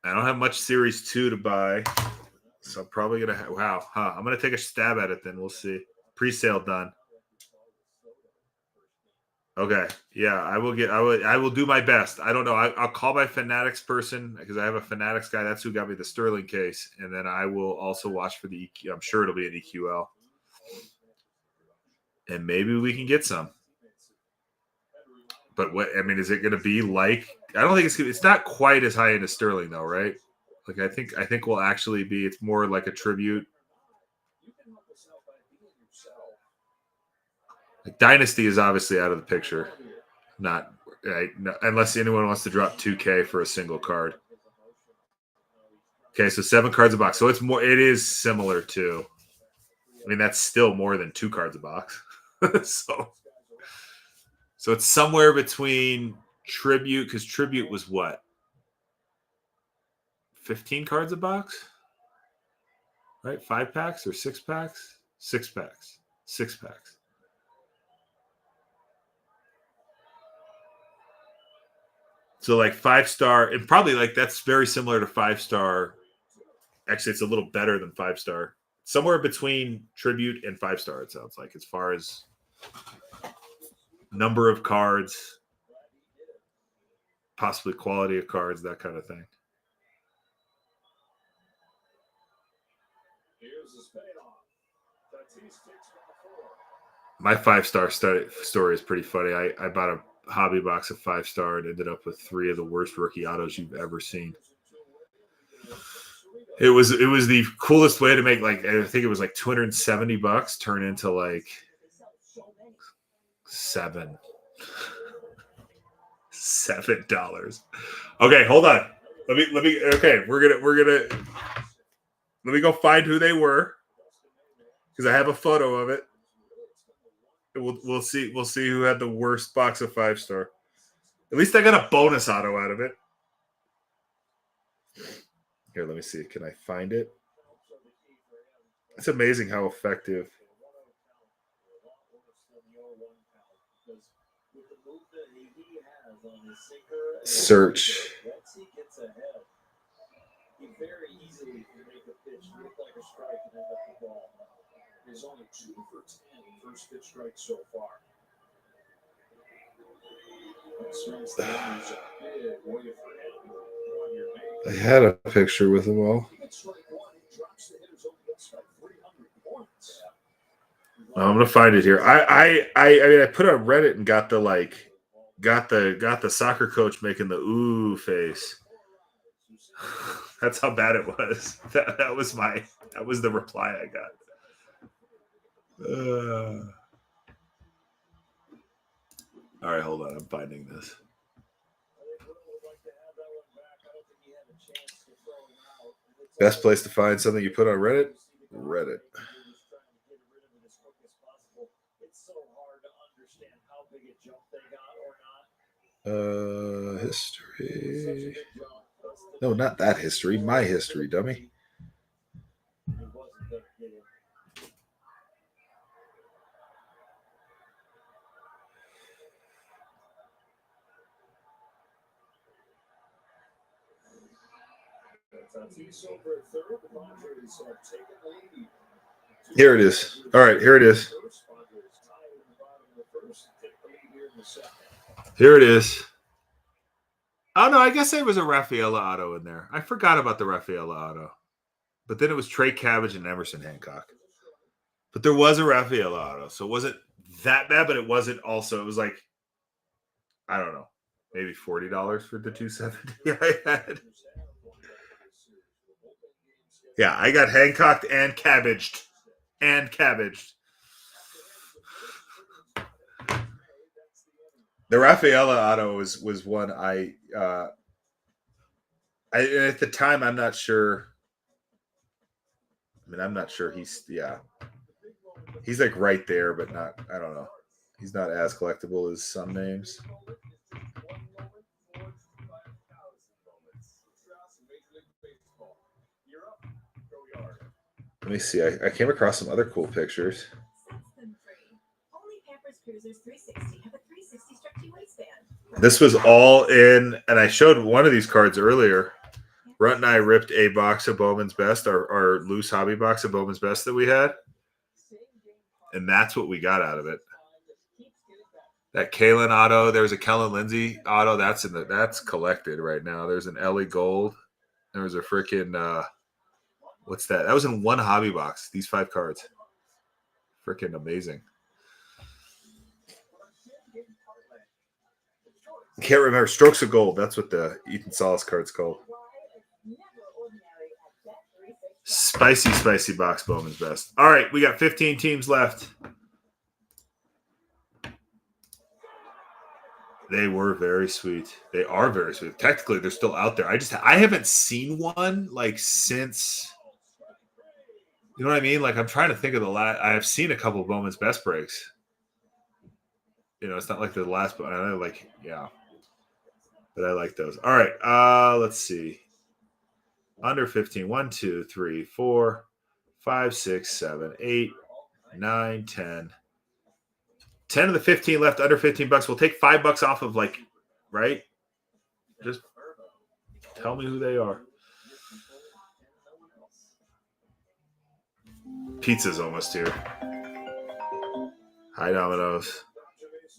I don't have much Series 2 to buy, so I'm probably gonna. I'm gonna take a stab at it. Then we'll see. Pre-sale done. Okay. Yeah, I will do my best. I don't know. I'll call my Fanatics person because I have a Fanatics guy. That's who got me the Sterling case. And then I will also watch for the EQ. I'm sure it'll be an EQL. And maybe we can get some. But is it going to be like, I don't think it's not quite as high end as Sterling though, right? Like I think we'll actually be, it's more like a tribute. Dynasty is obviously out of the picture. Not right, no, unless anyone wants to drop 2K for a single card. Okay, so 7 cards a box. So it is similar to, that's still more than 2 cards a box. So it's somewhere between Tribute, because Tribute was what? 15 cards a box? Right? 5 packs or 6 packs? 6 packs. 6 packs. So like 5-star, and probably like that's very similar to 5-star. Actually, it's a little better than 5-star. Somewhere between Tribute and 5-star, it sounds like, as far as number of cards, possibly quality of cards, that kind of thing. My 5-star story is pretty funny. I bought a hobby box of 5-star and ended up with 3 of the worst rookie autos you've ever seen. It was the coolest way to make, like, I think it was like $270 turn into like $7. Okay, hold on. Let me okay, let me go find who they were, because I have a photo of it. We'll see who had the worst box of 5-star. At least I got a bonus auto out of it. Here, let me see. Can I find it? It's amazing how effective. Search. Is only 2 for 10 first pitch strikes so far. I had a picture with them all. I'm gonna find it here. I put on Reddit and got the soccer coach making the ooh face. That's how bad it was. That was the reply I got. All right, hold on. I'm finding this. Best place to find something you put on Reddit? Reddit. History. No, not that history. My history, dummy. Here it is. All right, here it is. Here it is. Oh, no, I guess there was a Rafaela auto in there. I forgot about the Rafaela auto. But then it was Trey Cabbage and Emerson Hancock. But there was a Raphael auto, so it wasn't that bad, but it wasn't also. It was like, I don't know, maybe $40 for the 270 I had. Yeah, I got Hancocked and cabbaged. The Rafaela auto was one I at the time I'm not sure. I mean, I'm not sure he's like right there, but not. I don't know. He's not as collectible as some names. Let me see. I came across some other cool pictures. This was all in, and I showed one of these cards earlier. Runt and I ripped a box of Bowman's Best, our loose hobby box of Bowman's Best that we had. And that's what we got out of it. That Kalen auto, there's a Kellen Lindsay auto. That's collected right now. There's an Ellie Gold. There was a freaking what's that? That was in one hobby box. These 5 cards. Freaking amazing. Can't remember. Strokes of Gold. That's what the Ethan Salas card's called. Spicy box, Bowman's Best. All right, we got 15 teams left. They were very sweet. They are very sweet. Technically, they're still out there. I haven't seen one like since. You know what I mean? Like I'm trying to think of the last. I have seen a couple of Bowman's Best breaks. You know, it's not like the last, but I like But I like those. All right, let's see. Under 15. 1, 2, 3, 4, 5, 6, 7, 8, 9, 10. 10 of the 15 left, under $15. We'll take $5 off of right? Just tell me who they are. Pizza's almost here. Hi, Domino's.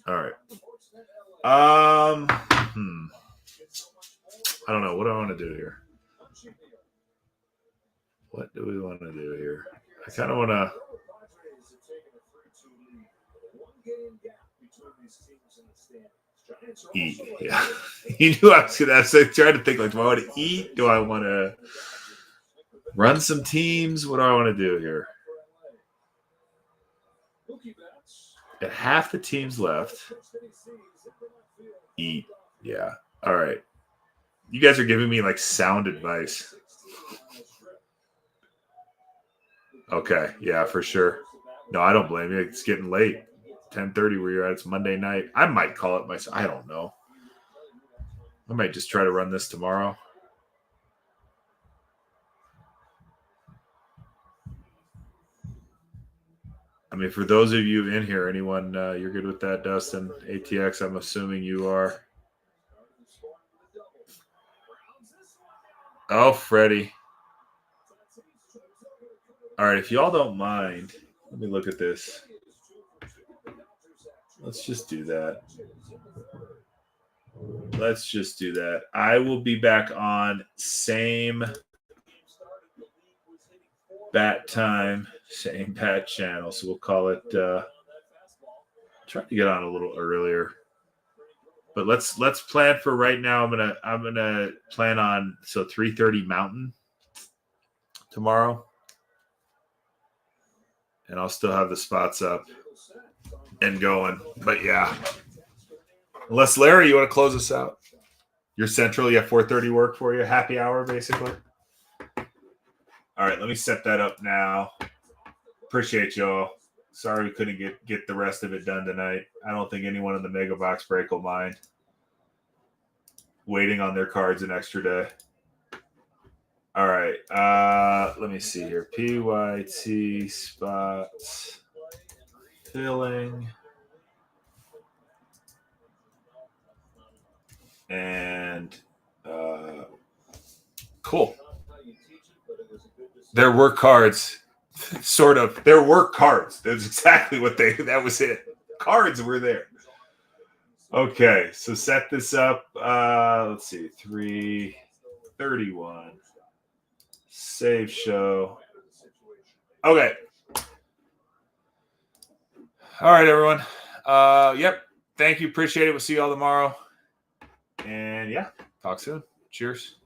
All right. I don't know. What do I want to do here? What do we want to do here? I kind of want to eat. Yeah. You knew I was going to ask. I tried to think, do I want to eat? Do I want to run some teams? What do I want to do here? At half the teams left. Eat. Yeah. All right. You guys are giving me sound advice. Okay. Yeah, for sure. No, I don't blame you. It's getting late. 10:30 where you're at. It's Monday night. I might call it myself. I don't know. I might just try to run this tomorrow. I mean, for those of you in here, anyone, you're good with that, Dustin? ATX, I'm assuming you are. Oh, Freddie. All right, if y'all don't mind, let me look at this. Let's just do that. I will be back on same bat time, same bat channel. So we'll call it try to get on a little earlier. But let's plan for right now. I'm gonna plan on 3:30 Mountain tomorrow. And I'll still have the spots up and going. But yeah. Unless, Larry, you want to close us out? You're central. You have 4:30 work for you. Happy hour, basically. All right, let me set that up now. Appreciate y'all. Sorry we couldn't get the rest of it done tonight. I don't think anyone in the Mega Box break will mind waiting on their cards an extra day. All right, let me see here. PYT spots filling. And cool. There were cards. Sort of. There were cards. That's exactly what that was it. Cards were there. Okay, so set this up. Let's see. 3:31. Save show. Okay. All right, everyone. Yep. Thank you. Appreciate it. We'll see you all tomorrow. And yeah, talk soon. Cheers.